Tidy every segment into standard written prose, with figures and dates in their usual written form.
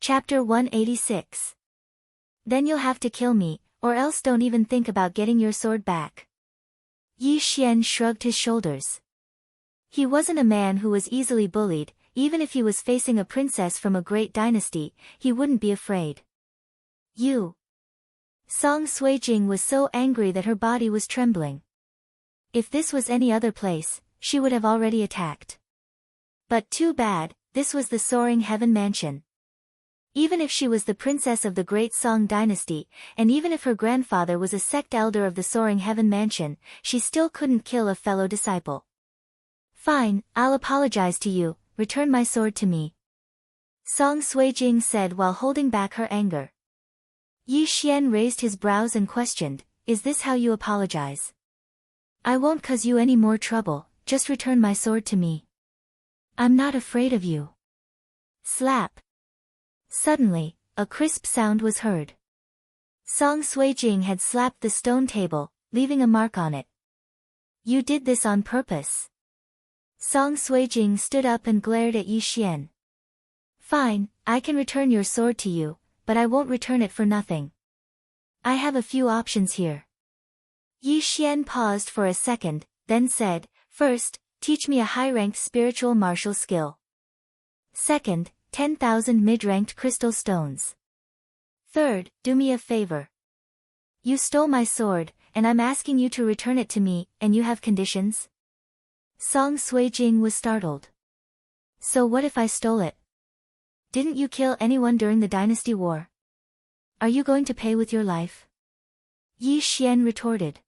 Chapter 186. Then you'll have to kill me, or else don't even think about getting your sword back. Yi Xian shrugged his shoulders. He wasn't a man who was easily bullied. Even if he was facing a princess from a great dynasty, he wouldn't be afraid. You. Song Suijing was so angry that her body was trembling. If this was any other place, she would have already attacked. But too bad, this was the Soaring Heaven Mansion. Even if she was the princess of the great Song dynasty, and even if her grandfather was a sect elder of the Soaring Heaven Mansion, she still couldn't kill a fellow disciple. Fine, I'll apologize to you, return my sword to me. Song Suijing said while holding back her anger. Yi Xian raised his brows and questioned, is this how you apologize? I won't cause you any more trouble, just return my sword to me. I'm not afraid of you. Slap. Suddenly, a crisp sound was heard. Song Suijing had slapped the stone table, leaving a mark on it. You did this on purpose. Song Suijing stood up and glared at Yi Xian. Fine, I can return your sword to you, but I won't return it for nothing. I have a few options here. Yi Xian paused for a second, then said, first, teach me a high-ranked spiritual martial skill. Second, 10,000 mid-ranked crystal stones. Third, do me a favor. You stole my sword, and I'm asking you to return it to me, and you have conditions? Song Suijing was startled. So what if I stole it? Didn't you kill anyone during the dynasty war? Are you going to pay with your life? Yi Xian retorted.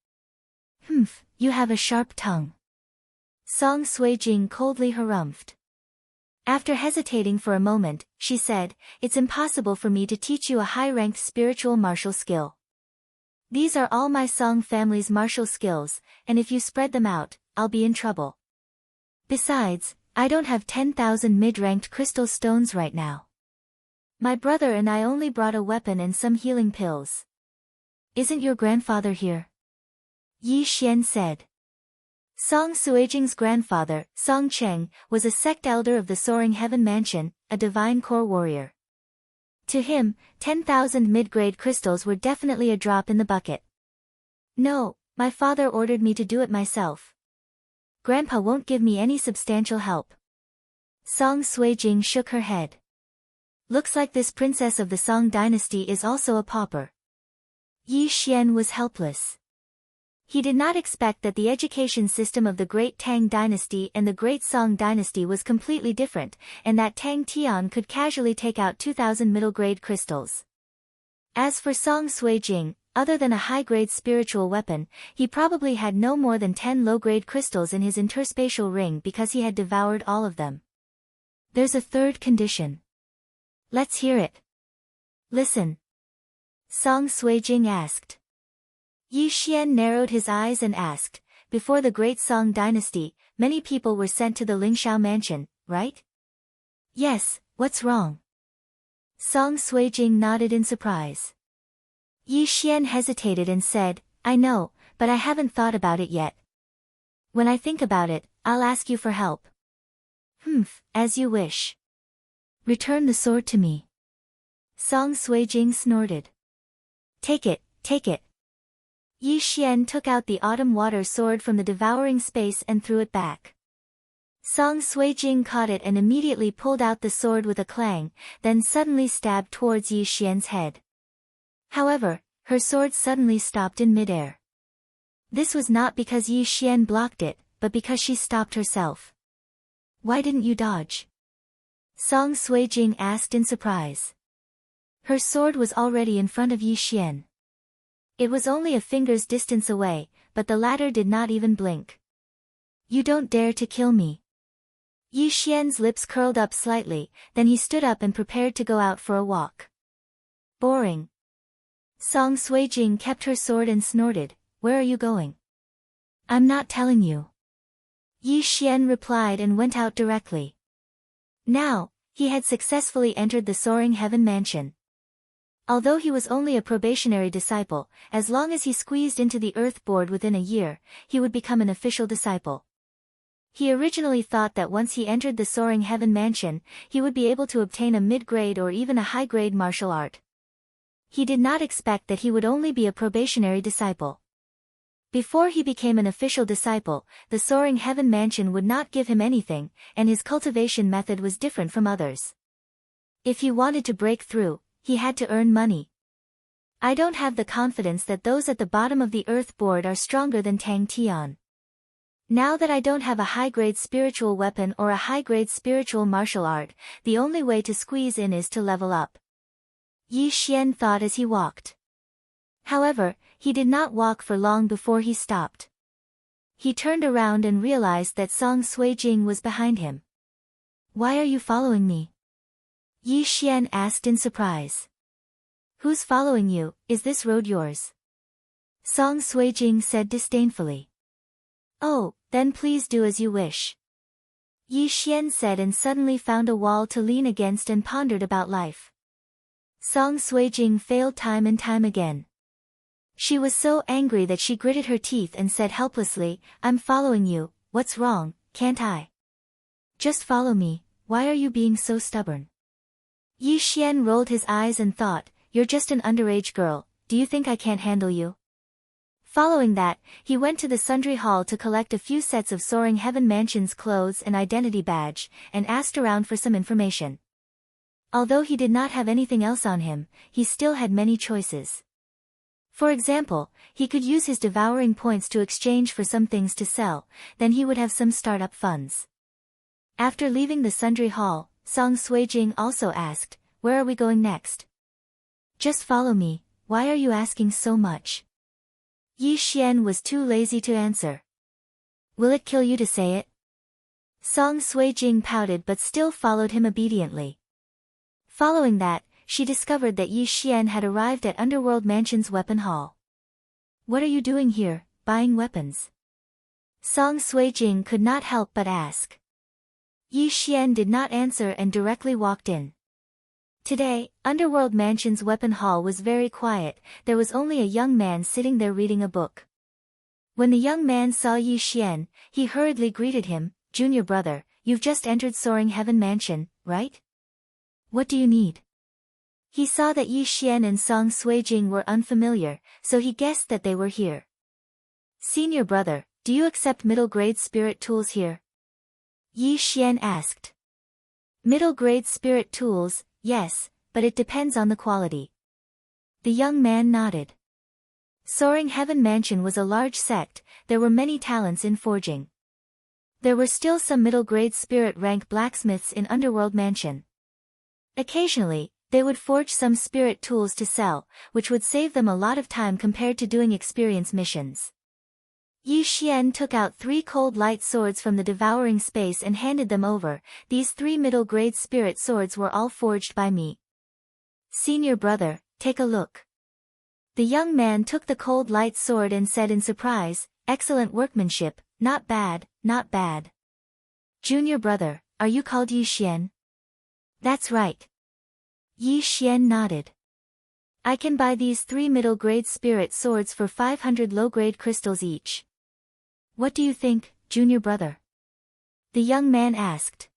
Humph, you have a sharp tongue. Song Suijing coldly harumphed. After hesitating for a moment, she said, it's impossible for me to teach you a high-ranked spiritual martial skill. These are all my Song family's martial skills, and if you spread them out, I'll be in trouble. Besides, I don't have 10,000 mid-ranked crystal stones right now. My brother and I only brought a weapon and some healing pills. Isn't your grandfather here? Yi Xian said. Song Suijing's grandfather, Song Cheng, was a sect elder of the Soaring Heaven Mansion, a divine core warrior. To him, 10,000 mid-grade crystals were definitely a drop in the bucket. No, my father ordered me to do it myself. Grandpa won't give me any substantial help. Song Suijing shook her head. Looks like this princess of the Song dynasty is also a pauper. Yi Xian was helpless. He did not expect that the education system of the Great Tang dynasty and the Great Song dynasty was completely different, and that Tang Tian could casually take out 2,000 middle-grade crystals. As for Song Suijing, other than a high-grade spiritual weapon, he probably had no more than 10 low-grade crystals in his interspatial ring because he had devoured all of them. There's a third condition. Let's hear it. Listen. Song Suijing asked. Yi Xian narrowed his eyes and asked, before the Great Song dynasty, many people were sent to the Lingshao mansion, right? Yes, what's wrong? Song Suijing nodded in surprise. Yi Xian hesitated and said, I know, but I haven't thought about it yet. When I think about it, I'll ask you for help. Humph, as you wish. Return the sword to me. Song Suijing snorted. Take it, take it. Yi Xian took out the autumn water sword from the devouring space and threw it back. Song Suijing caught it and immediately pulled out the sword with a clang, then suddenly stabbed towards Yi Xian's head. However, her sword suddenly stopped in midair. This was not because Yi Xian blocked it, but because she stopped herself. Why didn't you dodge? Song Suijing asked in surprise. Her sword was already in front of Yi Xian. It was only a finger's distance away, but the latter did not even blink. You don't dare to kill me. Yi Xian's lips curled up slightly, then he stood up and prepared to go out for a walk. Boring. Song Suijing kept her sword and snorted, where are you going? I'm not telling you. Yi Xian replied and went out directly. Now, he had successfully entered the Soaring Heaven Mansion. Although he was only a probationary disciple, as long as he squeezed into the earth board within a year, he would become an official disciple. He originally thought that once he entered the Soaring Heaven Mansion, he would be able to obtain a mid-grade or even a high-grade martial art. He did not expect that he would only be a probationary disciple. Before he became an official disciple, the Soaring Heaven Mansion would not give him anything, and his cultivation method was different from others. If he wanted to break through, he had to earn money. I don't have the confidence that those at the bottom of the earth board are stronger than Tang Tian. Now that I don't have a high-grade spiritual weapon or a high-grade spiritual martial art, the only way to squeeze in is to level up. Yi Xian thought as he walked. However, he did not walk for long before he stopped. He turned around and realized that Song Suijing was behind him. "Why are you following me?" Yi Xian asked in surprise. "Who's following you? Is this road yours?" Song Suijing said disdainfully. "Oh, then please do as you wish." Yi Xian said and suddenly found a wall to lean against and pondered about life. Song Suijing failed time and time again. She was so angry that she gritted her teeth and said helplessly, "I'm following you, what's wrong, can't I? Just follow me, why are you being so stubborn?" Yi Xian rolled his eyes and thought, "You're just an underage girl, do you think I can't handle you?" Following that, he went to the sundry hall to collect a few sets of Soaring Heaven Mansion's clothes and identity badge, and asked around for some information. Although he did not have anything else on him, he still had many choices. For example, he could use his devouring points to exchange for some things to sell, then he would have some startup funds. After leaving the sundry hall, Song Suijing also asked, "Where are we going next?" "Just follow me, why are you asking so much?" Yi Xian was too lazy to answer. "Will it kill you to say it?" Song Suijing pouted but still followed him obediently. Following that, she discovered that Yi Xian had arrived at Underworld Mansion's weapon hall. "What are you doing here, buying weapons?" Song Suijing could not help but ask. Yi Xian did not answer and directly walked in. Today, Underworld Mansion's weapon hall was very quiet, there was only a young man sitting there reading a book. When the young man saw Yi Xian, he hurriedly greeted him, "Junior brother, you've just entered Soaring Heaven Mansion, right? What do you need?" He saw that Yi Xian and Song Suijing were unfamiliar, so he guessed that they were here. "Senior brother, do you accept middle-grade spirit tools here?" Yi Xian asked. "Middle-grade spirit tools, yes, but it depends on the quality." The young man nodded. Soaring Heaven Mansion was a large sect, there were many talents in forging. There were still some middle-grade spirit rank blacksmiths in Underworld Mansion. Occasionally, they would forge some spirit tools to sell, which would save them a lot of time compared to doing experience missions. Yi Xian took out 3 cold light swords from the devouring space and handed them over. "These 3 middle-grade spirit swords were all forged by me. Senior brother, take a look." The young man took the cold light sword and said in surprise, "Excellent workmanship, not bad, not bad." "Junior brother, are you called Yi Xian?" "That's right." Yi Xian nodded. "I can buy these 3 middle-grade spirit swords for 500 low-grade crystals each. What do you think, junior brother?" the young man asked.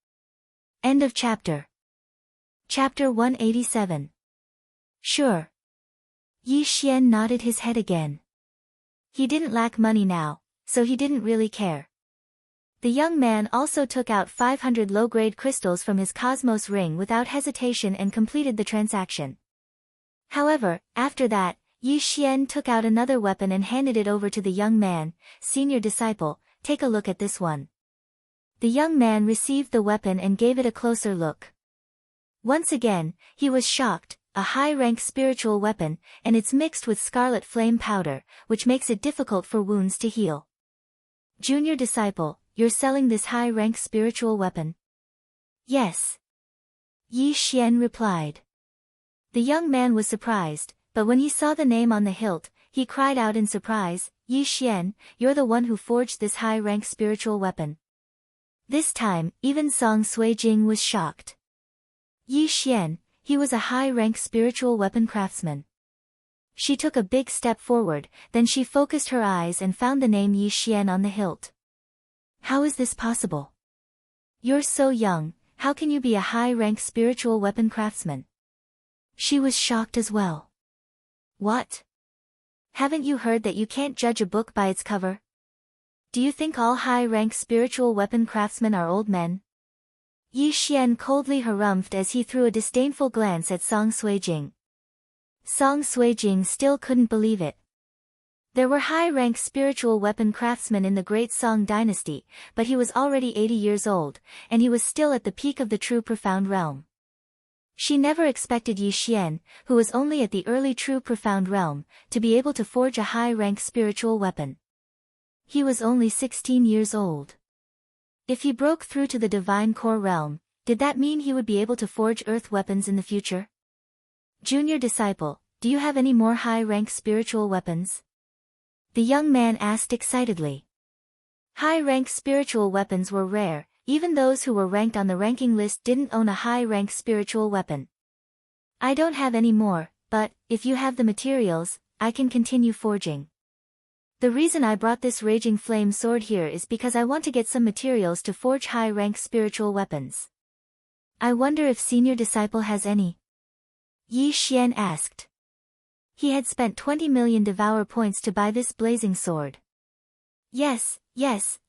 End of chapter. Chapter 187. "Sure." Yi Xian nodded his head again. He didn't lack money now, so he didn't really care. The young man also took out 500 low-grade crystals from his Cosmos ring without hesitation and completed the transaction. However, after that, Yi Xian took out another weapon and handed it over to the young man. "Senior disciple, take a look at this one." The young man received the weapon and gave it a closer look. Once again, he was shocked, a high-rank spiritual weapon, and it's mixed with scarlet flame powder, which makes it difficult for wounds to heal. "Junior disciple, you're selling this high-rank spiritual weapon?" "Yes." Yi Xian replied. The young man was surprised, but when he saw the name on the hilt, he cried out in surprise, "Yi Xian, you're the one who forged this high-rank spiritual weapon." This time, even Song Suijing was shocked. Yi Xian, he was a high-rank spiritual weapon craftsman. She took a big step forward, then she focused her eyes and found the name Yi Xian on the hilt. How is this possible? You're so young, how can you be a high-rank spiritual weapon craftsman? She was shocked as well. What? Haven't you heard that you can't judge a book by its cover? Do you think all high-rank spiritual weapon craftsmen are old men? Yi Xian coldly harumphed as he threw a disdainful glance at Song Suijing. Song Suijing still couldn't believe it. There were high-rank spiritual weapon craftsmen in the Great Song dynasty, but he was already 80 years old, and he was still at the peak of the true profound realm. She never expected Yi Xian, who was only at the early true profound realm, to be able to forge a high-rank spiritual weapon. He was only 16 years old. If he broke through to the divine core realm, did that mean he would be able to forge earth weapons in the future? Junior disciple, do you have any more high-rank spiritual weapons? The young man asked excitedly. High-rank spiritual weapons were rare, even those who were ranked on the ranking list didn't own a high-rank spiritual weapon. I don't have any more, but, if you have the materials, I can continue forging. The reason I brought this raging flame sword here is because I want to get some materials to forge high-rank spiritual weapons. I wonder if senior disciple has any? Yi Xian asked. He had spent 20 million devour points to buy this blazing sword. Yes,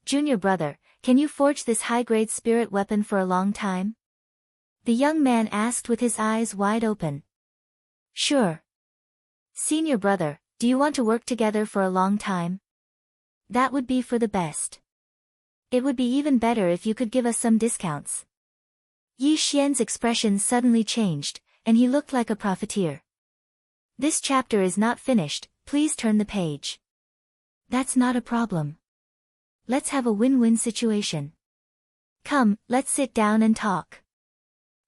junior brother, can you forge this high-grade spirit weapon for a long time? The young man asked with his eyes wide open. Sure. Senior brother, do you want to work together for a long time? That would be for the best. It would be even better if you could give us some discounts. Yi Xian's expression suddenly changed, and he looked like a profiteer. This chapter is not finished, please turn the page. That's not a problem. Let's have a win-win situation. Come, let's sit down and talk.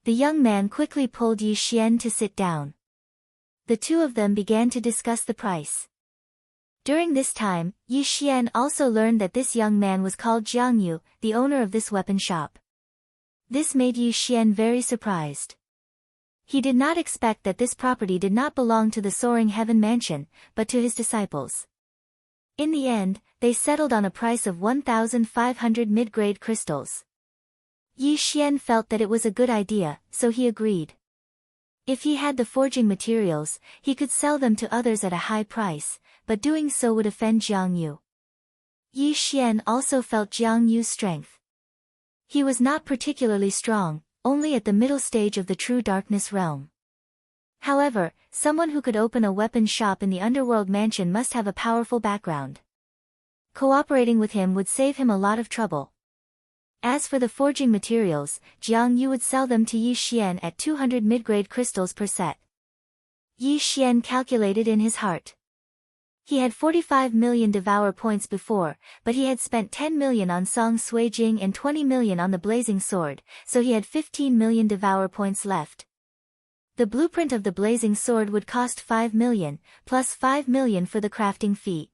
The young man quickly pulled Yi Xian to sit down. The two of them began to discuss the price. During this time, Yi Xian also learned that this young man was called Jiang Yu, the owner of this weapon shop. This made Yi Xian very surprised. He did not expect that this property did not belong to the Soaring Heaven Mansion, but to his disciples. In the end, they settled on a price of 1,500 mid-grade crystals. Yi Xian felt that it was a good idea, so he agreed. If he had the forging materials, he could sell them to others at a high price, but doing so would offend Jiang Yu. Yi Xian also felt Jiang Yu's strength. He was not particularly strong, only at the middle stage of the true darkness realm. However, someone who could open a weapon shop in the underworld mansion must have a powerful background. Cooperating with him would save him a lot of trouble. As for the forging materials, Jiang Yu would sell them to Yi Xian at 200 mid-grade crystals per set. Yi Xian calculated in his heart. He had 45 million devour points before, but he had spent 10 million on Song Suijing and 20 million on the blazing sword, so he had 15 million devour points left. The blueprint of the blazing sword would cost 5 million, plus 5 million for the crafting fee.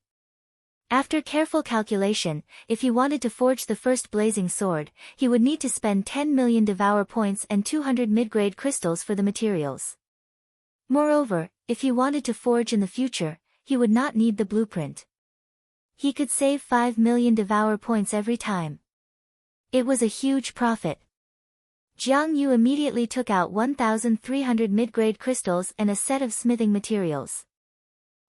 After careful calculation, if he wanted to forge the first blazing sword, he would need to spend 10 million devour points and 200 mid-grade crystals for the materials. Moreover, if he wanted to forge in the future, he would not need the blueprint. He could save 5 million devour points every time. It was a huge profit. Jiang Yu immediately took out 1,300 mid-grade crystals and a set of smithing materials.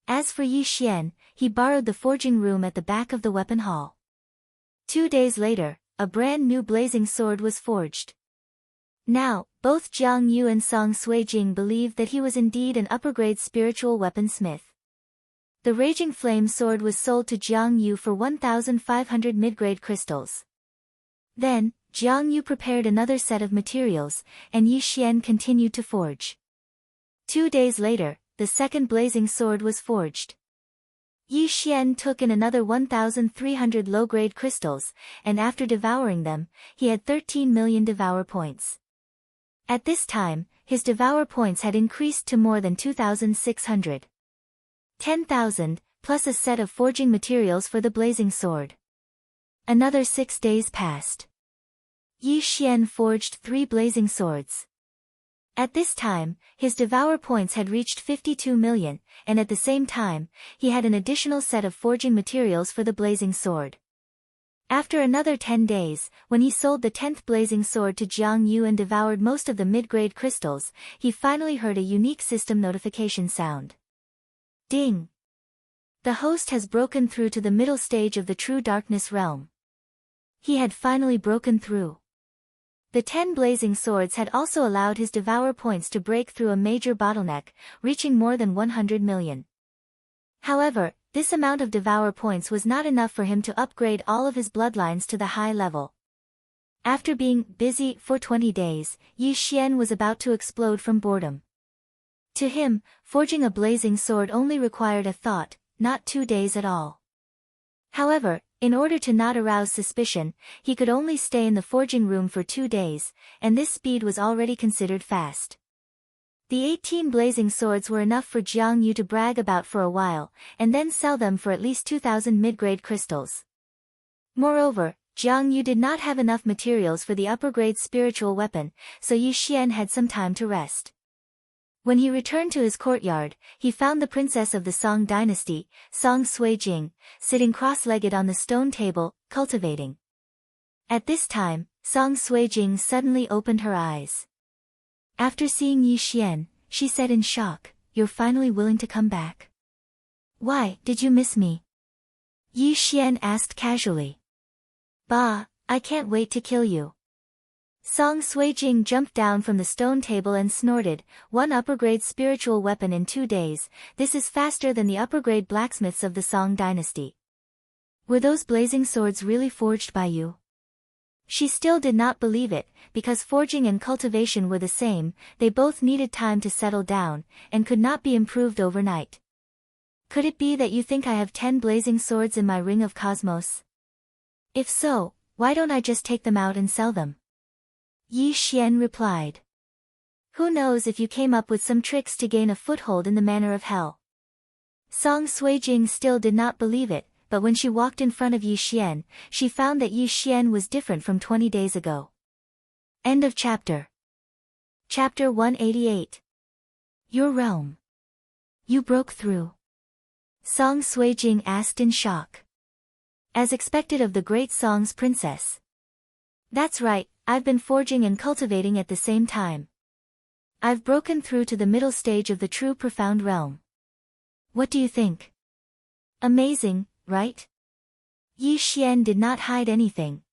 As for Yi Xian, he borrowed the forging room at the back of the weapon hall. 2 days later, a brand new blazing sword was forged. Now, both Jiang Yu and Song Suijing believed that he was indeed an upper-grade spiritual weaponsmith. The Raging Flame sword was sold to Jiang Yu for 1,500 mid-grade crystals. Then, Jiang Yu prepared another set of materials, and Yi Xian continued to forge. 2 days later, the second blazing sword was forged. Yi Xian took in another 1,300 low-grade crystals, and after devouring them, he had 13 million devour points. At this time, his devour points had increased to more than 2,600. 10,000, plus a set of forging materials for the blazing sword. Another 6 days passed. Yi Xian forged 3 blazing swords. At this time, his devour points had reached 52 million, and at the same time, he had an additional set of forging materials for the blazing sword. After another 10 days, when he sold the 10th blazing sword to Jiang Yu and devoured most of the mid-grade crystals, he finally heard a unique system notification sound. Ding! The host has broken through to the middle stage of the true darkness realm. He had finally broken through. The 10 blazing swords had also allowed his devour points to break through a major bottleneck, reaching more than 100 million. However, this amount of devour points was not enough for him to upgrade all of his bloodlines to the high level. After being busy for 20 days, Yi Xian was about to explode from boredom. To him, forging a blazing sword only required a thought, not 2 days at all. However, in order to not arouse suspicion, he could only stay in the forging room for 2 days, and this speed was already considered fast. The 18 blazing swords were enough for Jiang Yu to brag about for a while, and then sell them for at least 2,000 mid-grade crystals. Moreover, Jiang Yu did not have enough materials for the upper-grade spiritual weapon, so Yi Xian had some time to rest. When he returned to his courtyard, he found the princess of the Song dynasty, Song Suijing, sitting cross-legged on the stone table, cultivating. At this time, Song Suijing suddenly opened her eyes. After seeing Yi Xian, she said in shock, "You're finally willing to come back? Why, did you miss me?" Yi Xian asked casually. "Bah, I can't wait to kill you." Song Suijing jumped down from the stone table and snorted, "One upper-grade spiritual weapon in 2 days, this is faster than the upper-grade blacksmiths of the Song dynasty. Were those blazing swords really forged by you?" She still did not believe it, because forging and cultivation were the same, they both needed time to settle down, and could not be improved overnight. "Could it be that you think I have 10 blazing swords in my ring of cosmos? If so, why don't I just take them out and sell them?" Yi Xian replied. "Who knows if you came up with some tricks to gain a foothold in the manor of hell." Song Suijing still did not believe it, but when she walked in front of Yi Xian, she found that Yi Xian was different from 20 days ago. End of chapter. Chapter 188. Your realm. You broke through? Song Suijing asked in shock. As expected of the great Song's princess. "That's right, I've been forging and cultivating at the same time. I've broken through to the middle stage of the true profound realm. What do you think? Amazing, right?" Yi Xian did not hide anything.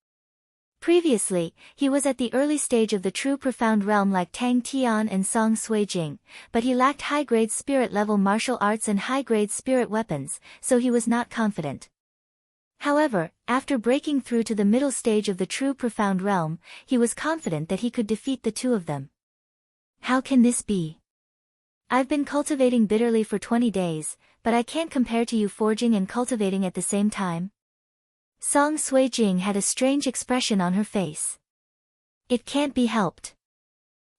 Previously, he was at the early stage of the true profound realm like Tang Tian and Song Suijing, but he lacked high-grade spirit-level martial arts and high-grade spirit weapons, so he was not confident. However, after breaking through to the middle stage of the true profound realm, he was confident that he could defeat the two of them. "How can this be? I've been cultivating bitterly for 20 days, but I can't compare to you forging and cultivating at the same time." Song Suijing had a strange expression on her face. "It can't be helped.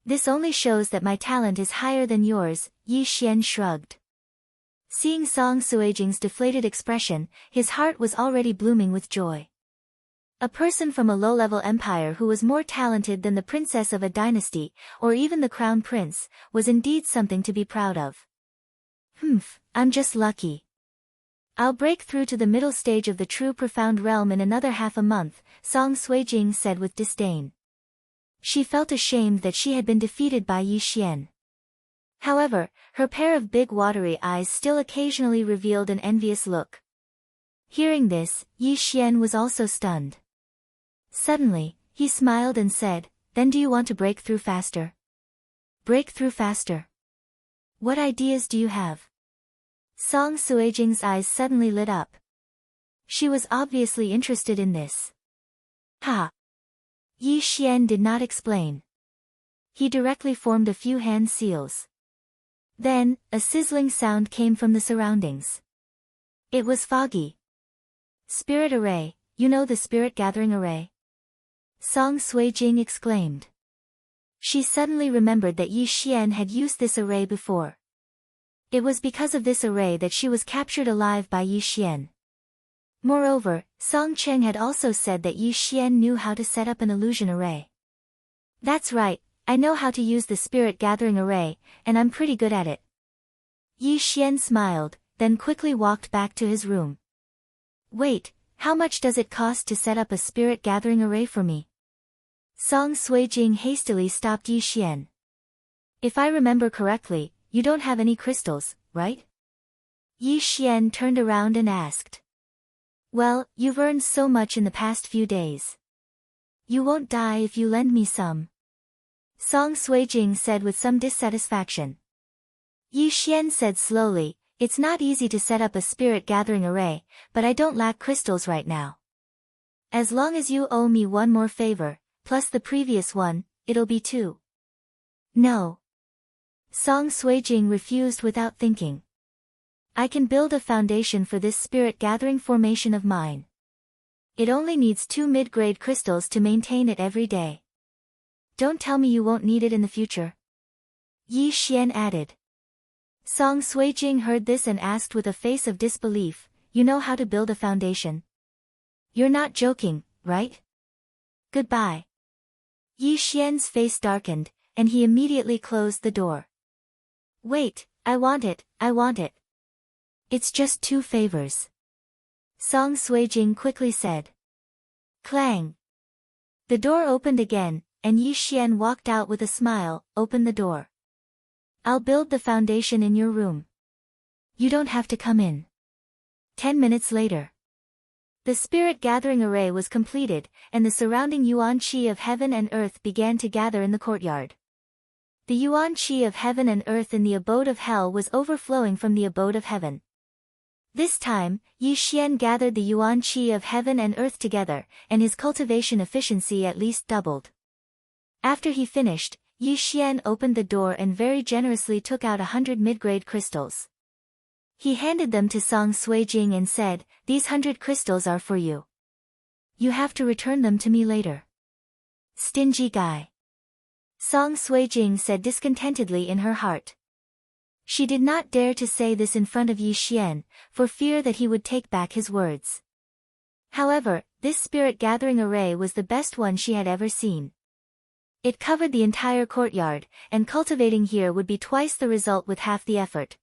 This only shows that my talent is higher than yours," Yi Xian shrugged. Seeing Song Suijing's deflated expression, his heart was already blooming with joy. A person from a low-level empire who was more talented than the princess of a dynasty, or even the crown prince, was indeed something to be proud of. I'm just lucky. I'll break through to the middle stage of the true profound realm in another half a month, Song Suijing said with disdain. She felt ashamed that she had been defeated by Yi Xian. However, her pair of big watery eyes still occasionally revealed an envious look. Hearing this, Yi Xian was also stunned. Suddenly, he smiled and said, "Then do you want to break through faster?" "Break through faster? What ideas do you have?" Song Suijing's eyes suddenly lit up. She was obviously interested in this. "Ha!" Yi Xian did not explain. He directly formed a few hand seals. Then, a sizzling sound came from the surroundings. It was foggy. "Spirit array, you know the spirit gathering array?" Song Suijing exclaimed. She suddenly remembered that Yi Xian had used this array before. It was because of this array that she was captured alive by Yi Xian. Moreover, Song Cheng had also said that Yi Xian knew how to set up an illusion array. "That's right, I know how to use the spirit gathering array, and I'm pretty good at it." Yi Xian smiled, then quickly walked back to his room. "Wait, How much does it cost to set up a spirit gathering array for me? Song Suijing hastily stopped Yi Xian. If I remember correctly, you don't have any crystals, right? Yi Xian turned around and asked. Well, you've earned so much in the past few days. You won't die if you lend me some. Song Suijing said with some dissatisfaction. Yi Xian said slowly, it's not easy to set up a spirit gathering array, but I don't lack crystals right now. As long as you owe me one more favor, plus the previous one, it'll be 2. No. Song Suijing refused without thinking. I can build a foundation for this spirit gathering formation of mine. It only needs 2 mid-grade crystals to maintain it every day. Don't tell me you won't need it in the future. Yi Xian added. Song Suijing heard this and asked with a face of disbelief, you know how to build a foundation? You're not joking, right? Goodbye. Yi Xian's face darkened, and he immediately closed the door. Wait, I want it. It's just 2 favors. Song Suijing quickly said. Clang. The door opened again, and Yi Xian walked out with a smile, open the door. I'll build the foundation in your room. You don't have to come in. 10 minutes later. The spirit gathering array was completed, and the surrounding yuan qi of heaven and earth began to gather in the courtyard. The yuan qi of heaven and earth in the abode of hell was overflowing from the abode of heaven. This time, Yi Xian gathered the yuan qi of heaven and earth together, and his cultivation efficiency at least doubled. After he finished, Yi Xian opened the door and very generously took out 100 mid-grade crystals. He handed them to Song Suijing and said, these 100 crystals are for you. You have to return them to me later. Stingy guy. Song Suijing said discontentedly in her heart. She did not dare to say this in front of Yi Xian, for fear that he would take back his words. However, this spirit gathering array was the best one she had ever seen. It covered the entire courtyard, and cultivating here would be twice the result with half the effort.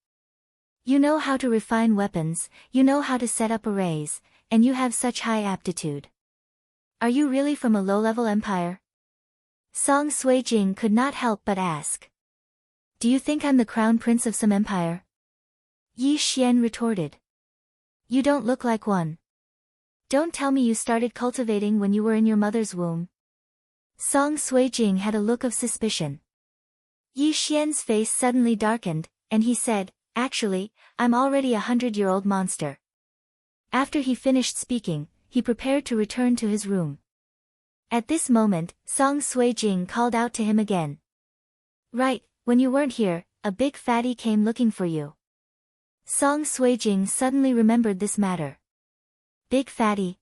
You know how to refine weapons, you know how to set up arrays, and you have such high aptitude. Are you really from a low-level empire? Song Suijing could not help but ask. Do you think I'm the crown prince of some empire? Yi Xian retorted. You don't look like one. Don't tell me you started cultivating when you were in your mother's womb. Song Suijing had a look of suspicion. Yi Xian's face suddenly darkened, and he said, actually, I'm already a 100-year-old monster. After he finished speaking, he prepared to return to his room. At this moment, Song Suijing called out to him again. Right, when you weren't here, a big fatty came looking for you. Song Suijing suddenly remembered this matter. Big fatty?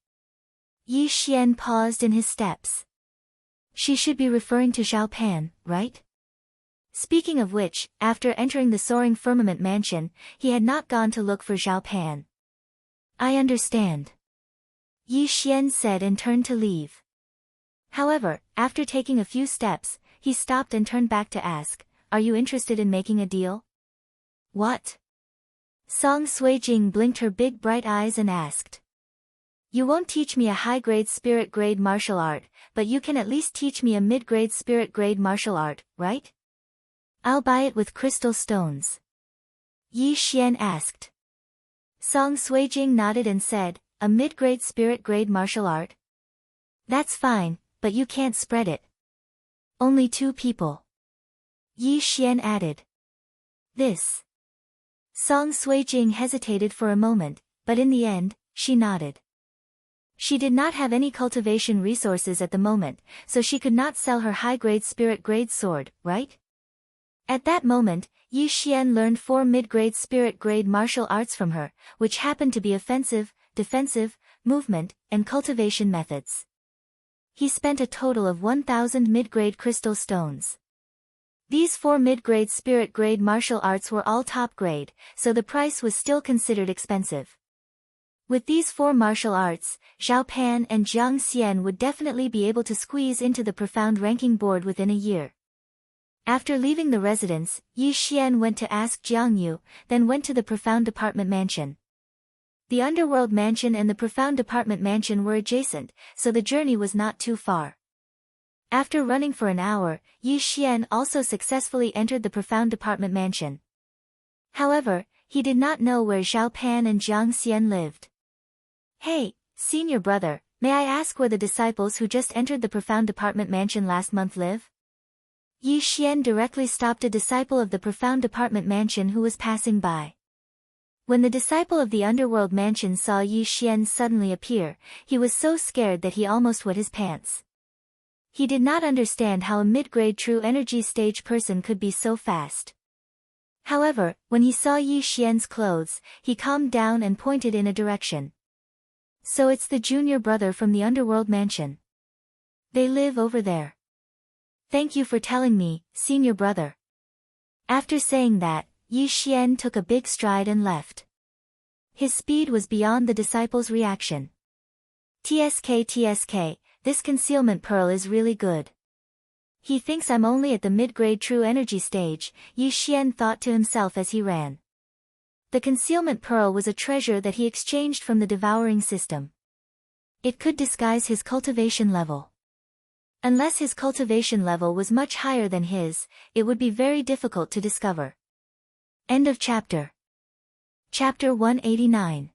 Yi Xian paused in his steps. She should be referring to Zhao Pan, right? Speaking of which, after entering the soaring firmament mansion, he had not gone to look for Zhao Pan. I understand. Yi Xian said and turned to leave. However, after taking a few steps, he stopped and turned back to ask, are you interested in making a deal? What? Song Suijing blinked her big bright eyes and asked. You won't teach me a high-grade spirit-grade martial art, but you can at least teach me a mid-grade spirit-grade martial art, right? I'll buy it with crystal stones. Yi Xian asked. Song Suijing nodded and said, a mid-grade spirit-grade martial art? That's fine, but you can't spread it. Only 2 people. Yi Xian added. This. Song Suijing hesitated for a moment, but in the end, she nodded. She did not have any cultivation resources at the moment, so she could not sell her high-grade spirit-grade sword, right? At that moment, Yi Xian learned 4 mid-grade spirit-grade martial arts from her, which happened to be offensive, defensive, movement, and cultivation methods. He spent a total of 1,000 mid-grade crystal stones. These 4 mid-grade spirit-grade martial arts were all top-grade, so the price was still considered expensive. With these 4 martial arts, Zhao Pan and Jiang Xian would definitely be able to squeeze into the profound ranking board within a year. After leaving the residence, Yi Xian went to ask Jiang Yu, then went to the profound department mansion. The underworld mansion and the profound department mansion were adjacent, so the journey was not too far. After running for an hour, Yi Xian also successfully entered the profound department mansion. However, he did not know where Zhao Pan and Jiang Xian lived. "Hey, senior brother, may I ask where the disciples who just entered the profound department mansion last month live?" Yi Xian directly stopped a disciple of the profound department mansion who was passing by. When the disciple of the underworld mansion saw Yi Xian suddenly appear, he was so scared that he almost wet his pants. He did not understand how a mid-grade true energy stage person could be so fast. However, when he saw Yi Xian's clothes, he calmed down and pointed in a direction. "So it's the junior brother from the underworld mansion. They live over there. Thank you for telling me, senior brother." After saying that, Yi Xian took a big stride and left. His speed was beyond the disciple's reaction. TSK, this concealment pearl is really good. He thinks I'm only at the mid-grade true energy stage, Yi Xian thought to himself as he ran. The concealment pearl was a treasure that he exchanged from the devouring system. It could disguise his cultivation level. Unless his cultivation level was much higher than his, it would be very difficult to discover. End of chapter. Chapter 189.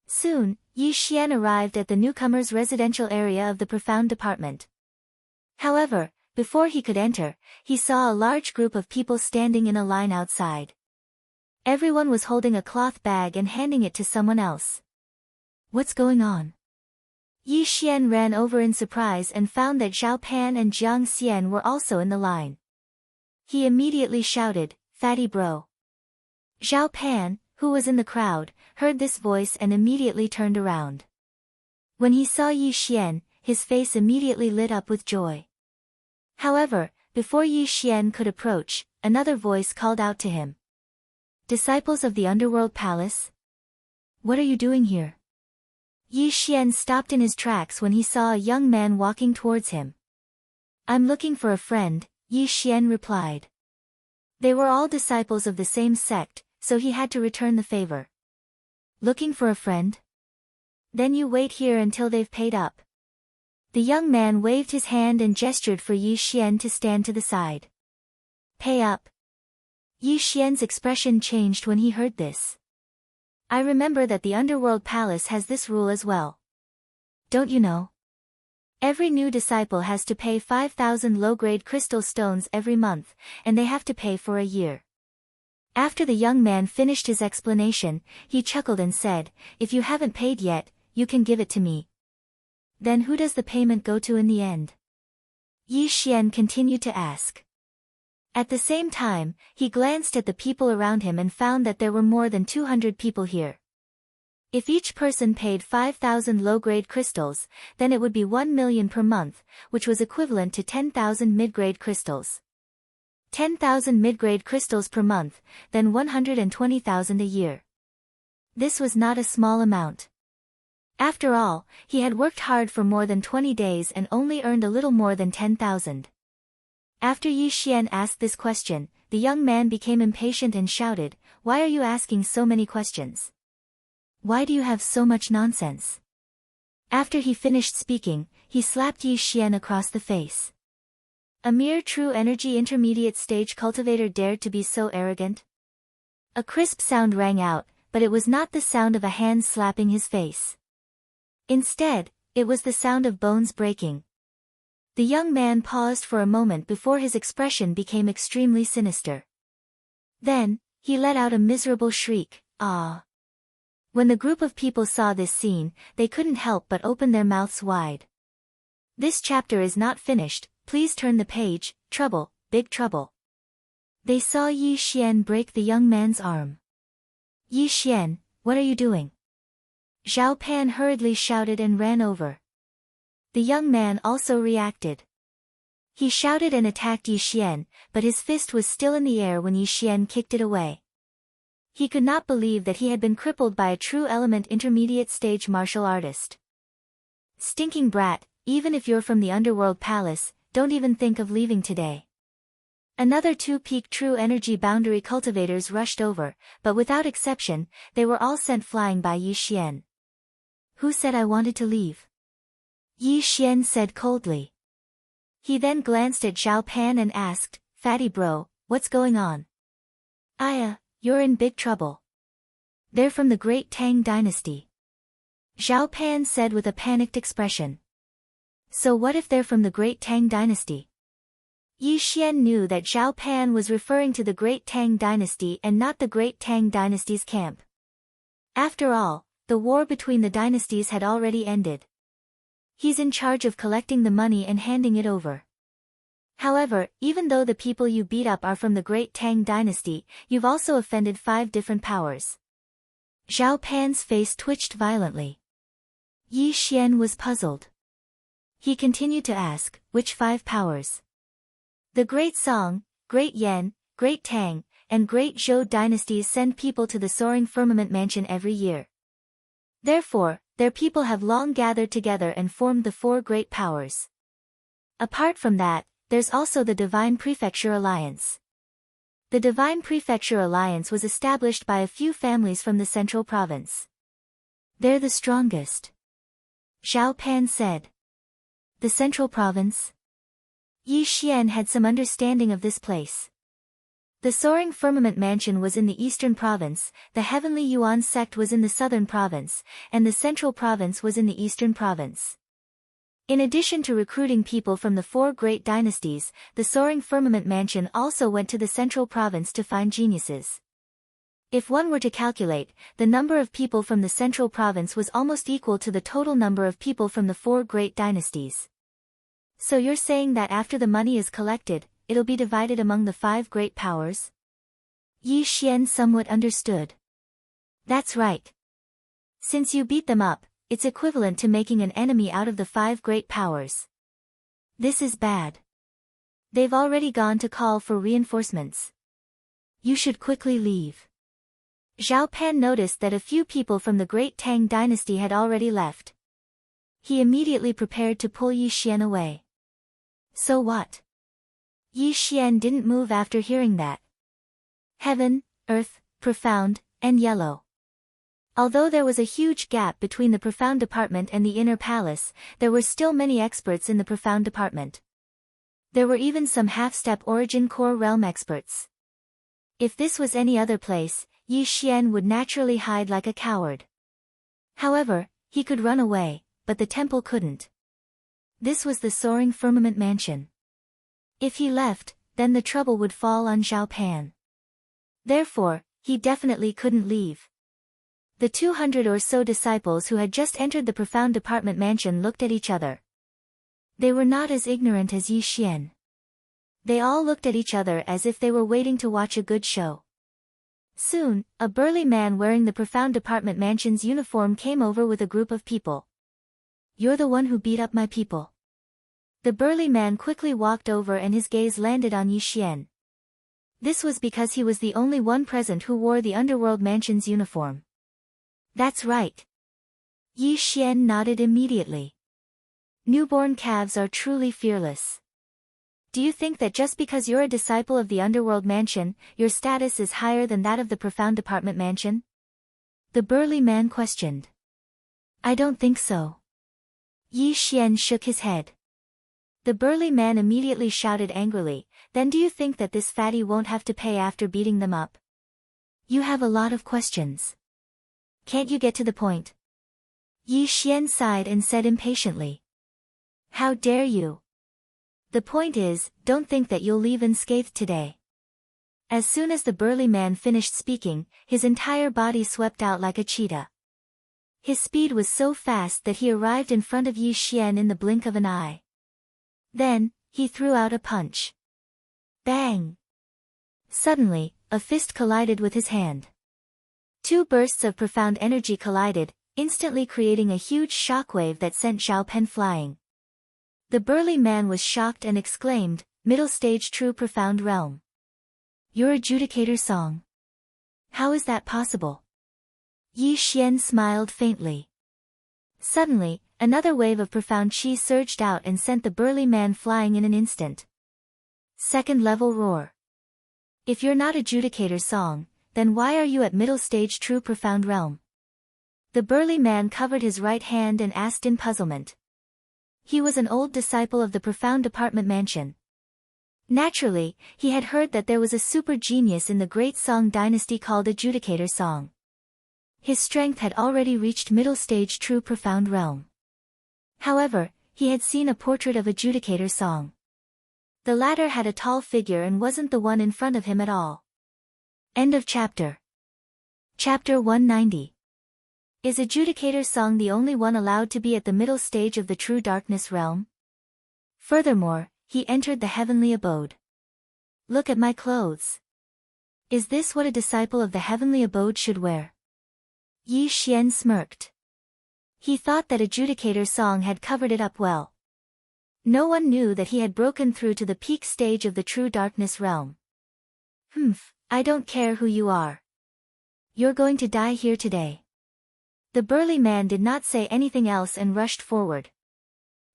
Soon, Yi Xian arrived at the newcomer's residential area of the profound department. However, before he could enter, he saw a large group of people standing in a line outside. Everyone was holding a cloth bag and handing it to someone else. What's going on? Yi Xian ran over in surprise and found that Zhao Pan and Jiang Xian were also in the line. He immediately shouted, "Fatty bro." Zhao Pan, who was in the crowd, heard this voice and immediately turned around. When he saw Yi Xian, his face immediately lit up with joy. However, before Yi Xian could approach, another voice called out to him. "Disciples of the underworld palace? What are you doing here?" Yi Xian stopped in his tracks when he saw a young man walking towards him. "I'm looking for a friend," Yi Xian replied. They were all disciples of the same sect, so he had to return the favor. "Looking for a friend? Then you wait here until they've paid up." The young man waved his hand and gestured for Yi Xian to stand to the side. "Pay up?" Yi Xian's expression changed when he heard this. "I remember that the underworld palace has this rule as well. Don't you know? Every new disciple has to pay 5,000 low-grade crystal stones every month, and they have to pay for a year." After the young man finished his explanation, he chuckled and said, "If you haven't paid yet, you can give it to me." "Then who does the payment go to in the end?" Yi Xian continued to ask. At the same time, he glanced at the people around him and found that there were more than 200 people here. If each person paid 5,000 low-grade crystals, then it would be 1 million per month, which was equivalent to 10,000 mid-grade crystals. 10,000 mid-grade crystals per month, then 120,000 a year. This was not a small amount. After all, he had worked hard for more than 20 days and only earned a little more than 10,000. After Yi Xian asked this question, the young man became impatient and shouted, "Why are you asking so many questions? Why do you have so much nonsense?" After he finished speaking, he slapped Yi Xian across the face. A mere true energy intermediate stage cultivator dared to be so arrogant? A crisp sound rang out, but it was not the sound of a hand slapping his face. Instead, it was the sound of bones breaking. The young man paused for a moment before his expression became extremely sinister. Then, he let out a miserable shriek, "Ah!" When the group of people saw this scene, they couldn't help but open their mouths wide. This chapter is not finished, please turn the page. Trouble, big trouble. They saw Yi Xian break the young man's arm. "Yi Xian, what are you doing?" Zhao Pan hurriedly shouted and ran over. The young man also reacted. He shouted and attacked Yi Xian, but his fist was still in the air when Yi Xian kicked it away. He could not believe that he had been crippled by a true element intermediate stage martial artist. "Stinking brat, even if you're from the underworld palace, don't even think of leaving today." Another two peak true energy boundary cultivators rushed over, but without exception, they were all sent flying by Yi Xian. Who said I wanted to leave? Yi Xian said coldly. He then glanced at Zhao Pan and asked, Fatty bro, what's going on? You're in big trouble. They're from the Great Tang Dynasty. Zhao Pan said with a panicked expression. So what if they're from the Great Tang Dynasty? Yi Xian knew that Zhao Pan was referring to the Great Tang Dynasty and not the Great Tang Dynasty's camp. After all, the war between the dynasties had already ended. He's in charge of collecting the money and handing it over. However, even though the people you beat up are from the Great Tang Dynasty, you've also offended 5 different powers. Zhao Pan's face twitched violently. Yi Xian was puzzled. He continued to ask, which 5 powers? The Great Song, Great Yan, Great Tang, and Great Zhou dynasties send people to the soaring firmament mansion every year. Therefore, their people have long gathered together and formed the 4 great powers. Apart from that, there's also the Divine Prefecture Alliance. The Divine Prefecture Alliance was established by a few families from the central province. They're the strongest. Zhao Pan said. The central province? Yi Xian had some understanding of this place. The soaring firmament mansion was in the eastern province, the heavenly Yuan sect was in the southern province, and the central province was in the eastern province. In addition to recruiting people from the 4 great dynasties, the soaring firmament mansion also went to the central province to find geniuses. If one were to calculate, the number of people from the central province was almost equal to the total number of people from the 4 great dynasties. So you're saying that after the money is collected, it'll be divided among the 5 great powers? Yi Xian somewhat understood. That's right. Since you beat them up, it's equivalent to making an enemy out of the 5 great powers. This is bad. They've already gone to call for reinforcements. You should quickly leave. Zhao Pan noticed that a few people from the Great Tang Dynasty had already left. He immediately prepared to pull Yi Xian away. So what? Yi Xian didn't move after hearing that. Heaven, earth, profound, and yellow. Although there was a huge gap between the profound department and the inner palace, there were still many experts in the profound department. There were even some half-step origin core realm experts. If this was any other place, Yi Xian would naturally hide like a coward. However, he could run away, but the temple couldn't. This was the soaring firmament mansion. If he left, then the trouble would fall on Zhao Pan. Therefore, he definitely couldn't leave. The 200 or so disciples who had just entered the profound department mansion looked at each other. They were not as ignorant as Yi Xian. They all looked at each other as if they were waiting to watch a good show. Soon, a burly man wearing the profound department mansion's uniform came over with a group of people. You're the one who beat up my people. The burly man quickly walked over and his gaze landed on Yi Xian. This was because he was the only one present who wore the underworld mansion's uniform. That's right. Yi Xian nodded immediately. Newborn calves are truly fearless. Do you think that just because you're a disciple of the underworld mansion, your status is higher than that of the profound department mansion? The burly man questioned. I don't think so. Yi Xian shook his head. The burly man immediately shouted angrily, then do you think that this fatty won't have to pay after beating them up? You have a lot of questions. Can't you get to the point? Yi Xian sighed and said impatiently. How dare you? The point is, don't think that you'll leave unscathed today. As soon as the burly man finished speaking, his entire body swept out like a cheetah. His speed was so fast that he arrived in front of Yi Xian in the blink of an eye. Then, he threw out a punch. Bang! Suddenly, a fist collided with his hand. 2 bursts of profound energy collided, instantly creating a huge shockwave that sent Zhao Pan flying. The burly man was shocked and exclaimed, Middle stage true profound realm. Your adjudicator song. How is that possible? Yi Xian smiled faintly. Suddenly, another wave of profound chi surged out and sent the burly man flying in an instant. Second level roar. If you're not adjudicator song, then why are you at middle stage true profound realm? The burly man covered his right hand and asked in puzzlement. He was an old disciple of the profound apartment mansion. Naturally, he had heard that there was a super genius in the great song dynasty called adjudicator song. His strength had already reached middle stage true profound realm. However, he had seen a portrait of adjudicator song. The latter had a tall figure and wasn't the one in front of him at all. End of chapter. Chapter 190. Is adjudicator song the only one allowed to be at the middle stage of the true darkness realm? Furthermore, he entered the heavenly abode. Look at my clothes. Is this what a disciple of the heavenly abode should wear? Yi Xian smirked. He thought that adjudicator song had covered it up well. No one knew that he had broken through to the peak stage of the true darkness realm. I don't care who you are. You're going to die here today. The burly man did not say anything else and rushed forward.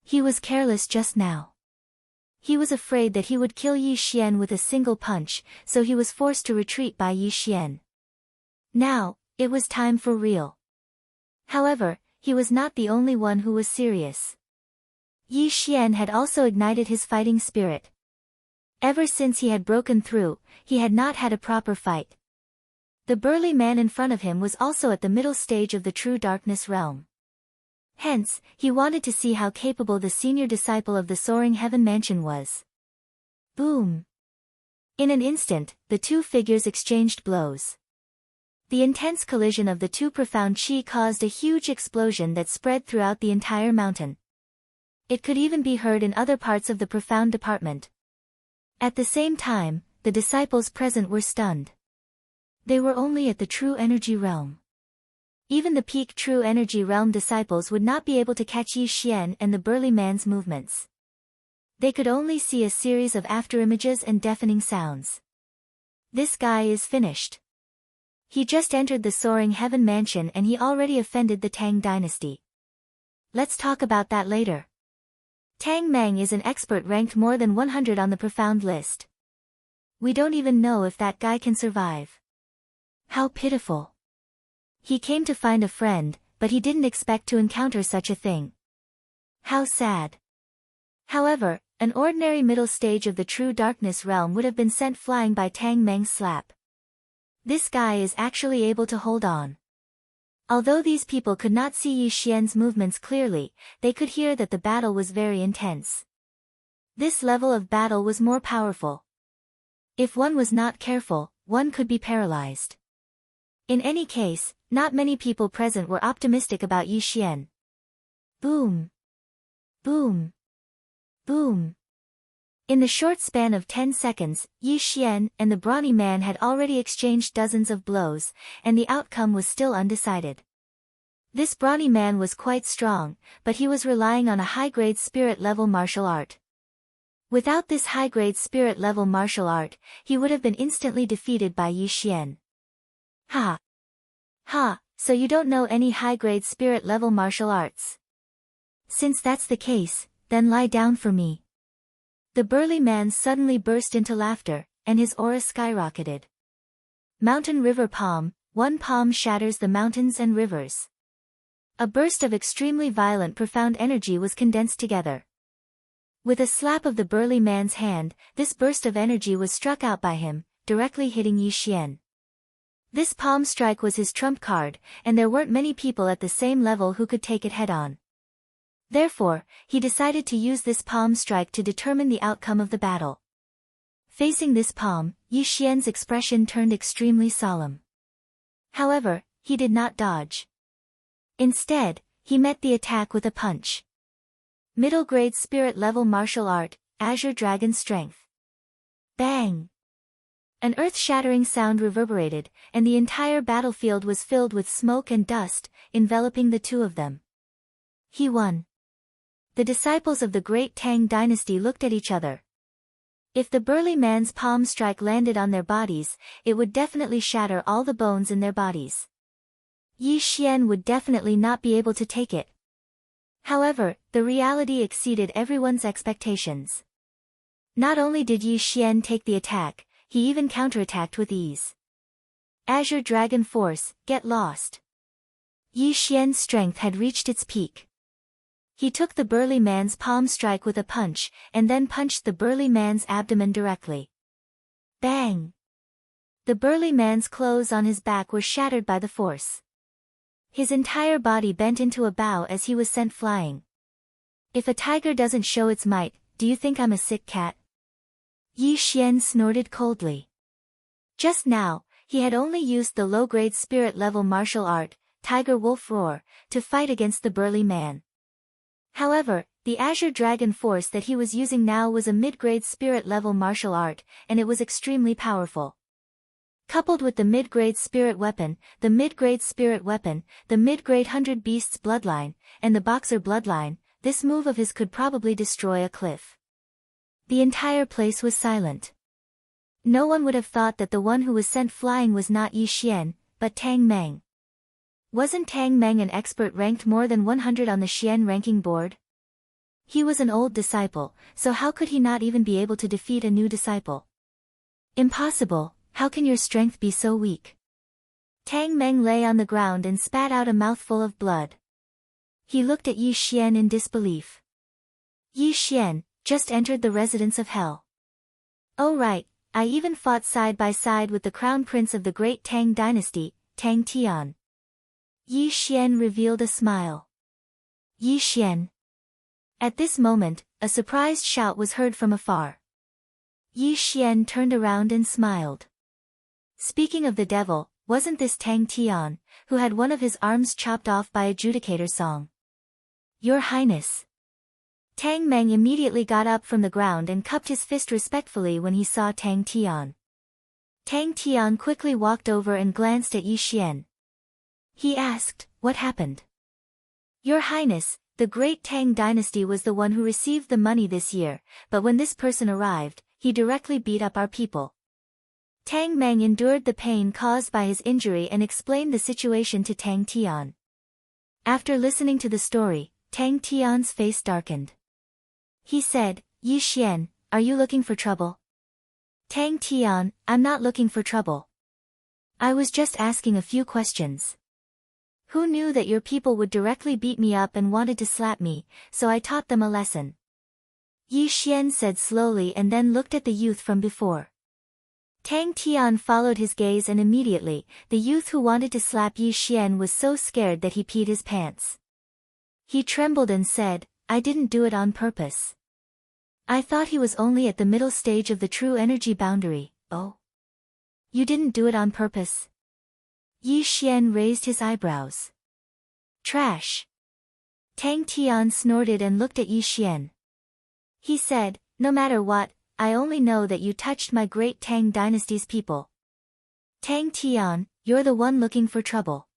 He was careless just now. He was afraid that he would kill Yi Xian with a single punch, so he was forced to retreat by Yi Xian. Now, it was time for real. However, he was not the only one who was serious. Yi Xian had also ignited his fighting spirit. Ever since he had broken through, he had not had a proper fight. The burly man in front of him was also at the middle stage of the true darkness realm. Hence, he wanted to see how capable the senior disciple of the soaring heaven mansion was. Boom! In an instant, the two figures exchanged blows. The intense collision of the two profound chi caused a huge explosion that spread throughout the entire mountain. It could even be heard in other parts of the profound department. At the same time, the disciples present were stunned. They were only at the true energy realm. Even the peak true energy realm disciples would not be able to catch Yi Xian and the burly man's movements. They could only see a series of afterimages and deafening sounds. This guy is finished. He just entered the soaring heaven mansion and he already offended the Tang dynasty. Let's talk about that later. Tang Meng is an expert ranked more than 100 on the profound list. We don't even know if that guy can survive. How pitiful. He came to find a friend, but he didn't expect to encounter such a thing. How sad. However, an ordinary middle stage of the true darkness realm would have been sent flying by Tang Meng's slap. This guy is actually able to hold on. Although these people could not see Yi Xian's movements clearly, they could hear that the battle was very intense. This level of battle was more powerful. If one was not careful, one could be paralyzed. In any case, not many people present were optimistic about Yi Xian. Boom! Boom! Boom! In the short span of 10 seconds, Yi Xian and the brawny man had already exchanged dozens of blows, and the outcome was still undecided. This brawny man was quite strong, but he was relying on a high-grade spirit-level martial art. Without this high-grade spirit-level martial art, he would have been instantly defeated by Yi Xian. Ha! Ha! So you don't know any high-grade spirit-level martial arts? Since that's the case, then lie down for me. The burly man suddenly burst into laughter, and his aura skyrocketed. Mountain River Palm, one palm shatters the mountains and rivers. A burst of extremely violent profound energy was condensed together. With a slap of the burly man's hand, this burst of energy was struck out by him, directly hitting Yi Xian. This palm strike was his trump card, and there weren't many people at the same level who could take it head-on. Therefore, he decided to use this palm strike to determine the outcome of the battle. Facing this palm, Yi Xian's expression turned extremely solemn. However, he did not dodge. Instead, he met the attack with a punch. Middle grade spirit level martial art, Azure Dragon Strength. Bang! An earth-shattering sound reverberated, and the entire battlefield was filled with smoke and dust, enveloping the two of them. He won. The disciples of the great Tang dynasty looked at each other. If the burly man's palm strike landed on their bodies, it would definitely shatter all the bones in their bodies. Yi Xian would definitely not be able to take it. However, the reality exceeded everyone's expectations. Not only did Yi Xian take the attack, he even counterattacked with ease. Azure Dragon Force, get lost. Yi Xian's strength had reached its peak. He took the burly man's palm strike with a punch, and then punched the burly man's abdomen directly. Bang! The burly man's clothes on his back were shattered by the force. His entire body bent into a bow as he was sent flying. If a tiger doesn't show its might, do you think I'm a sick cat? Yi Xian snorted coldly. Just now, he had only used the low-grade spirit-level martial art, Tiger Wolf Roar, to fight against the burly man. However, the Azure Dragon Force that he was using now was a mid-grade spirit-level martial art, and it was extremely powerful. Coupled with the mid-grade spirit weapon, the mid-grade spirit weapon, the mid-grade 100 Beasts bloodline, and the boxer bloodline, this move of his could probably destroy a cliff. The entire place was silent. No one would have thought that the one who was sent flying was not Yi Xian, but Tang Meng. Wasn't Tang Meng an expert ranked more than 100 on the Xian ranking board? He was an old disciple, so how could he not even be able to defeat a new disciple? Impossible, how can your strength be so weak? Tang Meng lay on the ground and spat out a mouthful of blood. He looked at Yi Xian in disbelief. Yi Xian, just entered the residence of hell. Oh right, I even fought side by side with the crown prince of the great Tang dynasty, Tang Tian. Yi Xian revealed a smile. Yi Xian. At this moment, a surprised shout was heard from afar. Yi Xian turned around and smiled. Speaking of the devil, wasn't this Tang Tian, who had one of his arms chopped off by Adjudicator Song? Your Highness. Tang Meng immediately got up from the ground and cupped his fist respectfully when he saw Tang Tian. Tang Tian quickly walked over and glanced at Yi Xian. He asked, what happened? Your Highness, the great Tang dynasty was the one who received the money this year, but when this person arrived, he directly beat up our people. Tang Meng endured the pain caused by his injury and explained the situation to Tang Tian. After listening to the story, Tang Tian's face darkened. He said, Yi Xian, are you looking for trouble? Tang Tian, I'm not looking for trouble. I was just asking a few questions. Who knew that your people would directly beat me up and wanted to slap me, so I taught them a lesson. Yi Xian said slowly and then looked at the youth from before. Tang Tian followed his gaze and immediately, the youth who wanted to slap Yi Xian was so scared that he peed his pants. He trembled and said, I didn't do it on purpose. I thought he was only at the middle stage of the true energy boundary. Oh? You didn't do it on purpose? Yi Xian raised his eyebrows. Trash. Tang Tian snorted and looked at Yi Xian. He said, no matter what, I only know that you touched my great Tang dynasty's people. Tang Tian, you're the one looking for trouble.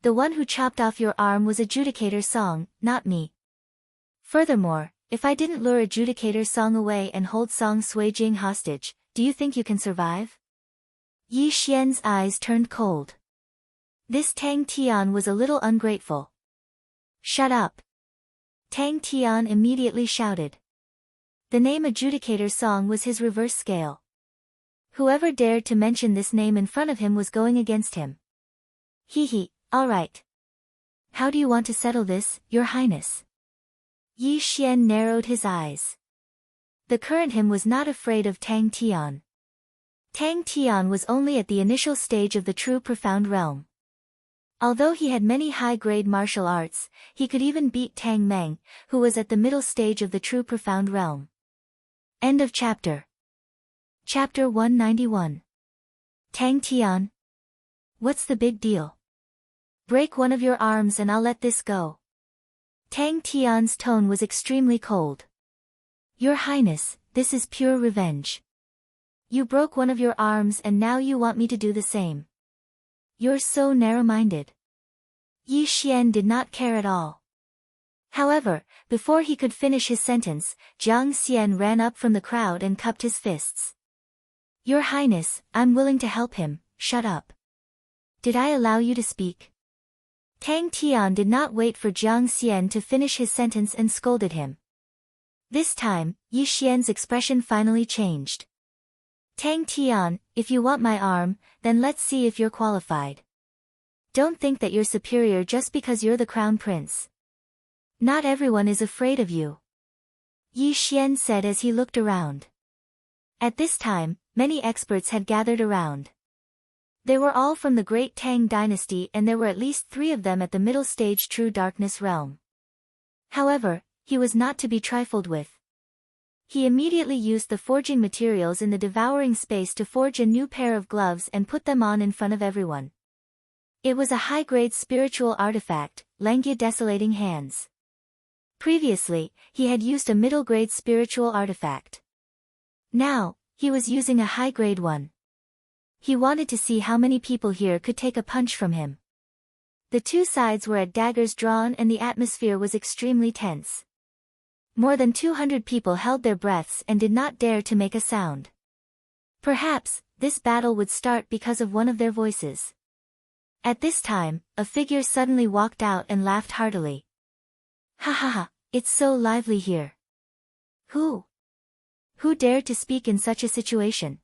The one who chopped off your arm was Adjudicator Song, not me. Furthermore, if I didn't lure Adjudicator Song away and hold Song Suijing hostage, do you think you can survive? Yi Xian's eyes turned cold. This Tang Tian was a little ungrateful. Shut up. Tang Tian immediately shouted. The name Adjudicator Song was his reverse scale. Whoever dared to mention this name in front of him was going against him. Hee, alright. How do you want to settle this, Your Highness? Yi Xian narrowed his eyes. The current him was not afraid of Tang Tian. Tang Tian was only at the initial stage of the true profound realm. Although he had many high-grade martial arts, he could even beat Tang Meng, who was at the middle stage of the true profound realm. End of chapter. Chapter 191. Tang Tian. What's the big deal? Break one of your arms and I'll let this go. Tang Tian's tone was extremely cold. Your Highness, this is pure revenge. You broke one of your arms and now you want me to do the same. You're so narrow-minded. Yi Xian did not care at all. However, before he could finish his sentence, Jiang Xian ran up from the crowd and cupped his fists. Your Highness, I'm willing to help him, shut up. Did I allow you to speak? Tang Tian did not wait for Jiang Xian to finish his sentence and scolded him. This time, Yi Xian's expression finally changed. Tang Tian, if you want my arm, then let's see if you're qualified. Don't think that you're superior just because you're the crown prince. Not everyone is afraid of you. Yi Xian said as he looked around. At this time, many experts had gathered around. They were all from the great Tang dynasty and there were at least 3 of them at the middle stage True Darkness realm. However, he was not to be trifled with. He immediately used the forging materials in the devouring space to forge a new pair of gloves and put them on in front of everyone. It was a high-grade spiritual artifact, Lengya Desolating Hands. Previously, he had used a middle-grade spiritual artifact. Now, he was using a high-grade one. He wanted to see how many people here could take a punch from him. The 2 sides were at daggers drawn and the atmosphere was extremely tense. More than 200 people held their breaths and did not dare to make a sound. Perhaps, this battle would start because of one of their voices. At this time, a figure suddenly walked out and laughed heartily. Ha ha ha, it's so lively here. Who dared to speak in such a situation?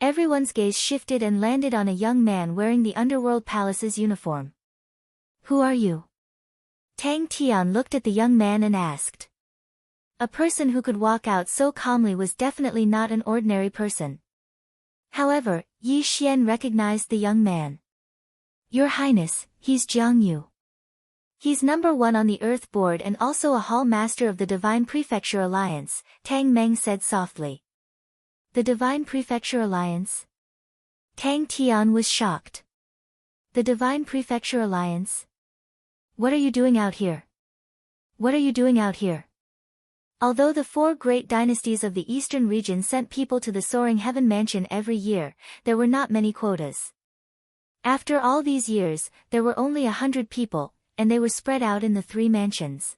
Everyone's gaze shifted and landed on a young man wearing the Underworld Palace's uniform. Who are you? Tang Tian looked at the young man and asked. A person who could walk out so calmly was definitely not an ordinary person. However, Yi Xian recognized the young man. Your Highness, he's Jiang Yu. He's number 1 on the Earth Board and also a Hall Master of the Divine Prefecture Alliance, Tang Meng said softly. The Divine Prefecture Alliance? Tang Tian was shocked. The Divine Prefecture Alliance? What are you doing out here? What are you doing out here? Although the 4 great dynasties of the eastern region sent people to the Soaring Heaven Mansion every year, there were not many quotas. After all these years, there were only 100 people, and they were spread out in the 3 mansions.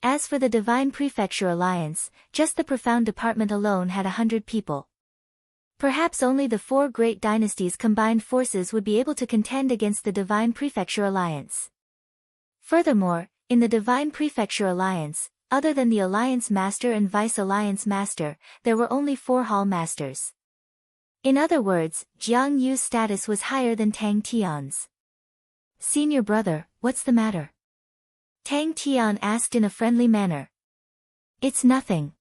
As for the Divine Prefecture Alliance, just the Profound Department alone had 100 people. Perhaps only the 4 great dynasties' combined forces would be able to contend against the Divine Prefecture Alliance. Furthermore, in the Divine Prefecture Alliance, other than the Alliance Master and Vice Alliance Master, there were only 4 Hall Masters. In other words, Jiang Yu's status was higher than Tang Tian's. Senior brother, what's the matter? Tang Tian asked in a friendly manner. It's nothing.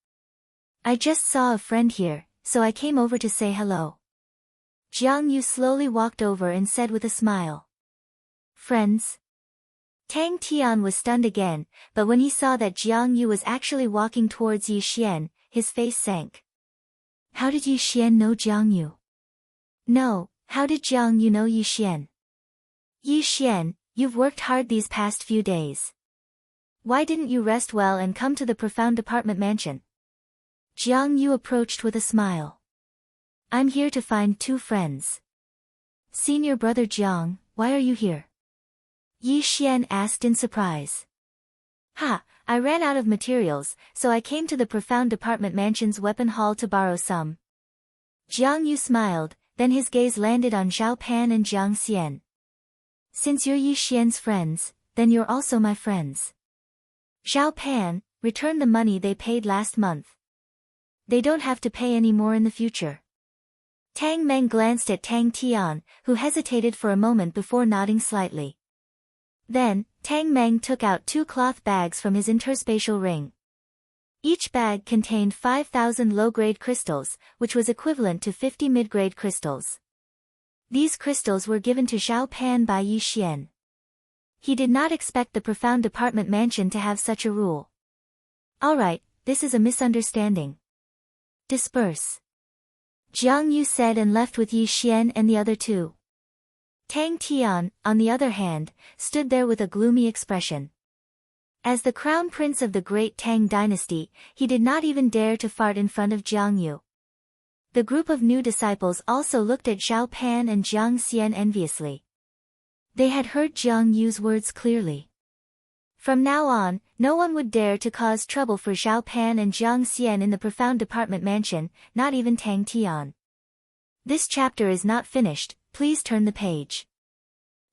I just saw a friend here, so I came over to say hello. Jiang Yu slowly walked over and said with a smile. Friends? Tang Tian was stunned again, but when he saw that Jiang Yu was actually walking towards Yi Xian, his face sank. How did Yi Xian know Jiang Yu? No, how did Jiang Yu know Yi Xian? Yi Xian, you've worked hard these past few days. Why didn't you rest well and come to the Profound Department Mansion? Jiang Yu approached with a smile. I'm here to find 2 friends. Senior brother Jiang, why are you here? Yi Xian asked in surprise. I ran out of materials, so I came to the Profound Department Mansion's weapon hall to borrow some. Jiang Yu smiled, then his gaze landed on Zhao Pan and Jiang Xian. Since you're Yi Xian's friends, then you're also my friends. Zhao Pan, return the money they paid last month. They don't have to pay any more in the future. Tang Meng glanced at Tang Tian, who hesitated for a moment before nodding slightly. Then, Tang Meng took out 2 cloth bags from his interspatial ring. Each bag contained 5,000 low-grade crystals, which was equivalent to 50 mid-grade crystals. These crystals were given to Zhao Pan by Yi Xian. He did not expect the Profound Department Mansion to have such a rule. Alright, this is a misunderstanding. Disperse. Jiang Yu said and left with Yi Xian and the other 2. Tang Tian, on the other hand, stood there with a gloomy expression. As the crown prince of the great Tang dynasty, he did not even dare to fart in front of Jiang Yu. The group of new disciples also looked at Zhao Pan and Jiang Xian enviously. They had heard Jiang Yu's words clearly. From now on, no one would dare to cause trouble for Zhao Pan and Jiang Xian in the Profound Department Mansion, not even Tang Tian. This chapter is not finished, please turn the page.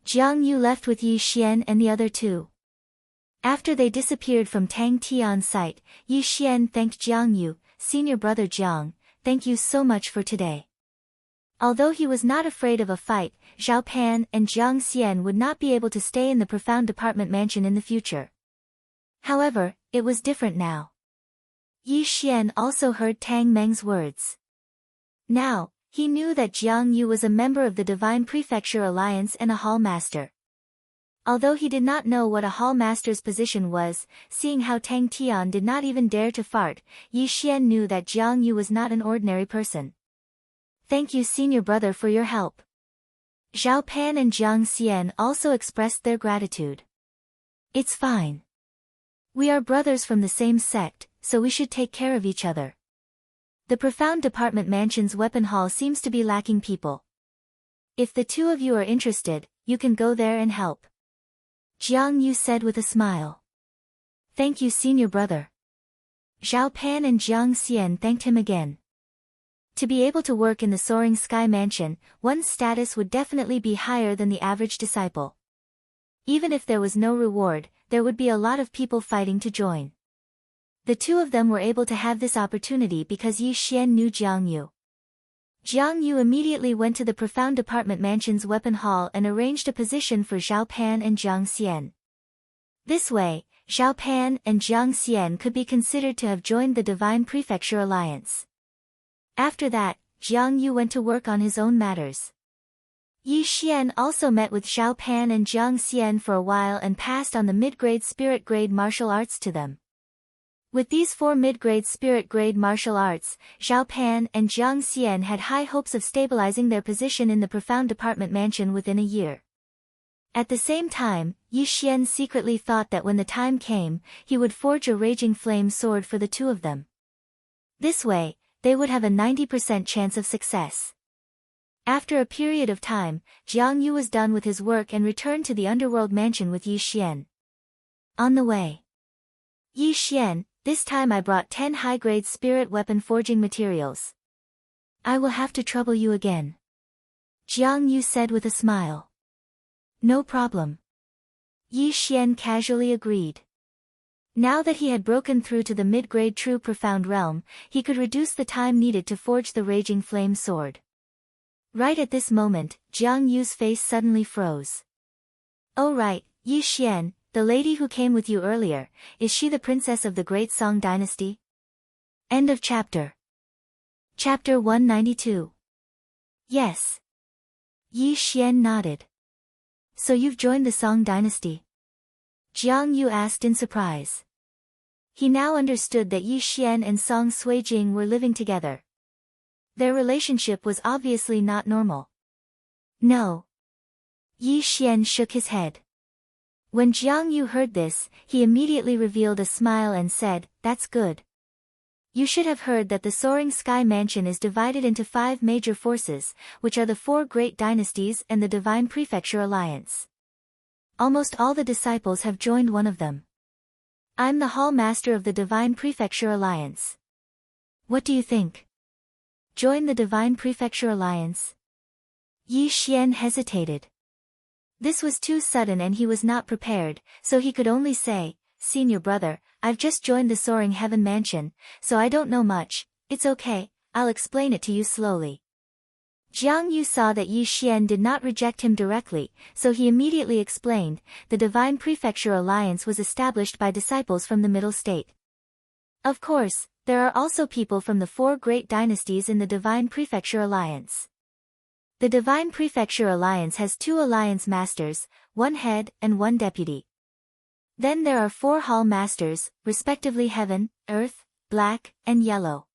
Jiang Yu left with Yi Xian and the other 2. After they disappeared from Tang Tian's sight, Yi Xian thanked Jiang Yu, "Senior brother Jiang, thank you so much for today." Although he was not afraid of a fight, Zhao Pan and Jiang Xian would not be able to stay in the profound department mansion in the future. However, it was different now. Yi Xian also heard Tang Meng's words. Now, he knew that Jiang Yu was a member of the Divine Prefecture Alliance and a Hall Master. Although he did not know what a Hall Master's position was, seeing how Tang Tian did not even dare to fart, Yi Xian knew that Jiang Yu was not an ordinary person. "Thank you, senior brother, for your help." Zhao Pan and Jiang Xian also expressed their gratitude. "It's fine. We are brothers from the same sect, so we should take care of each other. The Profound Department Mansion's weapon hall seems to be lacking people. If the two of you are interested, you can go there and help," Jiang Yu said with a smile. "Thank you, senior brother." Zhao Pan and Jiang Xian thanked him again. To be able to work in the Soaring Sky Mansion, one's status would definitely be higher than the average disciple. Even if there was no reward, there would be a lot of people fighting to join. The two of them were able to have this opportunity because Yi Xian knew Jiang Yu. Jiang Yu immediately went to the Profound Department Mansion's weapon hall and arranged a position for Zhao Pan and Jiang Xian. This way, Zhao Pan and Jiang Xian could be considered to have joined the Divine Prefecture Alliance. After that, Jiang Yu went to work on his own matters. Yi Xian also met with Zhao Pan and Jiang Xian for a while and passed on the mid-grade spirit grade martial arts to them. With these 4 mid-grade spirit grade martial arts, Zhao Pan and Jiang Xian had high hopes of stabilizing their position in the Profound Department Mansion within a year. At the same time, Yi Xian secretly thought that when the time came, he would forge a raging flame sword for the two of them. This way, they would have a 90% chance of success. After a period of time, Jiang Yu was done with his work and returned to the underworld mansion with Yi Xian. On the way. "Yi Xian, this time I brought 10 high-grade spirit weapon forging materials. I will have to trouble you again," Jiang Yu said with a smile. "No problem." Yi Xian casually agreed. Now that he had broken through to the mid-grade true profound realm, he could reduce the time needed to forge the raging flame sword. Right at this moment, Jiang Yu's face suddenly froze. "Oh right, Yi Xian, the lady who came with you earlier, is she the princess of the Great Song Dynasty?" End of chapter. Chapter 192. Yes. Yi Xian nodded. "So you've joined the Song Dynasty?" Jiang Yu asked in surprise. He now understood that Yi Xian and Song Suijing were living together. Their relationship was obviously not normal. "No." Yi Xian shook his head. When Jiang Yu heard this, he immediately revealed a smile and said, "That's good. You should have heard that the Soaring Sky Mansion is divided into 5 major forces, which are the 4 great dynasties and the Divine Prefecture Alliance. Almost all the disciples have joined one of them. I'm the Hall Master of the Divine Prefecture Alliance. What do you think? Join the Divine Prefecture Alliance?" Yi Xian hesitated. This was too sudden and he was not prepared, so he could only say, "Senior brother, I've just joined the Soaring Heaven Mansion, so I don't know much. It's okay, I'll explain it to you slowly." Jiang Yu saw that Yi Xian did not reject him directly, so he immediately explained, "The Divine Prefecture Alliance was established by disciples from the Middle State. Of course, there are also people from the 4 great dynasties in the Divine Prefecture Alliance. The Divine Prefecture Alliance has 2 alliance masters, 1 head and 1 deputy. Then there are 4 hall masters, respectively Heaven, Earth, Black, and Yellow.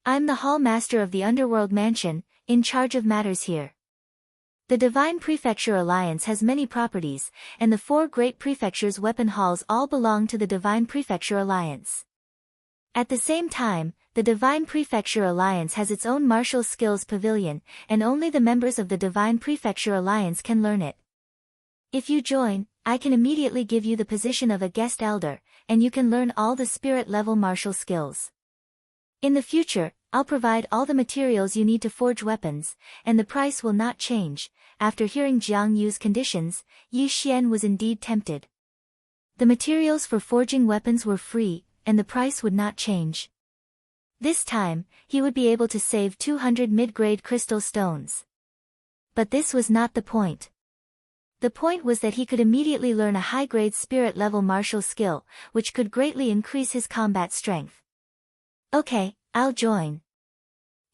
I'm the hall master of the Underworld Mansion, in charge of matters here. The Divine Prefecture Alliance has many properties, and the 4 great prefectures' weapon halls all belong to the Divine Prefecture Alliance. At the same time, the Divine Prefecture Alliance has its own martial skills pavilion, and only the members of the Divine Prefecture Alliance can learn it. If you join, I can immediately give you the position of a guest elder, and you can learn all the spirit-level martial skills. In the future, I'll provide all the materials you need to forge weapons, and the price will not change." After hearing Jiang Yu's conditions, Yi Xian was indeed tempted. The materials for forging weapons were free, and the price would not change. This time, he would be able to save 200 mid-grade crystal stones. But this was not the point. The point was that he could immediately learn a high-grade spirit-level martial skill, which could greatly increase his combat strength. Okay, I'll join.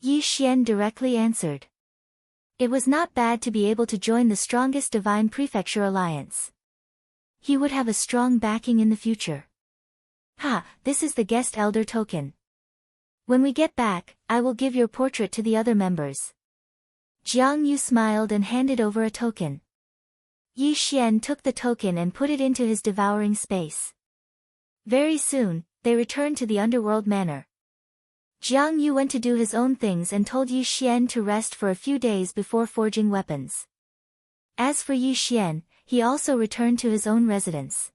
Yi Xian directly answered. It was not bad to be able to join the strongest divine prefecture alliance. He would have a strong backing in the future. Ha, this is the guest elder token. When we get back, I will give your portrait to the other members. Jiang Yu smiled and handed over a token. Yi Xian took the token and put it into his devouring space. Very soon, they returned to the underworld manor. Jiang Yu went to do his own things and told Yi Xian to rest for a few days before forging weapons. As for Yi Xian, he also returned to his own residence.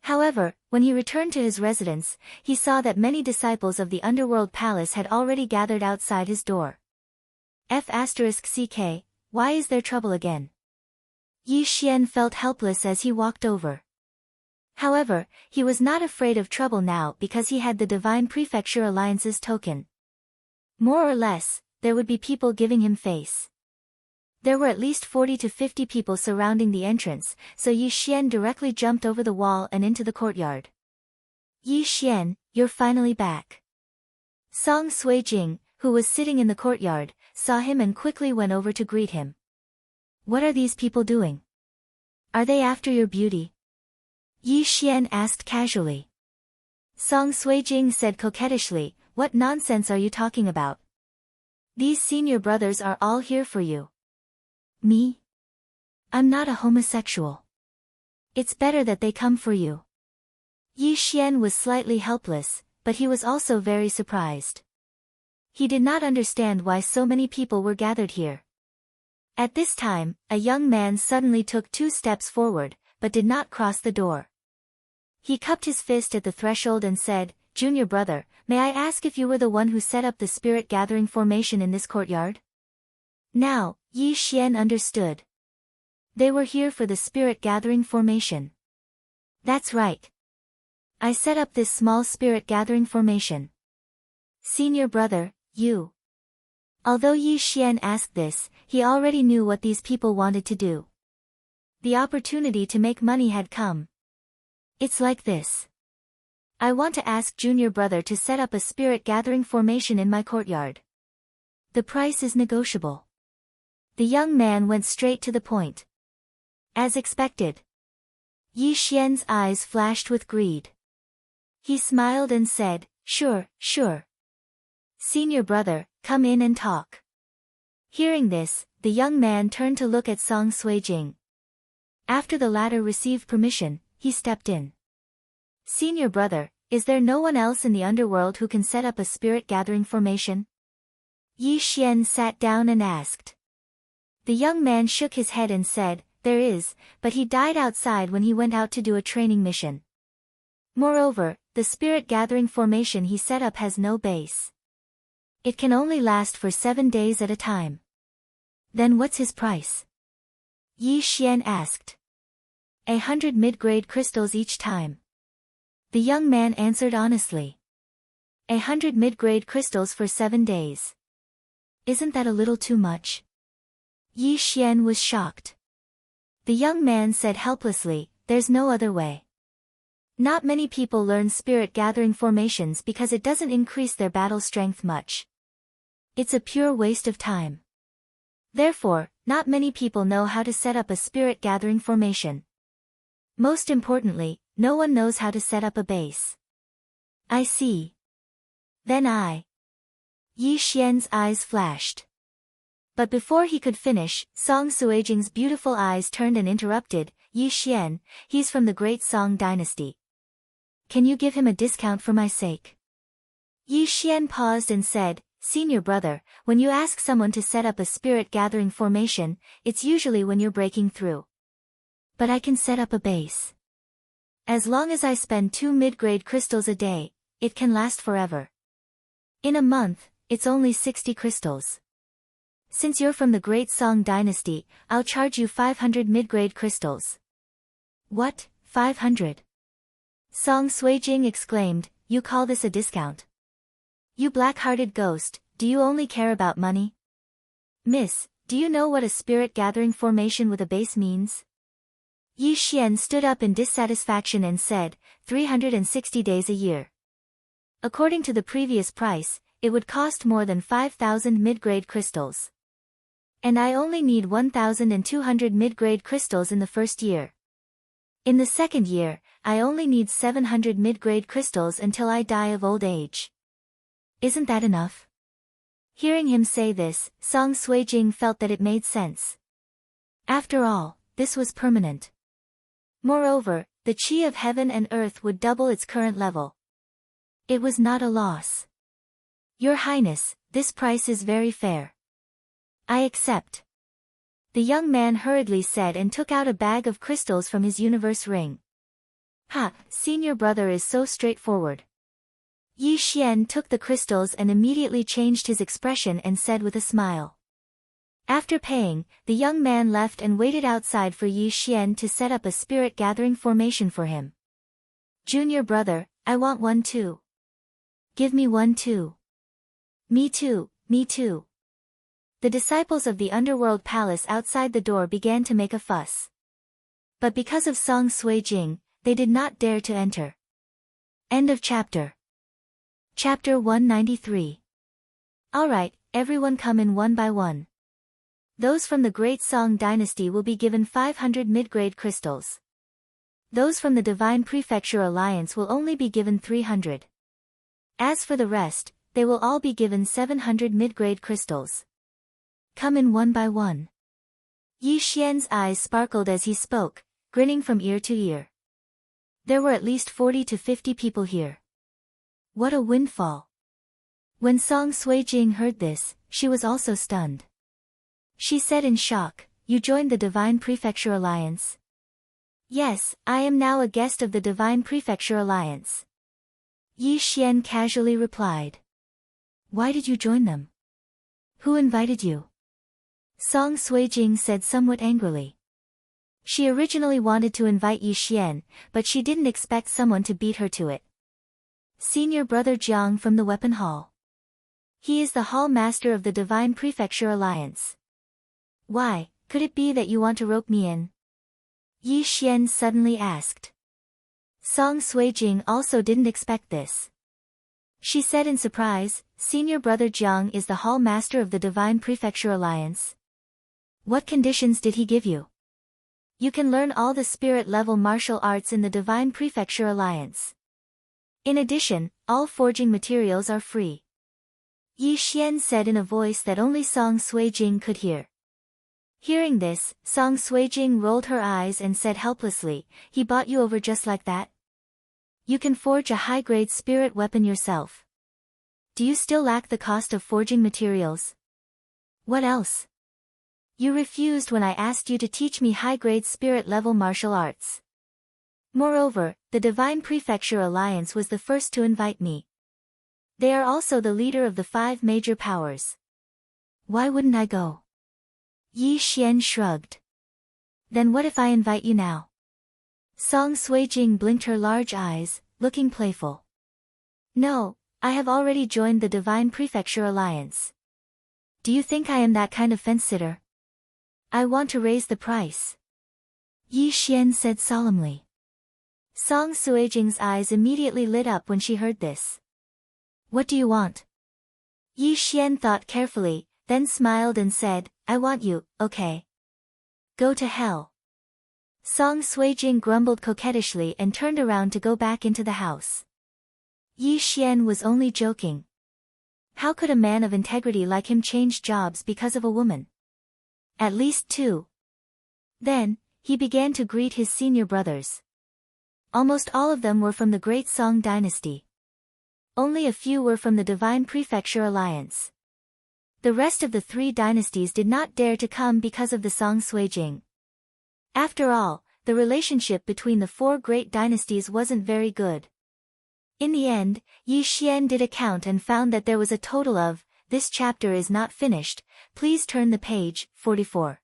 However, when he returned to his residence, he saw that many disciples of the underworld palace had already gathered outside his door. F***CK, why is there trouble again? Yi Xian felt helpless as he walked over. However, he was not afraid of trouble now because he had the Divine Prefecture Alliance's token. More or less, there would be people giving him face. There were at least 40 to 50 people surrounding the entrance, so Yi Xian directly jumped over the wall and into the courtyard. Yi Xian, you're finally back. Song Suijing, who was sitting in the courtyard, saw him and quickly went over to greet him. What are these people doing? Are they after your beauty? Yi Xian asked casually. Song Suijing said coquettishly, what nonsense are you talking about? These senior brothers are all here for you. Me? I'm not a homosexual. It's better that they come for you. Yi Xian was slightly helpless, but he was also very surprised. He did not understand why so many people were gathered here. At this time, a young man suddenly took 2 steps forward, but did not cross the door. He cupped his fist at the threshold and said, Junior brother, may I ask if you were the one who set up the spirit gathering formation in this courtyard? Now, Yi Xian understood. They were here for the spirit gathering formation. That's right. I set up this small spirit gathering formation. Senior brother, you. Although Yi Xian asked this, he already knew what these people wanted to do. The opportunity to make money had come. It's like this. I want to ask Junior brother to set up a spirit gathering formation in my courtyard. The price is negotiable. The young man went straight to the point. As expected. Yi Xian's eyes flashed with greed. He smiled and said, Sure, sure. Senior brother, come in and talk. Hearing this, the young man turned to look at Song Suijing. After the latter received permission, he stepped in. Senior brother, is there no one else in the underworld who can set up a spirit gathering formation? Yi Xian sat down and asked. The young man shook his head and said, There is, but he died outside when he went out to do a training mission. Moreover, the spirit gathering formation he set up has no base. It can only last for 7 days at a time. Then what's his price? Yi Xian asked. 100 mid-grade crystals each time. The young man answered honestly. 100 mid-grade crystals for 7 days. Isn't that a little too much? Yi Xian was shocked. The young man said helplessly, There's no other way. Not many people learn spirit gathering formations because it doesn't increase their battle strength much. It's a pure waste of time. Therefore, not many people know how to set up a spirit gathering formation. Most importantly, no one knows how to set up a base. I see. Then Yi Xian's eyes flashed. But before he could finish, Song Suijing's beautiful eyes turned and interrupted, Yi Xian, he's from the great Song dynasty. Can you give him a discount for my sake? Yi Xian paused and said, Senior brother, when you ask someone to set up a spirit gathering formation, it's usually when you're breaking through. But I can set up a base. As long as I spend 2 mid-grade crystals a day, it can last forever. In a month, it's only 60 crystals. Since you're from the great Song dynasty, I'll charge you 500 mid-grade crystals. What, 500? Song Suijing exclaimed, "You call this a discount? You black-hearted ghost, do you only care about money? Miss, do you know what a spirit-gathering formation with a base means?" Yi Xian stood up in dissatisfaction and said, 360 days a year. According to the previous price, it would cost more than 5,000 mid-grade crystals. And I only need 1,200 mid-grade crystals in the first year. In the second year, I only need 700 mid-grade crystals until I die of old age. Isn't that enough? Hearing him say this, Song Suijing felt that it made sense. After all, this was permanent. Moreover, the qi of heaven and earth would double its current level. It was not a loss. Your Highness, this price is very fair. I accept. The young man hurriedly said and took out a bag of crystals from his universe ring. Ha, senior brother is so straightforward. Yi Xian took the crystals and immediately changed his expression and said with a smile. After paying, the young man left and waited outside for Yi Xian to set up a spirit-gathering formation for him. Junior brother, I want one too. Give me one too. Me too, me too. The disciples of the underworld palace outside the door began to make a fuss. But because of Song Suijing, they did not dare to enter. End of chapter. Chapter 193. Alright, everyone come in one by one. Those from the Great Song Dynasty will be given 500 mid-grade crystals. Those from the Divine Prefecture Alliance will only be given 300. As for the rest, they will all be given 700 mid-grade crystals. Come in one by one. Yi Xian's eyes sparkled as he spoke, grinning from ear to ear. There were at least 40 to 50 people here. What a windfall. When Song Suijing heard this, she was also stunned. She said in shock, "You joined the Divine Prefecture Alliance?" "Yes, I am now a guest of the Divine Prefecture Alliance." Yi Xian casually replied. "Why did you join them? Who invited you?" Song Suijing said somewhat angrily. She originally wanted to invite Yi Xian, but she didn't expect someone to beat her to it. Senior brother Jiang from the weapon hall. He is the hall master of the Divine Prefecture Alliance. Why, could it be that you want to rope me in? Yi Xian suddenly asked. Song Suijing also didn't expect this. She said in surprise, "Senior brother Jiang is the hall master of the Divine Prefecture Alliance. What conditions did he give you? You can learn all the spirit-level martial arts in the Divine Prefecture Alliance. In addition, all forging materials are free." Yi Xian said in a voice that only Song Suijing could hear. Hearing this, Song Suijing rolled her eyes and said helplessly, "He bought you over just like that? You can forge a high-grade spirit weapon yourself. Do you still lack the cost of forging materials? What else? You refused when I asked you to teach me high-grade spirit-level martial arts. Moreover, the Divine Prefecture Alliance was the first to invite me. They are also the leader of the 5 major powers. Why wouldn't I go?" Yi Xian shrugged. "Then what if I invite you now?" Song Suijing blinked her large eyes, looking playful. "No, I have already joined the Divine Prefecture Alliance. Do you think I am that kind of fence-sitter? I want to raise the price," Yi Xian said solemnly. Song Suijing's eyes immediately lit up when she heard this. "What do you want?" Yi Xian thought carefully, then smiled and said, "I want you, okay. Go to hell." Song Suijing grumbled coquettishly and turned around to go back into the house. Yi Xian was only joking. How could a man of integrity like him change jobs because of a woman? At least 2. Then, he began to greet his senior brothers. Almost all of them were from the Great Song Dynasty. Only a few were from the Divine Prefecture Alliance. The rest of the 3 dynasties did not dare to come because of the Song Suijing. After all, the relationship between the 4 great dynasties wasn't very good. In the end, Yi Xian did a count and found that there was a total of, this chapter is not finished, please turn the page, 44.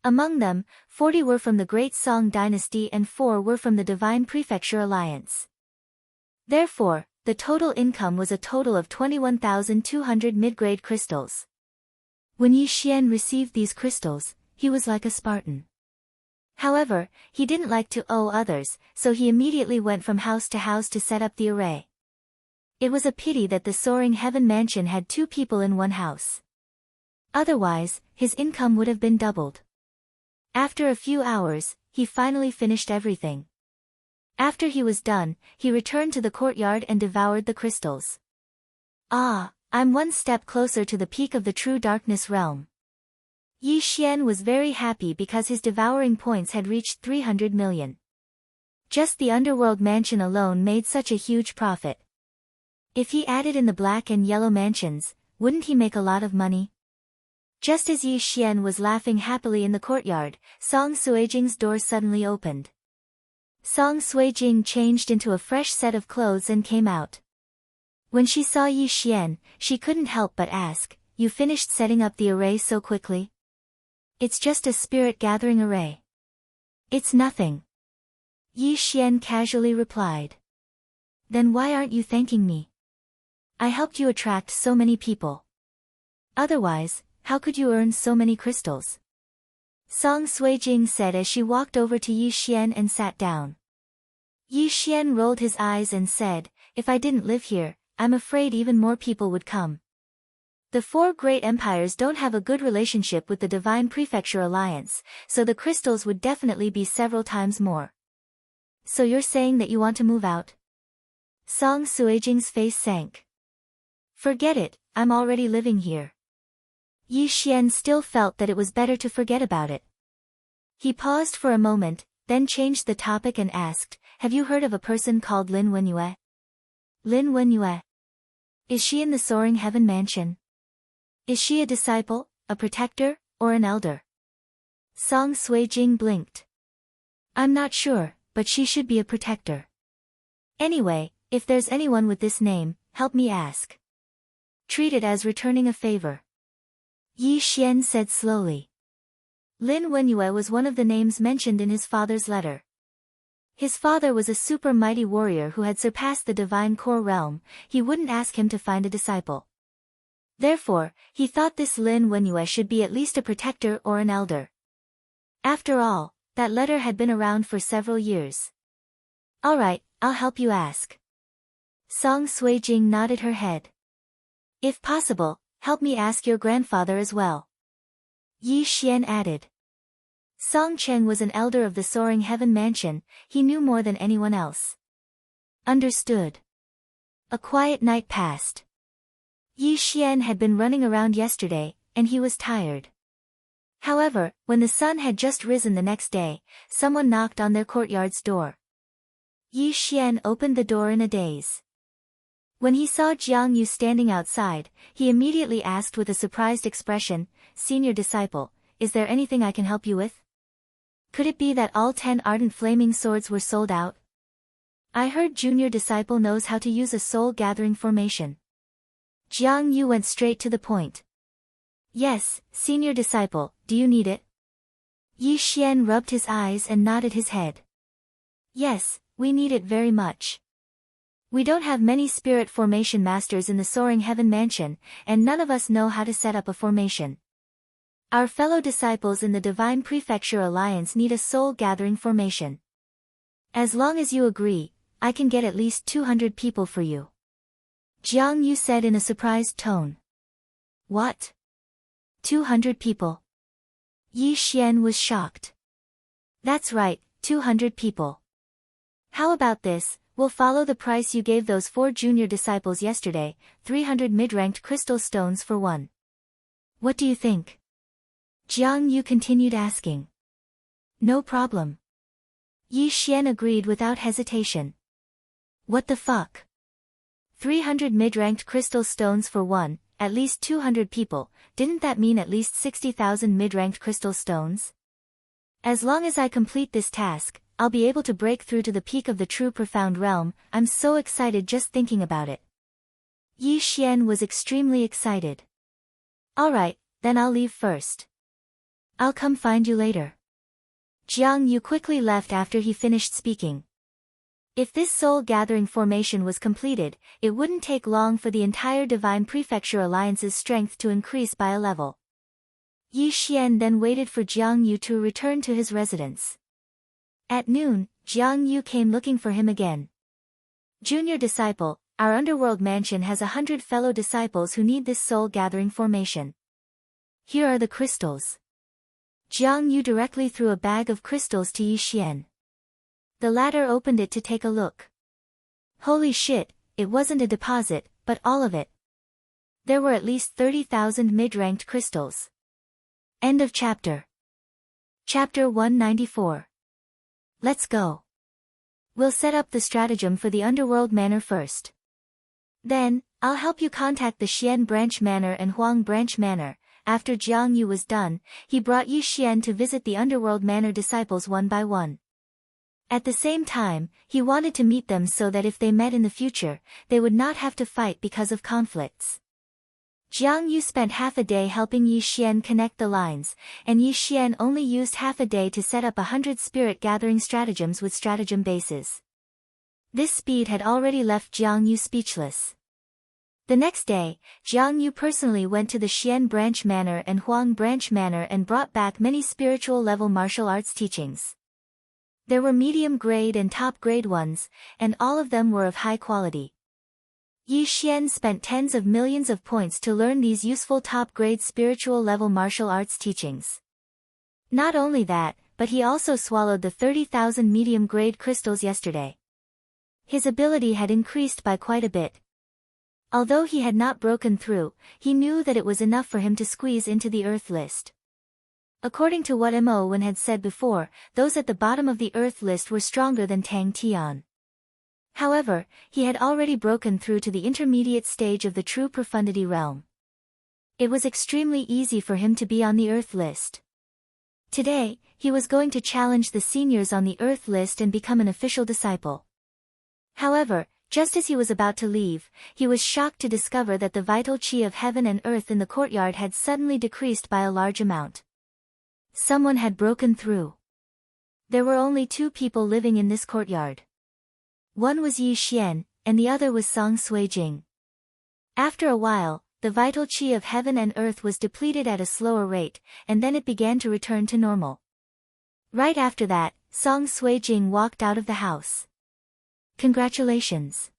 Among them, 40 were from the Great Song Dynasty and 4 were from the Divine Prefecture Alliance. Therefore, the total income was a total of 21,200 mid-grade crystals. When Yi Xian received these crystals, he was like a Spartan. However, he didn't like to owe others, so he immediately went from house to set up the array. It was a pity that the soaring heaven mansion had 2 people in one house. Otherwise, his income would have been doubled. After a few hours, he finally finished everything. After he was done, he returned to the courtyard and devoured the crystals. Ah, I'm one step closer to the peak of the true darkness realm. Yi Xian was very happy because his devouring points had reached 300 million. Just the underworld mansion alone made such a huge profit. If he added in the black and yellow mansions, wouldn't he make a lot of money? Just as Yi Xian was laughing happily in the courtyard, Song Suijing's door suddenly opened. Song Suijing changed into a fresh set of clothes and came out. When she saw Yi Xian, she couldn't help but ask, "You finished setting up the array so quickly?" "It's just a spirit gathering array. It's nothing," Yi Xian casually replied. "Then why aren't you thanking me? I helped you attract so many people. Otherwise, how could you earn so many crystals?" Song Suijing said as she walked over to Yi Xian and sat down. Yi Xian rolled his eyes and said, "If I didn't live here, I'm afraid even more people would come. The 4 great empires don't have a good relationship with the Divine Prefecture Alliance, so the crystals would definitely be several times more." "So you're saying that you want to move out?" Song Suijing's face sank. "Forget it, I'm already living here." Yi Xian still felt that it was better to forget about it. He paused for a moment, then changed the topic and asked, "Have you heard of a person called Lin Wenyue?" "Lin Wenyue? Is she in the soaring heaven mansion? Is she a disciple, a protector, or an elder?" Song Suijing blinked. "I'm not sure, but she should be a protector. Anyway, if there's anyone with this name, help me ask. Treat it as returning a favor." Yi Xian said slowly. Lin Wenyue was one of the names mentioned in his father's letter. His father was a super mighty warrior who had surpassed the divine core realm. He wouldn't ask him to find a disciple. Therefore, he thought this Lin Wenyue should be at least a protector or an elder. After all, that letter had been around for several years. "Alright, I'll help you ask." Song Suijing nodded her head. "If possible, help me ask your grandfather as well," Yi Xian added. Song Cheng was an elder of the Soaring Heaven Mansion. He knew more than anyone else. Understood. A quiet night passed. Yi Xian had been running around yesterday, and he was tired. However, when the sun had just risen the next day, someone knocked on their courtyard's door. Yi Xian opened the door in a daze. When he saw Jiang Yu standing outside, he immediately asked with a surprised expression, "Senior disciple, is there anything I can help you with? Could it be that all 10 ardent flaming swords were sold out? I heard junior disciple knows how to use a soul-gathering formation." Jiang Yu went straight to the point. "Yes, senior disciple, do you need it?" Yi Xian rubbed his eyes and nodded his head. "Yes, we need it very much. We don't have many spirit formation masters in the Soaring Heaven Mansion, and none of us know how to set up a formation. Our fellow disciples in the Divine Prefecture Alliance need a soul-gathering formation. As long as you agree, I can get at least 200 people for you," Jiang Yu said in a surprised tone. "What? 200 people?" Yi Xian was shocked. "That's right, 200 people. How about this? We'll follow the price you gave those 4 junior disciples yesterday, 300 mid-ranked crystal stones for one. What do you think?" Jiang Yu continued asking. "No problem." Yi Xian agreed without hesitation. "What the fuck? 300 mid-ranked crystal stones for one, at least 200 people, didn't that mean at least 60,000 mid-ranked crystal stones? As long as I complete this task, I'll be able to break through to the peak of the true profound realm. I'm so excited just thinking about it." Yi Xian was extremely excited. "Alright, then I'll leave first. I'll come find you later. Jiang Yu quickly left after he finished speaking. If this soul-gathering formation was completed, it wouldn't take long for the entire Divine Prefecture Alliance's strength to increase by a level. Yi Xian then waited for Jiang Yu to return to his residence. At noon, Jiang Yu came looking for him again. Junior disciple, our underworld mansion has 100 fellow disciples who need this soul-gathering formation. Here are the crystals. Jiang Yu directly threw a bag of crystals to Yi Xian. The latter opened it to take a look. Holy shit, it wasn't a deposit, but all of it. There were at least 30,000 mid-ranked crystals. End of chapter. Chapter 194. Let's go. We'll set up the stratagem for the Underworld Manor first. Then, I'll help you contact the Xian Branch Manor and Huang Branch Manor. After Jiang Yu was done, he brought Yi Xian to visit the Underworld Manor disciples one by one. At the same time, he wanted to meet them so that if they met in the future, they would not have to fight because of conflicts. Jiang Yu spent half a day helping Yi Xian connect the lines, and Yi Xian only used half a day to set up 100 spirit-gathering stratagems with stratagem bases. This speed had already left Jiang Yu speechless. The next day, Jiang Yu personally went to the Xian Branch Manor and Huang Branch Manor and brought back many spiritual-level martial arts teachings. There were medium-grade and top-grade ones, and all of them were of high quality. Yi Xian spent tens of millions of points to learn these useful top-grade spiritual-level martial arts teachings. Not only that, but he also swallowed the 30,000 medium-grade crystals yesterday. His ability had increased by quite a bit. Although he had not broken through, he knew that it was enough for him to squeeze into the Earth list. According to what Mo Wen had said before, those at the bottom of the Earth list were stronger than Tang Tian. However, he had already broken through to the intermediate stage of the true profundity realm. It was extremely easy for him to be on the Earth list. Today, he was going to challenge the seniors on the Earth list and become an official disciple. However, just as he was about to leave, he was shocked to discover that the vital qi of heaven and earth in the courtyard had suddenly decreased by a large amount. Someone had broken through. There were only 2 people living in this courtyard. One was Yi Xian, and the other was Song Suijing. After a while, the vital qi of heaven and earth was depleted at a slower rate, and then it began to return to normal. Right after that, Song Suijing walked out of the house. Congratulations.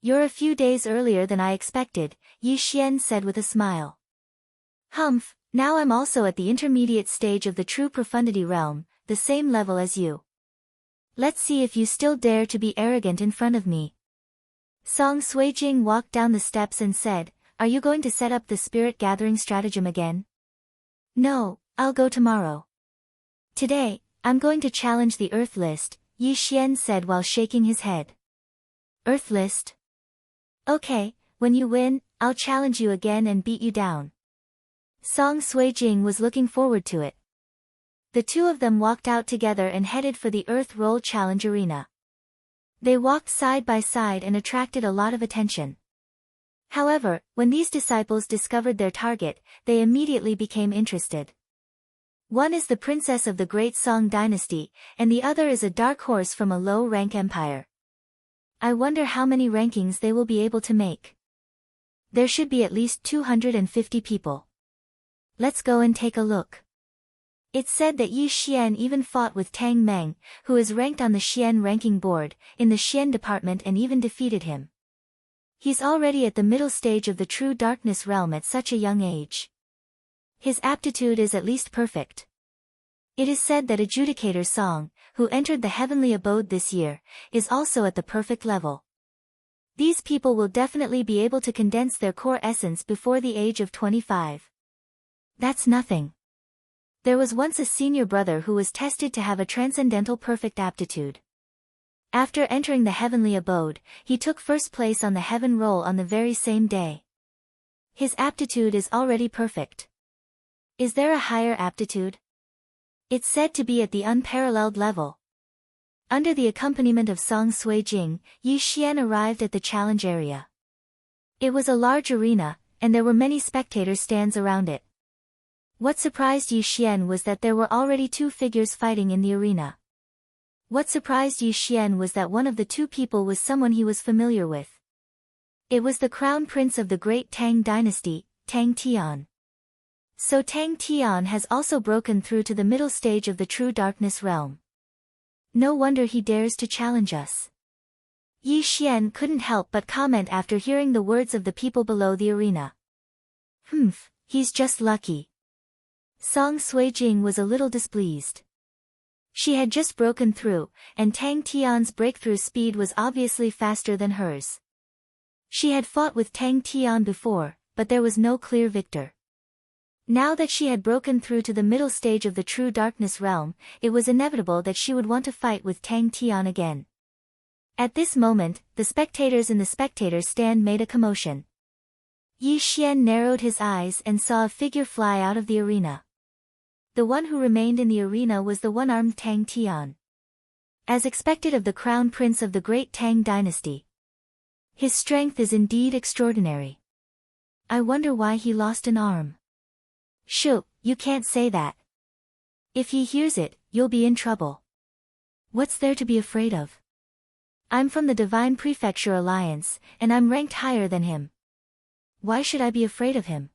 You're a few days earlier than I expected, Yi Xian said with a smile. Humph, now I'm also at the intermediate stage of the true profundity realm, the same level as you. Let's see if you still dare to be arrogant in front of me. Song Suijing walked down the steps and said, Are you going to set up the spirit-gathering stratagem again? No, I'll go tomorrow. Today, I'm going to challenge the Earth list, Yi Xian said while shaking his head. Earth list? Okay, when you win, I'll challenge you again and beat you down. Song Suijing was looking forward to it. The 2 of them walked out together and headed for the Earth Roll Challenge Arena. They walked side by side and attracted a lot of attention. However, when these disciples discovered their target, they immediately became interested. One is the princess of the Great Song Dynasty, and the other is a dark horse from a low-rank empire. I wonder how many rankings they will be able to make. There should be at least 250 people. Let's go and take a look. It's said that Yi Xian even fought with Tang Meng, who is ranked on the Xian ranking board, in the Xian department and even defeated him. He's already at the middle stage of the true darkness realm at such a young age. His aptitude is at least perfect. It is said that Adjudicator Song, who entered the heavenly abode this year, is also at the perfect level. These people will definitely be able to condense their core essence before the age of 25. That's nothing. There was once a senior brother who was tested to have a transcendental perfect aptitude. After entering the heavenly abode, he took first place on the heaven roll on the very same day. His aptitude is already perfect. Is there a higher aptitude? It's said to be at the unparalleled level. Under the accompaniment of Song Suijing, Yi Xian arrived at the challenge area. It was a large arena, and there were many spectator stands around it. What surprised Yi Xian was that there were already two figures fighting in the arena. What surprised Yi Xian was that one of the two people was someone he was familiar with. It was the crown prince of the great Tang dynasty, Tang Tian. So Tang Tian has also broken through to the middle stage of the true darkness realm. No wonder he dares to challenge us. Yi Xian couldn't help but comment after hearing the words of the people below the arena. He's just lucky. Song Suijing was a little displeased. She had just broken through, and Tang Tian's breakthrough speed was obviously faster than hers. She had fought with Tang Tian before, but there was no clear victor. Now that she had broken through to the middle stage of the true darkness realm, it was inevitable that she would want to fight with Tang Tian again. At this moment, the spectators in the spectators' stand made a commotion. Yi Xian narrowed his eyes and saw a figure fly out of the arena. The one who remained in the arena was the one-armed Tang Tian. As expected of the crown prince of the great Tang dynasty. His strength is indeed extraordinary. I wonder why he lost an arm. Shoo, you can't say that. If he hears it, you'll be in trouble. What's there to be afraid of? I'm from the Divine Prefecture Alliance, and I'm ranked higher than him. Why should I be afraid of him?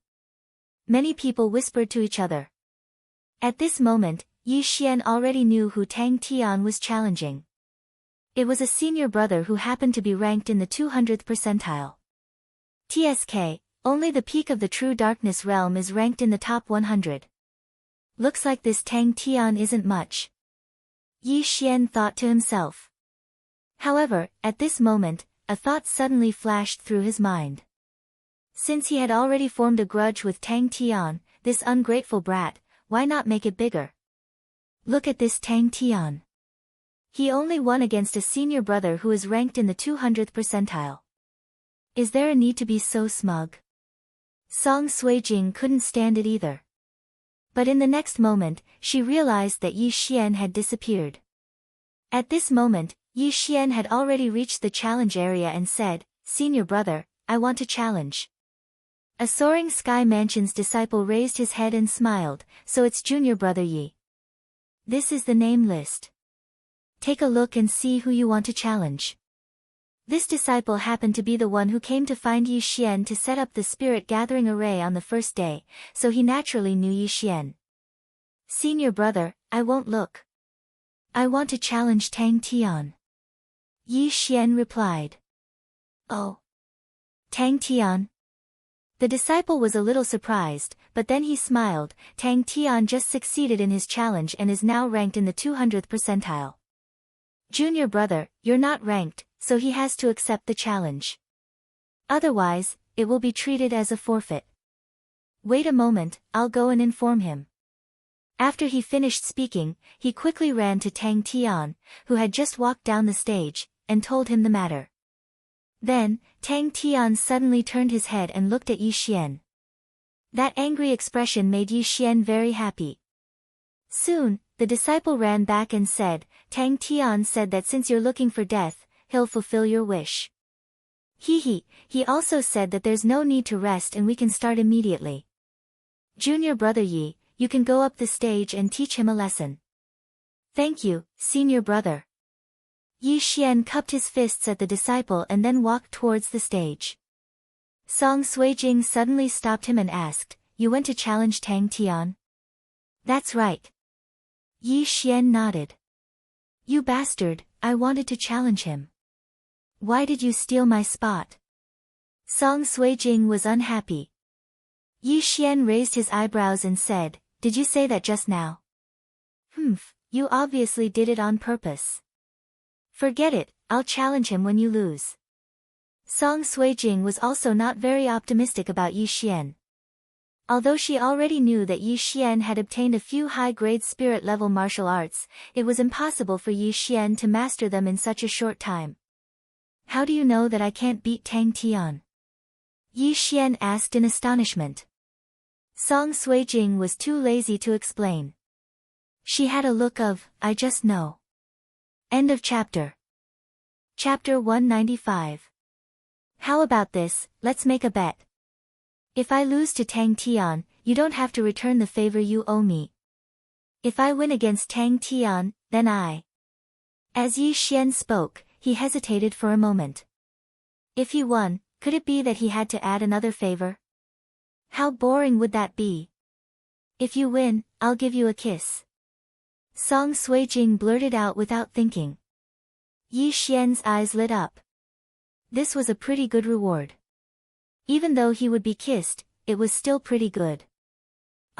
Many people whispered to each other. At this moment, Yi Xian already knew who Tang Tian was challenging. It was a senior brother who happened to be ranked in the 200th percentile. TSK, only the peak of the true darkness realm is ranked in the top 100. Looks like this Tang Tian isn't much. Yi Xian thought to himself. However, at this moment, a thought suddenly flashed through his mind. Since he had already formed a grudge with Tang Tian, this ungrateful brat, why not make it bigger? Look at this Tang Tian. He only won against a senior brother who is ranked in the 200th percentile. Is there a need to be so smug? Song Suijing couldn't stand it either. But in the next moment, she realized that Yi Xian had disappeared. At this moment, Yi Xian had already reached the challenge area and said, "Senior brother, I want to challenge." A soaring sky mansion's disciple raised his head and smiled, so it's junior brother Yi. This is the name list. Take a look and see who you want to challenge. This disciple happened to be the one who came to find Yi Xian to set up the spirit gathering array on the first day, so he naturally knew Yi Xian. Senior brother, I won't look. I want to challenge Tang Tian. Yi Xian replied. Oh. Tang Tian? The disciple was a little surprised, but then he smiled. Tang Tian just succeeded in his challenge and is now ranked in the 200th percentile. Junior brother, you're not ranked, so he has to accept the challenge. Otherwise, it will be treated as a forfeit. Wait a moment, I'll go and inform him. After he finished speaking, he quickly ran to Tang Tian, who had just walked down the stage, and told him the matter. Then, Tang Tian suddenly turned his head and looked at Yi Xian. That angry expression made Yi Xian very happy. Soon, the disciple ran back and said, Tang Tian said that since you're looking for death, he'll fulfill your wish. He also said that there's no need to rest and we can start immediately. Junior brother Yi, you can go up the stage and teach him a lesson. Thank you, senior brother. Yi Xian cupped his fists at the disciple and then walked towards the stage. Song Suijing suddenly stopped him and asked, You went to challenge Tang Tian? That's right. Yi Xian nodded. You bastard, I wanted to challenge him. Why did you steal my spot? Song Suijing was unhappy. Yi Xian raised his eyebrows and said, Did you say that just now? You obviously did it on purpose. Forget it, I'll challenge him when you lose. Song Suijing was also not very optimistic about Yi Xian. Although she already knew that Yi Xian had obtained a few high-grade spirit-level martial arts, it was impossible for Yi Xian to master them in such a short time. How do you know that I can't beat Tang Tian? Yi Xian asked in astonishment. Song Suijing was too lazy to explain. She had a look of, I just know. End of chapter. Chapter 195. How about this, let's make a bet. If I lose to Tang Tian, you don't have to return the favor you owe me. If I win against Tang Tian, then I... As Yi Xian spoke, he hesitated for a moment. If he won, could it be that he had to add another favor? How boring would that be? If you win, I'll give you a kiss. Song Suijing blurted out without thinking. Yi Xian's eyes lit up. This was a pretty good reward. Even though he would be kissed, it was still pretty good.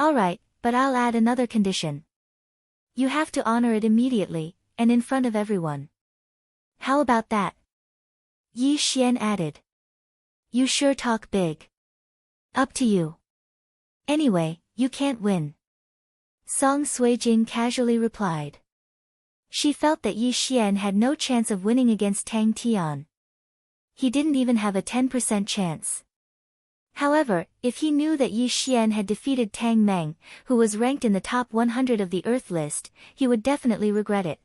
Alright, but I'll add another condition. You have to honor it immediately, and in front of everyone. How about that? Yi Xian added. You sure talk big. Up to you. Anyway, you can't win. Song Suijing casually replied. She felt that Yi Xian had no chance of winning against Tang Tian. He didn't even have a 10% chance. However, if he knew that Yi Xian had defeated Tang Meng, who was ranked in the top 100 of the Earth list, he would definitely regret it.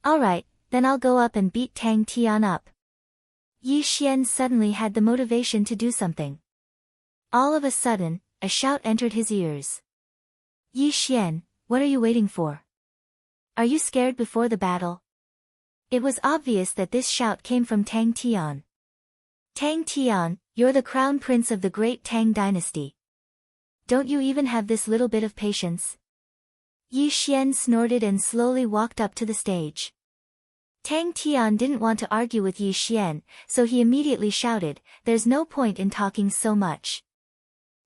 Alright, then I'll go up and beat Tang Tian up. Yi Xian suddenly had the motivation to do something. All of a sudden, a shout entered his ears. Yi Xian, what are you waiting for? Are you scared before the battle? It was obvious that this shout came from Tang Tian. Tang Tian, you're the crown prince of the great Tang dynasty. Don't you even have this little bit of patience? Yi Xian snorted and slowly walked up to the stage. Tang Tian didn't want to argue with Yi Xian, so he immediately shouted, there's no point in talking so much.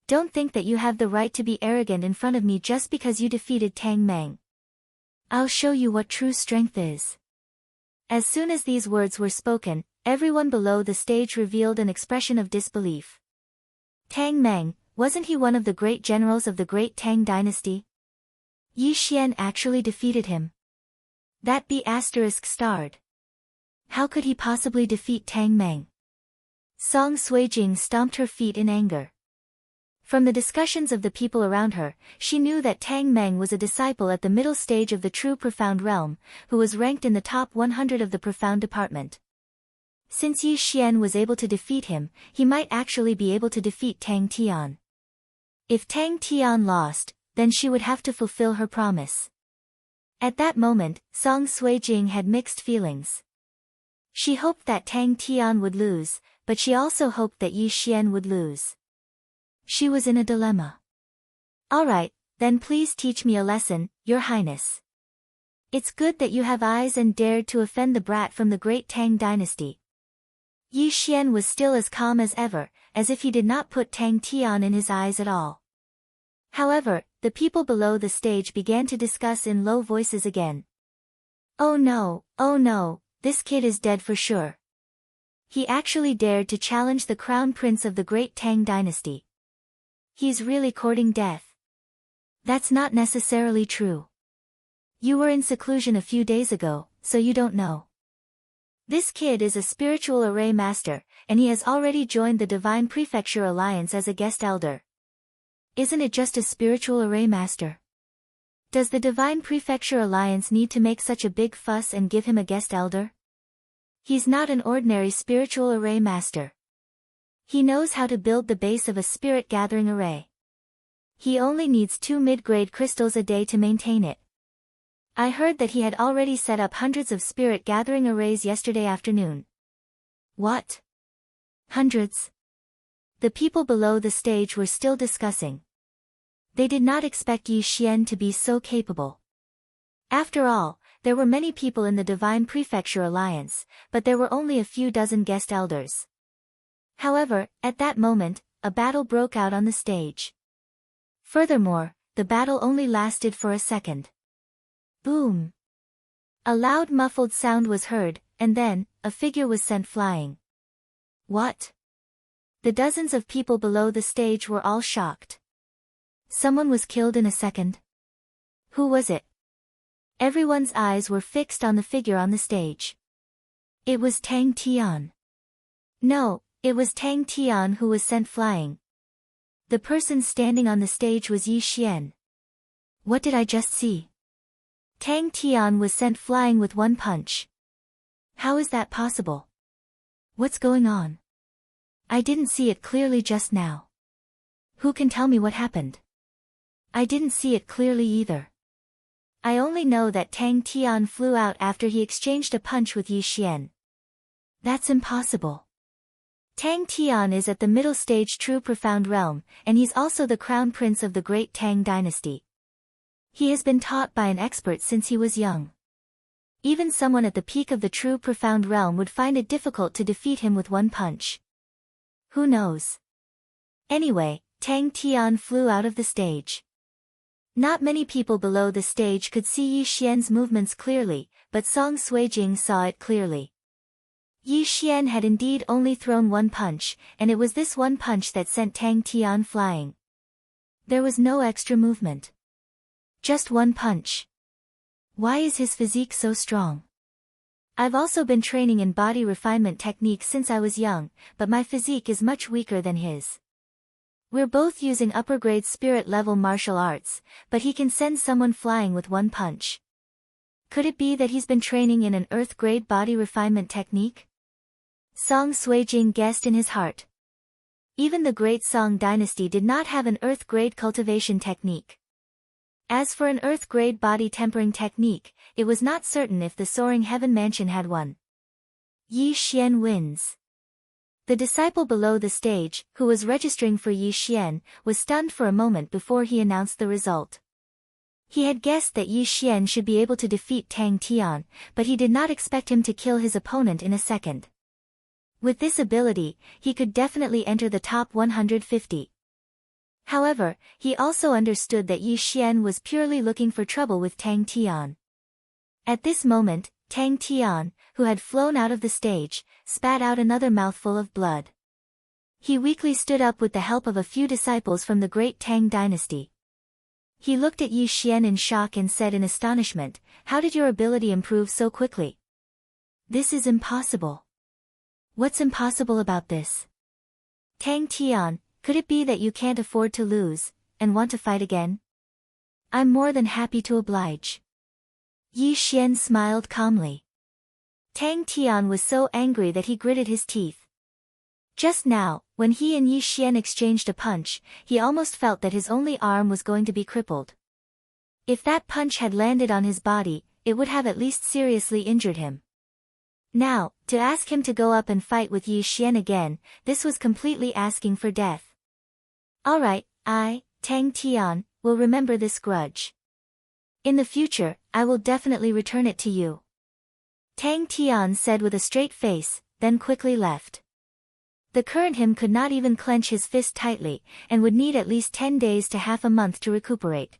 Don't think that you have the right to be arrogant in front of me just because you defeated Tang Meng. I'll show you what true strength is. As soon as these words were spoken, everyone below the stage revealed an expression of disbelief. Tang Meng, wasn't he one of the great generals of the great Tang dynasty? Yi Xian actually defeated him. That B** starred. How could he possibly defeat Tang Meng? Song Suijing stomped her feet in anger. From the discussions of the people around her, she knew that Tang Meng was a disciple at the middle stage of the true profound realm, who was ranked in the top 100 of the profound department. Since Yi Xian was able to defeat him, he might actually be able to defeat Tang Tian. If Tang Tian lost, then she would have to fulfill her promise. At that moment, Song Suijing had mixed feelings. She hoped that Tang Tian would lose, but she also hoped that Yi Xian would lose. She was in a dilemma. Alright, then please teach me a lesson, Your Highness. It's good that you have eyes and dared to offend the brat from the great Tang dynasty. Yi Xian was still as calm as ever, as if he did not put Tang Tian in his eyes at all. However, the people below the stage began to discuss in low voices again. Oh no, this kid is dead for sure. He actually dared to challenge the crown prince of the great Tang dynasty. He's really courting death. That's not necessarily true. You were in seclusion a few days ago, so you don't know. This kid is a spiritual array master, and he has already joined the Divine Prefecture Alliance as a guest elder. Isn't it just a spiritual array master? Does the Divine Prefecture Alliance need to make such a big fuss and give him a guest elder? He's not an ordinary spiritual array master. He knows how to build the base of a spirit gathering array. He only needs 2 mid-grade crystals a day to maintain it. I heard that he had already set up hundreds of spirit gathering arrays yesterday afternoon. What? Hundreds? The people below the stage were still discussing. They did not expect Yi Xian to be so capable. After all, there were many people in the Divine Prefecture Alliance, but there were only a few dozen guest elders. However, at that moment, a battle broke out on the stage. Furthermore, the battle only lasted for a second. Boom! A loud muffled sound was heard, and then, a figure was sent flying. What? The dozens of people below the stage were all shocked. Someone was killed in a second. Who was it? Everyone's eyes were fixed on the figure on the stage. It was Tang Tian. No, it was Tang Tian who was sent flying. The person standing on the stage was Yi Xian. What did I just see? Tang Tian was sent flying with one punch. How is that possible? What's going on? I didn't see it clearly just now. Who can tell me what happened? I didn't see it clearly either. I only know that Tang Tian flew out after he exchanged a punch with Yi Xian. That's impossible. Tang Tian is at the middle stage true profound realm, and he's also the crown prince of the great Tang dynasty. He has been taught by an expert since he was young. Even someone at the peak of the true profound realm would find it difficult to defeat him with one punch. Who knows? Anyway, Tang Tian flew out of the stage. Not many people below the stage could see Yi Xian's movements clearly, but Song Suijing saw it clearly. Yi Xian had indeed only thrown one punch, and it was this one punch that sent Tang Tian flying. There was no extra movement. Just one punch. Why is his physique so strong? I've also been training in body refinement techniques since I was young, but my physique is much weaker than his. We're both using upper-grade spirit-level martial arts, but he can send someone flying with one punch. Could it be that he's been training in an earth-grade body refinement technique? Song Suijing guessed in his heart. Even the great Song dynasty did not have an earth-grade cultivation technique. As for an earth-grade body tempering technique, it was not certain if the Soaring Heaven Mansion had one. Yi Xian wins. The disciple below the stage, who was registering for Yi Xian, was stunned for a moment before he announced the result. He had guessed that Yi Xian should be able to defeat Tang Tian, but he did not expect him to kill his opponent in a second. With this ability, he could definitely enter the top 150. However, he also understood that Yi Xian was purely looking for trouble with Tang Tian. At this moment, Tang Tian, who had flown out of the stage, spat out another mouthful of blood. He weakly stood up with the help of a few disciples from the great Tang dynasty. He looked at Yi Xian in shock and said in astonishment, "How did your ability improve so quickly? This is impossible." "What's impossible about this?" "Tang Tian, could it be that you can't afford to lose, and want to fight again?" "I'm more than happy to oblige." Yi Xian smiled calmly. Tang Tian was so angry that he gritted his teeth. Just now, when he and Yi Xian exchanged a punch, he almost felt that his only arm was going to be crippled. If that punch had landed on his body, it would have at least seriously injured him. Now, to ask him to go up and fight with Yi Xian again, this was completely asking for death. "Alright, Tang Tian, will remember this grudge. In the future, I will definitely return it to you." Tang Tian said with a straight face, then quickly left. The current him could not even clench his fist tightly, and would need at least 10 days to half a month to recuperate.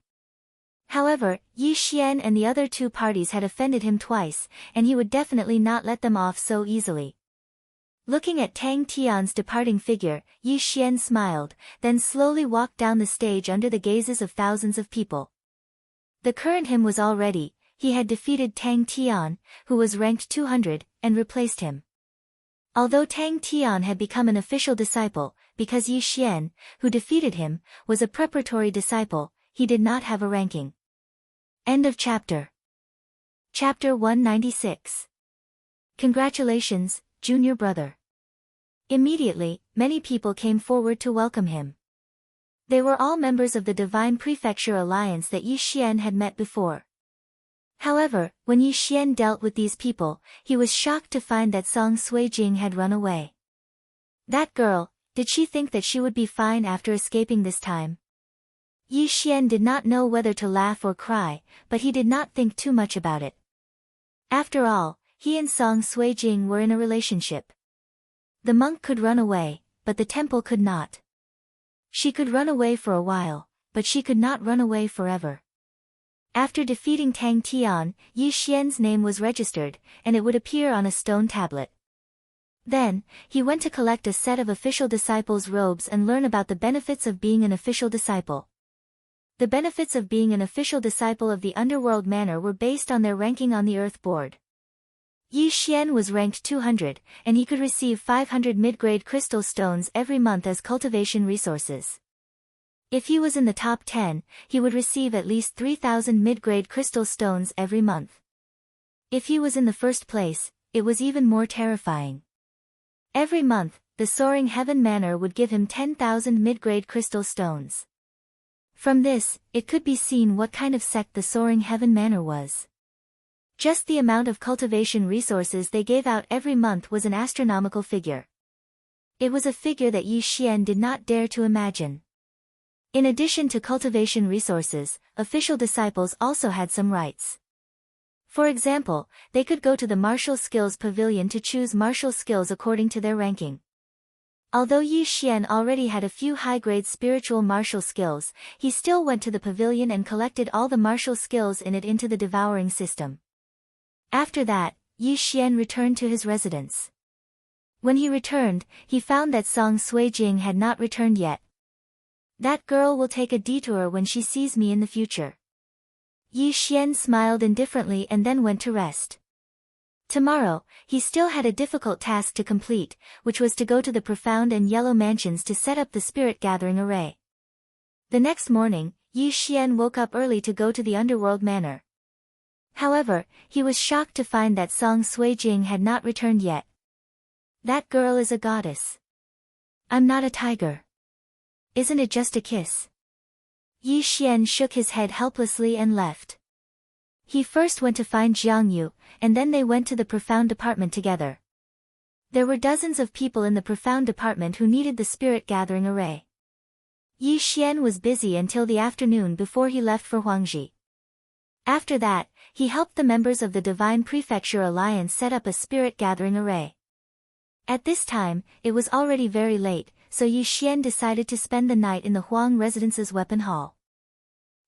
However, Yi Xian and the other two parties had offended him twice, and he would definitely not let them off so easily. Looking at Tang Tian's departing figure, Yi Xian smiled, then slowly walked down the stage under the gazes of thousands of people. The current him was all ready. He had defeated Tang Tian, who was ranked 200, and replaced him. Although Tang Tian had become an official disciple, because Yi Xian, who defeated him, was a preparatory disciple, he did not have a ranking. End of chapter. Chapter 196. Congratulations, junior brother. Immediately, many people came forward to welcome him. They were all members of the Divine Prefecture Alliance that Yi Xian had met before. However, when Yi Xian dealt with these people, he was shocked to find that Song Suijing had run away. That girl, did she think that she would be fine after escaping this time? Yi Xian did not know whether to laugh or cry, but he did not think too much about it. After all, he and Song Suijing were in a relationship. The monk could run away, but the temple could not. She could run away for a while, but she could not run away forever. After defeating Tang Tian, Yi Xian's name was registered, and it would appear on a stone tablet. Then, he went to collect a set of official disciples' robes and learn about the benefits of being an official disciple. The benefits of being an official disciple of the Underworld Manor were based on their ranking on the Earth Board. Yi Xian was ranked 200, and he could receive 500 mid-grade crystal stones every month as cultivation resources. If he was in the top 10, he would receive at least 3,000 mid-grade crystal stones every month. If he was in the first place, it was even more terrifying. Every month, the soaring heaven manor would give him 10,000 mid-grade crystal stones. From this, it could be seen what kind of sect the soaring heaven manor was. Just the amount of cultivation resources they gave out every month was an astronomical figure. It was a figure that Yi Xian did not dare to imagine. In addition to cultivation resources, official disciples also had some rights. For example, they could go to the martial skills pavilion to choose martial skills according to their ranking. Although Yi Xian already had a few high-grade spiritual martial skills, he still went to the pavilion and collected all the martial skills in it into the devouring system. After that, Yi Xian returned to his residence. When he returned, he found that Song Suijing had not returned yet. That girl will take a detour when she sees me in the future. Yi Xian smiled indifferently and then went to rest. Tomorrow, he still had a difficult task to complete, which was to go to the profound and yellow mansions to set up the spirit gathering array. The next morning, Yi Xian woke up early to go to the underworld manor. However, he was shocked to find that Song Suijing had not returned yet. That girl is a goddess. I'm not a tiger. Isn't it just a kiss? Yi Xian shook his head helplessly and left. He first went to find Jiang Yu, and then they went to the profound department together. There were dozens of people in the profound department who needed the spirit gathering array. Yi Xian was busy until the afternoon before he left for Huangji. After that, he helped the members of the Divine Prefecture Alliance set up a spirit gathering array. At this time, it was already very late, so Yi Xian decided to spend the night in the Huang residence's weapon hall.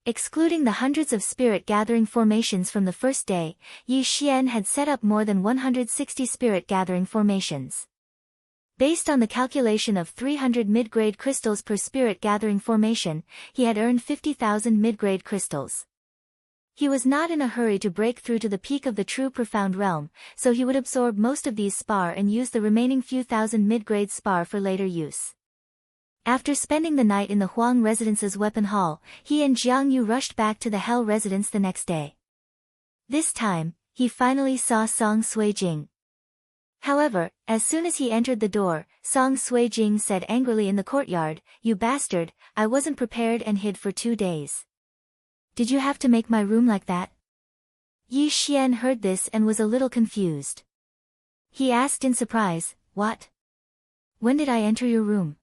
Excluding the hundreds of spirit gathering formations from the first day, Yi Xian had set up more than 160 spirit gathering formations. Based on the calculation of 300 mid-grade crystals per spirit gathering formation, he had earned 50,000 mid-grade crystals. He was not in a hurry to break through to the peak of the true profound realm, so he would absorb most of these spar and use the remaining few thousand mid-grade spar for later use. After spending the night in the Huang residence's weapon hall, he and Jiang Yu rushed back to the Hell residence the next day. This time, he finally saw Song Suijing. However, as soon as he entered the door, Song Suijing said angrily in the courtyard, "You bastard, I wasn't prepared and hid for 2 days. Did you have to make my room like that?" Yi Xian heard this and was a little confused. He asked in surprise, "What? When did I enter your room?"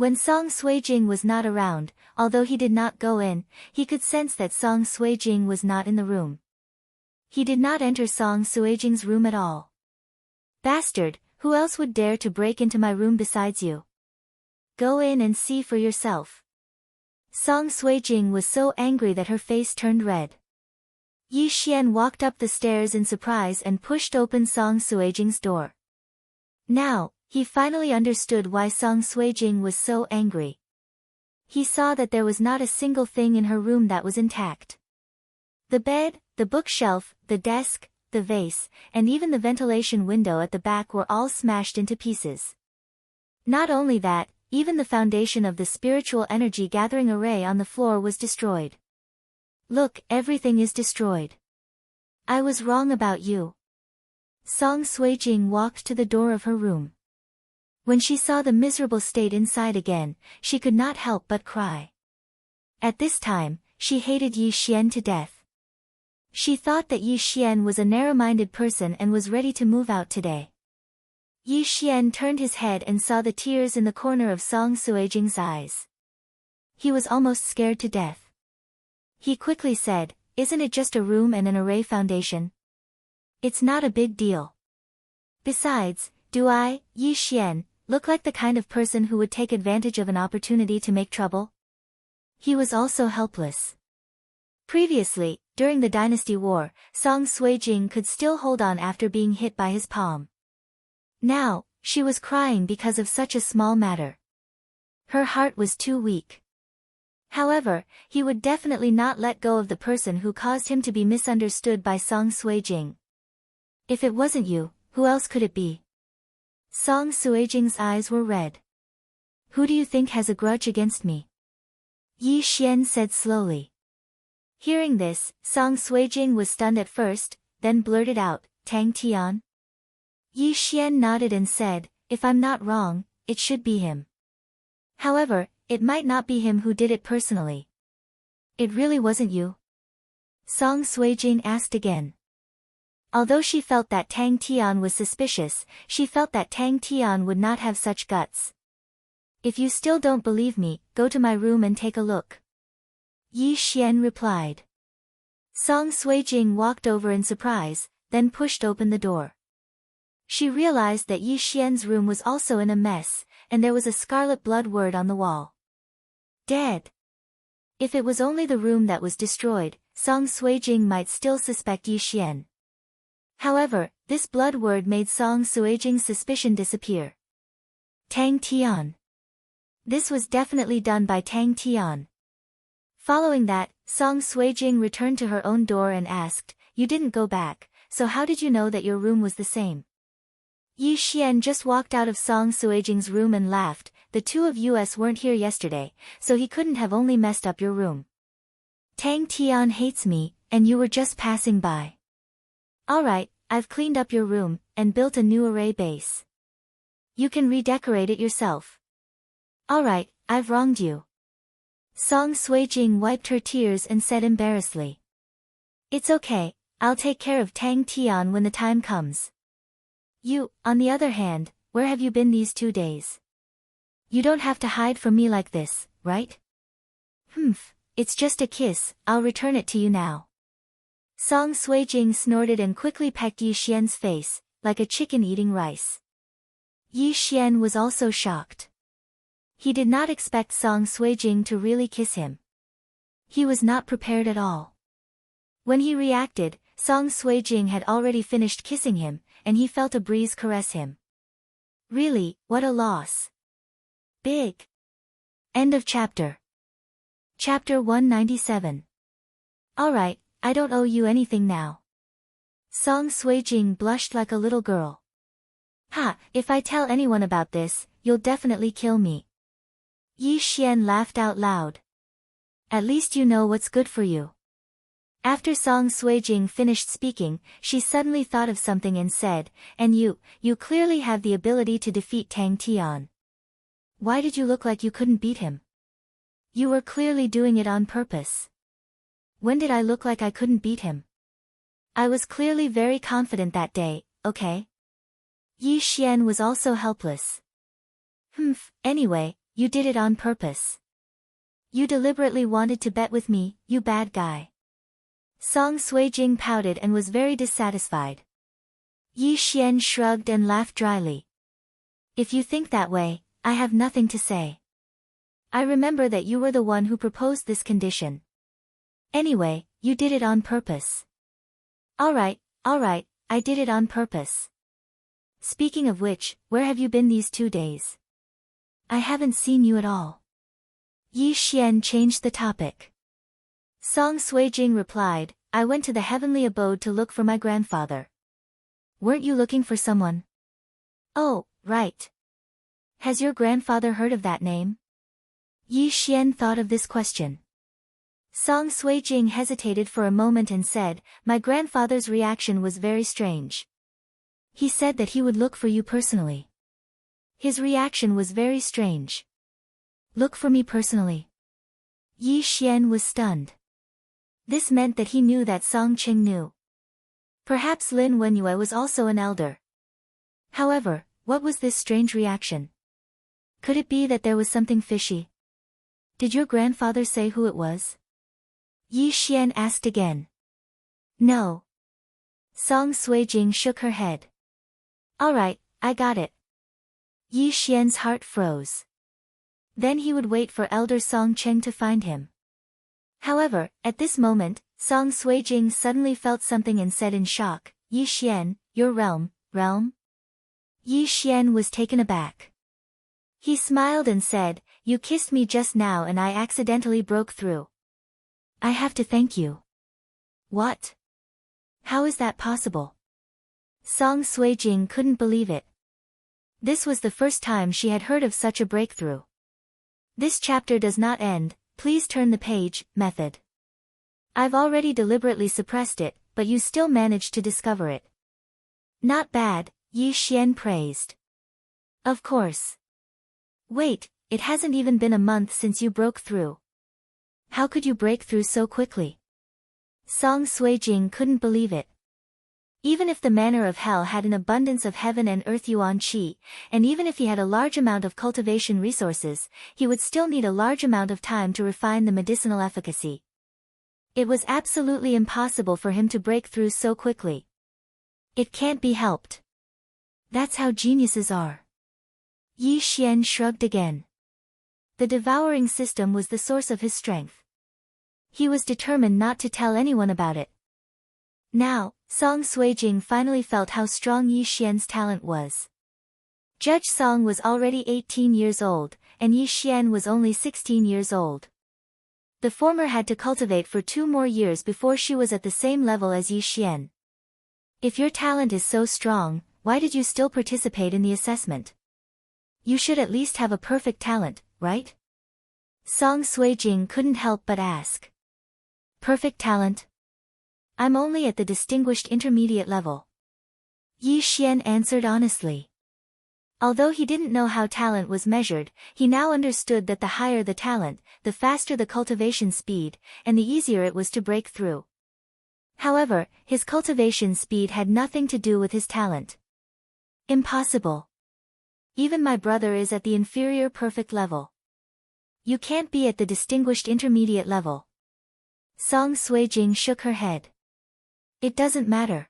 When Song Suijing was not around, although he did not go in, he could sense that Song Suijing was not in the room. He did not enter Song Suijing's room at all. "Bastard, who else would dare to break into my room besides you? Go in and see for yourself." Song Suijing was so angry that her face turned red. Yi Xian walked up the stairs in surprise and pushed open Song Suijing's door. Now, he finally understood why Song Suijing was so angry. He saw that there was not a single thing in her room that was intact. The bed, the bookshelf, the desk, the vase, and even the ventilation window at the back were all smashed into pieces. Not only that, even the foundation of the spiritual energy gathering array on the floor was destroyed. "Look, everything is destroyed. I was wrong about you." Song Suijing walked to the door of her room. When she saw the miserable state inside again, she could not help but cry. At this time, she hated Yi Xian to death. She thought that Yi Xian was a narrow-minded person and was ready to move out today. Yi Xian turned his head and saw the tears in the corner of Song Suijing's eyes. He was almost scared to death. He quickly said, "Isn't it just a room and an array foundation? It's not a big deal. Besides, do I, Yi Xian, look like the kind of person who would take advantage of an opportunity to make trouble?" He was also helpless. Previously, during the Dynasty War, Song Suijing could still hold on after being hit by his palm. Now, she was crying because of such a small matter. Her heart was too weak. However, he would definitely not let go of the person who caused him to be misunderstood by Song Suijing. "If it wasn't you, who else could it be?" Song Suijing's eyes were red. "Who do you think has a grudge against me?" Yi Xian said slowly. Hearing this, Song Suijing was stunned at first, then blurted out, "Tang Tian?" Yi Xian nodded and said, if I'm not wrong, it should be him. However, it might not be him who did it personally. It really wasn't you? Song Suijing asked again. Although she felt that Tang Tian was suspicious, she felt that Tang Tian would not have such guts. If you still don't believe me, go to my room and take a look. Yi Xian replied. Song Suijing walked over in surprise, then pushed open the door. She realized that Yi Xian's room was also in a mess, and there was a scarlet blood word on the wall. Dead. If it was only the room that was destroyed, Song Suijing might still suspect Yi Xian. However, this blood word made Song Suijing's suspicion disappear. Tang Tian. This was definitely done by Tang Tian. Following that, Song Suijing returned to her own door and asked, "You didn't go back, so how did you know that your room was the same?" Yi Xian just walked out of Song Suijing's room and laughed, "The two of us weren't here yesterday, so he couldn't have only messed up your room. Tang Tian hates me, and you were just passing by. Alright, I've cleaned up your room, and built a new array base. You can redecorate it yourself. Alright, I've wronged you." Song Suijing wiped her tears and said embarrassedly. "It's okay, I'll take care of Tang Tian when the time comes. You, on the other hand, where have you been these 2 days? You don't have to hide from me like this, right?" "Humph, it's just a kiss, I'll return it to you now." Song Suijing snorted and quickly pecked Yi Xian's face, like a chicken eating rice. Yi Xian was also shocked. He did not expect Song Suijing to really kiss him. He was not prepared at all. When he reacted, Song Suijing had already finished kissing him, and he felt a breeze caress him. Really, what a loss. Big. End of chapter. Chapter 197. Alright, I don't owe you anything now. Song Suijing blushed like a little girl. Ha, if I tell anyone about this, you'll definitely kill me. Yi Xian laughed out loud. At least you know what's good for you. After Song Suijing finished speaking, she suddenly thought of something and said, "And you clearly have the ability to defeat Tang Tian. Why did you look like you couldn't beat him? You were clearly doing it on purpose." "When did I look like I couldn't beat him? I was clearly very confident that day, okay?" Yi Xian was also helpless. "Humph, anyway, you did it on purpose. You deliberately wanted to bet with me, you bad guy." Song Suijing pouted and was very dissatisfied. Yi Xian shrugged and laughed dryly. "If you think that way, I have nothing to say. I remember that you were the one who proposed this condition. Anyway, you did it on purpose." Alright, I did it on purpose. Speaking of which, where have you been these 2 days? I haven't seen you at all." Yi Xian changed the topic. Song Suijing replied, "I went to the heavenly abode to look for my grandfather." "Weren't you looking for someone?" "Oh, right. Has your grandfather heard of that name?" Yi Xian thought of this question. Song Suijing hesitated for a moment and said, "My grandfather's reaction was very strange. He said that he would look for you personally. His reaction was very strange." "Look for me personally?" Yi Xian was stunned. This meant that he knew that Song Qing knew. Perhaps Lin Wenyue was also an elder. However, what was this strange reaction? Could it be that there was something fishy? Did your grandfather say who it was? Yi Xian asked again. No. Song Suijing shook her head. Alright, I got it. Yi Xian's heart froze. Then he would wait for Elder Song Cheng to find him. However, at this moment, Song Suijing suddenly felt something and said in shock, Yi Xian, your realm? Yi Xian was taken aback. He smiled and said, you kissed me just now and I accidentally broke through. I have to thank you. What? How is that possible? Song Suijing couldn't believe it. This was the first time she had heard of such a breakthrough. This chapter does not end, please turn the page, method. I've already deliberately suppressed it, but you still managed to discover it. Not bad, Yi Xian praised. Of course. Wait, it hasn't even been a month since you broke through. How could you break through so quickly? Song Suijing couldn't believe it. Even if the manor of hell had an abundance of heaven and earth yuan qi, and even if he had a large amount of cultivation resources, he would still need a large amount of time to refine the medicinal efficacy. It was absolutely impossible for him to break through so quickly. It can't be helped. That's how geniuses are. Yi Xian shrugged again. The devouring system was the source of his strength. He was determined not to tell anyone about it. Now, Song Suijing finally felt how strong Yi Xian's talent was. Judge Song was already 18 years old, and Yi Xian was only 16 years old. The former had to cultivate for 2 more years before she was at the same level as Yi Xian. If your talent is so strong, why did you still participate in the assessment? You should at least have a perfect talent, right? Song Suijing couldn't help but ask. Perfect talent? I'm only at the distinguished intermediate level. Yi Xian answered honestly. Although he didn't know how talent was measured, he now understood that the higher the talent, the faster the cultivation speed, and the easier it was to break through. However, his cultivation speed had nothing to do with his talent. Impossible. Even my brother is at the inferior perfect level. You can't be at the distinguished intermediate level. Song Suijing shook her head. It doesn't matter.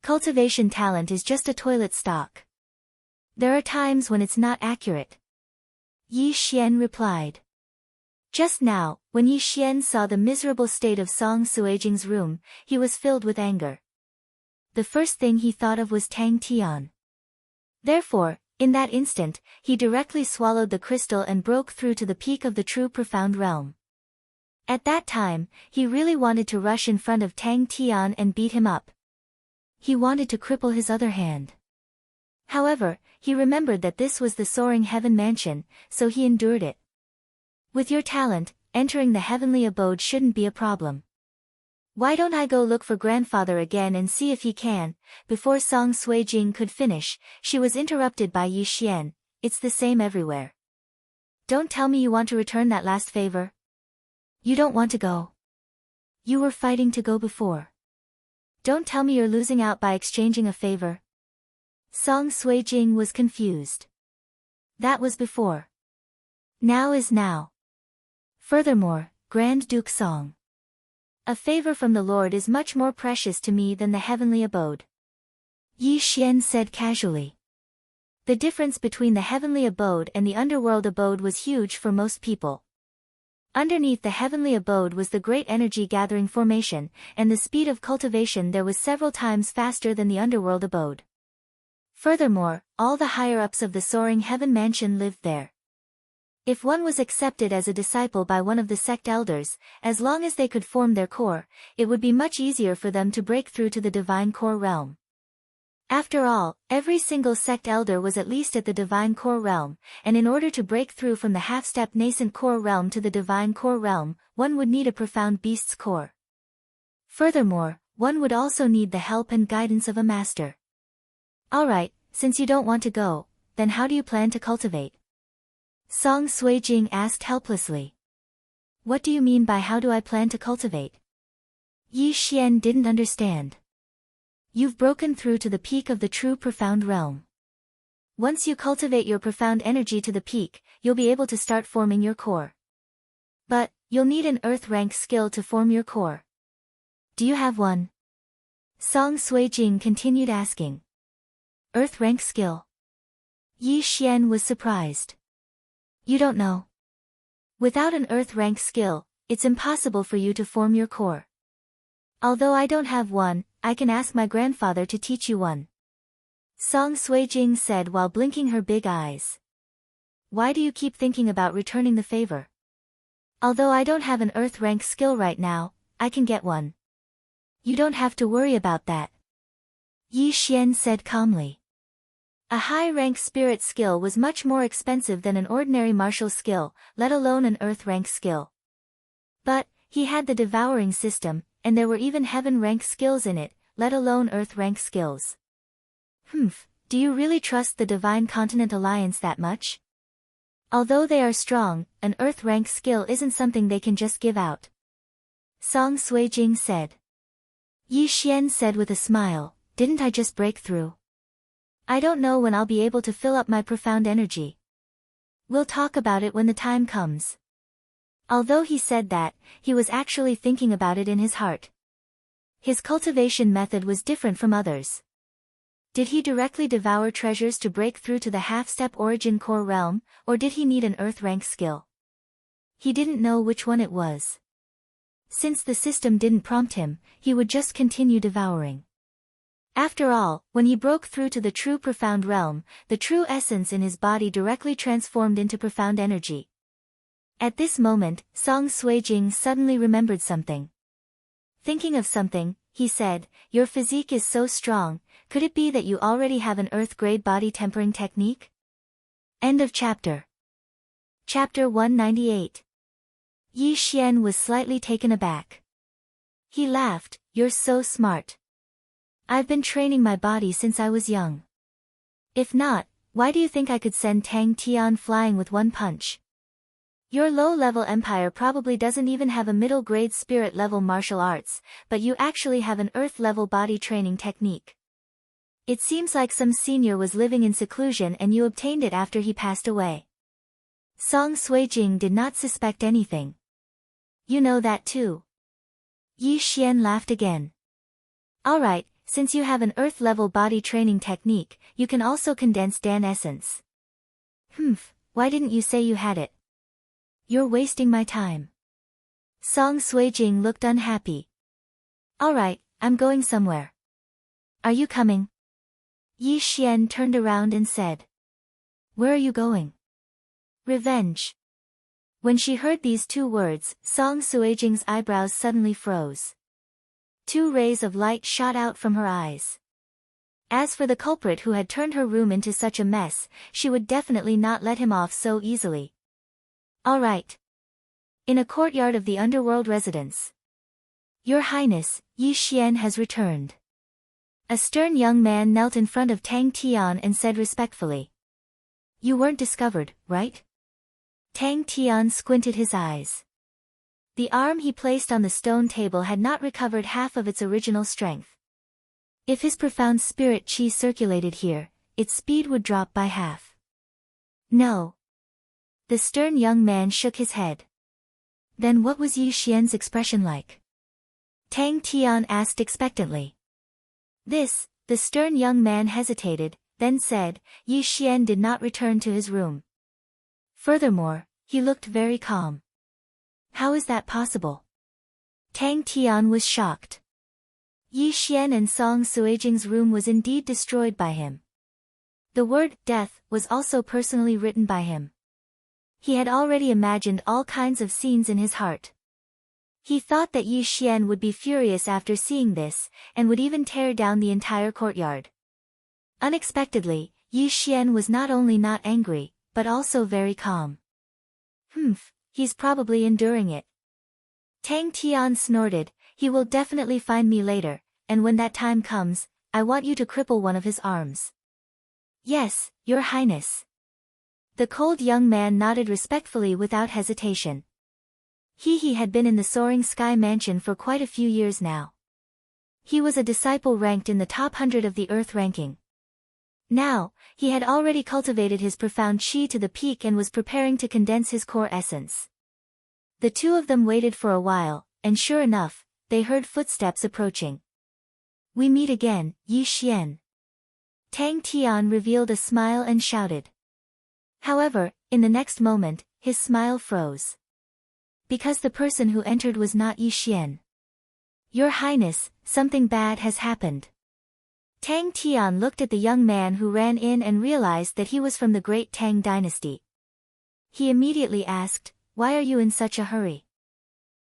Cultivation talent is just a toilet stock. There are times when it's not accurate. Yi Xian replied. Just now, when Yi Xian saw the miserable state of Song Suijing's room, he was filled with anger. The first thing he thought of was Tang Tian. Therefore, in that instant, he directly swallowed the crystal and broke through to the peak of the true profound realm. At that time, he really wanted to rush in front of Tang Tian and beat him up. He wanted to cripple his other hand. However, he remembered that this was the soaring heaven mansion, so he endured it. With your talent, entering the heavenly abode shouldn't be a problem. Why don't I go look for grandfather again and see if he can? Before Song Suijing could finish, she was interrupted by Yi Xian. It's the same everywhere. Don't tell me you want to return that last favor. You don't want to go. You were fighting to go before. Don't tell me you're losing out by exchanging a favor. Song Suijing was confused. That was before. Now is now. Furthermore, Grand Duke Song. A favor from the Lord is much more precious to me than the heavenly abode. Yi Xian said casually. The difference between the heavenly abode and the underworld abode was huge for most people. Underneath the heavenly abode was the great energy-gathering formation, and the speed of cultivation there was several times faster than the underworld abode. Furthermore, all the higher-ups of the soaring heaven mansion lived there. If one was accepted as a disciple by one of the sect elders, as long as they could form their core, it would be much easier for them to break through to the divine core realm. After all, every single sect elder was at least at the divine core realm, and in order to break through from the half-step nascent core realm to the divine core realm, one would need a profound beast's core. Furthermore, one would also need the help and guidance of a master. Alright, since you don't want to go, then how do you plan to cultivate? Song Suijing asked helplessly. What do you mean by how do I plan to cultivate? Yi Xian didn't understand. You've broken through to the peak of the true profound realm. Once you cultivate your profound energy to the peak, you'll be able to start forming your core. But, you'll need an earth rank skill to form your core. Do you have one? Song Suijing continued asking. Earth rank skill? Yi Xian was surprised. You don't know. Without an earth rank skill, it's impossible for you to form your core. Although I don't have one, I can ask my grandfather to teach you one. Song Suijing said while blinking her big eyes. Why do you keep thinking about returning the favor? Although I don't have an earth rank skill right now, I can get one. You don't have to worry about that. Yi Xian said calmly. A high-rank spirit skill was much more expensive than an ordinary martial skill, let alone an earth rank skill. But, he had the devouring system, and there were even heaven rank skills in it, let alone earth rank skills. Do you really trust the Divine Continent Alliance that much? Although they are strong, an Earth rank skill isn't something they can just give out. Song Suijing said. Yi Xian said with a smile, didn't I just break through? I don't know when I'll be able to fill up my profound energy. We'll talk about it when the time comes. Although he said that, he was actually thinking about it in his heart. His cultivation method was different from others. Did he directly devour treasures to break through to the half-step origin core realm, or did he need an Earth rank skill? He didn't know which one it was. Since the system didn't prompt him, he would just continue devouring. After all, when he broke through to the true profound realm, the true essence in his body directly transformed into profound energy. At this moment, Song Suijing suddenly remembered something. Thinking of something, he said, your physique is so strong, could it be that you already have an Earth-grade body tempering technique? End of chapter. Chapter 198. Yi Xian was slightly taken aback. He laughed, you're so smart. I've been training my body since I was young. If not, why do you think I could send Tang Tian flying with one punch? Your low-level empire probably doesn't even have a middle-grade spirit-level martial arts, but you actually have an Earth-level body training technique. It seems like some senior was living in seclusion and you obtained it after he passed away. Song Suijing did not suspect anything. You know that too. Yi Xian laughed again. Alright, since you have an Earth-level body training technique, you can also condense Dan essence. Why didn't you say you had it? You're wasting my time. Song Suijing looked unhappy. Alright, I'm going somewhere. Are you coming? Yi Xian turned around and said. Where are you going? Revenge. When she heard these two words, Song Suijing's eyebrows suddenly froze. Two rays of light shot out from her eyes. As for the culprit who had turned her room into such a mess, she would definitely not let him off so easily. All right. In a courtyard of the underworld residence. Your Highness, Yi Xian has returned. A stern young man knelt in front of Tang Tian and said respectfully. You weren't discovered, right? Tang Tian squinted his eyes. The arm he placed on the stone table had not recovered half of its original strength. If his profound spirit qi circulated here, its speed would drop by half. No. The stern young man shook his head. Then what was Yi Xian's expression like? Tang Tian asked expectantly. The stern young man hesitated, then said, Yi Xian did not return to his room. Furthermore, he looked very calm. How is that possible? Tang Tian was shocked. Yi Xian and Song Suijing's room was indeed destroyed by him. The word, death, was also personally written by him. He had already imagined all kinds of scenes in his heart. He thought that Yi Xian would be furious after seeing this, and would even tear down the entire courtyard. Unexpectedly, Yi Xian was not only not angry, but also very calm. He's probably enduring it. Tang Tian snorted, he will definitely find me later, and when that time comes, I want you to cripple one of his arms. Yes, Your Highness. The cold young man nodded respectfully without hesitation. He had been in the Soaring Sky Mansion for quite a few years now. He was a disciple ranked in the top 100 of the Earth ranking. Now, he had already cultivated his profound qi to the peak and was preparing to condense his core essence. The two of them waited for a while, and sure enough, they heard footsteps approaching. We meet again, Yi Xian. Tang Tian revealed a smile and shouted. However, in the next moment, his smile froze. Because the person who entered was not Yi Xian. Your Highness, something bad has happened. Tang Tian looked at the young man who ran in and realized that he was from the Great Tang dynasty. He immediately asked, Why are you in such a hurry?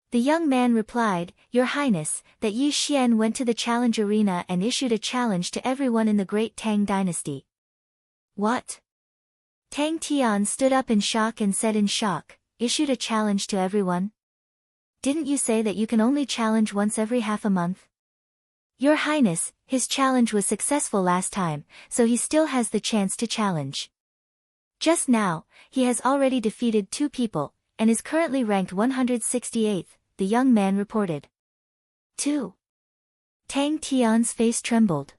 The young man replied, Your Highness, that Yi Xian went to the challenge arena and issued a challenge to everyone in the Great Tang dynasty. What? Tang Tian stood up in shock and said in shock, issued a challenge to everyone? Didn't you say that you can only challenge once every half a month? Your Highness, his challenge was successful last time, so he still has the chance to challenge. Just now, he has already defeated 2 people, and is currently ranked 168th, the young man reported. 2. Tang Tian's face trembled.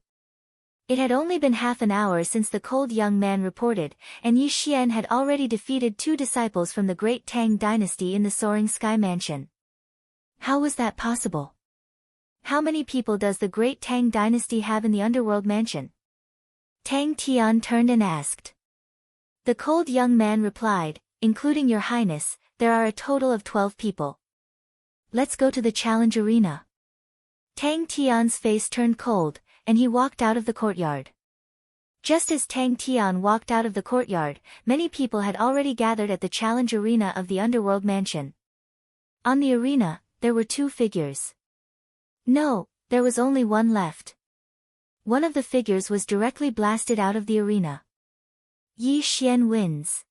It had only been half an hour since the cold young man reported, and Yi Xian had already defeated 2 disciples from the great Tang dynasty in the Soaring Sky Mansion. How was that possible? How many people does the great Tang dynasty have in the underworld mansion? Tang Tian turned and asked. The cold young man replied, including Your Highness, there are a total of 12 people. Let's go to the challenge arena. Tang Tian's face turned cold, and he walked out of the courtyard. Just as Tang Tian walked out of the courtyard, many people had already gathered at the challenge arena of the underworld mansion. On the arena, there were 2 figures. No, there was only one left. One of the figures was directly blasted out of the arena. Yi Xian wins.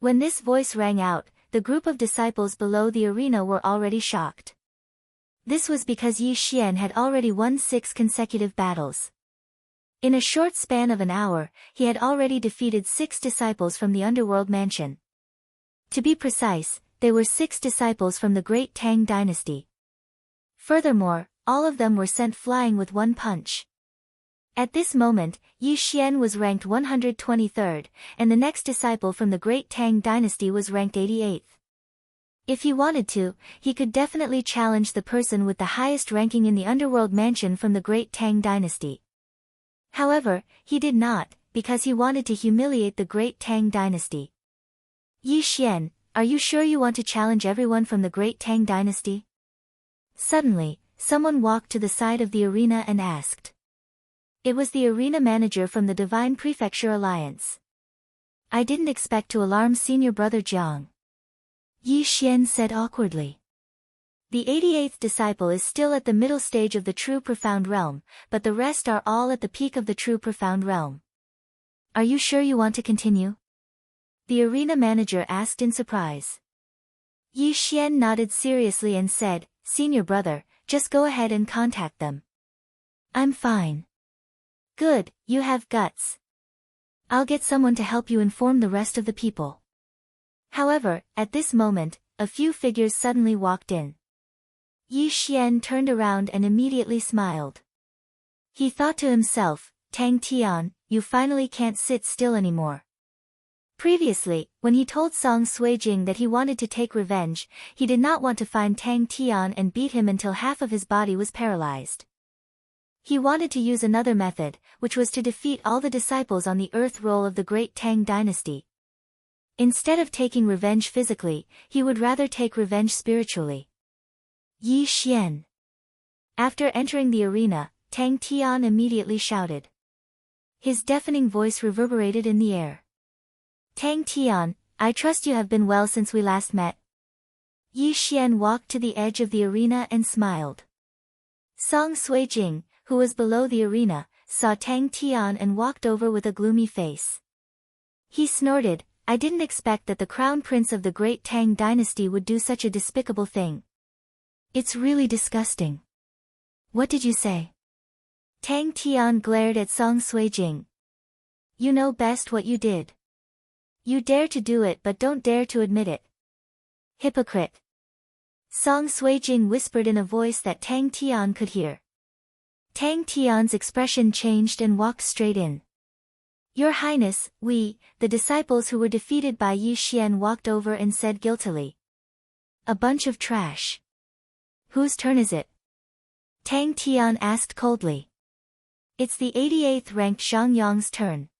When this voice rang out, the group of disciples below the arena were already shocked. This was because Yi Xian had already won 6 consecutive battles. In a short span of an hour, he had already defeated 6 disciples from the underworld mansion. To be precise, they were 6 disciples from the great Tang dynasty. Furthermore, all of them were sent flying with one punch. At this moment, Yi Xian was ranked 123rd, and the next disciple from the great Tang dynasty was ranked 88th. If he wanted to, he could definitely challenge the person with the highest ranking in the underworld mansion from the great Tang dynasty. However, he did not, because he wanted to humiliate the great Tang dynasty. Yi Xian, are you sure you want to challenge everyone from the great Tang dynasty? Suddenly, someone walked to the side of the arena and asked. It was the arena manager from the Divine Prefecture Alliance. I didn't expect to alarm senior brother Jiang. Yi Xian said awkwardly. The 88th disciple is still at the middle stage of the True Profound Realm, but the rest are all at the peak of the True Profound Realm. Are you sure you want to continue? The arena manager asked in surprise. Yi Xian nodded seriously and said, Senior brother, just go ahead and contact them. I'm fine. Good, you have guts. I'll get someone to help you inform the rest of the people. However, at this moment, a few figures suddenly walked in. Yi Xian turned around and immediately smiled. He thought to himself, Tang Tian, you finally can't sit still anymore. Previously, when he told Song Suijing that he wanted to take revenge, he did not want to find Tang Tian and beat him until half of his body was paralyzed. He wanted to use another method, which was to defeat all the disciples on the earth roll of the great Tang dynasty. Instead of taking revenge physically, he would rather take revenge spiritually. Yi Xian. After entering the arena, Tang Tian immediately shouted. His deafening voice reverberated in the air. Tang Tian, I trust you have been well since we last met. Yi Xian walked to the edge of the arena and smiled. Song Suijing, who was below the arena, saw Tang Tian and walked over with a gloomy face. He snorted, I didn't expect that the crown prince of the great Tang dynasty would do such a despicable thing. It's really disgusting. What did you say? Tang Tian glared at Song Suijing. You know best what you did. You dare to do it but don't dare to admit it. Hypocrite. Song Suijing whispered in a voice that Tang Tian could hear. Tang Tian's expression changed and walked straight in. Your Highness, we, the disciples who were defeated by Yi Xian walked over and said guiltily. A bunch of trash. Whose turn is it? Tang Tian asked coldly. It's the 88th ranked Zhang Yang's turn.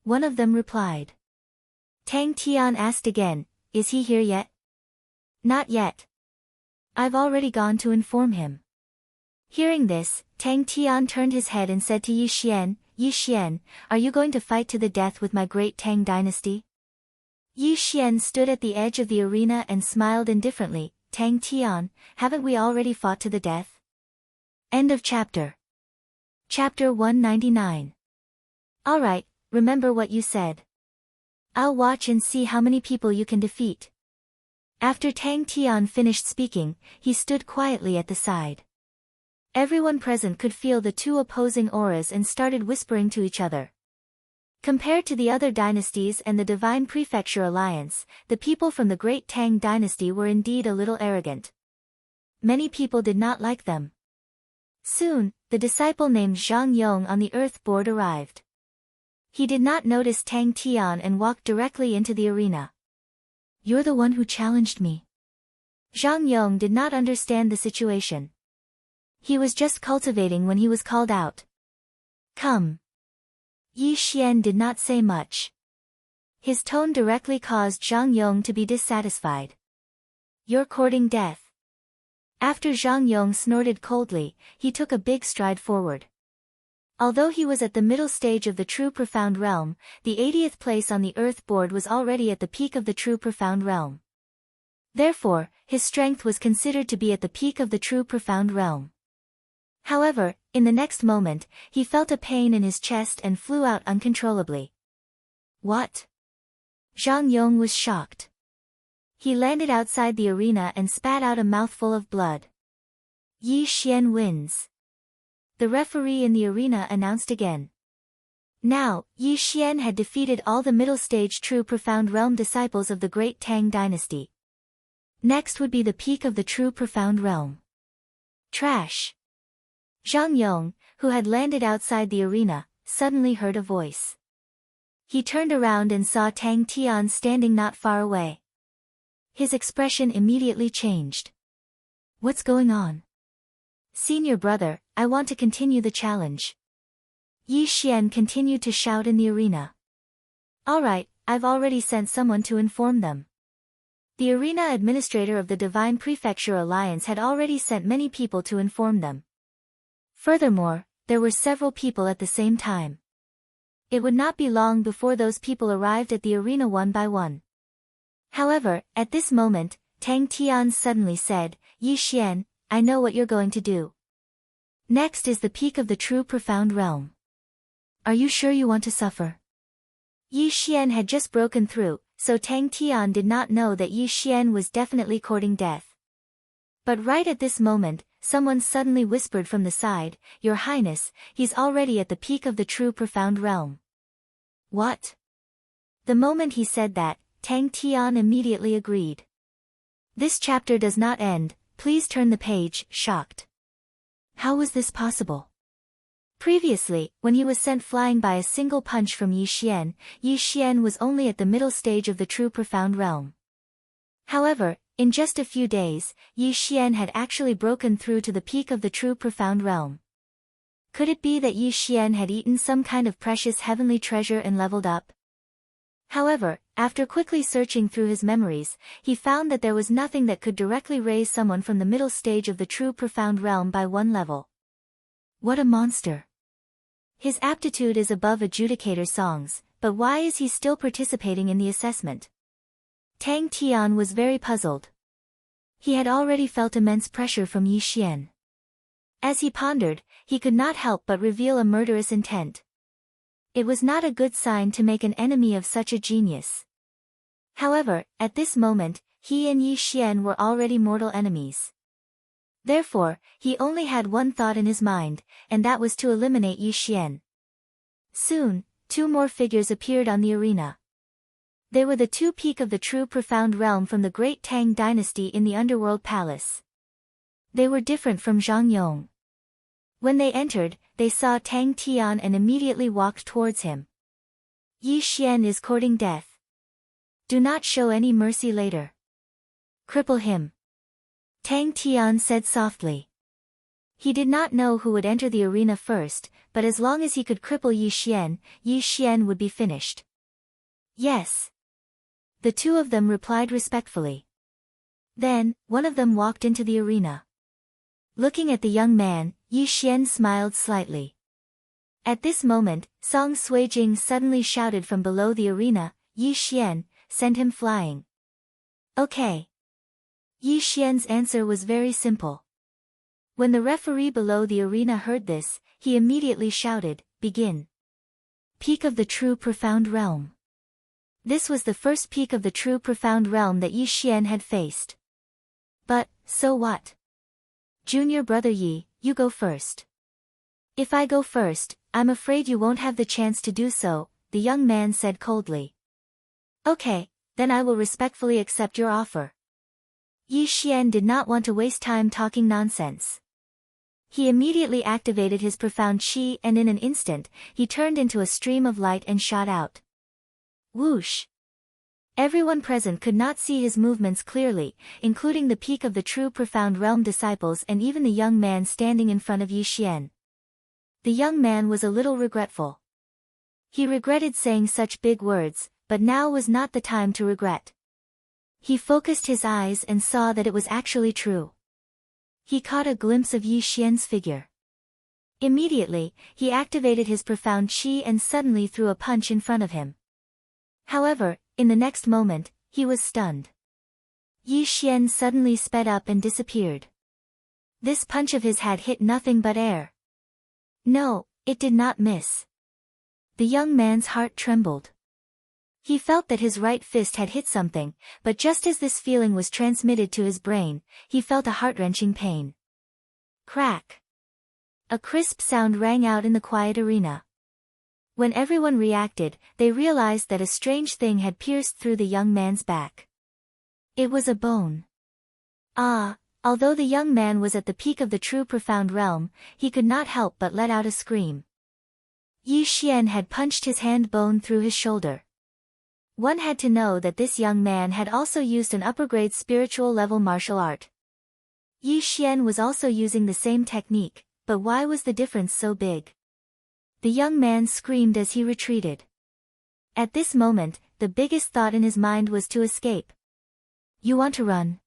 One of them replied. Tang Tian asked again, is he here yet? Not yet. I've already gone to inform him. Hearing this, Tang Tian turned his head and said to Yi Xian, are you going to fight to the death with my great Tang dynasty? Yi Xian stood at the edge of the arena and smiled indifferently, Tang Tian, haven't we already fought to the death? End of chapter. Chapter 199. Alright, remember what you said. I'll watch and see how many people you can defeat. After Tang Tian finished speaking, he stood quietly at the side. Everyone present could feel the two opposing auras and started whispering to each other. Compared to the other dynasties and the Divine Prefecture Alliance, the people from the Great Tang Dynasty were indeed a little arrogant. Many people did not like them. Soon, the disciple named Zhang Yong on the Earth Board arrived. He did not notice Tang Tian and walked directly into the arena. "You're the one who challenged me." Zhang Yong did not understand the situation. He was just cultivating when he was called out. "Come." Yi Xian did not say much. His tone directly caused Zhang Yong to be dissatisfied. "You're courting death." After Zhang Yong snorted coldly, he took a big stride forward. Although he was at the middle stage of the True Profound Realm, the 80th place on the Earth Board was already at the peak of the True Profound Realm. Therefore, his strength was considered to be at the peak of the True Profound Realm. However, in the next moment, he felt a pain in his chest and flew out uncontrollably. "What?" Zhang Yong was shocked. He landed outside the arena and spat out a mouthful of blood. Yi Xian wins. The referee in the arena announced again. Now, Yi Xian had defeated all the middle stage True Profound Realm disciples of the Great Tang Dynasty. Next would be the peak of the True Profound Realm. Trash. Zhang Yong, who had landed outside the arena, suddenly heard a voice. He turned around and saw Tang Tian standing not far away. His expression immediately changed. "What's going on?" "Senior brother, I want to continue the challenge." Yi Xian continued to shout in the arena. "Alright, I've already sent someone to inform them." The arena administrator of the Divine Prefecture Alliance had already sent many people to inform them. Furthermore, there were several people at the same time. It would not be long before those people arrived at the arena one by one. However, at this moment, Tang Tian suddenly said, "Yi Xian, I know what you're going to do. Next is the peak of the True Profound Realm. Are you sure you want to suffer?" Yi Xian had just broken through, so Tang Tian did not know that Yi Xian was definitely courting death. But right at this moment, someone suddenly whispered from the side, "Your Highness, he's already at the peak of the True Profound Realm." "What?" The moment he said that, Tang Tian immediately agreed. This chapter does not end, please turn the page, shocked. How was this possible? Previously, when he was sent flying by a single punch from Yi Xian was only at the middle stage of the True Profound Realm. However, in just a few days, Yi Xian had actually broken through to the peak of the True Profound Realm. Could it be that Yi Xian had eaten some kind of precious heavenly treasure and leveled up? However, after quickly searching through his memories, he found that there was nothing that could directly raise someone from the middle stage of the True Profound Realm by one level. What a monster! His aptitude is above adjudicator songs, but why is he still participating in the assessment? Tang Tian was very puzzled. He had already felt immense pressure from Yi Xian. As he pondered, he could not help but reveal a murderous intent. It was not a good sign to make an enemy of such a genius. However, at this moment, he and Yi Xian were already mortal enemies. Therefore, he only had one thought in his mind, and that was to eliminate Yi Xian. Soon, two more figures appeared on the arena. They were the two peak of the True Profound Realm from the Great Tang Dynasty in the Underworld Palace. They were different from Zhang Yong. When they entered, they saw Tang Tian and immediately walked towards him. "Yi Xian is courting death. Do not show any mercy later. Cripple him," Tang Tian said softly. He did not know who would enter the arena first, but as long as he could cripple Yi Xian would be finished. "Yes." The two of them replied respectfully. Then, one of them walked into the arena. Looking at the young man, Yi Xian smiled slightly. At this moment, Song Suijing suddenly shouted from below the arena, "Yi Xian, send him flying." "Okay." Yi Xian's answer was very simple. When the referee below the arena heard this, he immediately shouted, "Begin." Peak of the True Profound Realm. This was the first peak of the True Profound Realm that Yi Xian had faced. But, so what? Junior brother Yi, you go first. If I go first, I'm afraid you won't have the chance to do so, the young man said coldly. Okay, then I will respectfully accept your offer. Yi Xian did not want to waste time talking nonsense. He immediately activated his profound qi and in an instant, he turned into a stream of light and shot out. Whoosh! Everyone present could not see his movements clearly, including the peak of the true profound realm disciples and even the young man standing in front of Yi Xian. The young man was a little regretful. He regretted saying such big words, but now was not the time to regret. He focused his eyes and saw that it was actually true. He caught a glimpse of Yi Xian's figure. Immediately, he activated his profound qi and suddenly threw a punch in front of him. However, in the next moment, he was stunned. Yi Xian suddenly sped up and disappeared. This punch of his had hit nothing but air. No, it did not miss. The young man's heart trembled. He felt that his right fist had hit something, but just as this feeling was transmitted to his brain, he felt a heart-wrenching pain. Crack! A crisp sound rang out in the quiet arena. When everyone reacted, they realized that a strange thing had pierced through the young man's back. It was a bone. Although the young man was at the peak of the true profound realm, he could not help but let out a scream. Yi Xian had punched his hand bone through his shoulder. One had to know that this young man had also used an upper-grade spiritual level martial art. Yi Xian was also using the same technique, but why was the difference so big? The young man screamed as he retreated. At this moment, the biggest thought in his mind was to escape. You want to run?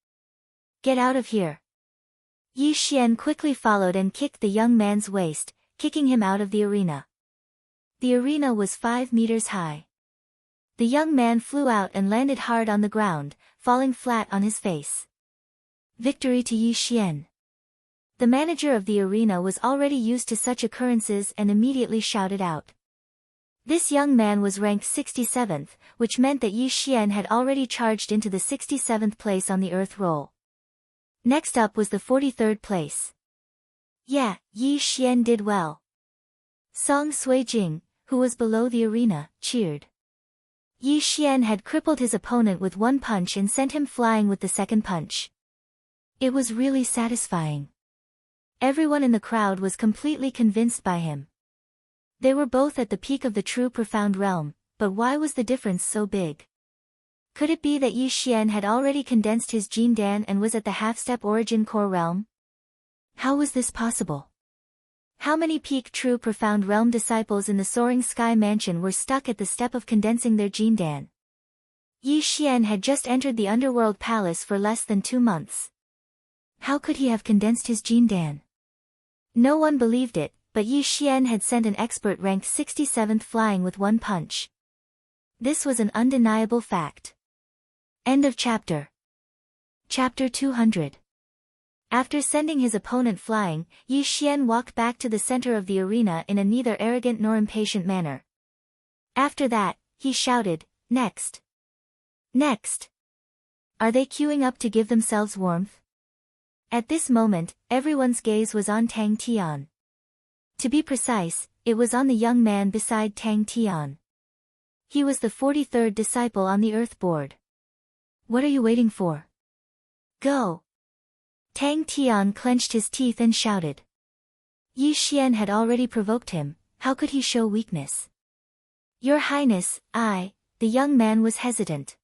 Get out of here. Yi Xian quickly followed and kicked the young man's waist, kicking him out of the arena. The arena was 5 meters high. The young man flew out and landed hard on the ground, falling flat on his face. Victory to Yi Xian. The manager of the arena was already used to such occurrences and immediately shouted out. This young man was ranked 67th, which meant that Yi Xian had already charged into the 67th place on the earth roll. Next up was the 43rd place. Yeah, Yi Xian did well. Song Suijing, who was below the arena, cheered. Yi Xian had crippled his opponent with one punch and sent him flying with the second punch. It was really satisfying. Everyone in the crowd was completely convinced by him. They were both at the peak of the true profound realm, but why was the difference so big? Could it be that Yi Xian had already condensed his Jindan and was at the half-step origin core realm? How was this possible? How many peak true profound realm disciples in the soaring sky mansion were stuck at the step of condensing their Jindan? Yi Xian had just entered the underworld palace for less than 2 months. How could he have condensed his Jindan? No one believed it, but Yi Xian had sent an expert ranked 67th flying with one punch. This was an undeniable fact. End of chapter. Chapter 200. After sending his opponent flying, Yi Xian walked back to the center of the arena in a neither arrogant nor impatient manner. After that, he shouted, Next! Next! Are they queuing up to give themselves warmth? At this moment, everyone's gaze was on Tang Tian. To be precise, it was on the young man beside Tang Tian. He was the 43rd disciple on the earth board. What are you waiting for? Go! Tang Tian clenched his teeth and shouted. Yi Xian had already provoked him, how could he show weakness? Your Highness, the young man was hesitant.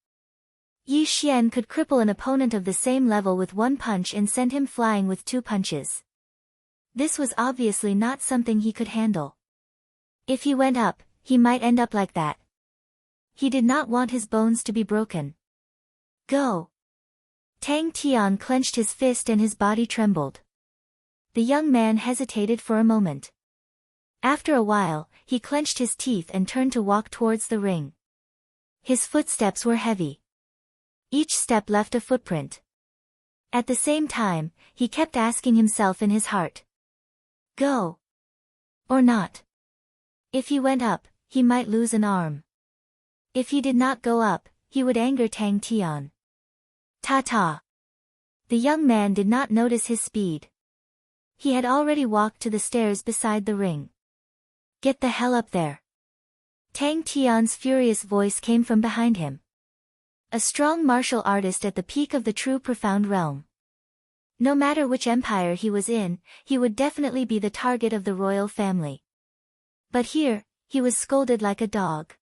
Yi Xian could cripple an opponent of the same level with one punch and send him flying with 2 punches. This was obviously not something he could handle. If he went up, he might end up like that. He did not want his bones to be broken. Go! Tang Tian clenched his fist and his body trembled. The young man hesitated for a moment. After a while, he clenched his teeth and turned to walk towards the ring. His footsteps were heavy. Each step left a footprint. At the same time, he kept asking himself in his heart. Go! Or not? If he went up, he might lose an arm. If he did not go up, he would anger Tang Tian. Ta-ta! The young man did not notice his speed. He had already walked to the stairs beside the ring. Get the hell up there. Tang Tian's furious voice came from behind him. A strong martial artist at the peak of the true profound realm. No matter which empire he was in, he would definitely be the target of the royal family. But here, he was scolded like a dog.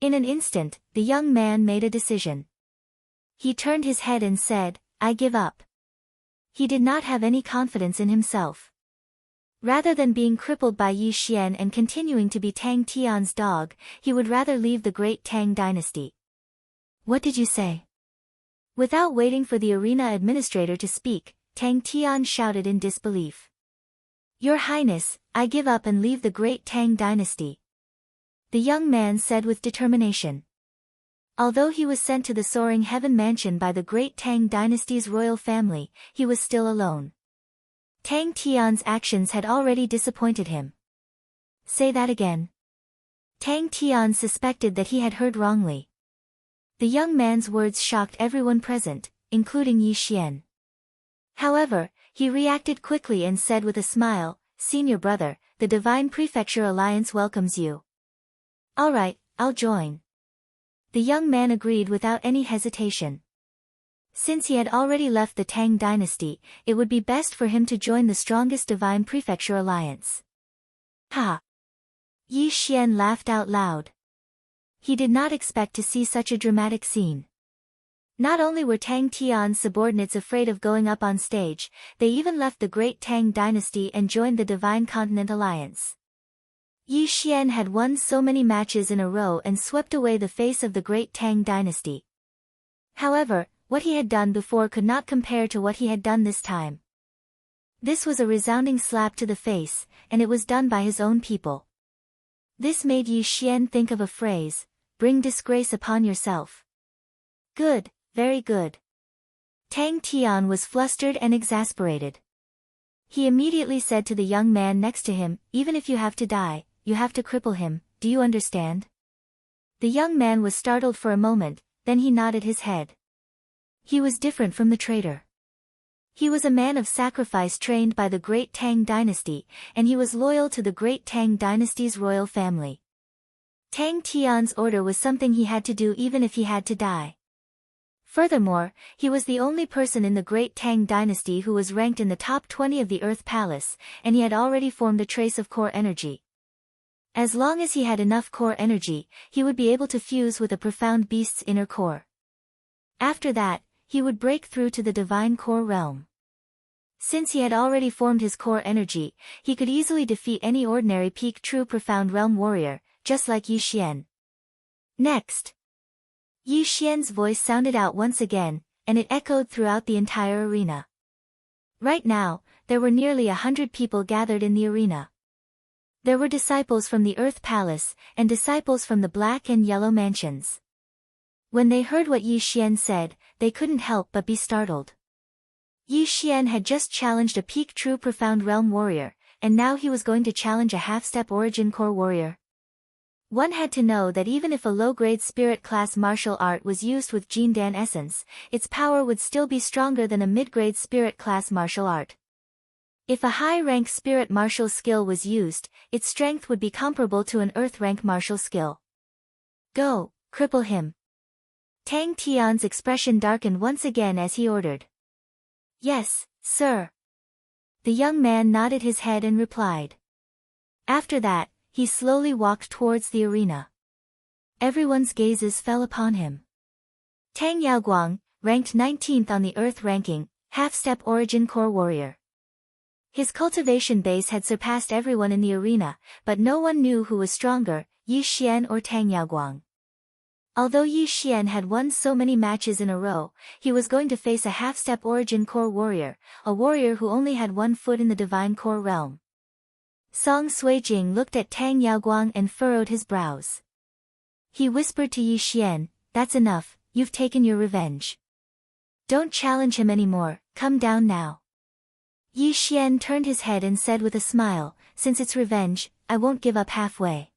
In an instant, the young man made a decision. He turned his head and said, I give up. He did not have any confidence in himself. Rather than being crippled by Yi Xian and continuing to be Tang Tian's dog, he would rather leave the great Tang dynasty. What did you say? Without waiting for the arena administrator to speak, Tang Tian shouted in disbelief. Your Highness, I give up and leave the great Tang dynasty. The young man said with determination. Although he was sent to the soaring heaven mansion by the great Tang dynasty's royal family, he was still alone. Tang Tian's actions had already disappointed him. Say that again. Tang Tian suspected that he had heard wrongly. The young man's words shocked everyone present, including Yi Xian. However, he reacted quickly and said with a smile, Senior brother, the Divine Prefecture Alliance welcomes you. All right, I'll join. The young man agreed without any hesitation. Since he had already left the Tang dynasty, it would be best for him to join the strongest Divine Prefecture Alliance. Ha! Yi Xian laughed out loud. He did not expect to see such a dramatic scene. Not only were Tang Tian's subordinates afraid of going up on stage, they even left the great Tang dynasty and joined the Divine Continent Alliance. Yi Xian had won so many matches in a row and swept away the face of the great Tang dynasty. However, what he had done before could not compare to what he had done this time. This was a resounding slap to the face, and it was done by his own people. This made Yi Xian think of a phrase, bring disgrace upon yourself. Good, very good. Tang Tian was flustered and exasperated. He immediately said to the young man next to him, even if you have to die, you have to cripple him, do you understand? The young man was startled for a moment, then he nodded his head. He was different from the traitor. He was a man of sacrifice trained by the great Tang dynasty, and he was loyal to the great Tang dynasty's royal family. Tang Tian's order was something he had to do even if he had to die. Furthermore, he was the only person in the great Tang dynasty who was ranked in the top 20 of the Earth Palace, and he had already formed a trace of core energy. As long as he had enough core energy, he would be able to fuse with a profound beast's inner core. After that, he would break through to the divine core realm. Since he had already formed his core energy, he could easily defeat any ordinary peak true profound realm warrior, just like Yi Xian. Next. Yi Xian's voice sounded out once again, and it echoed throughout the entire arena. Right now, there were nearly 100 people gathered in the arena. There were disciples from the Earth Palace, and disciples from the Black and Yellow Mansions. When they heard what Yi Xian said, they couldn't help but be startled. Yi Xian had just challenged a peak true profound realm warrior, and now he was going to challenge a half-step origin core warrior. One had to know that even if a low-grade spirit class martial art was used with Jindan essence, its power would still be stronger than a mid-grade spirit class martial art. If a high-rank spirit martial skill was used, its strength would be comparable to an earth-rank martial skill. Go, cripple him. Tang Tian's expression darkened once again as he ordered. Yes, sir. The young man nodded his head and replied. After that, he slowly walked towards the arena. Everyone's gazes fell upon him. Tang Yaoguang, ranked 19th on the Earth ranking, half-step origin core warrior. His cultivation base had surpassed everyone in the arena, but no one knew who was stronger, Yi Xian or Tang Yaoguang. Although Yi Xian had won so many matches in a row, he was going to face a half-step origin core warrior, a warrior who only had one foot in the divine core realm. Song Suijing looked at Tang Yaoguang and furrowed his brows. He whispered to Yi Xian, that's enough, you've taken your revenge. Don't challenge him anymore, come down now. Yi Xian turned his head and said with a smile, since it's revenge, I won't give up halfway.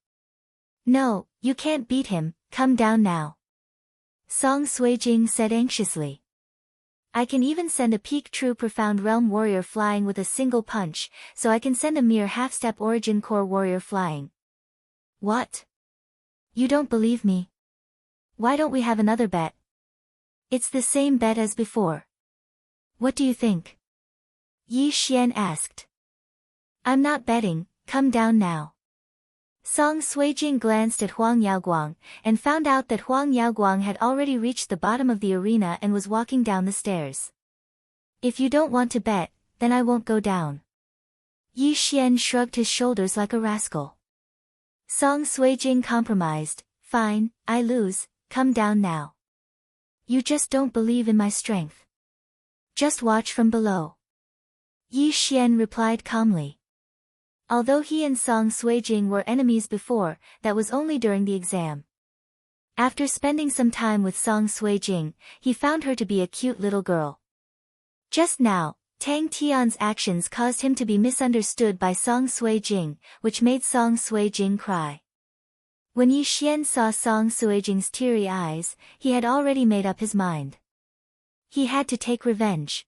No, you can't beat him, come down now. Song Suijing said anxiously. I can even send a peak true profound realm warrior flying with a single punch, so I can send a mere half-step origin core warrior flying. What? You don't believe me? Why don't we have another bet? It's the same bet as before. What do you think? Yi Xian asked. I'm not betting, come down now. Song Suijing glanced at Huang Yaoguang, and found out that Huang Yaoguang had already reached the bottom of the arena and was walking down the stairs. If you don't want to bet, then I won't go down. Yi Xian shrugged his shoulders like a rascal. Song Suijing compromised, fine, I lose, come down now. You just don't believe in my strength. Just watch from below. Yi Xian replied calmly. Although he and Song Suijing were enemies before, that was only during the exam. After spending some time with Song Suijing, he found her to be a cute little girl. Just now, Tang Tian's actions caused him to be misunderstood by Song Suijing, which made Song Suijing cry. When Yi Xian saw Song Suijing's teary eyes, he had already made up his mind. He had to take revenge.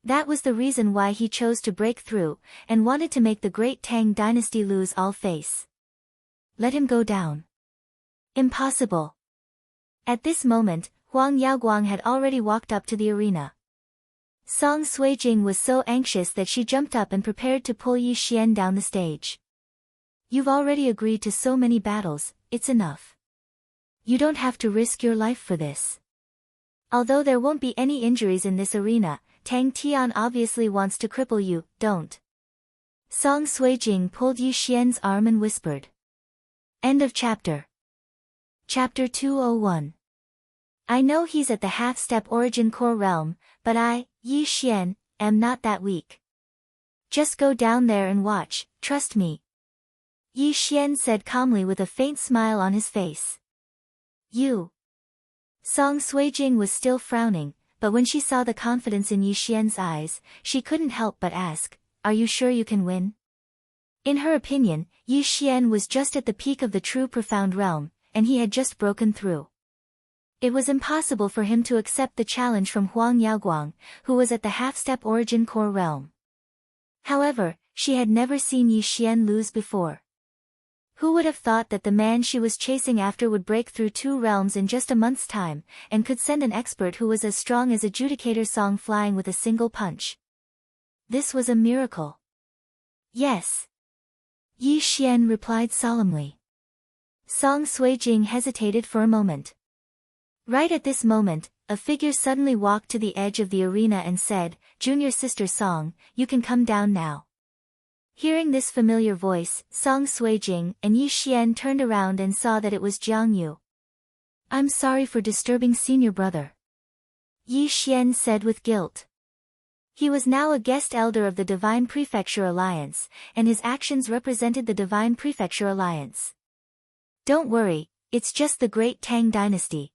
That was the reason why he chose to break through, and wanted to make the great Tang dynasty lose all face. Let him go down. Impossible. At this moment, Huang Yaoguang had already walked up to the arena. Song Suijing was so anxious that she jumped up and prepared to pull Yi Xian down the stage. You've already agreed to so many battles, it's enough. You don't have to risk your life for this. Although there won't be any injuries in this arena, Tang Tian obviously wants to cripple you, don't. Song Suijing pulled Yi Xian's arm and whispered. End of chapter. Chapter 201. I know he's at the half-step origin core realm, but I, Yi Xian, am not that weak. Just go down there and watch, trust me. Yi Xian said calmly with a faint smile on his face. You. Song Suijing was still frowning, but when she saw the confidence in Yi Xian's eyes, she couldn't help but ask, are you sure you can win? In her opinion, Yi Xian was just at the peak of the true profound realm, and he had just broken through. It was impossible for him to accept the challenge from Huang Yaoguang, who was at the half-step origin core realm. However, she had never seen Yi Xian lose before. Who would have thought that the man she was chasing after would break through 2 realms in just a month's time, and could send an expert who was as strong as Adjudicator Song flying with a single punch? This was a miracle. Yes. Yi Xian replied solemnly. Song Suijing hesitated for a moment. Right at this moment, a figure suddenly walked to the edge of the arena and said, Junior Sister Song, you can come down now. Hearing this familiar voice, Song Suijing and Yi Xian turned around and saw that it was Jiang Yu. I'm sorry for disturbing senior brother. Yi Xian said with guilt. He was now a guest elder of the Divine Prefecture Alliance, and his actions represented the Divine Prefecture Alliance. Don't worry, it's just the Great Tang Dynasty.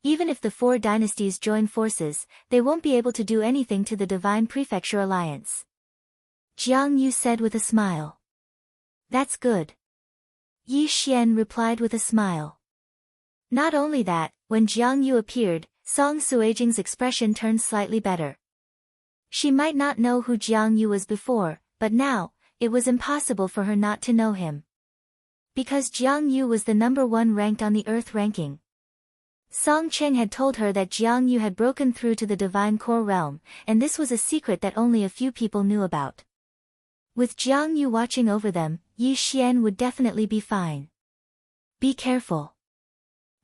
Even if the 4 dynasties join forces, they won't be able to do anything to the Divine Prefecture Alliance. Jiang Yu said with a smile. That's good. Yi Xian replied with a smile. Not only that, when Jiang Yu appeared, Song Suijing's expression turned slightly better. She might not know who Jiang Yu was before, but now, it was impossible for her not to know him. Because Jiang Yu was the number 1 ranked on the Earth ranking. Song Cheng had told her that Jiang Yu had broken through to the Divine Core Realm, and this was a secret that only a few people knew about. With Jiang Yu watching over them, Yi Xian would definitely be fine. Be careful.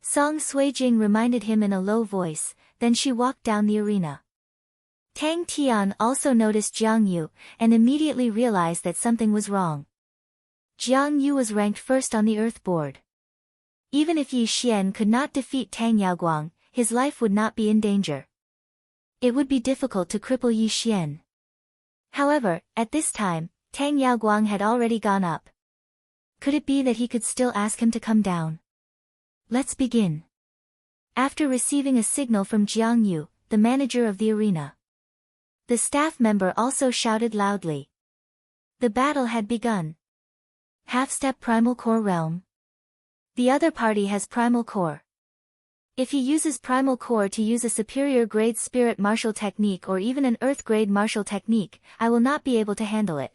Song Suijing reminded him in a low voice, then she walked down the arena. Tang Tian also noticed Jiang Yu, and immediately realized that something was wrong. Jiang Yu was ranked first on the Earth board. Even if Yi Xian could not defeat Tang Yaoguang, his life would not be in danger. It would be difficult to cripple Yi Xian. However, at this time, Tang Yaoguang had already gone up. Could it be that he could still ask him to come down? Let's begin. After receiving a signal from Jiang Yu, the manager of the arena, the staff member also shouted loudly. The battle had begun. Half-step Primal Core Realm. The other party has Primal Core. If he uses primal core to use a superior grade spirit martial technique or even an earth grade martial technique, I will not be able to handle it.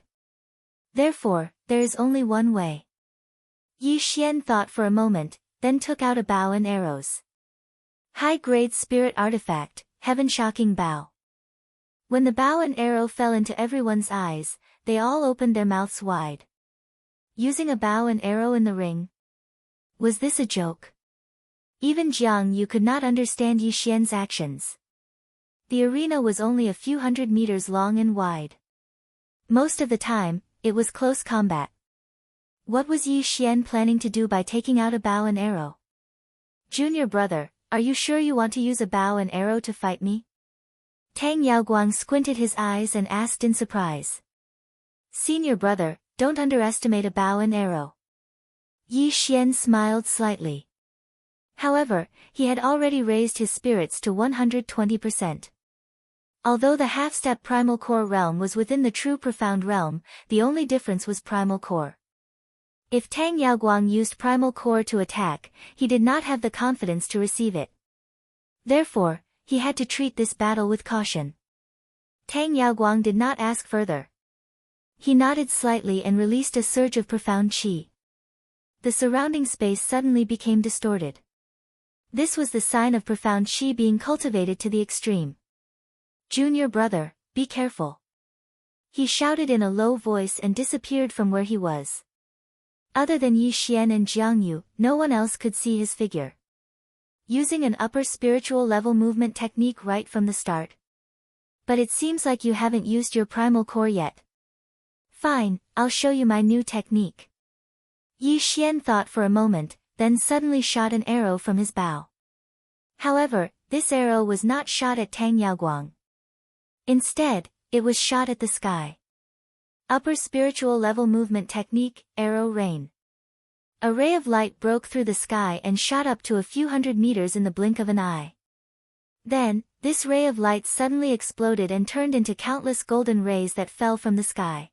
Therefore, there is only one way. Yi Xian thought for a moment, then took out a bow and arrows. High-grade spirit artifact, heaven-shocking bow. When the bow and arrow fell into everyone's eyes, they all opened their mouths wide. Using a bow and arrow in the ring? Was this a joke? Even Jiang Yu could not understand Yi Xian's actions. The arena was only a few hundred meters long and wide. Most of the time, it was close combat. What was Yi Xian planning to do by taking out a bow and arrow? Junior brother, are you sure you want to use a bow and arrow to fight me? Tang Yaoguang squinted his eyes and asked in surprise. Senior brother, don't underestimate a bow and arrow. Yi Xian smiled slightly. However, he had already raised his spirits to 120%. Although the half-step primal core realm was within the true profound realm, the only difference was primal core. If Tang Yaoguang used primal core to attack, he did not have the confidence to receive it. Therefore, he had to treat this battle with caution. Tang Yaoguang did not ask further. He nodded slightly and released a surge of profound qi. The surrounding space suddenly became distorted. This was the sign of profound qi being cultivated to the extreme. Junior brother, be careful. He shouted in a low voice and disappeared from where he was. Other than Yi Xian and Jiang Yu, no one else could see his figure. Using an upper spiritual level movement technique right from the start. But it seems like you haven't used your primal core yet. Fine, I'll show you my new technique. Yi Xian thought for a moment, then suddenly shot an arrow from his bow. However, this arrow was not shot at Tang Yaoguang. Instead, it was shot at the sky. Upper spiritual level movement technique, arrow rain. A ray of light broke through the sky and shot up to a few hundred meters in the blink of an eye. Then, this ray of light suddenly exploded and turned into countless golden rays that fell from the sky.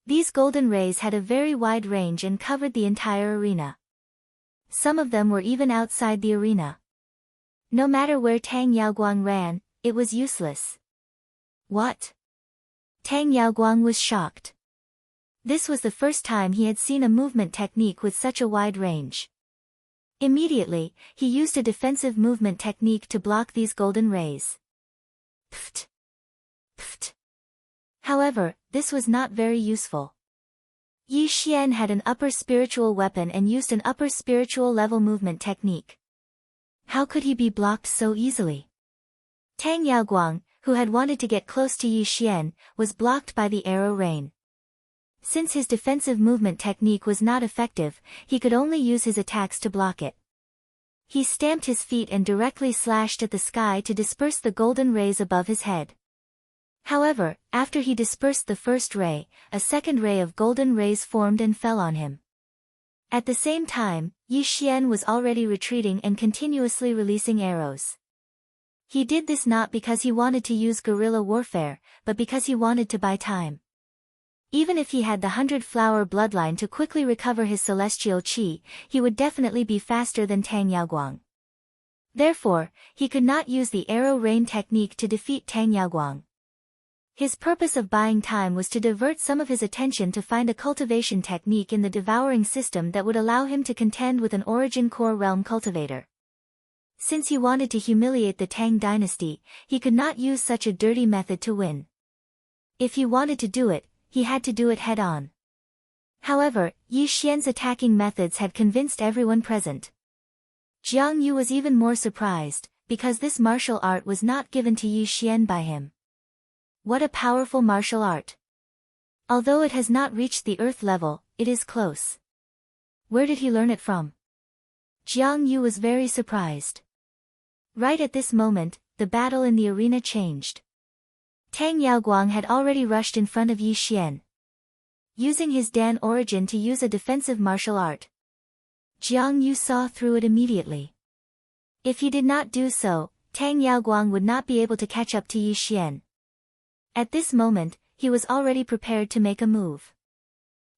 These golden rays had a very wide range and covered the entire arena. Some of them were even outside the arena. No matter where Tang Yaoguang ran, it was useless. What? Tang Yaoguang was shocked. This was the first time he had seen a movement technique with such a wide range. Immediately, he used a defensive movement technique to block these golden rays. Pft! Pft! However, this was not very useful. Yi Xian had an upper spiritual weapon and used an upper spiritual level movement technique. How could he be blocked so easily? Tang Yaoguang, who had wanted to get close to Yi Xian, was blocked by the arrow rain. Since his defensive movement technique was not effective, he could only use his attacks to block it. He stamped his feet and directly slashed at the sky to disperse the golden rays above his head. However, after he dispersed the first ray, a second ray of golden rays formed and fell on him. At the same time, Yi Xian was already retreating and continuously releasing arrows. He did this not because he wanted to use guerrilla warfare, but because he wanted to buy time. Even if he had the 100-flower bloodline to quickly recover his celestial qi, he would definitely be faster than Tang Yaoguang. Therefore, he could not use the arrow rain technique to defeat Tang Yaoguang. His purpose of buying time was to divert some of his attention to find a cultivation technique in the devouring system that would allow him to contend with an origin core realm cultivator. Since he wanted to humiliate the Tang dynasty, he could not use such a dirty method to win. If he wanted to do it, he had to do it head-on. However, Yi Xian's attacking methods had convinced everyone present. Jiang Yu was even more surprised, because this martial art was not given to Yi Xian by him. What a powerful martial art! Although it has not reached the earth level, it is close. Where did he learn it from? Jiang Yu was very surprised. Right at this moment, the battle in the arena changed. Tang Yaoguang had already rushed in front of Yi Xian, using his Dan origin to use a defensive martial art. Jiang Yu saw through it immediately. If he did not do so, Tang Yaoguang would not be able to catch up to Yi Xian. At this moment, he was already prepared to make a move.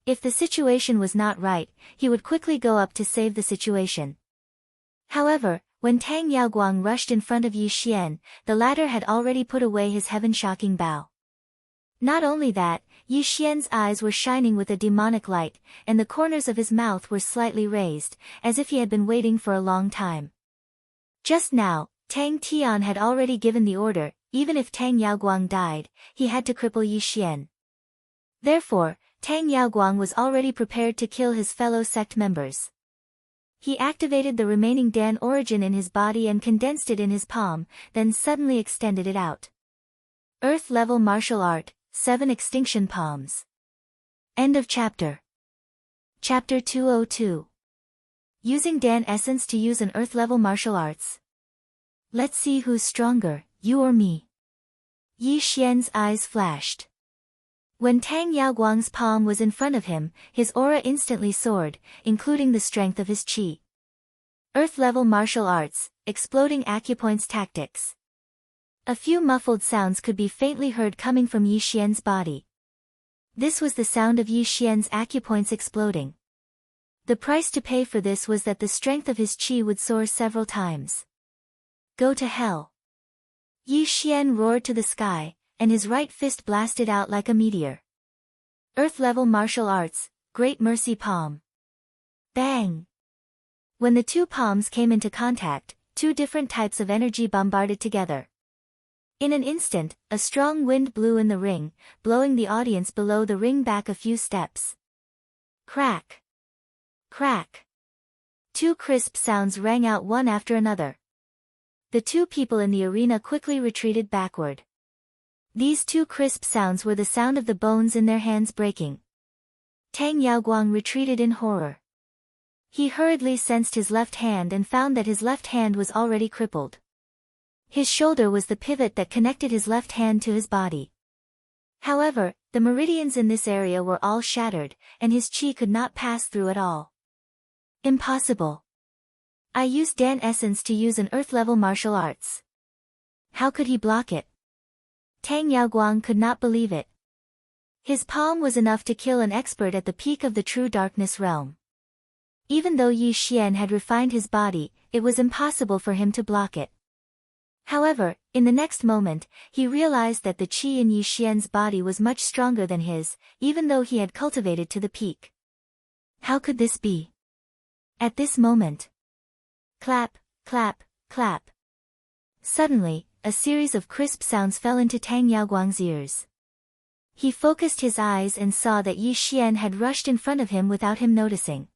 If the situation was not right, he would quickly go up to save the situation. However, When Tang Yaoguang rushed in front of Yi Xian, the latter had already put away his heaven-shocking bow. Not only that, Yi Xian's eyes were shining with a demonic light, and the corners of his mouth were slightly raised, as if he had been waiting for a long time. Just now, Tang Tian had already given the order, even if Tang Yaoguang died, he had to cripple Yi Xian. Therefore, Tang Yaoguang was already prepared to kill his fellow sect members. He activated the remaining Dan origin in his body and condensed it in his palm, then suddenly extended it out. Earth-level martial art, 7 extinction palms. End of chapter. Chapter 202. Using Dan essence to use an earth-level martial arts. Let's see who's stronger, you or me. Yi Xian's eyes flashed. When Tang Yaoguang's palm was in front of him, his aura instantly soared, including the strength of his qi. Earth-level martial arts, exploding acupoints tactics. A few muffled sounds could be faintly heard coming from Yi Xian's body. This was the sound of Yi Xian's acupoints exploding. The price to pay for this was that the strength of his qi would soar several times. Go to hell. Yi Xian roared to the sky, and his right fist blasted out like a meteor. Earth-level martial arts, Great Mercy Palm. Bang! When the two palms came into contact, two different types of energy bombarded together. In an instant, a strong wind blew in the ring, blowing the audience below the ring back a few steps. Crack! Crack! Two crisp sounds rang out one after another. The two people in the arena quickly retreated backward. These two crisp sounds were the sound of the bones in their hands breaking. Tang Yaoguang retreated in horror. He hurriedly sensed his left hand and found that his left hand was already crippled. His shoulder was the pivot that connected his left hand to his body. However, the meridians in this area were all shattered, and his qi could not pass through at all. Impossible. I used Dan essence to use an earth-level martial arts. How could he block it? Tang Yaoguang could not believe it. His palm was enough to kill an expert at the peak of the true darkness realm. Even though Yi Xian had refined his body, it was impossible for him to block it. However, in the next moment, he realized that the qi in Yi Xian's body was much stronger than his, even though he had cultivated to the peak. How could this be? At this moment. Clap, clap, clap. Suddenly, a series of crisp sounds fell into Tang Yaoguang's ears. He focused his eyes and saw that Yi Xian had rushed in front of him without him noticing.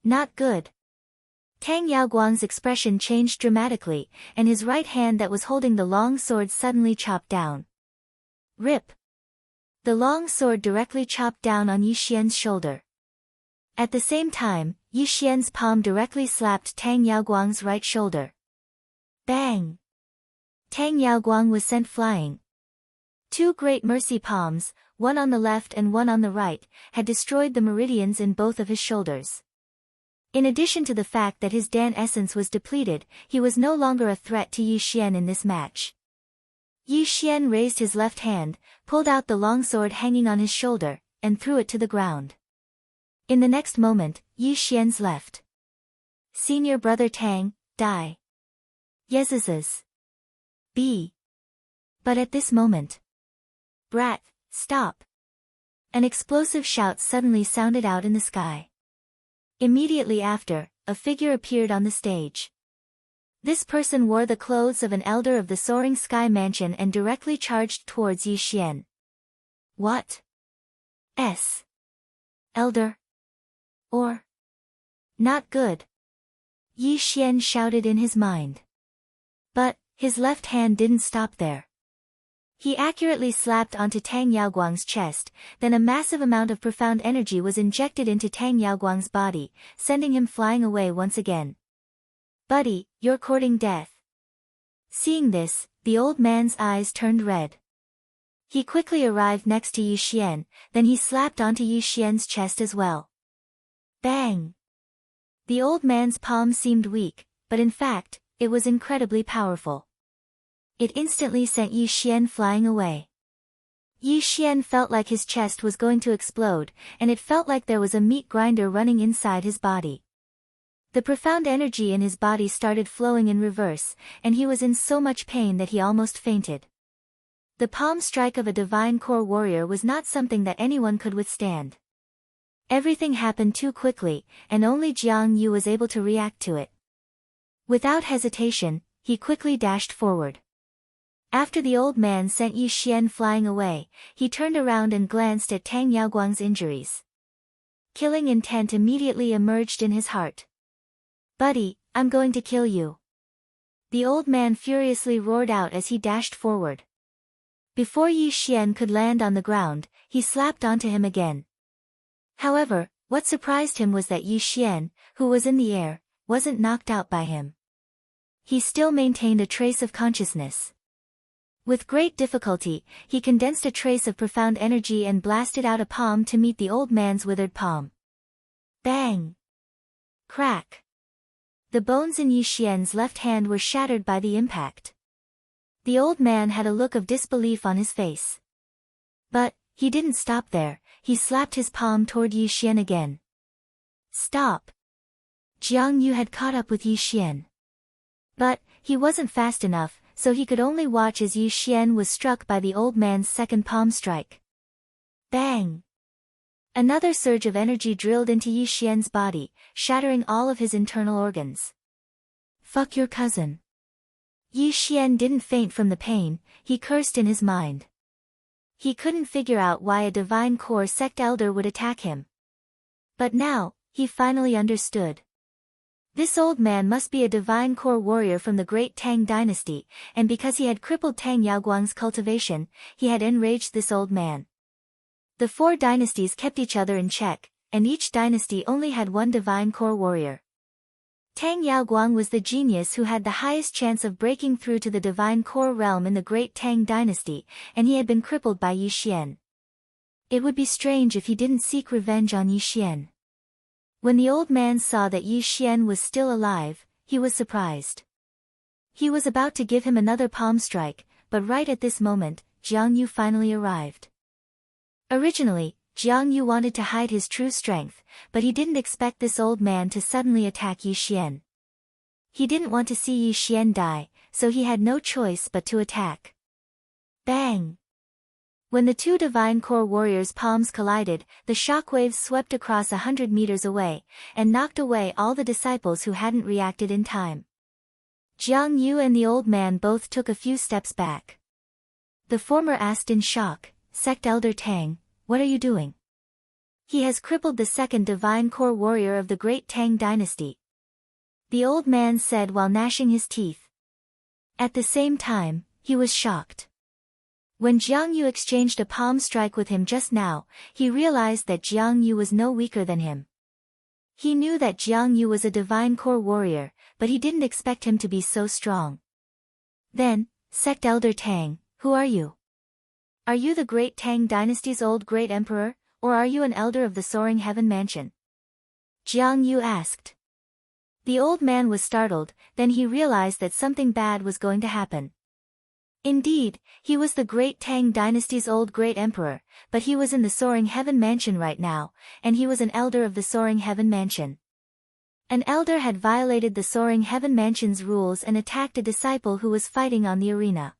Not good. Tang Yaoguang's expression changed dramatically, and his right hand that was holding the long sword suddenly chopped down. Rip! The long sword directly chopped down on Yi Xian's shoulder. At the same time, Yi Xian's palm directly slapped Tang Yaoguang's right shoulder. Bang! Tang Yaoguang was sent flying. Two great mercy palms, one on the left and one on the right, had destroyed the meridians in both of his shoulders. In addition to the fact that his Dan essence was depleted, he was no longer a threat to Yi Xian in this match. Yi Xian raised his left hand, pulled out the long sword hanging on his shoulder, and threw it to the ground. In the next moment, Yi Xian's left senior brother Tang, die. Yezazaz. B. But at this moment. Brat, stop. An explosive shout suddenly sounded out in the sky. Immediately after, a figure appeared on the stage. This person wore the clothes of an elder of the soaring sky mansion and directly charged towards Yi Xian. What? S. Elder? Or? Not good. Yi Xian shouted in his mind. But, his left hand didn't stop there. He accurately slapped onto Tang Yaoguang's chest, then a massive amount of profound energy was injected into Tang Yaoguang's body, sending him flying away once again. Buddy, you're courting death. Seeing this, the old man's eyes turned red. He quickly arrived next to Yi Xian, then he slapped onto Yi Xian's chest as well. Bang! The old man's palm seemed weak, but in fact, it was incredibly powerful. It instantly sent Yi Xian flying away. Yi Xian felt like his chest was going to explode, and it felt like there was a meat grinder running inside his body. The profound energy in his body started flowing in reverse, and he was in so much pain that he almost fainted. The palm strike of a divine core warrior was not something that anyone could withstand. Everything happened too quickly, and only Jiang Yu was able to react to it. Without hesitation, he quickly dashed forward. After the old man sent Yi Xian flying away, he turned around and glanced at Tang Yaoguang's injuries. Killing intent immediately emerged in his heart. "Buddy, I'm going to kill you." The old man furiously roared out as he dashed forward. Before Yi Xian could land on the ground, he slapped onto him again. However, what surprised him was that Yi Xian, who was in the air, wasn't knocked out by him. He still maintained a trace of consciousness. With great difficulty, he condensed a trace of profound energy and blasted out a palm to meet the old man's withered palm. Bang! Crack! The bones in Yi Xian's left hand were shattered by the impact. The old man had a look of disbelief on his face. But he didn't stop there. He slapped his palm toward Yi Xian again. Stop! Jiang Yu had caught up with Yi Xian. But he wasn't fast enough, so he could only watch as Yi Xian was struck by the old man's second palm strike. Bang! Another surge of energy drilled into Yi Xian's body, shattering all of his internal organs. Fuck your cousin. Yi Xian didn't faint from the pain, he cursed in his mind. He couldn't figure out why a divine core sect elder would attack him. But now, he finally understood. This old man must be a divine core warrior from the great Tang dynasty, and because he had crippled Tang Yaoguang's cultivation, he had enraged this old man. The four dynasties kept each other in check, and each dynasty only had one divine core warrior. Tang Yaoguang was the genius who had the highest chance of breaking through to the divine core realm in the great Tang dynasty, and he had been crippled by Yi Xian. It would be strange if he didn't seek revenge on Yi Xian. When the old man saw that Yi Xian was still alive, he was surprised. He was about to give him another palm strike, but right at this moment, Jiang Yu finally arrived. Originally, Jiang Yu wanted to hide his true strength, but he didn't expect this old man to suddenly attack Yi Xian. He didn't want to see Yi Xian die, so he had no choice but to attack. Bang! When the two divine core warriors' palms collided, the shockwaves swept across 100 meters away, and knocked away all the disciples who hadn't reacted in time. Jiang Yu and the old man both took a few steps back. The former asked in shock, "Sect Elder Tang, what are you doing?" "He has crippled the second divine core warrior of the great Tang dynasty," the old man said while gnashing his teeth. At the same time, he was shocked. When Jiang Yu exchanged a palm strike with him just now, he realized that Jiang Yu was no weaker than him. He knew that Jiang Yu was a divine core warrior, but he didn't expect him to be so strong. Then, Sect Elder Tang, who are you? Are you the great Tang dynasty's old great emperor, or are you an elder of the soaring heaven mansion? Jiang Yu asked. The old man was startled, then he realized that something bad was going to happen. Indeed, he was the great Tang dynasty's old great emperor, but he was in the soaring heaven mansion right now, and he was an elder of the soaring heaven mansion. An elder had violated the soaring heaven mansion's rules and attacked a disciple who was fighting on the arena.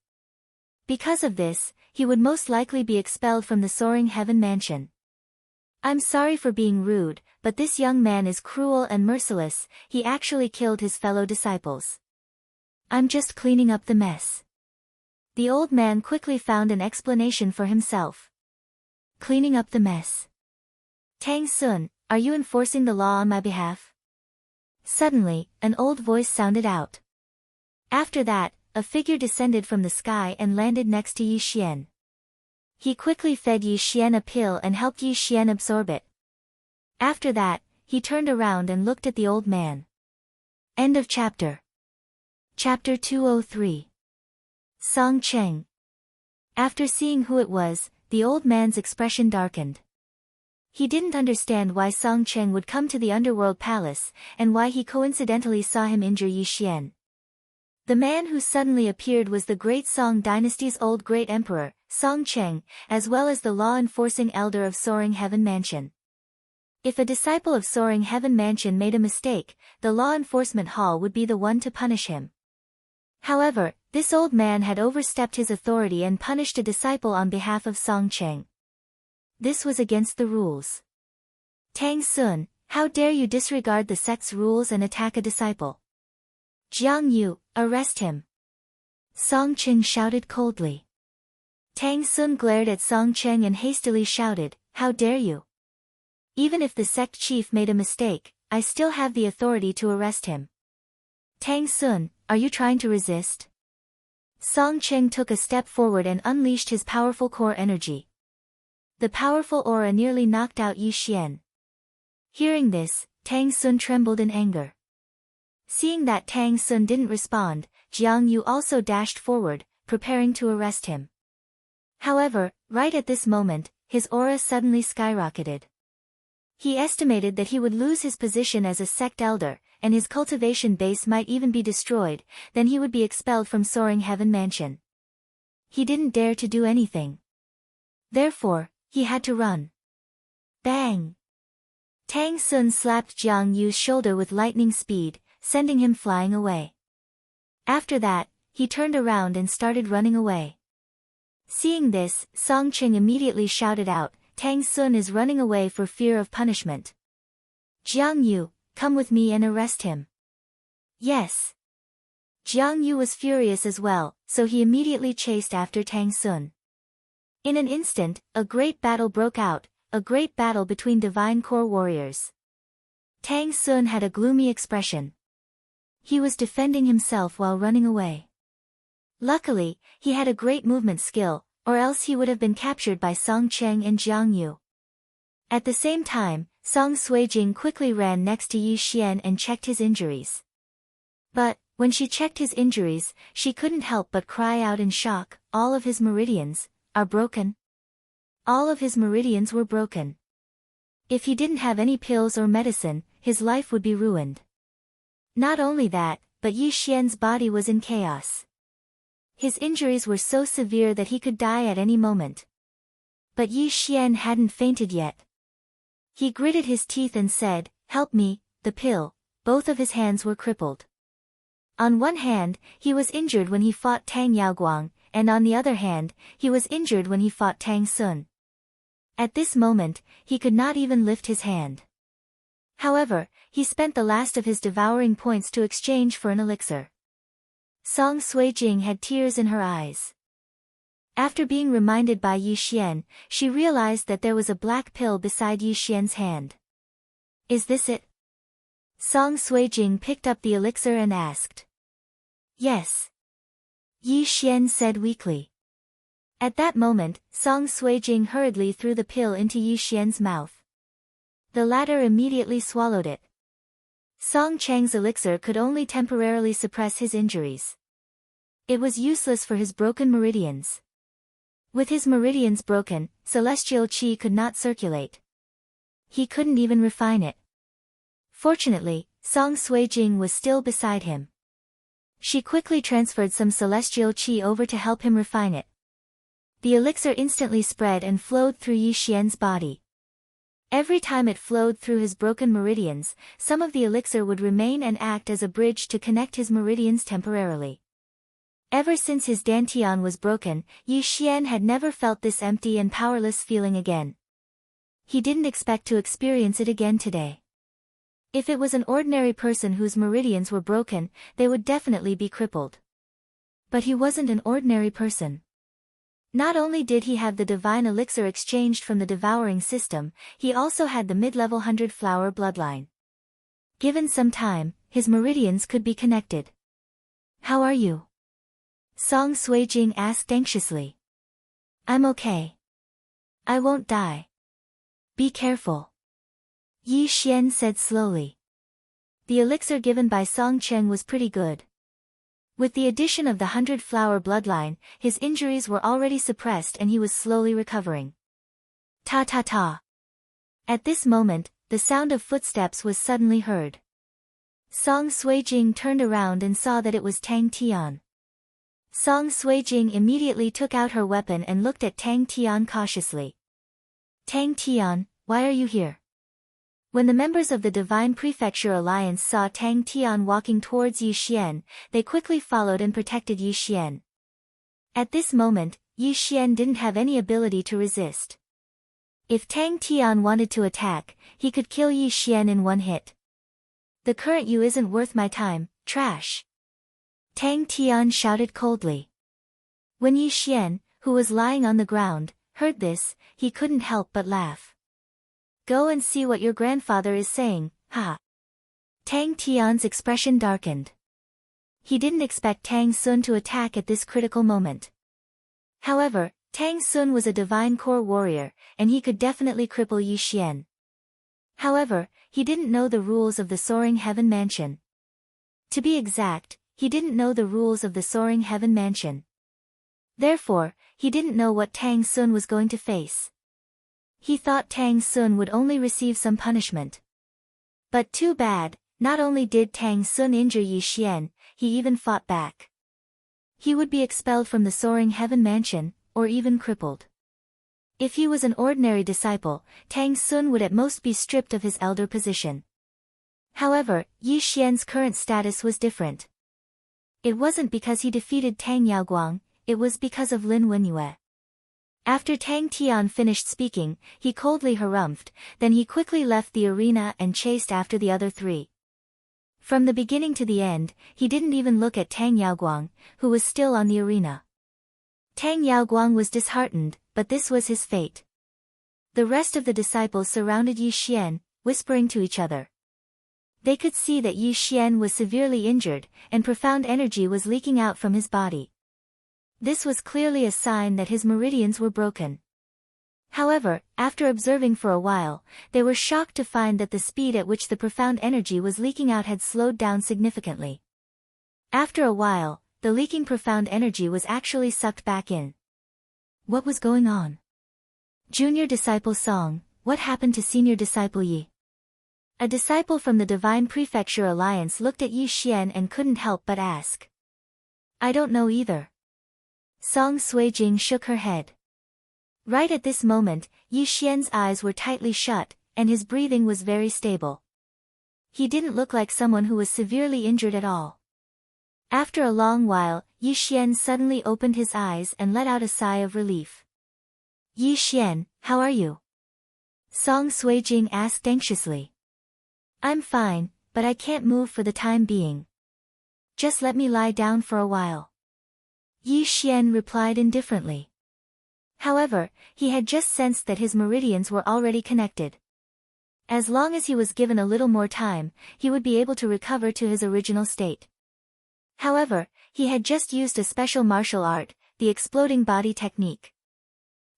Because of this, he would most likely be expelled from the soaring heaven mansion. "I'm sorry for being rude, but this young man is cruel and merciless, he actually killed his fellow disciples. I'm just cleaning up the mess." The old man quickly found an explanation for himself. "Cleaning up the mess. Tang Sun, are you enforcing the law on my behalf?" Suddenly, an old voice sounded out. After that, a figure descended from the sky and landed next to Yi Xian. He quickly fed Yi Xian a pill and helped Yi Xian absorb it. After that, he turned around and looked at the old man. End of chapter. Chapter 203. Song Cheng. After seeing who it was, the old man's expression darkened. He didn't understand why Song Cheng would come to the underworld palace, and why he coincidentally saw him injure Yi Xian. The man who suddenly appeared was the great Song dynasty's old great emperor, Song Cheng, as well as the law-enforcing elder of Soaring Heaven Mansion. If a disciple of Soaring Heaven Mansion made a mistake, the law enforcement hall would be the one to punish him. However, this old man had overstepped his authority and punished a disciple on behalf of Song Cheng. This was against the rules. Tang Sun, how dare you disregard the sect's rules and attack a disciple? Jiang Yu, arrest him. Song Cheng shouted coldly. Tang Sun glared at Song Cheng and hastily shouted, how dare you? Even if the sect chief made a mistake, I still have the authority to arrest him. Tang Sun, are you trying to resist? Song Cheng took a step forward and unleashed his powerful core energy. The powerful aura nearly knocked out Yi Xian. Hearing this, Tang Sun trembled in anger. Seeing that Tang Sun didn't respond, Jiang Yu also dashed forward, preparing to arrest him. However, right at this moment, his aura suddenly skyrocketed. He estimated that he would lose his position as a sect elder, and his cultivation base might even be destroyed, then he would be expelled from Soaring Heaven Mansion. He didn't dare to do anything. Therefore, he had to run. Bang! Tang Sun slapped Jiang Yu's shoulder with lightning speed, sending him flying away. After that, he turned around and started running away. Seeing this, Song Cheng immediately shouted out, Tang Sun is running away for fear of punishment. Jiang Yu, come with me and arrest him. Yes. Jiang Yu was furious as well, so he immediately chased after Tang Sun. In an instant, a great battle broke out, a great battle between divine core warriors. Tang Sun had a gloomy expression. He was defending himself while running away. Luckily, he had a great movement skill, or else he would have been captured by Song Cheng and Jiang Yu. At the same time, Song Suijing quickly ran next to Yi Xian and checked his injuries. But, when she checked his injuries, she couldn't help but cry out in shock, all of his meridians are broken. All of his meridians were broken. If he didn't have any pills or medicine, his life would be ruined. Not only that, but Yi Xian's body was in chaos. His injuries were so severe that he could die at any moment. But Yi Xian hadn't fainted yet. He gritted his teeth and said, help me, the pill. Both of his hands were crippled. On one hand, he was injured when he fought Tang Yaoguang, and on the other hand, he was injured when he fought Tang Sun. At this moment, he could not even lift his hand. However, he spent the last of his devouring points to exchange for an elixir. Song Suijing had tears in her eyes. After being reminded by Yi Xian, she realized that there was a black pill beside Yi Xian's hand. Is this it? Song Suijing picked up the elixir and asked. Yes. Yi Xian said weakly. At that moment, Song Suijing hurriedly threw the pill into Yi Xian's mouth. The latter immediately swallowed it. Song Cheng's elixir could only temporarily suppress his injuries. It was useless for his broken meridians. With his meridians broken, celestial qi could not circulate. He couldn't even refine it. Fortunately, Song Suijing was still beside him. She quickly transferred some celestial qi over to help him refine it. The elixir instantly spread and flowed through Yi Xian's body. Every time it flowed through his broken meridians, some of the elixir would remain and act as a bridge to connect his meridians temporarily. Ever since his dantian was broken, Yi Xian had never felt this empty and powerless feeling again. He didn't expect to experience it again today. If it was an ordinary person whose meridians were broken, they would definitely be crippled. But he wasn't an ordinary person. Not only did he have the divine elixir exchanged from the devouring system, he also had the mid-level 100-flower bloodline. Given some time, his meridians could be connected. How are you? Song Suijing asked anxiously. I'm okay. I won't die. Be careful. Yi Xian said slowly. The elixir given by Song Cheng was pretty good. With the addition of the 100-flower bloodline, his injuries were already suppressed and he was slowly recovering. Ta-ta-ta. At this moment, the sound of footsteps was suddenly heard. Song Suijing turned around and saw that it was Tang Tian. Song Suijing immediately took out her weapon and looked at Tang Tian cautiously. Tang Tian, why are you here? When the members of the Divine Prefecture Alliance saw Tang Tian walking towards Yi Xian, they quickly followed and protected Yi Xian. At this moment, Yi Xian didn't have any ability to resist. If Tang Tian wanted to attack, he could kill Yi Xian in one hit. The current you isn't worth my time, trash. Tang Tian shouted coldly. When Yi Xian, who was lying on the ground, heard this, he couldn't help but laugh. Go and see what your grandfather is saying, ha. Tang Tian's expression darkened. He didn't expect Tang Sun to attack at this critical moment. However, Tang Sun was a divine core warrior, and he could definitely cripple Yi Xian. However, he didn't know the rules of the Soaring Heaven Mansion. To be exact, he didn't know the rules of the Soaring Heaven Mansion. Therefore, he didn't know what Tang Sun was going to face. He thought Tang Sun would only receive some punishment. But too bad, not only did Tang Sun injure Yi Xian, he even fought back. He would be expelled from the Soaring Heaven Mansion, or even crippled. If he was an ordinary disciple, Tang Sun would at most be stripped of his elder position. However, Yi Xian's current status was different. It wasn't because he defeated Tang Yaoguang, it was because of Lin Wenyue. After Tang Tian finished speaking, he coldly harumphed, then he quickly left the arena and chased after the other three. From the beginning to the end, he didn't even look at Tang Yaoguang, who was still on the arena. Tang Yaoguang was disheartened, but this was his fate. The rest of the disciples surrounded Yi Xian, whispering to each other. They could see that Yi Xian was severely injured, and profound energy was leaking out from his body. This was clearly a sign that his meridians were broken. However, after observing for a while, they were shocked to find that the speed at which the profound energy was leaking out had slowed down significantly. After a while, the leaking profound energy was actually sucked back in. What was going on? Junior Disciple Song, what happened to Senior Disciple Yi? A disciple from the Divine Prefecture Alliance looked at Yi Xian and couldn't help but ask. I don't know either. Song Suijing shook her head. Right at this moment, Yi Xian's eyes were tightly shut, and his breathing was very stable. He didn't look like someone who was severely injured at all. After a long while, Yi Xian suddenly opened his eyes and let out a sigh of relief. Yi Xian, how are you? Song Suijing asked anxiously. I'm fine, but I can't move for the time being. Just let me lie down for a while. Yi Xian replied indifferently. However, he had just sensed that his meridians were already connected. As long as he was given a little more time, he would be able to recover to his original state. However, he had just used a special martial art, the exploding body technique.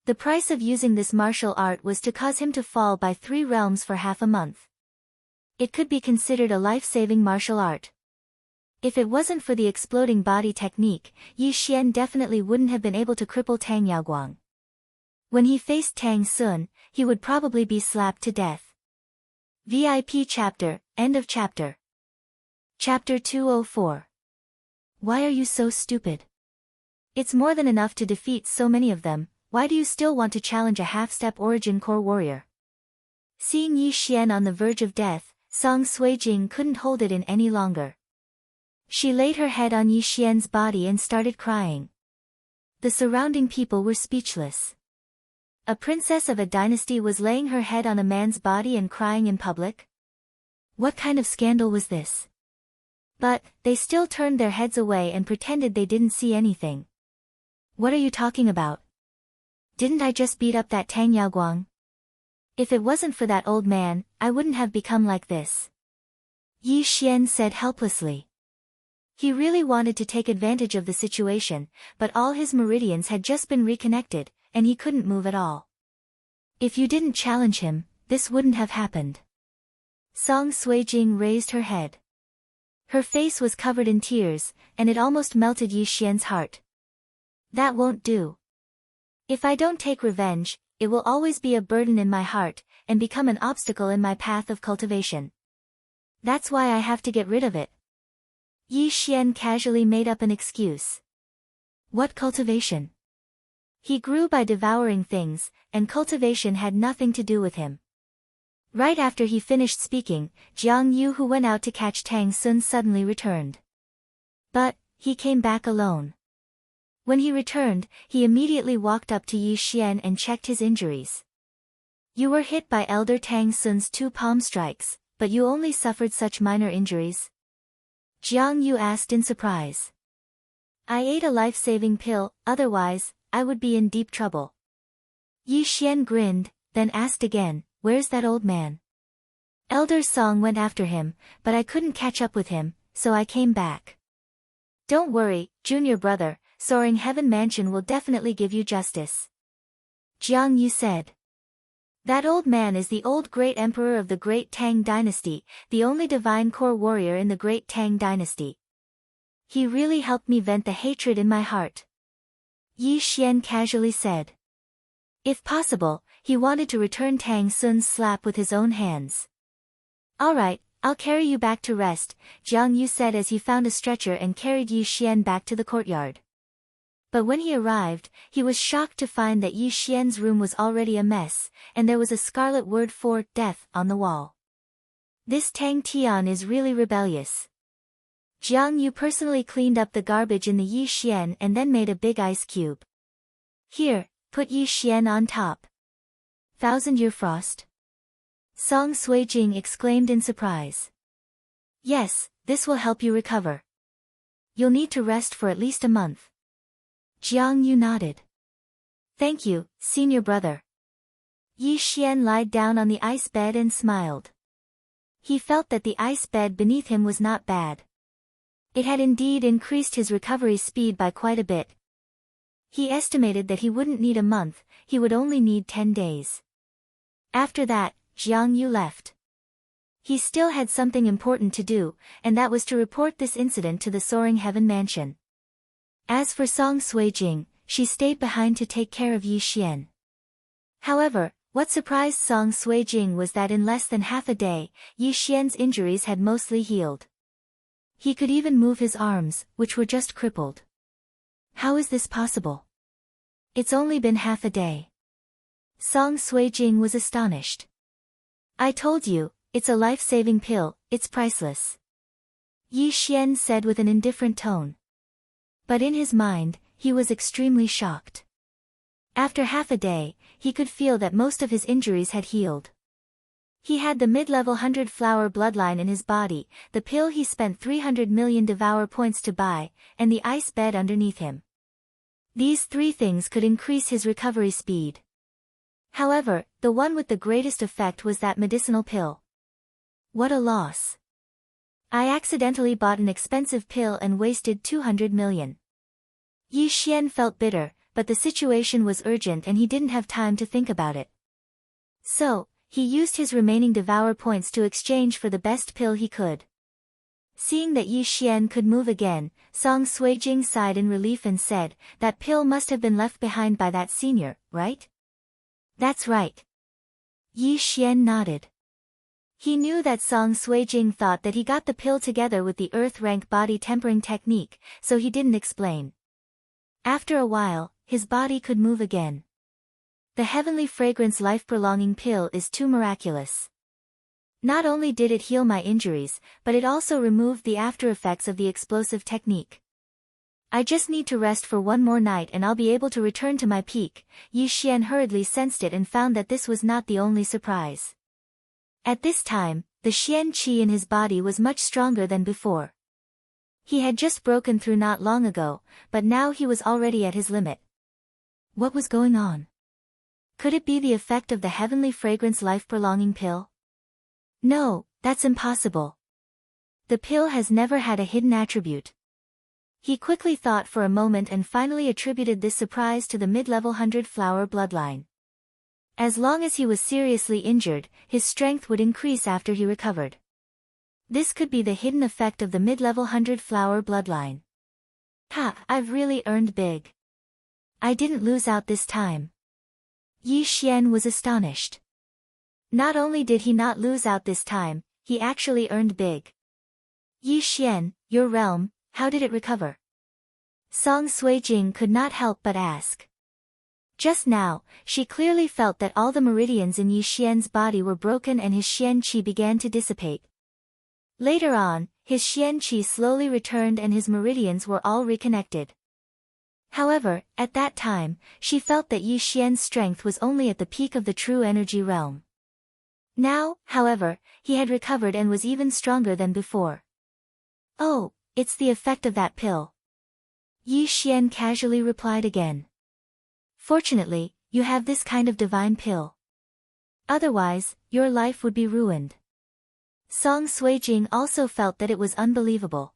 The price of using this martial art was to cause him to fall by 3 realms for half a month. It could be considered a life-saving martial art. If it wasn't for the exploding body technique, Yi Xian definitely wouldn't have been able to cripple Tang Yaoguang. When he faced Tang Sun, he would probably be slapped to death. VIP Chapter, End of Chapter. Chapter 204. Why are you so stupid? It's more than enough to defeat so many of them, why do you still want to challenge a half-step origin core warrior? Seeing Yi Xian on the verge of death, Song Suijing couldn't hold it in any longer. She laid her head on Yi Xian's body and started crying. The surrounding people were speechless. A princess of a dynasty was laying her head on a man's body and crying in public? What kind of scandal was this? But, they still turned their heads away and pretended they didn't see anything. What are you talking about? Didn't I just beat up that Tang Yaoguang? If it wasn't for that old man, I wouldn't have become like this. Yi Xian said helplessly. He really wanted to take advantage of the situation, but all his meridians had just been reconnected, and he couldn't move at all. If you didn't challenge him, this wouldn't have happened. Song Suijing raised her head. Her face was covered in tears, and it almost melted Yi Xian's heart. That won't do. If I don't take revenge, it will always be a burden in my heart, and become an obstacle in my path of cultivation. That's why I have to get rid of it. Yi Xian casually made up an excuse. What cultivation? He grew by devouring things, and cultivation had nothing to do with him. Right after he finished speaking, Jiang Yu, who went out to catch Tang Sun, suddenly returned. But he came back alone. When he returned, he immediately walked up to Yi Xian and checked his injuries. You were hit by Elder Tang Sun's 2 palm strikes, but you only suffered such minor injuries? Jiang Yu asked in surprise. I ate a life-saving pill, otherwise, I would be in deep trouble. Yi Xian grinned, then asked again, where's that old man? Elder Song went after him, but I couldn't catch up with him, so I came back. Don't worry, junior brother, Soaring Heaven Mansion will definitely give you justice. Jiang Yu said. That old man is the old great emperor of the Great Tang Dynasty, the only divine core warrior in the Great Tang Dynasty. He really helped me vent the hatred in my heart. Yi Xian casually said. If possible, he wanted to return Tang Sun's slap with his own hands. Alright, I'll carry you back to rest, Jiang Yu said as he found a stretcher and carried Yi Xian back to the courtyard. But when he arrived, he was shocked to find that Yi Xian's room was already a mess, and there was a scarlet word for death on the wall. This Tang Tian is really rebellious. Jiang Yu personally cleaned up the garbage in the Yi Xian and then made a big ice cube. Here, put Yi Xian on top. 1,000-year frost? Song Suijing exclaimed in surprise. Yes, this will help you recover. You'll need to rest for at least a month. Jiang Yu nodded. Thank you, senior brother. Yi Xian lied down on the ice bed and smiled. He felt that the ice bed beneath him was not bad. It had indeed increased his recovery speed by quite a bit. He estimated that he wouldn't need a month, he would only need 10 days. After that, Jiang Yu left. He still had something important to do, and that was to report this incident to the Soaring Heaven Mansion. As for Song Suijing, she stayed behind to take care of Yi Xian. However, what surprised Song Suijing was that in less than half a day, Yi Xian's injuries had mostly healed. He could even move his arms, which were just crippled. How is this possible? It's only been half a day. Song Suijing was astonished. I told you, it's a life-saving pill, it's priceless. Yi Xian said with an indifferent tone. But in his mind, he was extremely shocked. After half a day, he could feel that most of his injuries had healed. He had the mid-level 100-flower bloodline in his body, the pill he spent 300 million devour points to buy, and the ice bed underneath him. These 3 things could increase his recovery speed. However, the one with the greatest effect was that medicinal pill. What a loss. I accidentally bought an expensive pill and wasted 200 million. Yi Xian felt bitter, but the situation was urgent and he didn't have time to think about it. So, he used his remaining devour points to exchange for the best pill he could. Seeing that Yi Xian could move again, Song Suijing sighed in relief and said, that pill must have been left behind by that senior, right? That's right. Yi Xian nodded. He knew that Song Suijing thought that he got the pill together with the earth-rank body tempering technique, so he didn't explain. After a while, his body could move again. The heavenly fragrance life-prolonging pill is too miraculous. Not only did it heal my injuries, but it also removed the after-effects of the explosive technique. I just need to rest for one more night and I'll be able to return to my peak. Yi Xian hurriedly sensed it and found that this was not the only surprise. At this time, the Xian Qi in his body was much stronger than before. He had just broken through not long ago, but now he was already at his limit. What was going on? Could it be the effect of the heavenly fragrance life-prolonging pill? No, that's impossible. The pill has never had a hidden attribute. He quickly thought for a moment and finally attributed this surprise to the mid-level 100-flower bloodline. As long as he was seriously injured, his strength would increase after he recovered. This could be the hidden effect of the mid-level 100-flower bloodline. Ha, I've really earned big. I didn't lose out this time. Yi Xian was astonished. Not only did he not lose out this time, he actually earned big. Yi Xian, your realm, how did it recover? Song Suijing could not help but ask. Just now, she clearly felt that all the meridians in Yi Xian's body were broken and his Xian qi began to dissipate. Later on, his Xian qi slowly returned and his meridians were all reconnected. However, at that time, she felt that Yi Xian's strength was only at the peak of the true energy realm. Now, however, he had recovered and was even stronger than before. "Oh, it's the effect of that pill," Yi Xian casually replied again. "Fortunately, you have this kind of divine pill. Otherwise, your life would be ruined." Song Suijing also felt that it was unbelievable.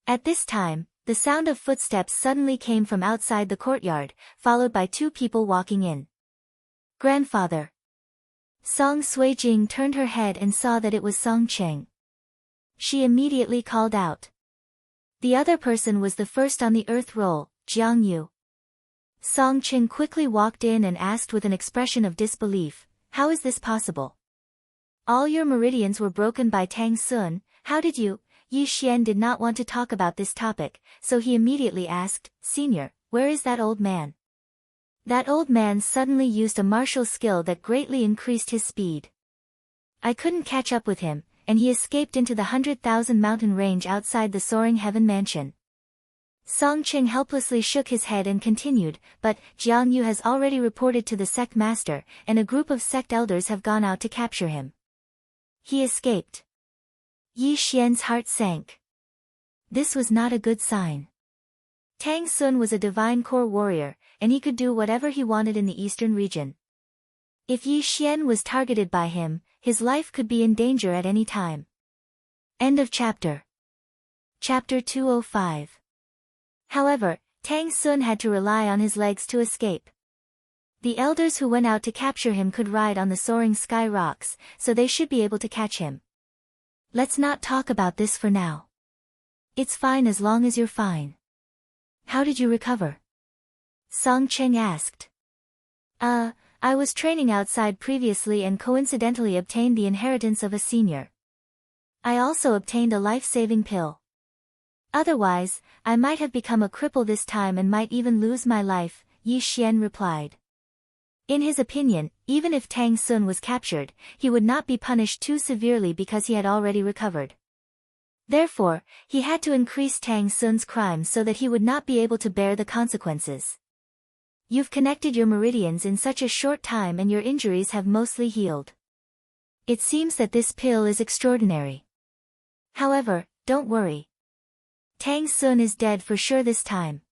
At this time, the sound of footsteps suddenly came from outside the courtyard, followed by two people walking in. "Grandfather." Song Suijing turned her head and saw that it was Song Cheng. She immediately called out. The other person was the first on the earth roll, Jiang Yu. Song Cheng quickly walked in and asked with an expression of disbelief, "How is this possible? All your meridians were broken by Tang Sun, how did you?" Yi Xian did not want to talk about this topic, so he immediately asked, "Senior, where is that old man?" That old man suddenly used a martial skill that greatly increased his speed. "I couldn't catch up with him, and he escaped into the 100,000 mountain range outside the Soaring Heaven Mansion." Song Cheng helplessly shook his head and continued, "But Jiang Yu has already reported to the sect master, and a group of sect elders have gone out to capture him. He escaped." Yi Xian's heart sank. This was not a good sign. Tang Sun was a divine core warrior, and he could do whatever he wanted in the eastern region. If Yi Xian was targeted by him, his life could be in danger at any time. End of chapter. Chapter 205. However, Tang Sun had to rely on his legs to escape. The elders who went out to capture him could ride on the soaring sky rocks, so they should be able to catch him. Let's not talk about this for now. It's fine as long as you're fine. How did you recover? Song Cheng asked. I was training outside previously and coincidentally obtained the inheritance of a senior. I also obtained a life-saving pill. Otherwise, I might have become a cripple this time and might even lose my life, Yi Xian replied. In his opinion, even if Tang Sun was captured, he would not be punished too severely because he had already recovered. Therefore, he had to increase Tang Sun's crimes so that he would not be able to bear the consequences. You've connected your meridians in such a short time and your injuries have mostly healed. It seems that this pill is extraordinary. However, don't worry. Tang Sun is dead for sure this time.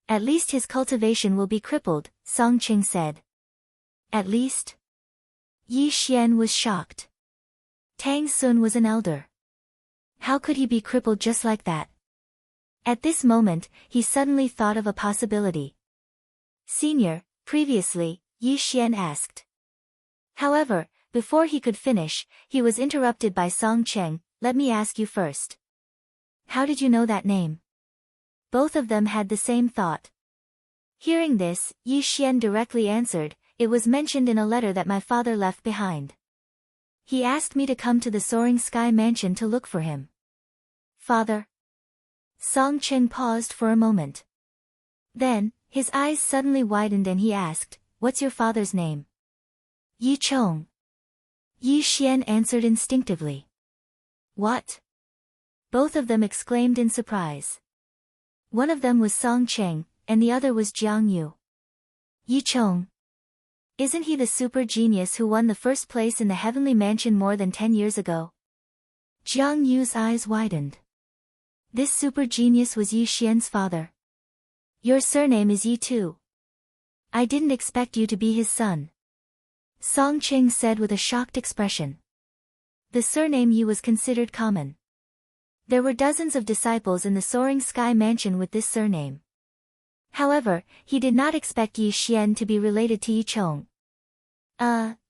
At least his cultivation will be crippled, Song Cheng said. At least? Yi Xian was shocked. Tang Sun was an elder. How could he be crippled just like that? At this moment, he suddenly thought of a possibility. Senior, previously, Yi Xian asked. However, before he could finish, he was interrupted by Song Cheng. Let me ask you first. How did you know that name? Both of them had the same thought. Hearing this, Yi Xian directly answered, it was mentioned in a letter that my father left behind. He asked me to come to the Soaring Sky Mansion to look for him. Father? Song Cheng paused for a moment. Then, his eyes suddenly widened and he asked, what's your father's name? Yi Chong. Yi Xian answered instinctively. What? Both of them exclaimed in surprise. One of them was Song Cheng, and the other was Jiang Yu. Yi Chong. Isn't he the super genius who won the first place in the Heavenly Mansion more than 10 years ago? Jiang Yu's eyes widened. This super genius was Yi Xian's father. Your surname is Yi too. I didn't expect you to be his son. Song Cheng said with a shocked expression. The surname Yi was considered common. There were dozens of disciples in the Soaring Sky Mansion with this surname. However, he did not expect Yi Xian to be related to Yi Chong.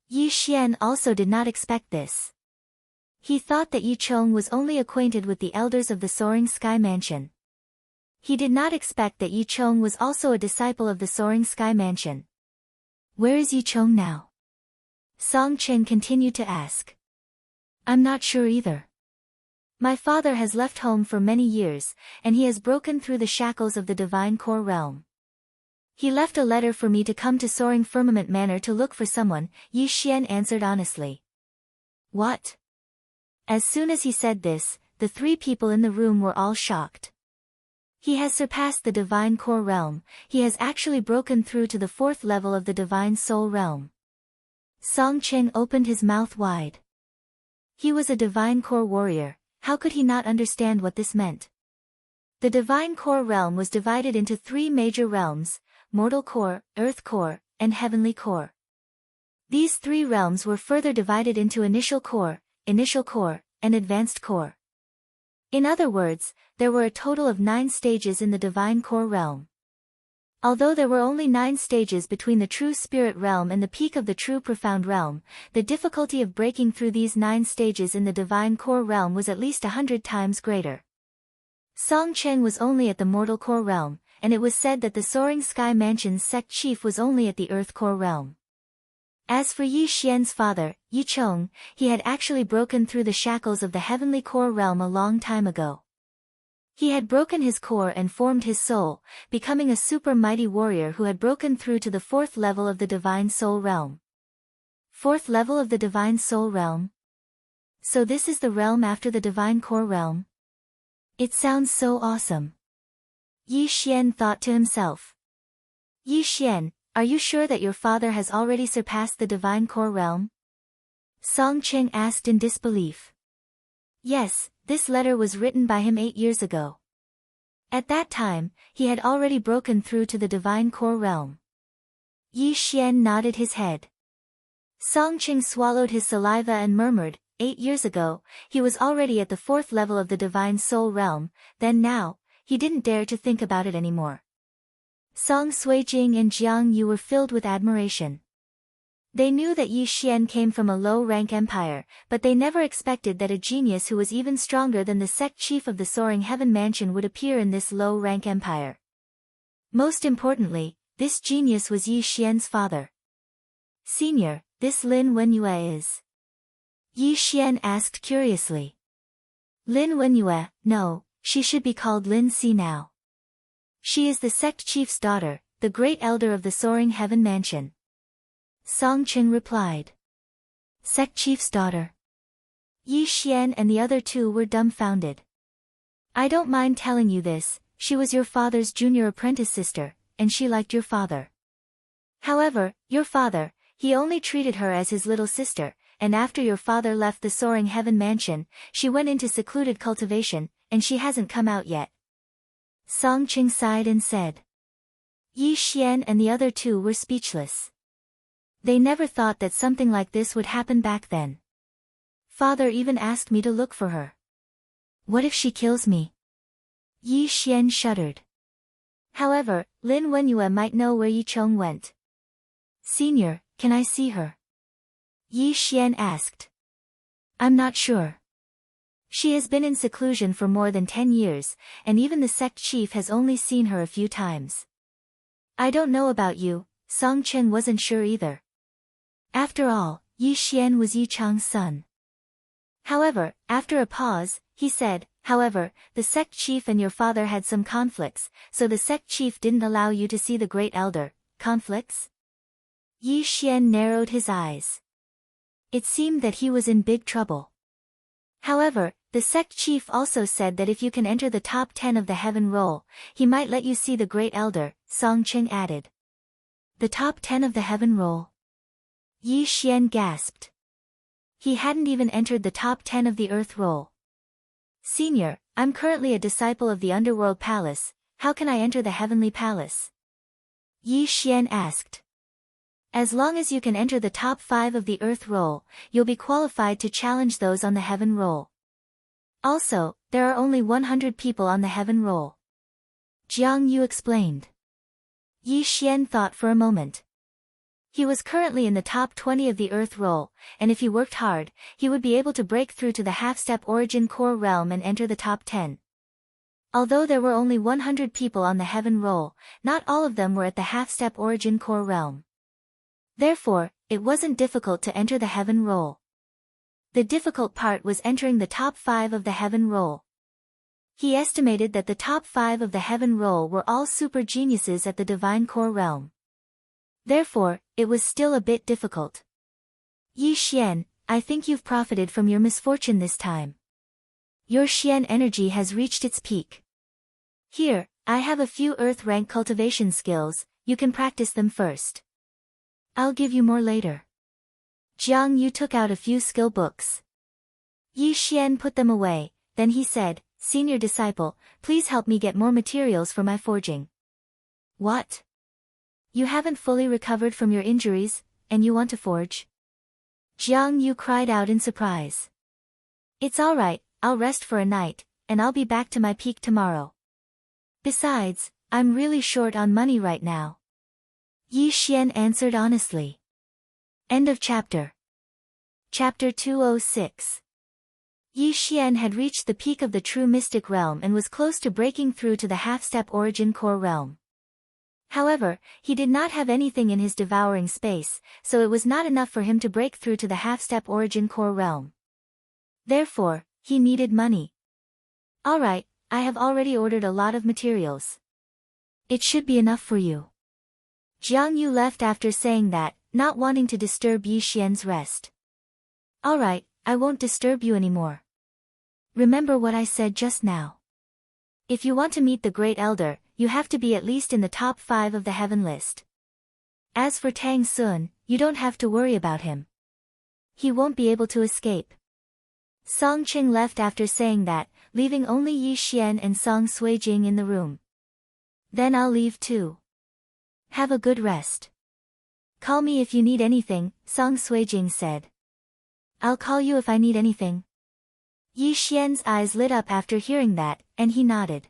Yi Xian also did not expect this. He thought that Yi Chong was only acquainted with the elders of the Soaring Sky Mansion. He did not expect that Yi Chong was also a disciple of the Soaring Sky Mansion. Where is Yi Chong now? Song Cheng continued to ask. I'm not sure either. My father has left home for many years, and he has broken through the shackles of the divine core realm. He left a letter for me to come to Soaring Firmament Manor to look for someone, Yi Xian answered honestly. What? As soon as he said this, the three people in the room were all shocked. He has surpassed the divine core realm, he has actually broken through to the fourth level of the divine soul realm. Song Chen opened his mouth wide. He was a divine core warrior, how could he not understand what this meant? The divine core realm was divided into three major realms, mortal core, earth core, and heavenly core. These three realms were further divided into initial core, and advanced core. In other words, there were a total of 9 stages in the divine core realm. Although there were only 9 stages between the true spirit realm and the peak of the true profound realm, the difficulty of breaking through these 9 stages in the divine core realm was at least 100 times greater. Song Chen was only at the mortal core realm, and it was said that the Soaring Sky Mansion's sect chief was only at the earth core realm. As for Yi Xian's father, Yi Chong, he had actually broken through the shackles of the heavenly core realm a long time ago. He had broken his core and formed his soul, becoming a super mighty warrior who had broken through to the 4th level of the divine soul realm. 4th level of the divine soul realm? So this is the realm after the divine core realm? It sounds so awesome. Yi Xian thought to himself. Yi Xian, are you sure that your father has already surpassed the divine core realm? Song Chen asked in disbelief. Yes, this letter was written by him 8 years ago. At that time, he had already broken through to the divine core realm. Yi Xian nodded his head. Song Chen swallowed his saliva and murmured, 8 years ago, he was already at the 4th level of the divine soul realm, then now, he didn't dare to think about it anymore. Song Suijing and Jiang Yu were filled with admiration. They knew that Yi Xian came from a low-rank empire, but they never expected that a genius who was even stronger than the sect chief of the Soaring Heaven Mansion would appear in this low-rank empire. Most importantly, this genius was Yi Xian's father. Senior, this Lin Wenyue is? Yi Xian asked curiously. Lin Wenyue, no, she should be called Lin Si now. She is the sect chief's daughter, the great elder of the Soaring Heaven Mansion. Song Chen replied. Sect chief's daughter. Yi Xian and the other two were dumbfounded. I don't mind telling you this, she was your father's junior apprentice sister, and she liked your father. However, your father, he only treated her as his little sister, and after your father left the Soaring Heaven Mansion, she went into secluded cultivation, and she hasn't come out yet. Song Chen sighed and said. Yi Xian and the other two were speechless. They never thought that something like this would happen back then. Father even asked me to look for her. What if she kills me? Yi Xian shuddered. However, Lin Wenyue might know where Yi Chong went. Senior, can I see her? Yi Xian asked. I'm not sure. She has been in seclusion for more than 10 years, and even the sect chief has only seen her a few times. I don't know about you, Song Chen wasn't sure either. After all, Yi Xian was Yi Chang's son. However, after a pause, he said, however, the sect chief and your father had some conflicts, so the sect chief didn't allow you to see the great elder. Conflicts? Yi Xian narrowed his eyes. It seemed that he was in big trouble. However, the sect chief also said that if you can enter the top 10 of the heaven roll, he might let you see the great elder, Song Chen added. The top 10 of the heaven roll? Yi Xian gasped. He hadn't even entered the top 10 of the earth roll. Senior, I'm currently a disciple of the underworld palace, how can I enter the heavenly palace? Yi Xian asked. As long as you can enter the top 5 of the earth roll, you'll be qualified to challenge those on the heaven roll. Also, there are only 100 people on the heaven roll. Jiang Yu explained. Yi Xian thought for a moment. He was currently in the top 20 of the earth roll, and if he worked hard, he would be able to break through to the half-step origin core realm and enter the top 10. Although there were only 100 people on the heaven roll, not all of them were at the half-step origin core realm. Therefore, it wasn't difficult to enter the heaven roll. The difficult part was entering the top 5 of the heaven roll. He estimated that the top 5 of the heaven roll were all super geniuses at the divine core realm. Therefore, it was still a bit difficult. Yi Xian, I think you've profited from your misfortune this time. Your Xian energy has reached its peak. Here, I have a few earth rank cultivation skills, you can practice them first. I'll give you more later. Jiang Yu took out a few skill books. Yi Xian put them away, then he said, Senior disciple, please help me get more materials for my forging. What? You haven't fully recovered from your injuries, and you want to forge? Jiang Yu cried out in surprise. It's alright, I'll rest for a night, and I'll be back to my peak tomorrow. Besides, I'm really short on money right now. Yi Xian answered honestly. End of chapter. Chapter 206. Yi Xian had reached the peak of the true mystic realm and was close to breaking through to the half-step origin core realm. However, he did not have anything in his devouring space, so it was not enough for him to break through to the half-step origin core realm. Therefore, he needed money. Alright, I have already ordered a lot of materials. It should be enough for you. Jiang Yu left after saying that, not wanting to disturb Yi Xian's rest. Alright, I won't disturb you anymore. Remember what I said just now. If you want to meet the Great Elder, you have to be at least in the top 5 of the heaven list. As for Tang Sun, you don't have to worry about him. He won't be able to escape. Song Qing left after saying that, leaving only Yi Xian and Song Suijing in the room. Then I'll leave too. Have a good rest. Call me if you need anything, Song Suijing said. I'll call you if I need anything. Yi Xian's eyes lit up after hearing that, and he nodded.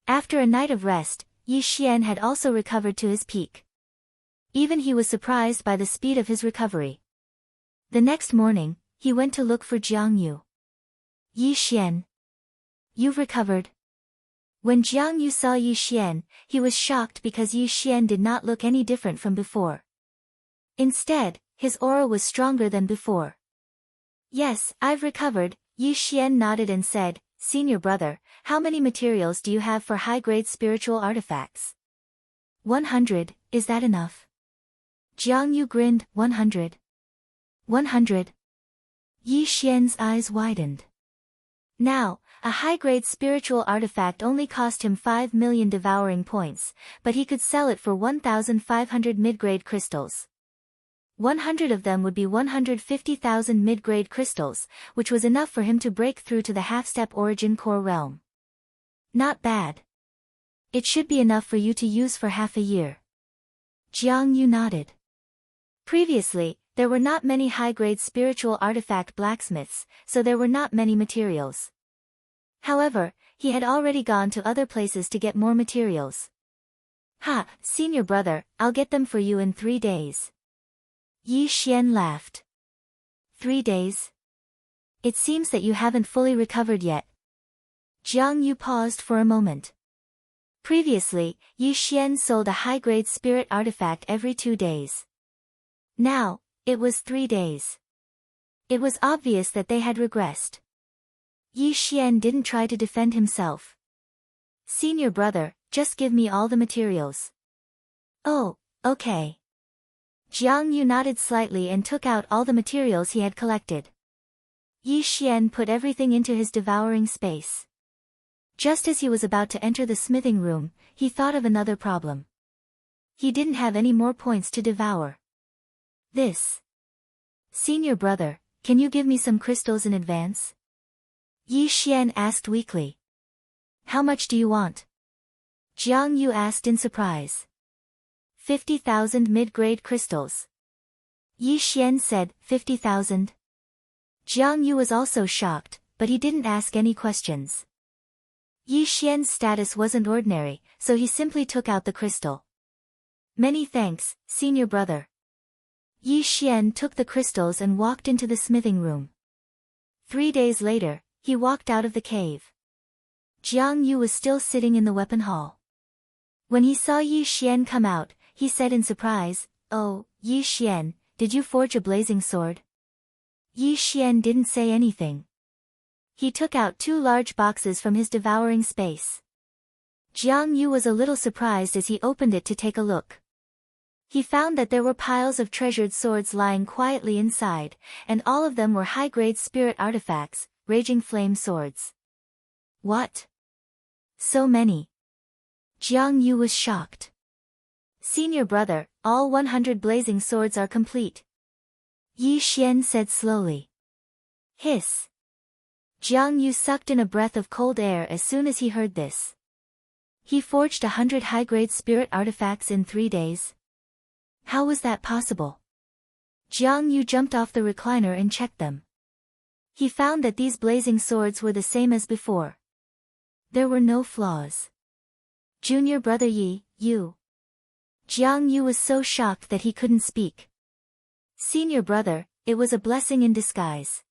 After a night of rest, Yi Xian had also recovered to his peak. Even he was surprised by the speed of his recovery. The next morning, he went to look for Jiang Yu. Yi Xian. You've recovered? When Jiang Yu saw Yi Xian, he was shocked because Yi Xian did not look any different from before. Instead, his aura was stronger than before. Yes, I've recovered, Yi Xian nodded and said, Senior brother, how many materials do you have for high-grade spiritual artifacts? 100, is that enough? Jiang Yu grinned, 100. 100. Yi Xian's eyes widened. Now, a high-grade spiritual artifact only cost him 5 million devouring points, but he could sell it for 1,500 mid-grade crystals. 100 of them would be 150,000 mid-grade crystals, which was enough for him to break through to the half-step origin core realm. Not bad. It should be enough for you to use for half a year. Jiang Yu nodded. Previously, there were not many high-grade spiritual artifact blacksmiths, so there were not many materials. However, he had already gone to other places to get more materials. Ha, senior brother, I'll get them for you in 3 days. Yi Xian laughed. 3 days? It seems that you haven't fully recovered yet. Jiang Yu paused for a moment. Previously, Yi Xian sold a high-grade spirit artifact every 2 days. Now, it was 3 days. It was obvious that they had regressed. Yi Xian didn't try to defend himself. Senior brother, just give me all the materials. Oh, okay. Jiang Yu nodded slightly and took out all the materials he had collected. Yi Xian put everything into his devouring space. Just as he was about to enter the smithing room, he thought of another problem. He didn't have any more points to devour. This. Senior brother, can you give me some crystals in advance? Yi Xian asked weakly. How much do you want? Jiang Yu asked in surprise. 50,000 mid-grade crystals. Yi Xian said, 50,000. Jiang Yu was also shocked, but he didn't ask any questions. Yi Xian's status wasn't ordinary, so he simply took out the crystal. Many thanks, senior brother. Yi Xian took the crystals and walked into the smithing room. 3 days later, he walked out of the cave. Jiang Yu was still sitting in the weapon hall. When he saw Yi Xian come out, he said in surprise, Oh, Yi Xian, did you forge a blazing sword? Yi Xian didn't say anything. He took out 2 large boxes from his devouring space. Jiang Yu was a little surprised as he opened it to take a look. He found that there were piles of treasured swords lying quietly inside, and all of them were high-grade spirit artifacts, raging flame swords. What? So many? Jiang Yu was shocked. Senior brother, all 100 blazing swords are complete. Yi Xian said slowly. Hiss. Jiang Yu sucked in a breath of cold air as soon as he heard this. He forged 100 high-grade spirit artifacts in 3 days. How was that possible? Jiang Yu jumped off the recliner and checked them. He found that these blazing swords were the same as before. There were no flaws. Junior brother Yi, you. Jiang Yu was so shocked that he couldn't speak. Senior brother, it was a blessing in disguise.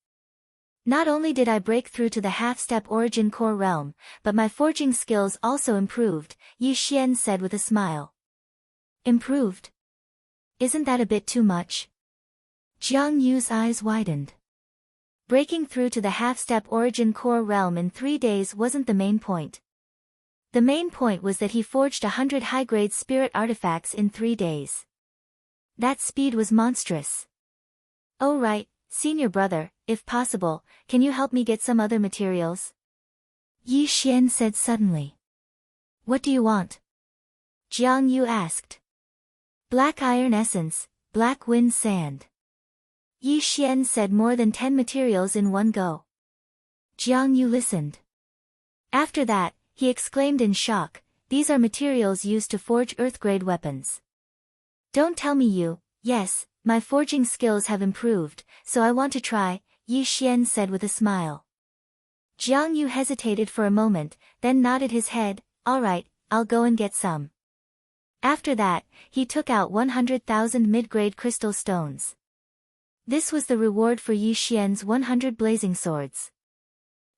Not only did I break through to the half-step origin core realm, but my forging skills also improved, Yi Xian said with a smile. Improved? Isn't that a bit too much? Jiang Yu's eyes widened. Breaking through to the half-step origin core realm in 3 days wasn't the main point. The main point was that he forged 100 high-grade spirit artifacts in 3 days. That speed was monstrous. Oh right, senior brother, if possible, can you help me get some other materials? Yi Xian said suddenly. What do you want? Jiang Yu asked. Black iron essence, black wind sand. Yi Xian said more than 10 materials in one go. Jiang Yu listened. After that, he exclaimed in shock, these are materials used to forge earth-grade weapons. Don't tell me you, yes, my forging skills have improved, so I want to try, Yi Xian said with a smile. Jiang Yu hesitated for a moment, then nodded his head, alright, I'll go and get some. After that, he took out 100,000 mid-grade crystal stones. This was the reward for Yi Xian's 100 blazing swords.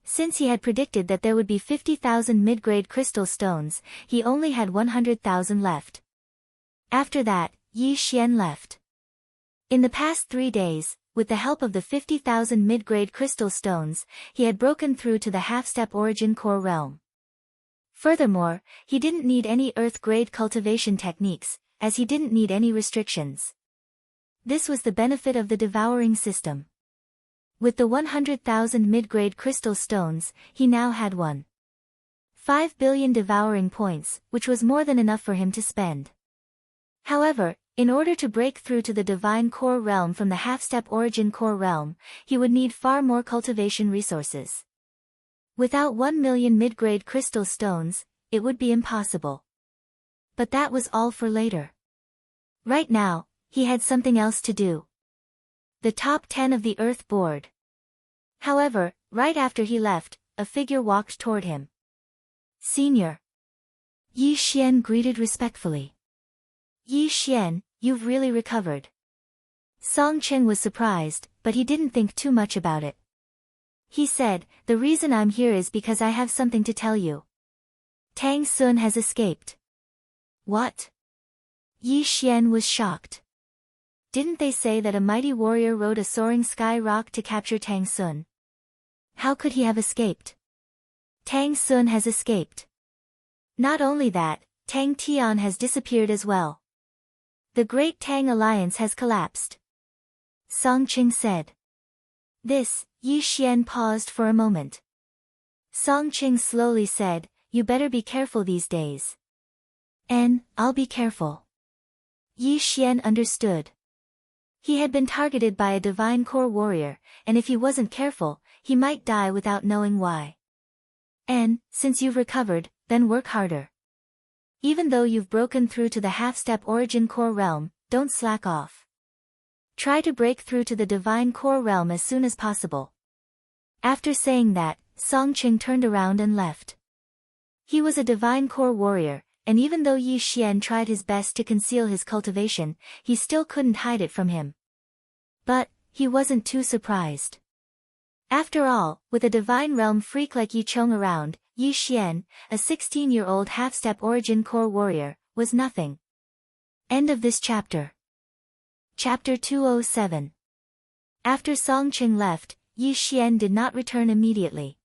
Since he had predicted that there would be 50,000 mid-grade crystal stones, he only had 100,000 left. After that, Yi Xian left. In the past 3 days, with the help of the 50,000 mid-grade crystal stones, he had broken through to the half-step origin core realm. Furthermore, he didn't need any earth-grade cultivation techniques, as he didn't need any restrictions. This was the benefit of the devouring system. With the 100,000 mid-grade crystal stones, he now had 1.5 billion devouring points, which was more than enough for him to spend. However, in order to break through to the divine core realm from the half-step origin core realm, he would need far more cultivation resources. Without 1 million mid-grade crystal stones, it would be impossible. But that was all for later. Right now, he had something else to do. The top 10 of the Earth board. However, right after he left, a figure walked toward him. Senior. Yi Xian greeted respectfully. Yi Xian, you've really recovered. Song Cheng was surprised, but he didn't think too much about it. He said, the reason I'm here is because I have something to tell you. Tang Sun has escaped. What? Yi Xian was shocked. Didn't they say that a mighty warrior rode a soaring sky rock to capture Tang Sun? How could he have escaped? Tang Sun has escaped. Not only that, Tang Tian has disappeared as well. The Great Tang Alliance has collapsed. Song Qing said. This, Yi Xian paused for a moment. Song Qing slowly said, you better be careful these days. I'll be careful. Yi Xian understood. He had been targeted by a divine core warrior, and if he wasn't careful, he might die without knowing why. Since you've recovered, then work harder. Even though you've broken through to the half-step origin core realm, don't slack off. Try to break through to the divine core realm as soon as possible. After saying that, Song Qing turned around and left. He was a divine core warrior, and even though Yi Xian tried his best to conceal his cultivation, he still couldn't hide it from him. But, he wasn't too surprised. After all, with a divine realm freak like Yi Chong around, Yi Xian, a 16-year-old half-step origin core warrior, was nothing. End of this chapter. Chapter 207. After Song Qing left, Yi Xian did not return immediately.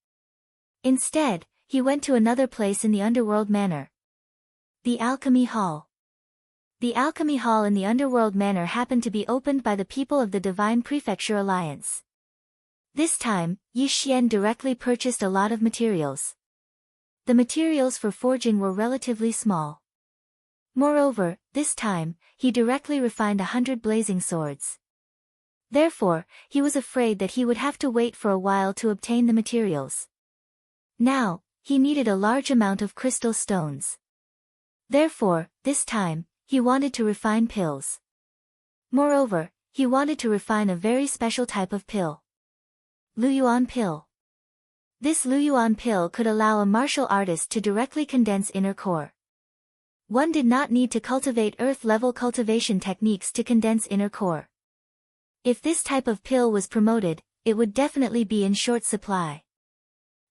Instead, he went to another place in the underworld manor. The Alchemy Hall. The Alchemy Hall in the underworld manor happened to be opened by the people of the Divine Prefecture Alliance. This time, Yi Xian directly purchased a lot of materials. The materials for forging were relatively small. Moreover, this time, he directly refined 100 blazing swords. Therefore, he was afraid that he would have to wait for a while to obtain the materials. Now, he needed a large amount of crystal stones. Therefore, this time, he wanted to refine pills. Moreover, he wanted to refine a very special type of pill. Luyuan pill. This Luyuan pill could allow a martial artist to directly condense inner core. One did not need to cultivate earth-level cultivation techniques to condense inner core. If this type of pill was promoted, it would definitely be in short supply.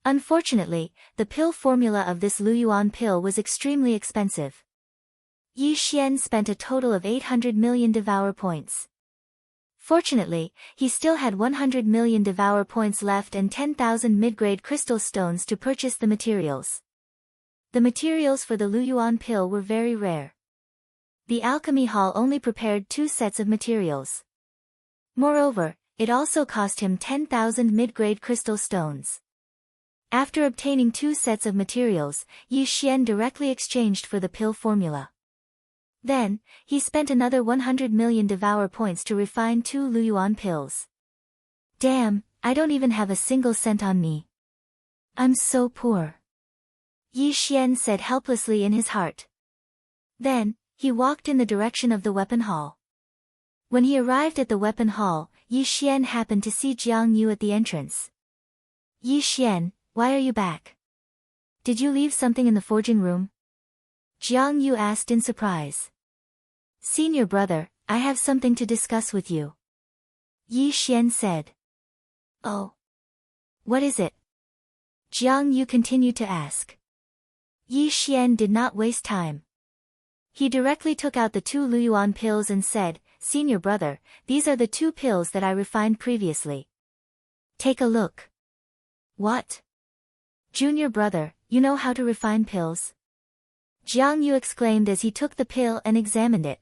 Unfortunately, the pill formula of this Luyuan pill was extremely expensive. Yi Xian spent a total of 800 million devour points. Fortunately, he still had 100 million devour points left and 10,000 mid-grade crystal stones to purchase the materials. The materials for the Luyuan pill were very rare. The Alchemy Hall only prepared 2 sets of materials. Moreover, it also cost him 10,000 mid-grade crystal stones. After obtaining 2 sets of materials, Yi Xian directly exchanged for the pill formula. Then, he spent another 100 million devour points to refine 2 Luyuan pills. Damn, I don't even have a single cent on me. I'm so poor. Yi Xian said helplessly in his heart. Then, he walked in the direction of the weapon hall. When he arrived at the weapon hall, Yi Xian happened to see Jiang Yu at the entrance. Yi Xian, why are you back? Did you leave something in the forging room? Jiang Yu asked in surprise. Senior brother, I have something to discuss with you. Yi Xian said. Oh. What is it? Jiang Yu continued to ask. Yi Xian did not waste time. He directly took out the 2 Luyuan pills and said, Senior brother, these are the 2 pills that I refined previously. Take a look. What? Junior brother, you know how to refine pills? Jiang Yu exclaimed as he took the pill and examined it.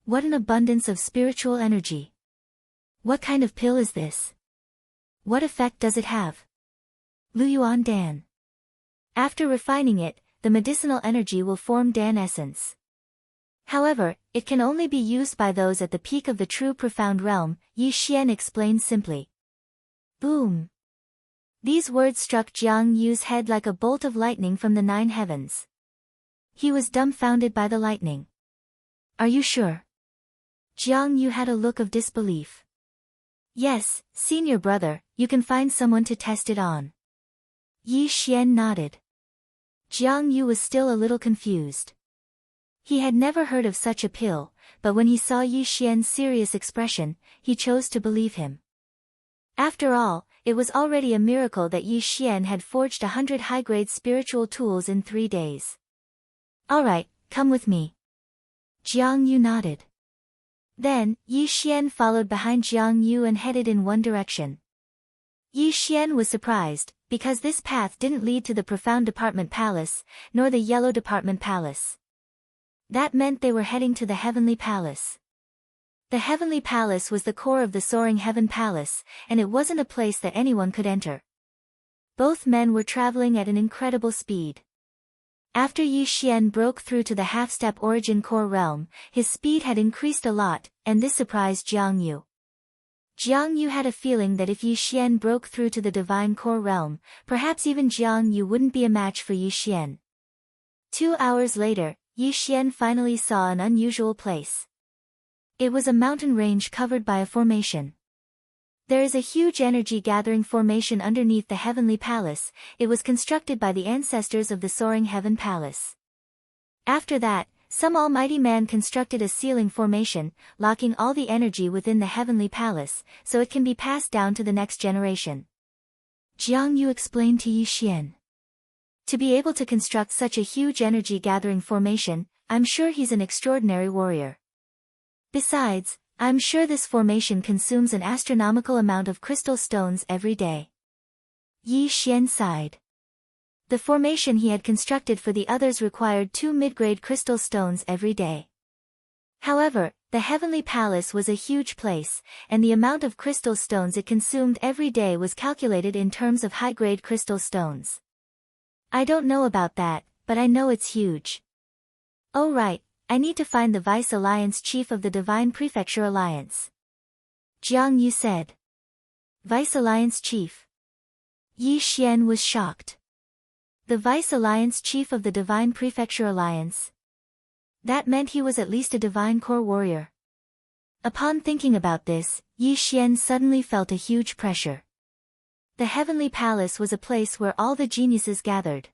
What an abundance of spiritual energy. What kind of pill is this? What effect does it have? Luyuan Dan. After refining it, the medicinal energy will form Dan essence. However, it can only be used by those at the peak of the true profound realm, Yi Xian explained simply. Boom. These words struck Jiang Yu's head like a bolt of lightning from the 9 heavens. He was dumbfounded by the lightning. Are you sure? Jiang Yu had a look of disbelief. Yes, senior brother, you can find someone to test it on. Yi Xian nodded. Jiang Yu was still a little confused. He had never heard of such a pill, but when he saw Yi Xian's serious expression, he chose to believe him. After all, it was already a miracle that Yi Xian had forged 100 high-grade spiritual tools in 3 days. Alright, come with me. Jiang Yu nodded. Then, Yi Xian followed behind Jiang Yu and headed in one direction. Yi Xian was surprised, because this path didn't lead to the Profound Department Palace, nor the Yellow Department Palace. That meant they were heading to the Heavenly Palace. The Heavenly Palace was the core of the Soaring Heaven Palace, and it wasn't a place that anyone could enter. Both men were traveling at an incredible speed. After Yi Xian broke through to the half-step origin core realm, his speed had increased a lot, and this surprised Jiang Yu. Jiang Yu had a feeling that if Yi Xian broke through to the divine core realm, perhaps even Jiang Yu wouldn't be a match for Yi Xian. 2 hours later, Yi Xian finally saw an unusual place. It was a mountain range covered by a formation. There is a huge energy-gathering formation underneath the Heavenly Palace. It was constructed by the ancestors of the Soaring Heaven Palace. After that, some almighty man constructed a sealing formation, locking all the energy within the Heavenly Palace, so it can be passed down to the next generation. Jiang Yu explained to Yi Xian. To be able to construct such a huge energy-gathering formation, I'm sure he's an extraordinary warrior. Besides, I'm sure this formation consumes an astronomical amount of crystal stones every day. Yi Xian sighed. The formation he had constructed for the others required 2 mid-grade crystal stones every day. However, the Heavenly Palace was a huge place, and the amount of crystal stones it consumed every day was calculated in terms of high-grade crystal stones. I don't know about that, but I know it's huge. Oh right, I need to find the Vice Alliance Chief of the Divine Prefecture Alliance. Jiang Yu said. Vice Alliance Chief. Yi Xian was shocked. The Vice Alliance Chief of the Divine Prefecture Alliance? That meant he was at least a Divine Core warrior. Upon thinking about this, Yi Xian suddenly felt a huge pressure. The Heavenly Palace was a place where all the geniuses gathered.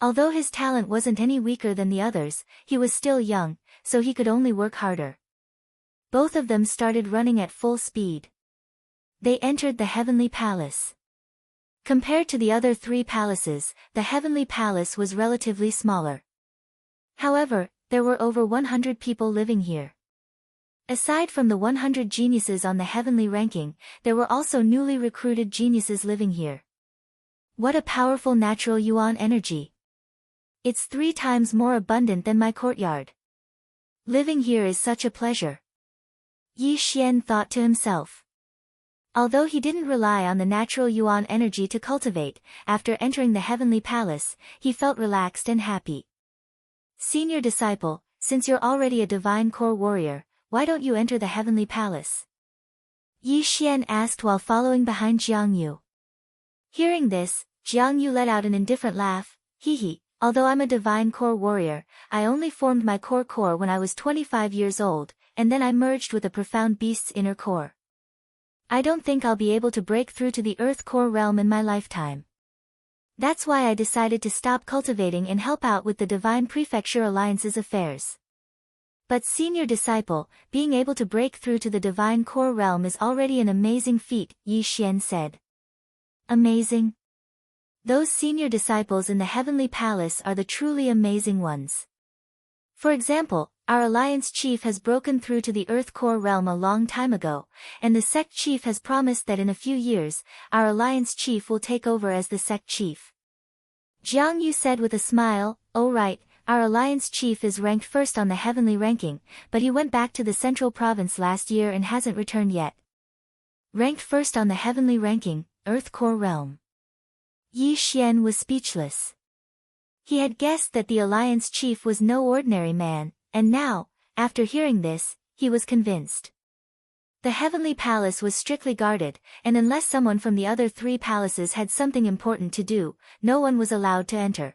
Although his talent wasn't any weaker than the others, he was still young, so he could only work harder. Both of them started running at full speed. They entered the Heavenly Palace. Compared to the other 3 palaces, the Heavenly Palace was relatively smaller. However, there were over 100 people living here. Aside from the 100 geniuses on the heavenly ranking, there were also newly recruited geniuses living here. What a powerful natural yuan energy! It's 3 times more abundant than my courtyard. Living here is such a pleasure. Yi Xian thought to himself. Although he didn't rely on the natural yuan energy to cultivate, after entering the Heavenly Palace, he felt relaxed and happy. Senior disciple, since you're already a Divine Core warrior, why don't you enter the Heavenly Palace? Yi Xian asked while following behind Jiang Yu. Hearing this, Jiang Yu let out an indifferent laugh. Hee. Although I'm a Divine Core warrior, I only formed my core when I was 25 years old, and then I merged with a profound beast's inner core. I don't think I'll be able to break through to the Earth Core realm in my lifetime. That's why I decided to stop cultivating and help out with the Divine Prefecture Alliance's affairs. But senior disciple, being able to break through to the Divine Core realm is already an amazing feat, Yi Xian said. Amazing? Those senior disciples in the Heavenly Palace are the truly amazing ones. For example, our Alliance Chief has broken through to the Earth Core realm a long time ago, and the Sect Chief has promised that in a few years, our Alliance Chief will take over as the Sect Chief. Jiang Yu said with a smile, oh right, our Alliance Chief is ranked first on the heavenly ranking, but he went back to the Central Province last year and hasn't returned yet. Ranked first on the heavenly ranking, Earth Core realm. Yi Xian was speechless. He had guessed that the Alliance Chief was no ordinary man, and now, after hearing this, he was convinced. The Heavenly Palace was strictly guarded, and unless someone from the other 3 palaces had something important to do, no one was allowed to enter.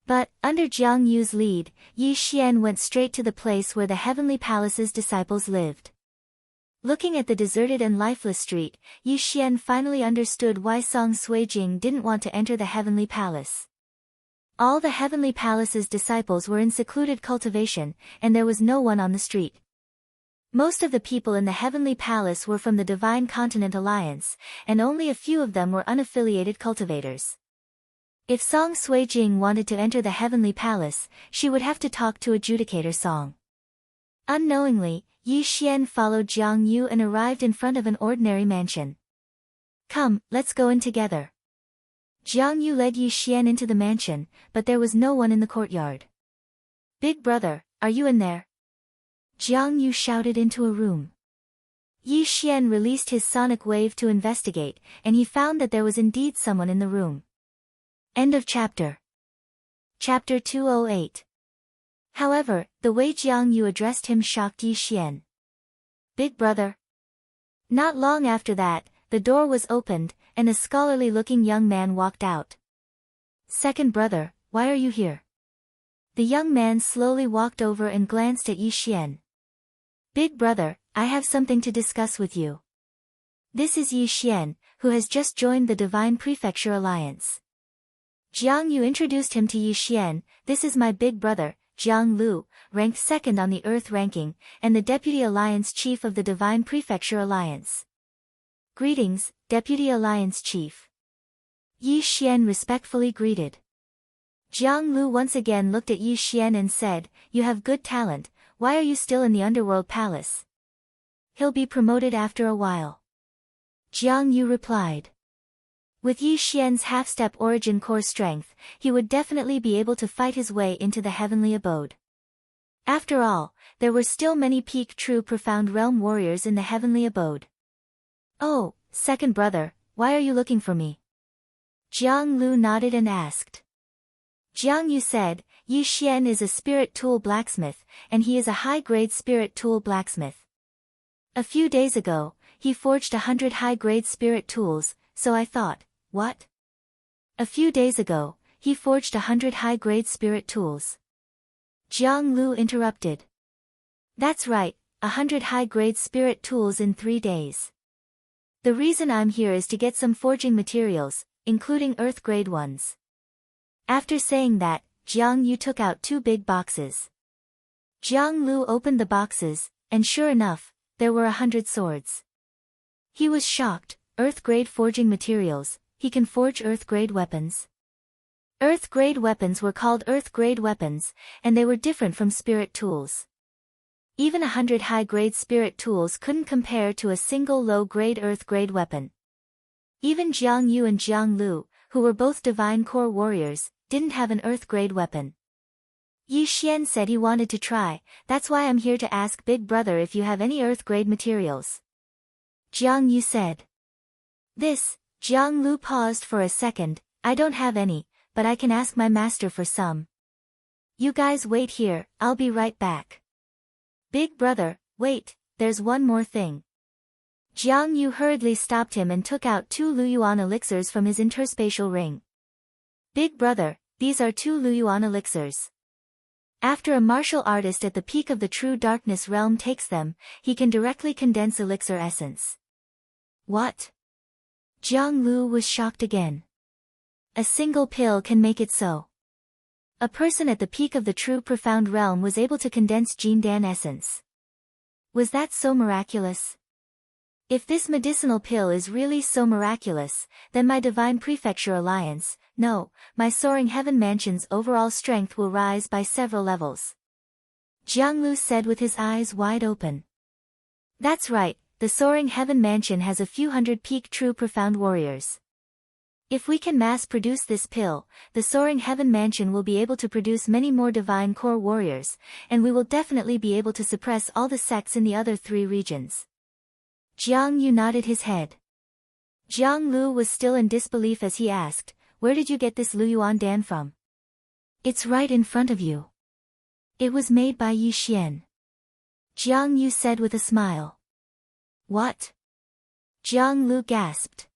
But, under Jiang Yu's lead, Yi Xian went straight to the place where the Heavenly Palace's disciples lived. Looking at the deserted and lifeless street, Yi Xian finally understood why Song Suijing didn't want to enter the Heavenly Palace. All the Heavenly Palace's disciples were in secluded cultivation, and there was no one on the street. Most of the people in the Heavenly Palace were from the Divine Continent Alliance, and only a few of them were unaffiliated cultivators. If Song Suijing wanted to enter the Heavenly Palace, she would have to talk to Adjudicator Song. Unknowingly, Yi Xian followed Jiang Yu and arrived in front of an ordinary mansion. Come, let's go in together. Jiang Yu led Yi Xian into the mansion, but there was no one in the courtyard. Big brother, are you in there? Jiang Yu shouted into a room. Yi Xian released his sonic wave to investigate, and he found that there was indeed someone in the room. End of chapter. Chapter 208. However, the way Jiang Yu addressed him shocked Yi Xian. Big brother. Not long after that, the door was opened, and a scholarly-looking young man walked out. Second brother, why are you here? The young man slowly walked over and glanced at Yi Xian. Big brother, I have something to discuss with you. This is Yi Xian, who has just joined the Divine Prefecture Alliance. Jiang Yu introduced him to Yi Xian. This is my big brother, Jiang Lu, ranked second on the Earth ranking, and the Deputy Alliance Chief of the Divine Prefecture Alliance. Greetings, Deputy Alliance Chief. Yi Xian respectfully greeted. Jiang Lu once again looked at Yi Xian and said, you have good talent, why are you still in the Underworld Palace? he'll be promoted after a while. Jiang Yu replied. With Yi Xian's half-step origin core strength, he would definitely be able to fight his way into the heavenly abode. After all, there were still many peak true profound realm warriors in the heavenly abode. Oh, second brother, why are you looking for me? Jiang Lu nodded and asked. Jiang Yu said, Yi Xian is a spirit tool blacksmith, and he is a high-grade spirit tool blacksmith. A few days ago, he forged 100 high-grade spirit tools, so I thought, what? A few days ago, he forged 100 high-grade spirit tools. Jiang Lu interrupted. That's right, 100 high-grade spirit tools in 3 days. The reason I'm here is to get some forging materials, including earth-grade ones. After saying that, Jiang Yu took out 2 big boxes. Jiang Lu opened the boxes, and sure enough, there were 100 swords. He was shocked. Earth-grade forging materials, he can forge earth-grade weapons. Earth-grade weapons were called earth-grade weapons, and they were different from spirit tools. Even 100 high-grade spirit tools couldn't compare to a single low-grade earth-grade weapon. Even Jiang Yu and Jiang Lu, who were both divine core warriors, didn't have an earth-grade weapon. Yi Xian said he wanted to try, that's why I'm here to ask Big Brother if you have any earth-grade materials. Jiang Yu said. Jiang Lu paused for a second, I don't have any, but I can ask my master for some. You guys wait here, I'll be right back. Big Brother, wait, there's one more thing. Jiang Yu hurriedly stopped him and took out 2 Luyuan elixirs from his interspatial ring. Big Brother, these are 2 Luyuan elixirs. After a martial artist at the peak of the true darkness realm takes them, he can directly condense elixir essence. What? Jiang Lu was shocked again. A single pill can make it so. A person at the peak of the true profound realm was able to condense Jindan essence. Was that so miraculous? If this medicinal pill is really so miraculous, then my divine prefecture alliance, no, my soaring heaven mansion's overall strength will rise by several levels. Jiang Lu said with his eyes wide open. That's right, the soaring heaven mansion has a few hundred peak true profound warriors. If we can mass-produce this pill, the soaring heaven mansion will be able to produce many more divine core warriors, and we will definitely be able to suppress all the sects in the other 3 regions. Jiang Yu nodded his head. Jiang Lu was still in disbelief as he asked, where did you get this Luyuan Dan from? It's right in front of you. It was made by Yi Xian. Jiang Yu said with a smile. What? Jiang Lu gasped.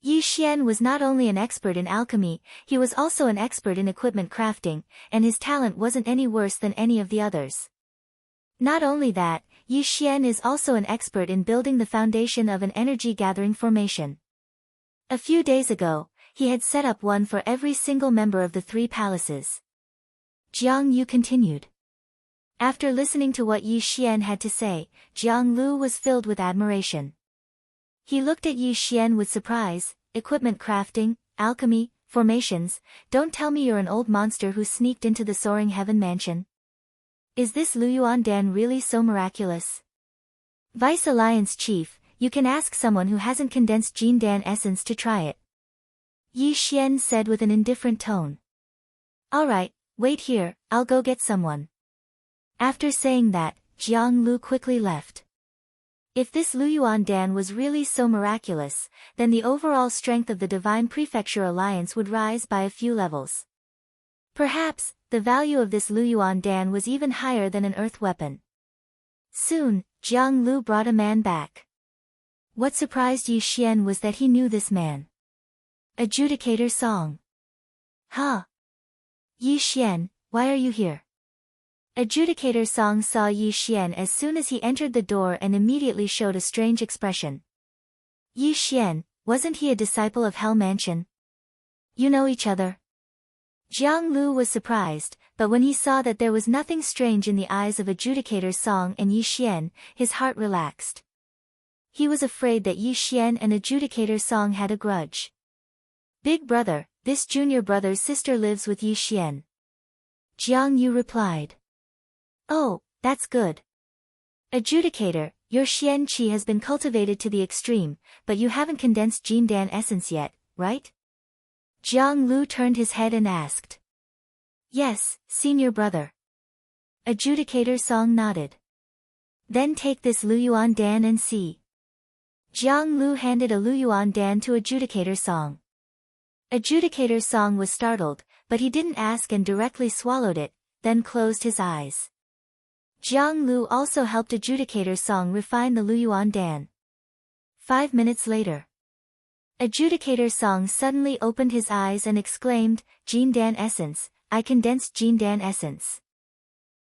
Yi Xian was not only an expert in alchemy, he was also an expert in equipment crafting, and his talent wasn't any worse than any of the others. Not only that, Yi Xian is also an expert in building the foundation of an energy-gathering formation. A few days ago, he had set up one for every single member of the 3 palaces. Jiang Yu continued. After listening to what Yi Xian had to say, Jiang Lu was filled with admiration. He looked at Yi Xian with surprise. Equipment crafting, alchemy, formations, don't tell me you're an old monster who sneaked into the soaring heaven mansion. Is this Luyuan Dan really so miraculous? Vice Alliance Chief, you can ask someone who hasn't condensed Jindan essence to try it. Yi Xian said with an indifferent tone. Alright, wait here, I'll go get someone. After saying that, Jiang Lu quickly left. If this Luyuan Dan was really so miraculous, then the overall strength of the Divine Prefecture Alliance would rise by a few levels. Perhaps, the value of this Luyuan Dan was even higher than an earth weapon. Soon, Jiang Lu brought a man back. What surprised Yi Xian was that he knew this man. Adjudicator Song. Huh? Yi Xian, why are you here? Adjudicator Song saw Yi Xian as soon as he entered the door and immediately showed a strange expression. Yi Xian, wasn't he a disciple of Hell Mansion? You know each other? Jiang Lu was surprised, but when he saw that there was nothing strange in the eyes of Adjudicator Song and Yi Xian, his heart relaxed. He was afraid that Yi Xian and Adjudicator Song had a grudge. Big brother, this junior brother's sister lives with Yi Xian. Jiang Yu replied. Oh, that's good. Adjudicator, Your Xian Qi has been cultivated to the extreme, but you haven't condensed Jindan essence yet, right? Jiang Lu turned his head and asked. Yes, senior brother. Adjudicator Song nodded. Then take this Luyuan Dan and see. Jiang Lu handed a Luyuan Dan to Adjudicator Song. Adjudicator Song was startled, but he didn't ask and directly swallowed it, then closed his eyes. Jiang Lu also helped Adjudicator Song refine the Luyuan Dan. 5 minutes later. Adjudicator Song suddenly opened his eyes and exclaimed, Jindan essence, I condensed Jindan essence.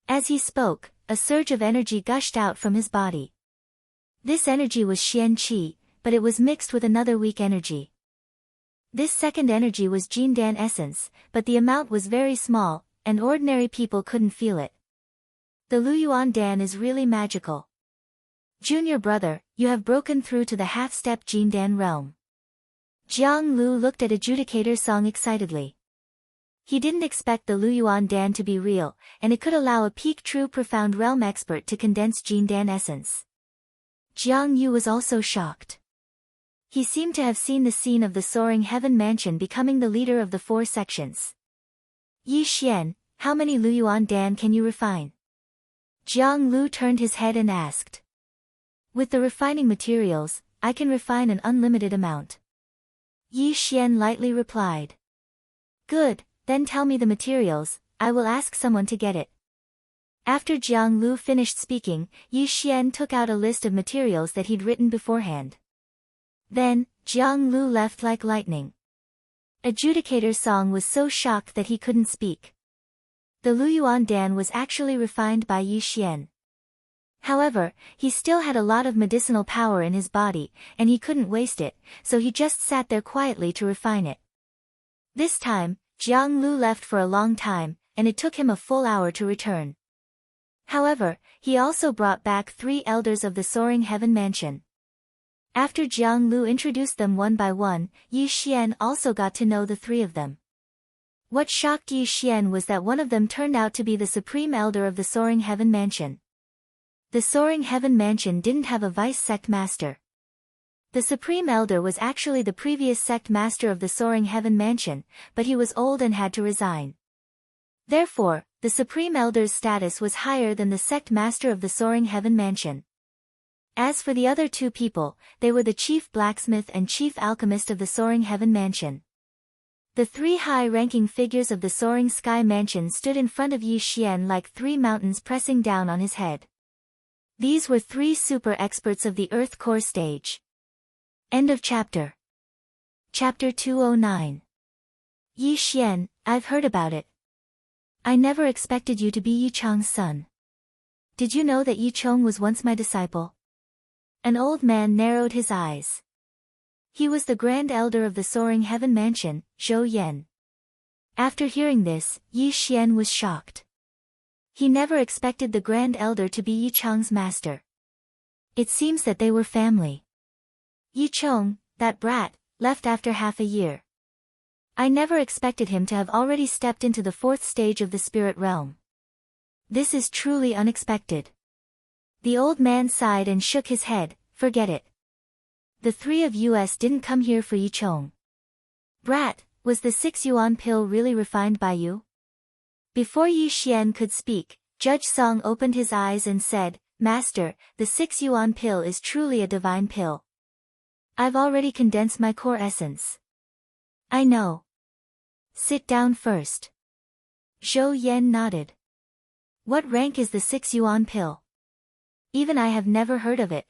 As he spoke, a surge of energy gushed out from his body. This energy was Xian Qi, but it was mixed with another weak energy. This second energy was Jindan essence, but the amount was very small, and ordinary people couldn't feel it. The Luyuan Dan is really magical. Junior brother, you have broken through to the half-step Jindan realm. Jiang Lu looked at Adjudicator Song excitedly. He didn't expect the Luyuan Dan to be real, and it could allow a peak true profound realm expert to condense Jindan essence. Jiang Yu was also shocked. He seemed to have seen the scene of the soaring heaven mansion becoming the leader of the 4 sections. Yi Xian, how many Luyuan Dan can you refine? Jiang Lu turned his head and asked. With the refining materials, I can refine an unlimited amount. Yi Xian lightly replied. Good, then tell me the materials, I will ask someone to get it. After Jiang Lu finished speaking, Yi Xian took out a list of materials that he'd written beforehand. Then, Jiang Lu left like lightning. Adjudicator Song was so shocked that he couldn't speak. The Luyuan Dan was actually refined by Yi Xian. However, he still had a lot of medicinal power in his body, and he couldn't waste it, so he just sat there quietly to refine it. This time, Jiang Lu left for a long time, and it took him a full hour to return. However, he also brought back 3 elders of the soaring heaven mansion. After Jiang Lu introduced them one by one, Yi Xian also got to know the 3 of them. What shocked Yi Xian was that one of them turned out to be the supreme elder of the soaring heaven mansion. The soaring heaven mansion didn't have a vice sect master. The supreme elder was actually the previous sect master of the soaring heaven mansion, but he was old and had to resign. Therefore, the supreme elder's status was higher than the sect master of the soaring heaven mansion. As for the other 2 people, they were the chief blacksmith and chief alchemist of the soaring heaven mansion. The 3 high-ranking figures of the soaring sky mansion stood in front of Yi Xian like 3 mountains pressing down on his head. These were 3 super experts of the Earth Core stage. End of chapter. Chapter 209. Yi Xian, I've heard about it. I never expected you to be Yi Chong's son. Did you know that Yi Chong was once my disciple? An old man narrowed his eyes. He was the grand elder of the soaring heaven mansion, Zhou Yan. After hearing this, Yi Xian was shocked. He never expected the grand elder to be Yi Chong's master. It seems that they were family. Yi Chong, that brat, left after half a year. I never expected him to have already stepped into the 4th stage of the spirit realm. This is truly unexpected. The old man sighed and shook his head, forget it. The 3 of us didn't come here for Yi Chong. Brat, was the 6 yuan pill really refined by you? Before Yi Xian could speak, Judge Song opened his eyes and said, Master, the 6 yuan pill is truly a divine pill. I've already condensed my core essence. I know. Sit down first. Zhou Yan nodded. What rank is the 6 yuan pill? Even I have never heard of it.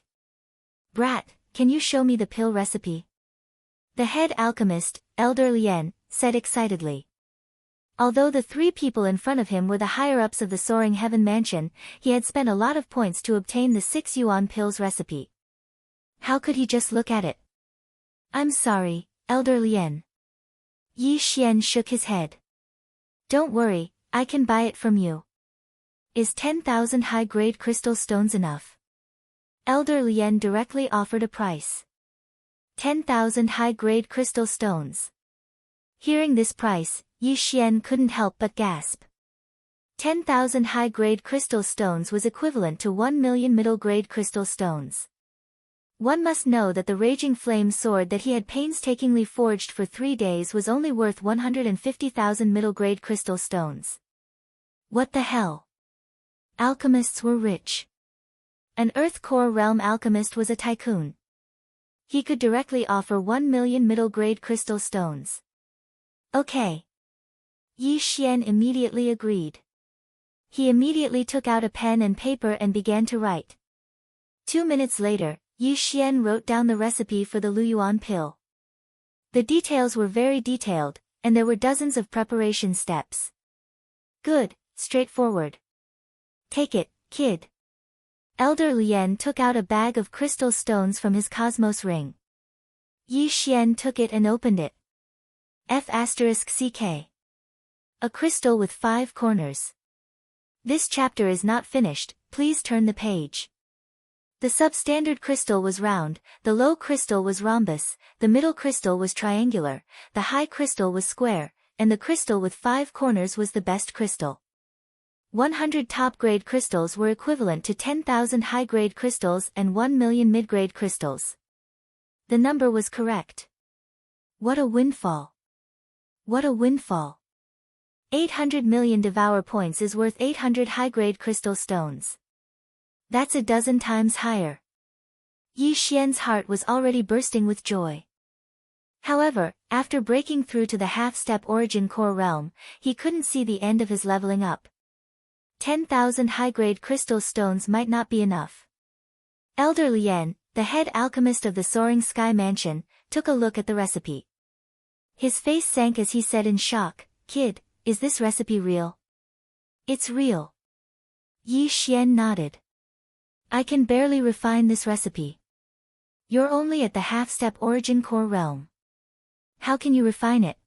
Brat, can you show me the pill recipe? The head alchemist, Elder Lien, said excitedly. Although the 3 people in front of him were the higher-ups of the soaring heaven mansion, he had spent a lot of points to obtain the 6 yuan pill's recipe. How could he just look at it? I'm sorry, Elder Lien. Yi Xian shook his head. Don't worry, I can buy it from you. Is 10,000 high-grade crystal stones enough? Elder Lien directly offered a price. 10,000 high-grade crystal stones. Hearing this price, Yi Xian couldn't help but gasp. 10,000 high-grade crystal stones was equivalent to 1 million middle-grade crystal stones. One must know that the raging flame sword that he had painstakingly forged for 3 days was only worth 150,000 middle-grade crystal stones. What the hell? Alchemists were rich. An Earth Core Realm alchemist was a tycoon. He could directly offer 1 million middle-grade crystal stones. Okay. Yi Xian immediately agreed. He immediately took out a pen and paper and began to write. 2 minutes later, Yi Xian wrote down the recipe for the Luyuan pill. The details were very detailed, and there were dozens of preparation steps. Good, straightforward. Take it, kid. Elder Lian took out a bag of crystal stones from his cosmos ring. Yi Xian took it and opened it. F***CK. A crystal with 5 corners. This chapter is not finished, please turn the page. The substandard crystal was round, the low crystal was rhombus, the middle crystal was triangular, the high crystal was square, and the crystal with 5 corners was the best crystal. 100 top-grade crystals were equivalent to 10,000 high-grade crystals and 1 million mid-grade crystals. The number was correct. What a windfall. What a windfall. 800 million devour points is worth 800 high-grade crystal stones. That's a dozen times higher. Yi Xian's heart was already bursting with joy. However, after breaking through to the half-step origin core realm, he couldn't see the end of his leveling up. 10,000 high-grade crystal stones might not be enough. Elder Lian, the head alchemist of the Soaring Sky Mansion, took a look at the recipe. His face sank as he said in shock, "Kid, is this recipe real?" "It's real." Yi Xian nodded. "I can barely refine this recipe." "You're only at the half-step origin core realm. How can you refine it?"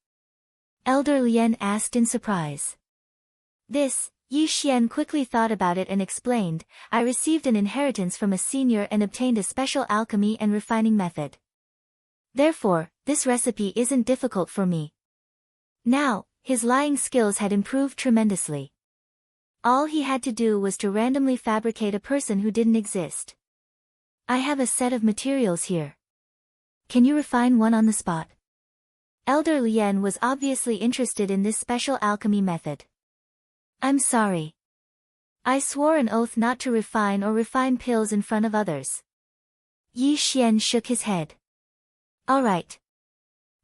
Elder Lian asked in surprise. This, Yi Xian quickly thought about it and explained, "I received an inheritance from a senior and obtained a special alchemy and refining method. Therefore, this recipe isn't difficult for me." Now, his lying skills had improved tremendously. All he had to do was to randomly fabricate a person who didn't exist. "I have a set of materials here. Can you refine one on the spot?" Elder Lian was obviously interested in this special alchemy method. "I'm sorry. I swore an oath not to refine pills in front of others." Yi Xian shook his head. "All right."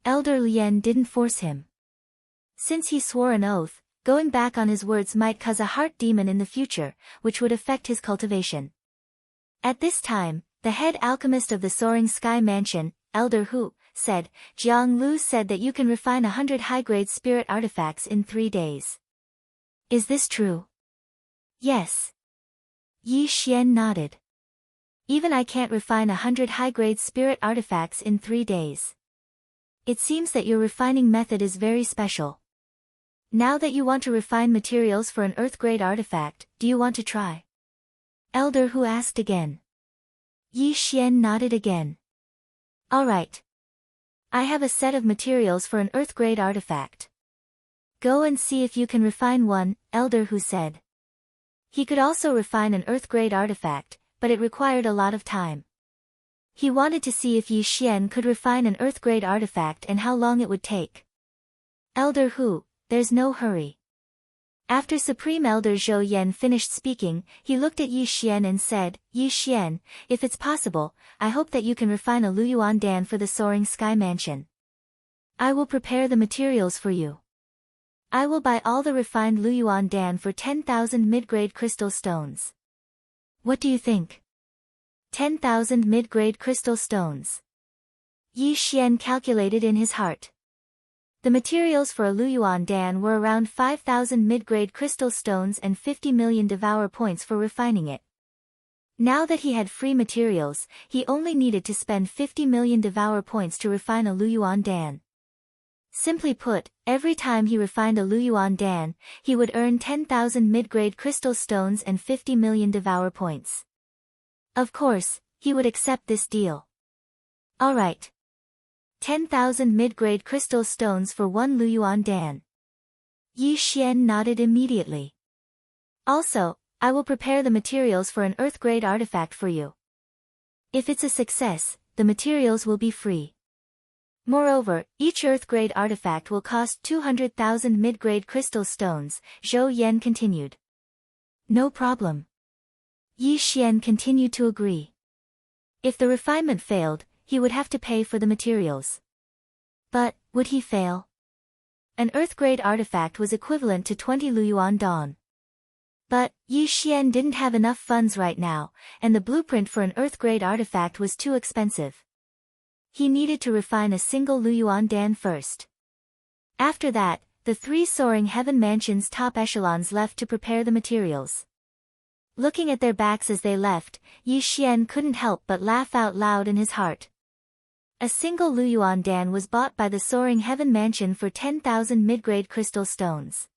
Elder Lian didn't force him. Since he swore an oath, going back on his words might cause a heart demon in the future, which would affect his cultivation. At this time, the head alchemist of the Soaring Sky Mansion, Elder Hu, said, "Jiang Lu said that you can refine 100 high-grade spirit artifacts in 3 days. Is this true?" "Yes." Yi Xian nodded. "Even I can't refine 100 high-grade spirit artifacts in 3 days. It seems that your refining method is very special. Now that you want to refine materials for an earth-grade artifact, do you want to try?" Elder Hu asked again. Yi Xian nodded again. "All right. I have a set of materials for an earth-grade artifact. Go and see if you can refine one," Elder Hu said. He could also refine an earth-grade artifact, but it required a lot of time. He wanted to see if Yi Xian could refine an earth-grade artifact and how long it would take. "Elder Hu, there's no hurry." After Supreme Elder Zhou Yan finished speaking, he looked at Yi Xian and said, "Yi Xian, if it's possible, I hope that you can refine a Luyuan Dan for the Soaring Sky Mansion. I will prepare the materials for you. I will buy all the refined Luyuan Dan for 10,000 mid-grade crystal stones. What do you think?" 10,000 mid-grade crystal stones. Yi Xian calculated in his heart. The materials for a Luyuan Dan were around 5,000 mid-grade crystal stones and 50 million devour points for refining it. Now that he had free materials, he only needed to spend 50 million devour points to refine a Luyuan Dan. Simply put, every time he refined a Luyuan Dan, he would earn 10,000 mid-grade crystal stones and 50 million devour points. Of course, he would accept this deal. All right. 10,000 mid-grade crystal stones for one Luyuan Dan. Yi Xian nodded immediately. Also, I will prepare the materials for an Earth-grade artifact for you. If it's a success, the materials will be free. Moreover, each Earth-grade artifact will cost 200,000 mid-grade crystal stones, Zhou Yan continued. No problem. Yi Xian continued to agree. If the refinement failed, he would have to pay for the materials. But, would he fail? An Earth-grade artifact was equivalent to 20 Luyuan Dong. But, Yi Xian didn't have enough funds right now, and the blueprint for an Earth-grade artifact was too expensive. He needed to refine a single Luyuan Dan first. After that, the 3 soaring heaven mansions' top echelons left to prepare the materials. Looking at their backs as they left, Yi Xian couldn't help but laugh out loud in his heart. A single Luyuan Dan was bought by the soaring heaven mansion for 10,000 mid-grade crystal stones.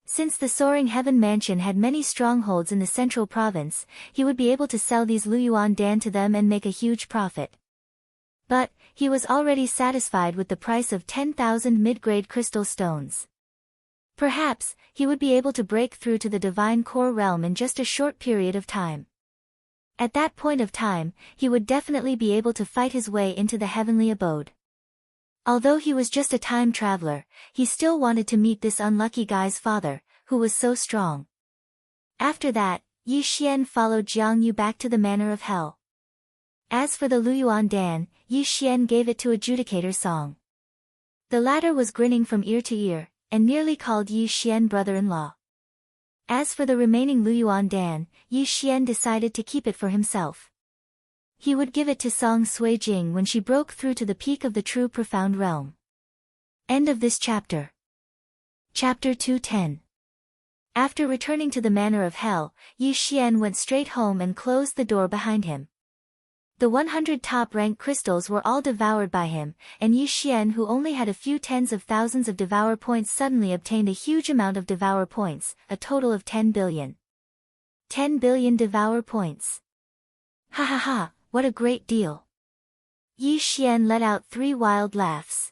Since the soaring heaven mansion had many strongholds in the central province, he would be able to sell these Luyuan Dan to them and make a huge profit. But, he was already satisfied with the price of 10,000 mid-grade crystal stones. Perhaps, he would be able to break through to the divine core realm in just a short period of time. At that point of time, he would definitely be able to fight his way into the heavenly abode. Although he was just a time traveler, he still wanted to meet this unlucky guy's father, who was so strong. After that, Yi Xian followed Jiang Yu back to the Manor of Hell. As for the Luyuan Dan, Yi Xian gave it to Adjudicator Song. The latter was grinning from ear to ear, and nearly called Yi Xian brother-in-law. As for the remaining Luyuan Dan, Yi Xian decided to keep it for himself. He would give it to Song Suijing when she broke through to the peak of the true profound realm. End of this chapter. Chapter 210. After returning to the Manor of Hell, Yi Xian went straight home and closed the door behind him. The 100 top-rank crystals were all devoured by him, and Yi Xian, who only had a few tens of thousands of devour points, suddenly obtained a huge amount of devour points, a total of 10 billion. 10 billion devour points. Ha ha ha, what a great deal. Yi Xian let out 3 wild laughs.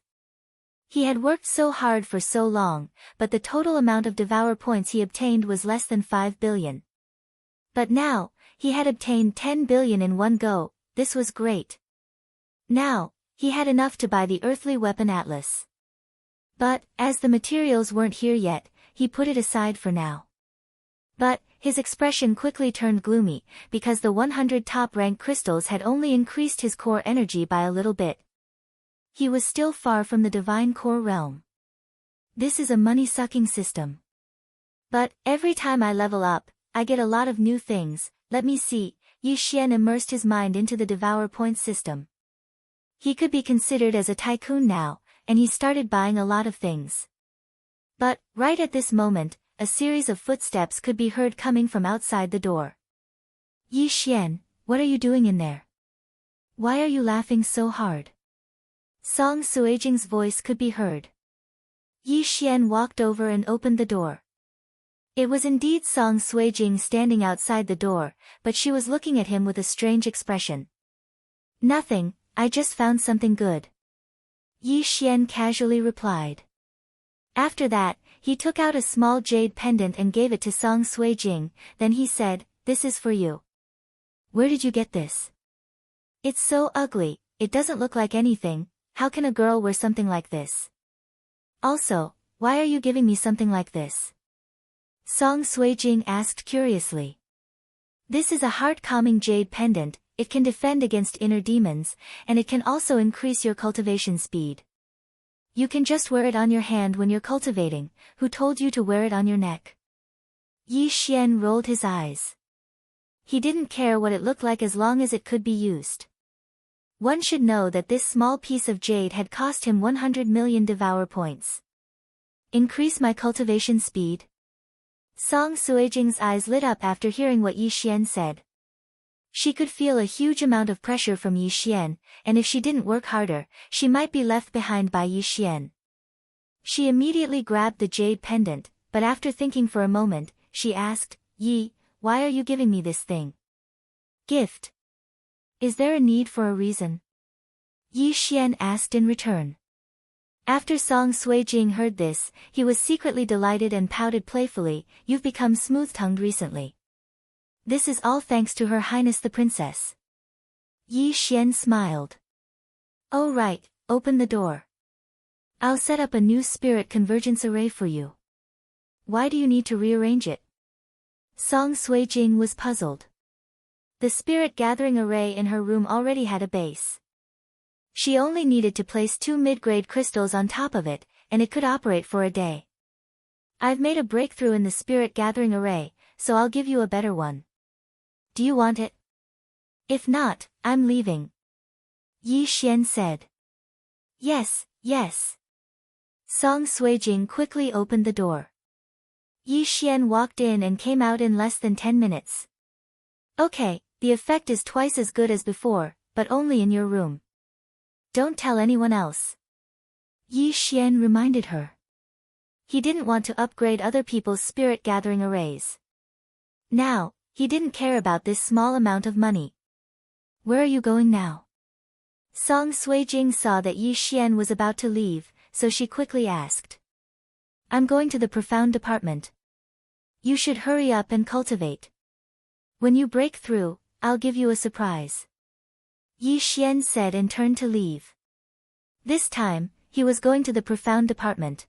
He had worked so hard for so long, but the total amount of devour points he obtained was less than 5 billion. But now, he had obtained 10 billion in one go. This was great. Now, he had enough to buy the earthly weapon Atlas. But, as the materials weren't here yet, he put it aside for now. But, his expression quickly turned gloomy, because the 100 top-rank crystals had only increased his core energy by a little bit. He was still far from the divine core realm. This is a money-sucking system. But, every time I level up, I get a lot of new things. Let me see. Yi Xian immersed his mind into the devour point system. He could be considered as a tycoon now, and he started buying a lot of things. But, right at this moment, a series of footsteps could be heard coming from outside the door. Yi Xian, what are you doing in there? Why are you laughing so hard? Song Suijing's voice could be heard. Yi Xian walked over and opened the door. It was indeed Song Suijing standing outside the door, but she was looking at him with a strange expression. Nothing, I just found something good. Yi Xian casually replied. After that, he took out a small jade pendant and gave it to Song Suijing, then he said, "This is for you." Where did you get this? It's so ugly, it doesn't look like anything. How can a girl wear something like this? Also, why are you giving me something like this? Song Suijing asked curiously. This is a heart-calming jade pendant. It can defend against inner demons, and it can also increase your cultivation speed. You can just wear it on your hand when you're cultivating. Who told you to wear it on your neck? Yi Xian rolled his eyes. He didn't care what it looked like as long as it could be used. One should know that this small piece of jade had cost him 100 million devour points. Increase my cultivation speed? Song Suijing's eyes lit up after hearing what Yi Xian said. She could feel a huge amount of pressure from Yi Xian, and if she didn't work harder, she might be left behind by Yi Xian. She immediately grabbed the jade pendant, but after thinking for a moment, she asked, Yi, why are you giving me this thing? Gift. Is there a need for a reason? Yi Xian asked in return. After Song Sui-jing heard this, he was secretly delighted and pouted playfully, "You've become smooth-tongued recently. This is all thanks to Her Highness the Princess." Yi Xian smiled. "Oh right, open the door. I'll set up a new spirit convergence array for you. Why do you need to rearrange it?" Song Sui-jing was puzzled. The spirit gathering array in her room already had a base. She only needed to place 2 mid-grade crystals on top of it, and it could operate for a day. "I've made a breakthrough in the spirit gathering array, so I'll give you a better one. Do you want it? If not, I'm leaving," Yi Xian said. "Yes, yes." Song Sui-jing quickly opened the door. Yi Xian walked in and came out in less than 10 minutes. "Okay, the effect is twice as good as before, but only in your room. Don't tell anyone else," Yi Xian reminded her. He didn't want to upgrade other people's spirit gathering arrays. Now, he didn't care about this small amount of money. "Where are you going now?" Song Sui-jing saw that Yi Xian was about to leave, so she quickly asked. "I'm going to the profound department. You should hurry up and cultivate. When you break through, I'll give you a surprise," Yi Xian said and turned to leave. This time, he was going to the profound department.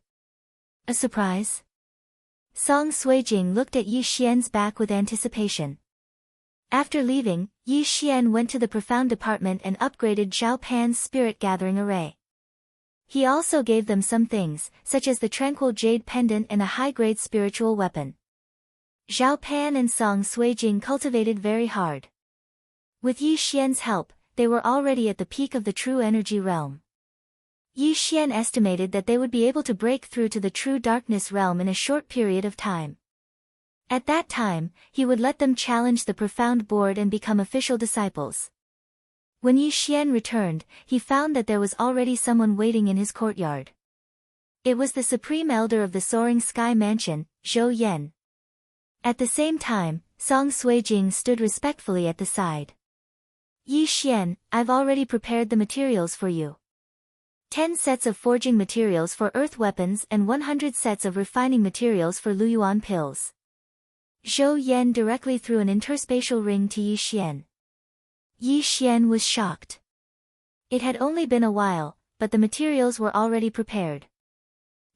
A surprise? Song Sui-jing looked at Yi Xian's back with anticipation. After leaving, Yi Xian went to the profound department and upgraded Zhao Pan's spirit gathering array. He also gave them some things, such as the tranquil jade pendant and a high-grade spiritual weapon. Zhao Pan and Song Sui-jing cultivated very hard. With Yi Xian's help, they were already at the peak of the true energy realm. Yi Xian estimated that they would be able to break through to the true darkness realm in a short period of time. At that time, he would let them challenge the profound board and become official disciples. When Yi Xian returned, he found that there was already someone waiting in his courtyard. It was the Supreme Elder of the Soaring Sky Mansion, Zhou Yan. At the same time, Song Sui-jing stood respectfully at the side. "Yi Xian, I've already prepared the materials for you. 10 sets of forging materials for earth weapons and 100 sets of refining materials for Luyuan pills." Zhou Yan directly threw an interspatial ring to Yi Xian. Yi Xian was shocked. It had only been a while, but the materials were already prepared.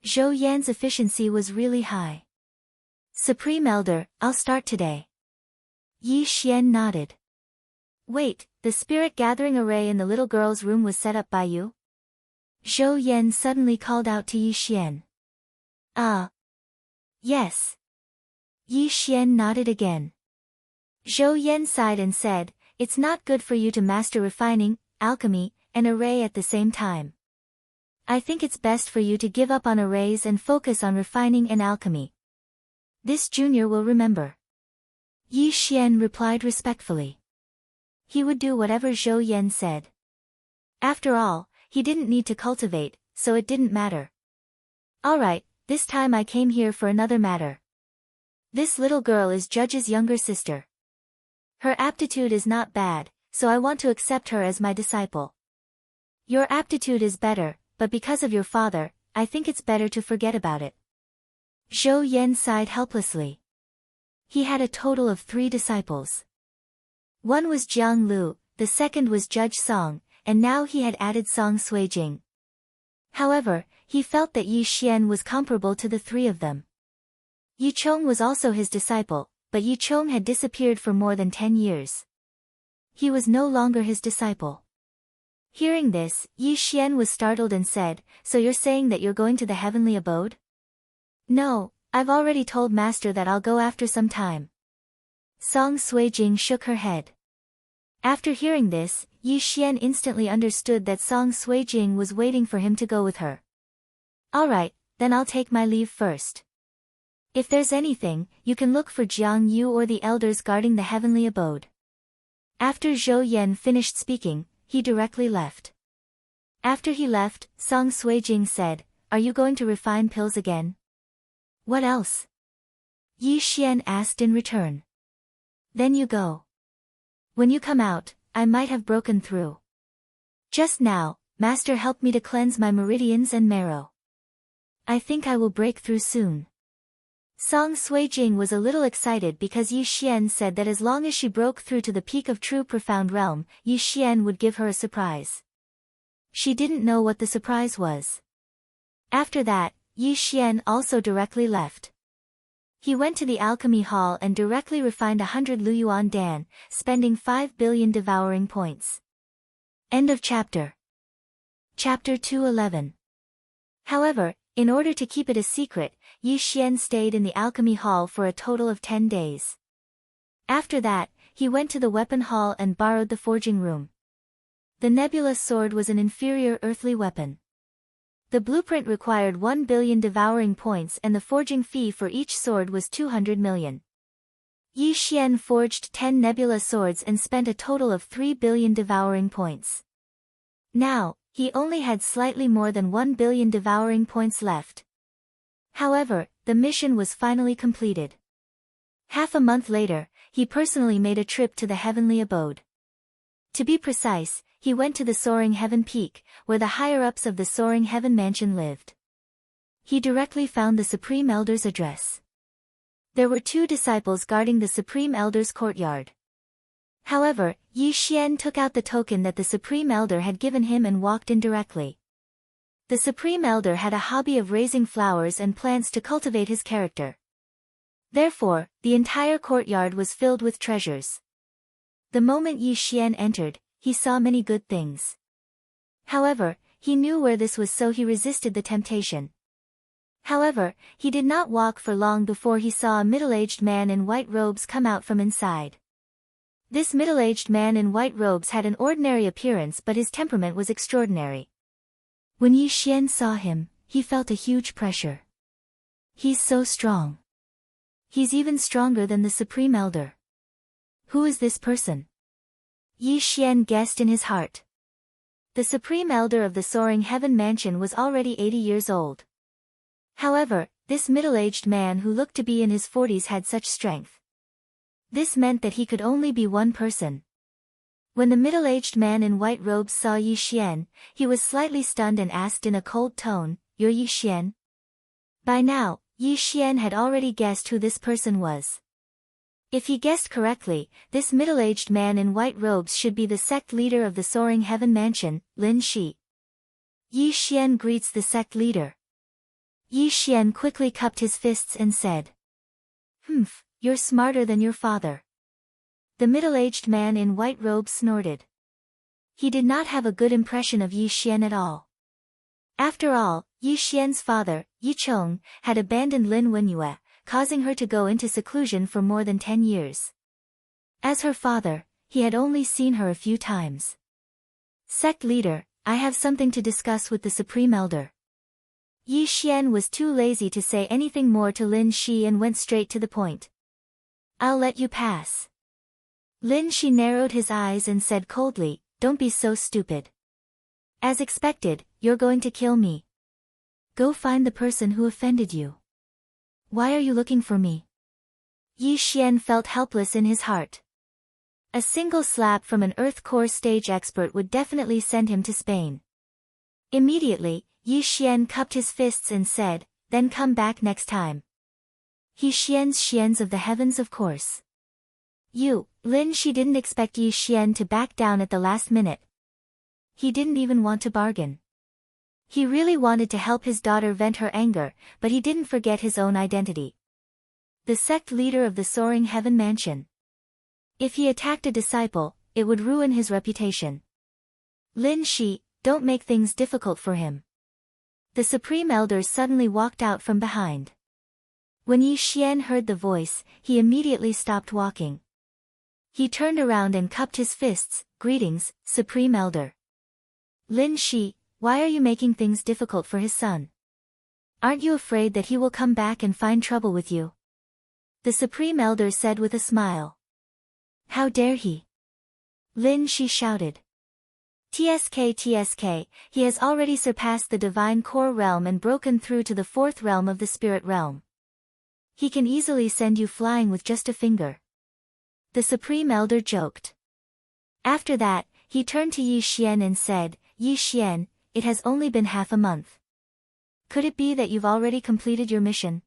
Zhou Yan's efficiency was really high. "Supreme Elder, I'll start today." Yi Xian nodded. "Wait, the spirit gathering array in the little girl's room was set up by you?" Zhou Yan suddenly called out to Yi Xian. "Ah. Yes." Yi Xian nodded again. Zhou Yan sighed and said, "It's not good for you to master refining, alchemy, and array at the same time. I think it's best for you to give up on arrays and focus on refining and alchemy. This junior will remember." Yi Xian replied respectfully. He would do whatever Zhou Yan said. After all, he didn't need to cultivate, so it didn't matter. "Alright, this time I came here for another matter. This little girl is Judge's younger sister. Her aptitude is not bad, so I want to accept her as my disciple. Your aptitude is better, but because of your father, I think it's better to forget about it." Zhou Yan sighed helplessly. He had a total of 3 disciples. One was Jiang Lu, the second was Judge Song, and now he had added Song Sui-jing. However, he felt that Yi Xian was comparable to the 3 of them. Yi Chong was also his disciple, but Yi Chong had disappeared for more than 10 years. He was no longer his disciple. Hearing this, Yi Xian was startled and said, "So you're saying that you're going to the heavenly abode?" "No, I've already told Master that I'll go after some time." Song Sui-jing shook her head. After hearing this, Yi Xian instantly understood that Song Sui-jing was waiting for him to go with her. "Alright, then I'll take my leave first. If there's anything, you can look for Jiang Yu or the elders guarding the heavenly abode." After Zhou Yan finished speaking, he directly left. After he left, Song Sui-jing said, "Are you going to refine pills again?" "What else?" Yi Xian asked in return. "Then you go. When you come out, I might have broken through. Just now, Master, help me to cleanse my meridians and marrow. I think I will break through soon. Song Suijing was a little excited because Yi Xian said that as long as she broke through to the peak of true profound realm, Yi Xian would give her a surprise. She didn't know what the surprise was. After that, Yi Xian also directly left. He went to the alchemy hall and directly refined 100 Luyuan Dan, spending 5 billion devouring points. End of chapter. Chapter 211. However, in order to keep it a secret, Yi Xian stayed in the alchemy hall for a total of 10 days. After that, he went to the weapon hall and borrowed the forging room. The nebula sword was an inferior earthly weapon. The blueprint required 1 billion devouring points and the forging fee for each sword was 200 million. Yi Xian forged 10 nebula swords and spent a total of 3 billion devouring points. Now, he only had slightly more than 1 billion devouring points left. However, the mission was finally completed. Half a month later, he personally made a trip to the heavenly abode. To be precise, he went to the Soaring Heaven Peak, where the higher-ups of the Soaring Heaven Mansion lived. He directly found the Supreme Elder's address. There were 2 disciples guarding the Supreme Elder's courtyard. However, Yi Xian took out the token that the Supreme Elder had given him and walked in directly. The Supreme Elder had a hobby of raising flowers and plants to cultivate his character. Therefore, the entire courtyard was filled with treasures. The moment Yi Xian entered, he saw many good things. However, he knew where this was, so he resisted the temptation. However, he did not walk for long before he saw a middle-aged man in white robes come out from inside. This middle-aged man in white robes had an ordinary appearance, but his temperament was extraordinary. When Yi Xian saw him, he felt a huge pressure. He's so strong. He's even stronger than the Supreme Elder. Who is this person? Yi Xian guessed in his heart. The Supreme Elder of the Soaring Heaven Mansion was already 80 years old. However, this middle-aged man who looked to be in his 40s had such strength. This meant that he could only be one person. When the middle-aged man in white robes saw Yi Xian, he was slightly stunned and asked in a cold tone, "You're Yi Xian?" By now, Yi Xian had already guessed who this person was. If he guessed correctly, this middle-aged man in white robes should be the sect leader of the Soaring Heaven Mansion, Lin Shi. Yi Xian greets the sect leader. Yi Xian quickly cupped his fists and said, "Humph, you're smarter than your father." The middle-aged man in white robes snorted. He did not have a good impression of Yi Xian at all. After all, Yi Xian's father, Yi Chong, had abandoned Lin Wenyue, causing her to go into seclusion for more than 10 years. As her father, he had only seen her a few times. "Sect leader, I have something to discuss with the Supreme Elder." Yi Xian was too lazy to say anything more to Lin Shi and went straight to the point. "I'll let you pass." Lin Shi narrowed his eyes and said coldly, "Don't be so stupid. As expected, you're going to kill me. Go find the person who offended you. Why are you looking for me?" Yi Xian felt helpless in his heart. A single slap from an Earth Core stage expert would definitely send him to Spain. Immediately, Yi Xian cupped his fists and said, "Then come back next time." He Xians of the heavens, of course. Lin Shi didn't expect Yi Xian to back down at the last minute. He didn't even want to bargain. He really wanted to help his daughter vent her anger, but he didn't forget his own identity. The sect leader of the Soaring Heaven Mansion. If he attacked a disciple, it would ruin his reputation. Lin Shi, don't make things difficult for him. The Supreme Elder suddenly walked out from behind. When Yi Xian heard the voice, he immediately stopped walking. He turned around and cupped his fists. "Greetings, Supreme Elder." "Lin Shi, why are you making things difficult for his son? Aren't you afraid that he will come back and find trouble with you?" The Supreme Elder said with a smile. "How dare he?" Lin Shi shouted. TSK, he has already surpassed the Divine Core realm and broken through to the 4th realm of the Spirit realm. He can easily send you flying with just a finger. The Supreme Elder joked. After that, he turned to Yi Xian and said, Yi Xian, it has only been half a month. Could it be that you've already completed your mission?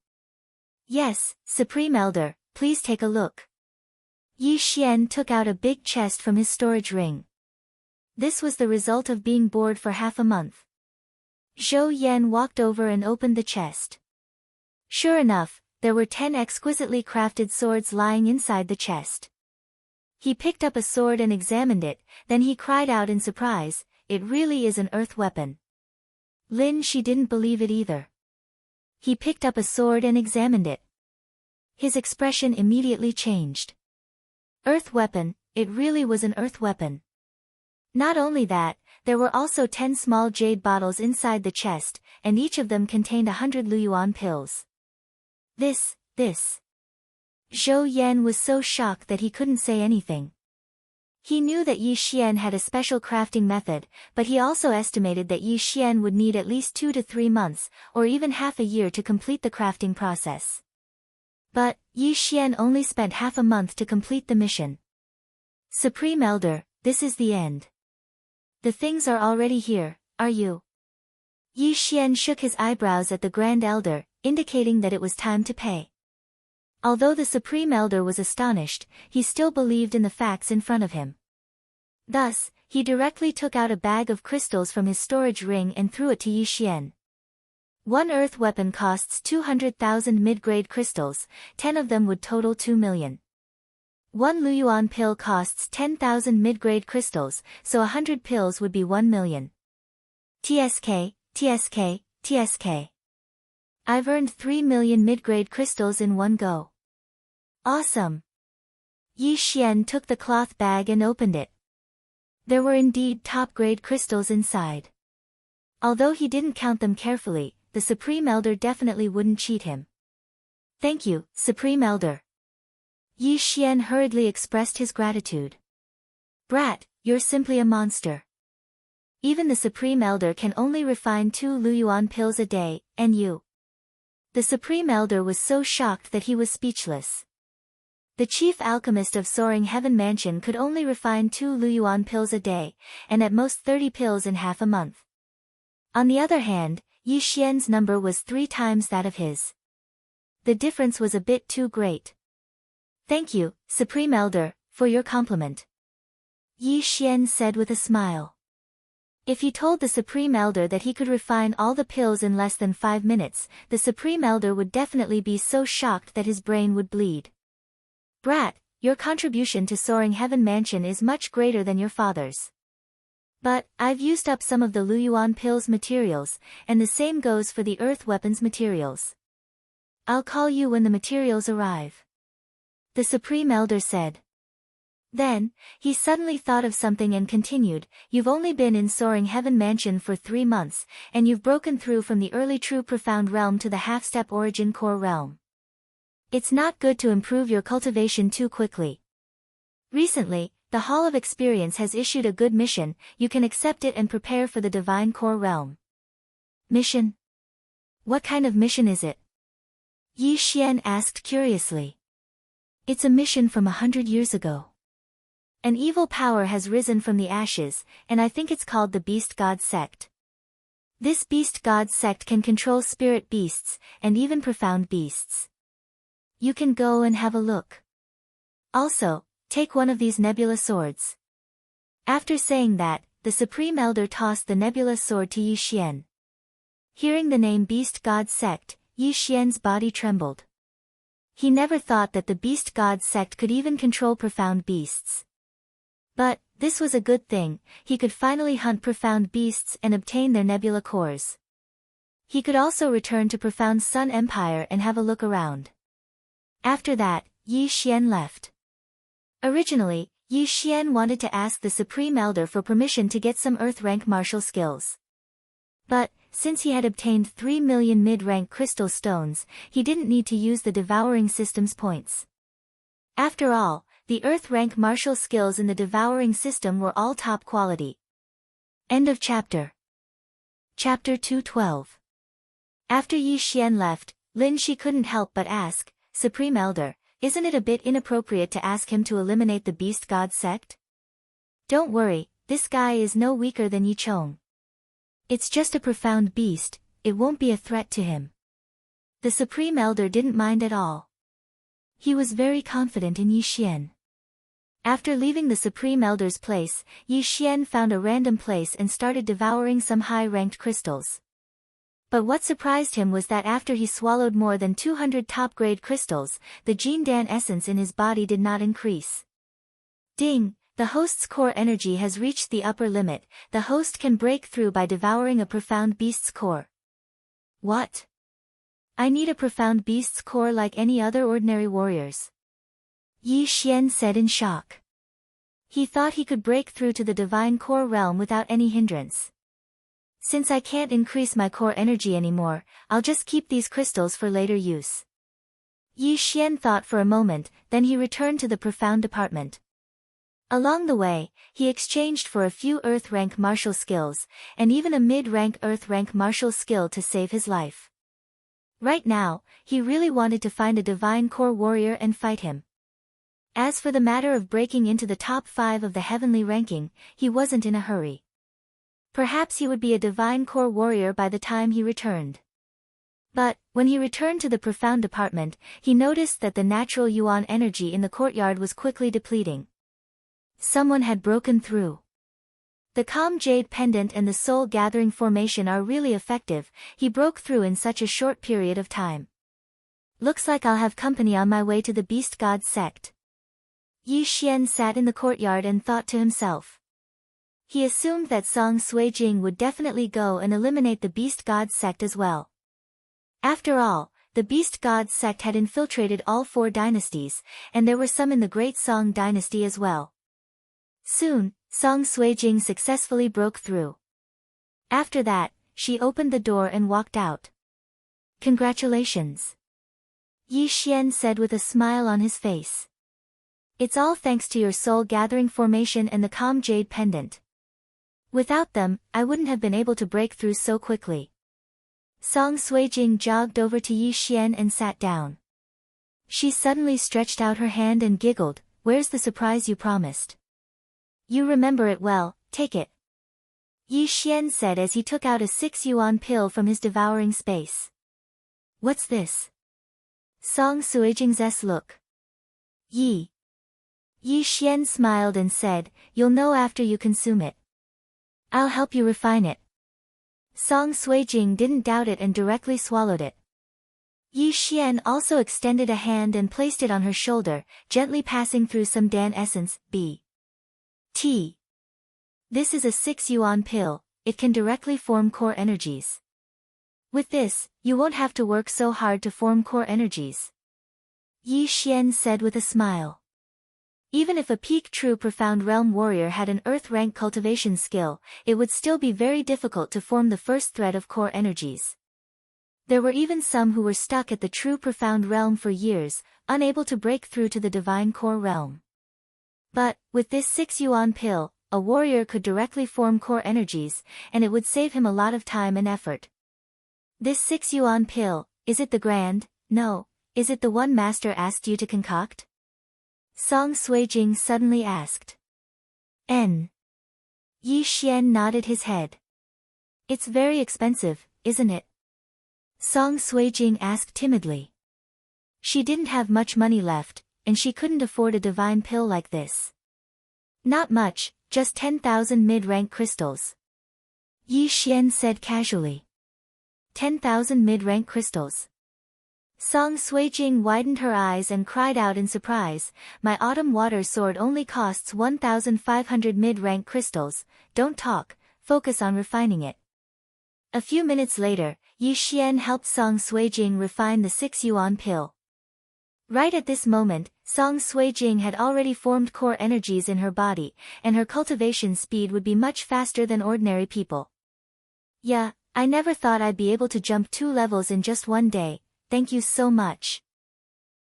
Yes, Supreme Elder, please take a look. Yi Xian took out a big chest from his storage ring. This was the result of being bored for half a month. Zhou Yan walked over and opened the chest. Sure enough, there were 10 exquisitely crafted swords lying inside the chest. He picked up a sword and examined it, then he cried out in surprise, "It really is an earth weapon." She didn't believe it either. He picked up a sword and examined it. His expression immediately changed. Earth weapon, it really was an earth weapon. Not only that, there were also 10 small jade bottles inside the chest, and each of them contained 100 Luyuan pills. This. Zhou Yan was so shocked that he couldn't say anything. He knew that Yi Xian had a special crafting method, but he also estimated that Yi Xian would need at least 2 to 3 months, or even half a year to complete the crafting process. But, Yi Xian only spent half a month to complete the mission. Supreme Elder, this is the end. The things are already here, are you? Yi Xian shook his eyebrows at the Grand Elder, indicating that it was time to pay. Although the Supreme Elder was astonished, he still believed in the facts in front of him. Thus, he directly took out a bag of crystals from his storage ring and threw it to Yi Xian. One earth weapon costs 200,000 mid-grade crystals, 10 of them would total 2 million. One Luyuan pill costs 10,000 mid-grade crystals, so 100 pills would be 1 million. TSK. I've earned 3 million mid-grade crystals in one go. Awesome! Yi Xian took the cloth bag and opened it. There were indeed top-grade crystals inside. Although he didn't count them carefully, the Supreme Elder definitely wouldn't cheat him. Thank you, Supreme Elder. Yi Xian hurriedly expressed his gratitude. Brat, you're simply a monster. Even the Supreme Elder can only refine 2 Luyuan pills a day, and you. The Supreme Elder was so shocked that he was speechless. The chief alchemist of Soaring Heaven Mansion could only refine 2 Luyuan pills a day, and at most 30 pills in half a month. On the other hand, Yi Xian's number was 3 times that of his. The difference was a bit too great. Thank you, Supreme Elder, for your compliment. Yi Xian said with a smile. If he told the Supreme Elder that he could refine all the pills in less than 5 minutes, the Supreme Elder would definitely be so shocked that his brain would bleed. Brat, your contribution to Soaring Heaven Mansion is much greater than your father's. But, I've used up some of the Luyuan pills materials, and the same goes for the earth weapons materials. I'll call you when the materials arrive. The Supreme Elder said. Then, he suddenly thought of something and continued, you've only been in Soaring Heaven Mansion for 3 months, and you've broken through from the early true profound realm to the half-step origin core realm. It's not good to improve your cultivation too quickly. Recently, the Hall of Experience has issued a good mission, you can accept it and prepare for the divine core realm. Mission? What kind of mission is it? Yi Xian asked curiously. It's a mission from 100 years ago. An evil power has risen from the ashes, and I think it's called the Beast God Sect. This Beast God Sect can control spirit beasts, and even profound beasts. You can go and have a look. Also, take one of these nebula swords. After saying that, the Supreme Elder tossed the nebula sword to Yi Xian. Hearing the name Beast God Sect, Yi Xian's body trembled. He never thought that the Beast God Sect could even control profound beasts. But, this was a good thing, he could finally hunt profound beasts and obtain their nebula cores. He could also return to Profound Sun Empire and have a look around. After that, Yi Xian left. Originally, Yi Xian wanted to ask the Supreme Elder for permission to get some Earth-rank martial skills. But, since he had obtained 3 million mid-rank crystal stones, he didn't need to use the Devouring System's points. After all, the Earth-rank martial skills in the Devouring System were all top quality. End of chapter. Chapter 212. After Yi Xian left, Shi couldn't help but ask, Supreme Elder, isn't it a bit inappropriate to ask him to eliminate the Beast God Sect? Don't worry, this guy is no weaker than Yi Chong. It's just a profound beast, it won't be a threat to him. The Supreme Elder didn't mind at all. He was very confident in Yi Xian. After leaving the Supreme Elder's place, Yi Xian found a random place and started devouring some high-ranked crystals. But what surprised him was that after he swallowed more than 200 top-grade crystals, the Jin Dan essence in his body did not increase. Ding! The host's core energy has reached the upper limit. The host can break through by devouring a profound beast's core. What? I need a profound beast's core like any other ordinary warriors. Yi Xian said in shock. He thought he could break through to the divine core realm without any hindrance. Since I can't increase my core energy anymore, I'll just keep these crystals for later use. Yi Xian thought for a moment, then he returned to the profound department. Along the way, he exchanged for a few Earth-rank martial skills, and even a mid-rank Earth-rank martial skill to save his life. Right now, he really wanted to find a divine core warrior and fight him. As for the matter of breaking into the top 5 of the heavenly ranking, he wasn't in a hurry. Perhaps he would be a divine core warrior by the time he returned. But, when he returned to the profound department, he noticed that the natural yuan energy in the courtyard was quickly depleting. Someone had broken through. The calm jade pendant and the soul gathering formation are really effective. He broke through in such a short period of time. Looks like I'll have company on my way to the beast god sect. Yi Xian sat in the courtyard and thought to himself. He assumed that Song Suijing would definitely go and eliminate the beast god sect as well. After all, the beast god sect had infiltrated all 4 dynasties, and there were some in the Great Song dynasty as well. Soon, Song Suijing successfully broke through. After that, she opened the door and walked out. Congratulations. Yi Xian said with a smile on his face. It's all thanks to your soul-gathering formation and the calm jade pendant. Without them, I wouldn't have been able to break through so quickly. Song Suijing jogged over to Yi Xian and sat down. She suddenly stretched out her hand and giggled, "Where's the surprise you promised? You remember it well, take it." Yi Xian said as he took out a 6 yuan pill from his devouring space. What's this? Song Suijing's look. Yi Xian smiled and said, "You'll know after you consume it. I'll help you refine it." Song Suijing didn't doubt it and directly swallowed it. Yi Xian also extended a hand and placed it on her shoulder, gently passing through some Dan essence, T. This is a 6 yuan pill, it can directly form core energies. With this, you won't have to work so hard to form core energies. Yi Xian said with a smile. Even if a peak true profound realm warrior had an earth rank cultivation skill, it would still be very difficult to form the first thread of core energies. There were even some who were stuck at the true profound realm for years, unable to break through to the divine core realm. But, with this 6 yuan pill, a warrior could directly form core energies, and it would save him a lot of time and effort. This 6 yuan pill, is it the grand? No, is it the one master asked you to concoct? Song Suijing suddenly asked. Yi Xian nodded his head. It's very expensive, isn't it? Song Suijing asked timidly. She didn't have much money left, and she couldn't afford a divine pill like this. Not much, just 10,000 mid-rank crystals. Yi Xian said casually. 10,000 mid-rank crystals. Song Suijing widened her eyes and cried out in surprise, "My autumn water sword only costs 1,500 mid-rank crystals, don't talk, focus on refining it." A few minutes later, Yi Xian helped Song Suijing refine the 6 yuan pill. Right at this moment, Song Suijing had already formed core energies in her body, and her cultivation speed would be much faster than ordinary people. "Yeah, I never thought I'd be able to jump 2 levels in just one day, thank you so much."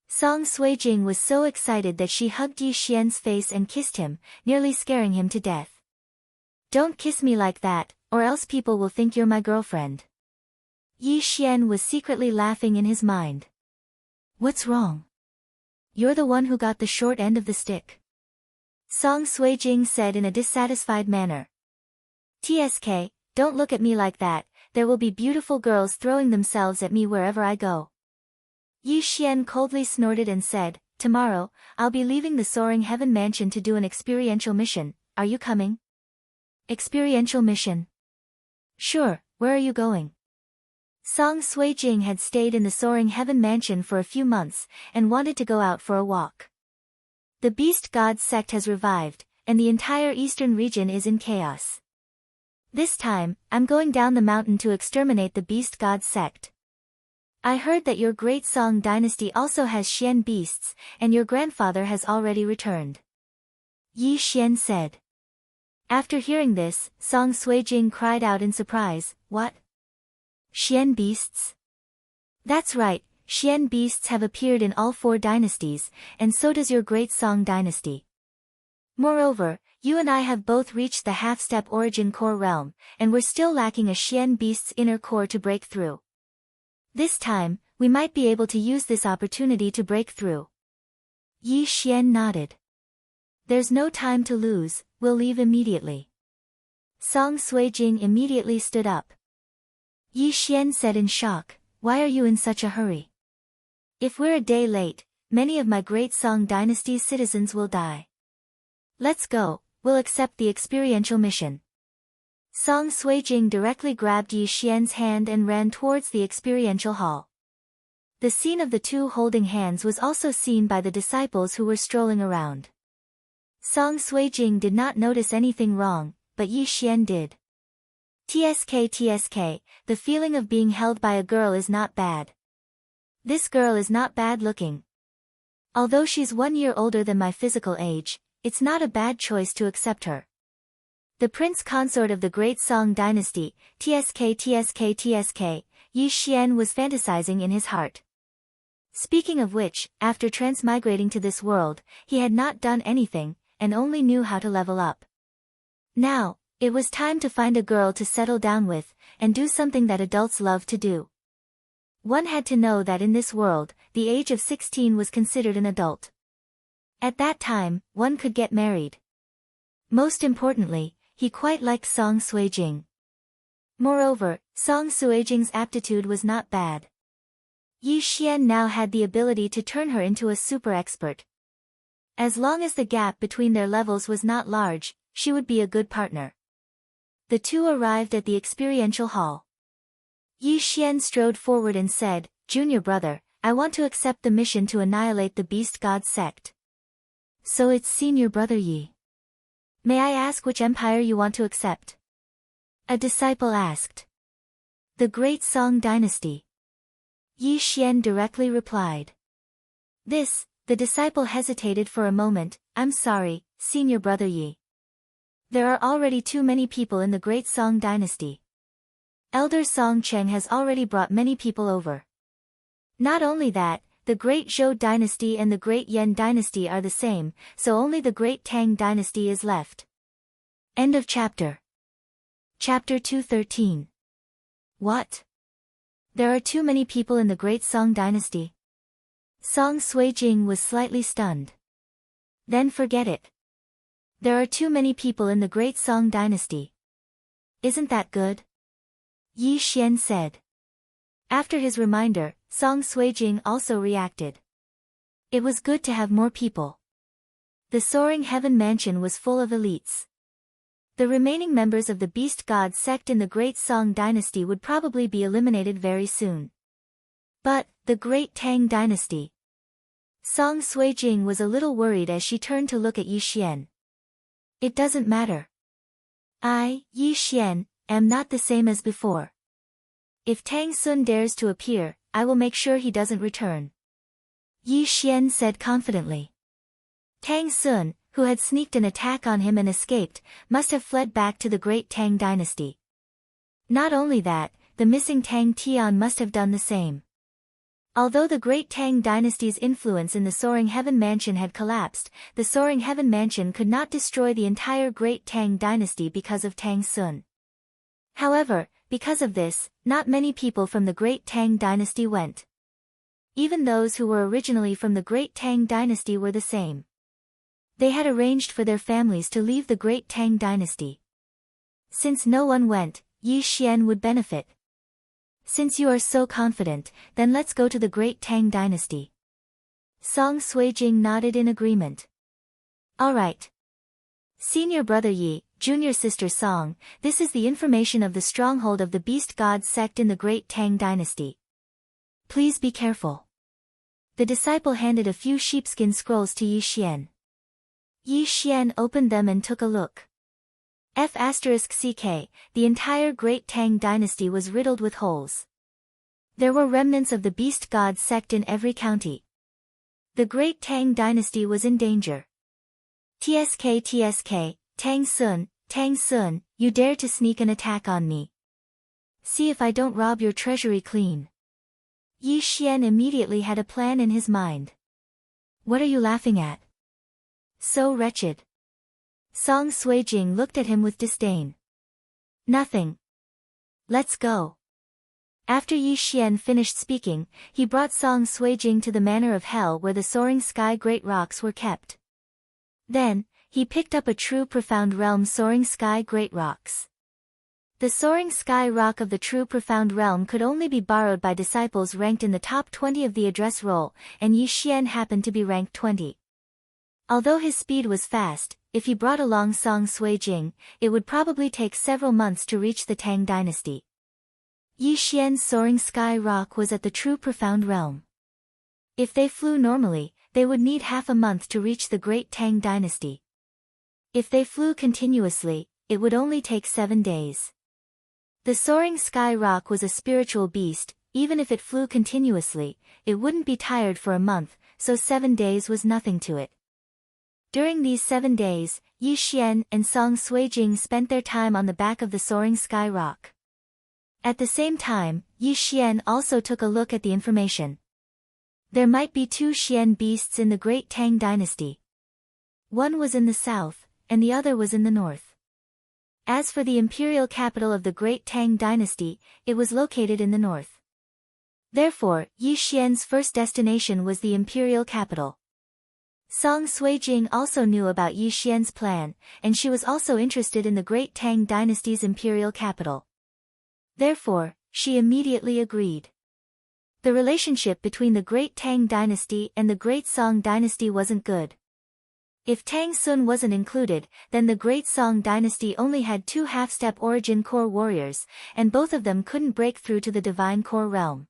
Song Suijing was so excited that she hugged Yi Xian's face and kissed him, nearly scaring him to death. "Don't kiss me like that, or else people will think you're my girlfriend." Yi Xian was secretly laughing in his mind. "What's wrong? You're the one who got the short end of the stick," Song Suijing said in a dissatisfied manner. don't look at me like that, there will be beautiful girls throwing themselves at me wherever I go. Yi Xian coldly snorted and said, tomorrow, I'll be leaving the Soaring Heaven Mansion to do an experiential mission, are you coming? Experiential mission? Sure, where are you going? Song Suijing had stayed in the Soaring Heaven Mansion for a few months, and wanted to go out for a walk. The Beast God sect has revived, and the entire eastern region is in chaos. This time, I'm going down the mountain to exterminate the Beast God sect. I heard that your great Song dynasty also has Xian beasts, and your grandfather has already returned. Yi Xian said. After hearing this, Song Suijing cried out in surprise, what? Xian beasts? That's right, Xian beasts have appeared in all 4 dynasties, and so does your great Song dynasty. Moreover, you and I have both reached the half-step origin core realm, and we're still lacking a Xian beast's inner core to break through. This time, we might be able to use this opportunity to break through. Yi Xian nodded. There's no time to lose, we'll leave immediately. Song Suijing immediately stood up. Yi Xian said in shock, why are you in such a hurry? If we're a day late, many of my great Song dynasty's citizens will die. Let's go, we'll accept the experiential mission. Song Suijing directly grabbed Yi Xian's hand and ran towards the experiential hall. The scene of the two holding hands was also seen by the disciples who were strolling around. Song Suijing did not notice anything wrong, but Yi Xian did. TSK, the feeling of being held by a girl is not bad. This girl is not bad looking. Although she's 1 year older than my physical age, it's not a bad choice to accept her. The prince consort of the great Song dynasty, TSK, Yi Xian was fantasizing in his heart. Speaking of which, after transmigrating to this world, he had not done anything, and only knew how to level up. Now, it was time to find a girl to settle down with, and do something that adults love to do. One had to know that in this world, the age of 16 was considered an adult. At that time, one could get married. Most importantly, he quite liked Song Suijing. Moreover, Song Suijing's aptitude was not bad. Yi Xian now had the ability to turn her into a super expert. As long as the gap between their levels was not large, she would be a good partner. The two arrived at the experiential hall. Yi Xian strode forward and said, Junior brother, I want to accept the mission to annihilate the Beast God sect. So it's Senior brother Yi. May I ask which empire you want to accept? A disciple asked. The Great Song Dynasty. Yi Xian directly replied. The disciple hesitated for a moment, I'm sorry, Senior brother Yi. There are already too many people in the Great Song Dynasty. Elder Song Cheng has already brought many people over. Not only that, the Great Zhou Dynasty and the Great Yan Dynasty are the same, so only the Great Tang Dynasty is left. End of chapter. Chapter 213. What? There are too many people in the Great Song Dynasty? Song Suijing was slightly stunned. Then forget it. There are too many people in the Great Song Dynasty. Isn't that good? Yi Xian said. After his reminder, Song Suijing also reacted. It was good to have more people. The Soaring Heaven Mansion was full of elites. The remaining members of the Beast God sect in the Great Song Dynasty would probably be eliminated very soon. But, the Great Tang Dynasty. Song Suijing was a little worried as she turned to look at Yi Xian. It doesn't matter. I, Yi Xian, am not the same as before. If Tang Sun dares to appear, I will make sure he doesn't return. Yi Xian said confidently. Tang Sun, who had sneaked an attack on him and escaped, must have fled back to the Great Tang Dynasty. Not only that, the missing Tang Tian must have done the same. Although the Great Tang Dynasty's influence in the Soaring Heaven Mansion had collapsed, the Soaring Heaven Mansion could not destroy the entire Great Tang Dynasty because of Tang Sun. However, because of this, not many people from the Great Tang Dynasty went. Even those who were originally from the Great Tang Dynasty were the same. They had arranged for their families to leave the Great Tang Dynasty. Since no one went, Yi Xian would benefit. Since you are so confident, then let's go to the Great Tang Dynasty. Song Suijing nodded in agreement. Alright. Senior brother Yi, junior sister Song, this is the information of the stronghold of the Beast God sect in the Great Tang Dynasty. Please be careful. The disciple handed a few sheepskin scrolls to Yi Xian. Yi Xian opened them and took a look. *CK, the entire Great Tang Dynasty was riddled with holes. There were remnants of the Beast God sect in every county. The Great Tang Dynasty was in danger. TSK, Tang Sun, you dare to sneak an attack on me. See if I don't rob your treasury clean. Yi Xian immediately had a plan in his mind. What are you laughing at? So wretched. Song Suijing looked at him with disdain. Nothing. Let's go. After Yi Xian finished speaking, he brought Song Suijing to the manor of hell where the soaring sky great rocks were kept. Then, he picked up a true profound realm soaring sky great rocks. The soaring sky rock of the true profound realm could only be borrowed by disciples ranked in the top 20 of the address roll, and Yi Xian happened to be ranked 20. Although his speed was fast, if he brought along Song Suijing, it would probably take several months to reach the Tang Dynasty. Yi Xian's soaring sky rock was at the true profound realm. If they flew normally, they would need half a month to reach the Great Tang Dynasty. If they flew continuously, it would only take 7 days. The soaring sky rock was a spiritual beast, even if it flew continuously, it wouldn't be tired for a month, so 7 days was nothing to it. During these 7 days, Yi Xian and Song Suijing spent their time on the back of the soaring sky rock. At the same time, Yi Xian also took a look at the information. There might be 2 Xian beasts in the Great Tang Dynasty. One was in the south, and the other was in the north. As for the imperial capital of the Great Tang Dynasty, it was located in the north. Therefore, Yi Xian's first destination was the imperial capital. Song Suijing also knew about Yi Xian's plan, and she was also interested in the Great Tang Dynasty's imperial capital. Therefore, she immediately agreed. The relationship between the Great Tang Dynasty and the Great Song Dynasty wasn't good. If Tang Sun wasn't included, then the Great Song Dynasty only had 2 half-step origin core warriors, and both of them couldn't break through to the Divine Core realm.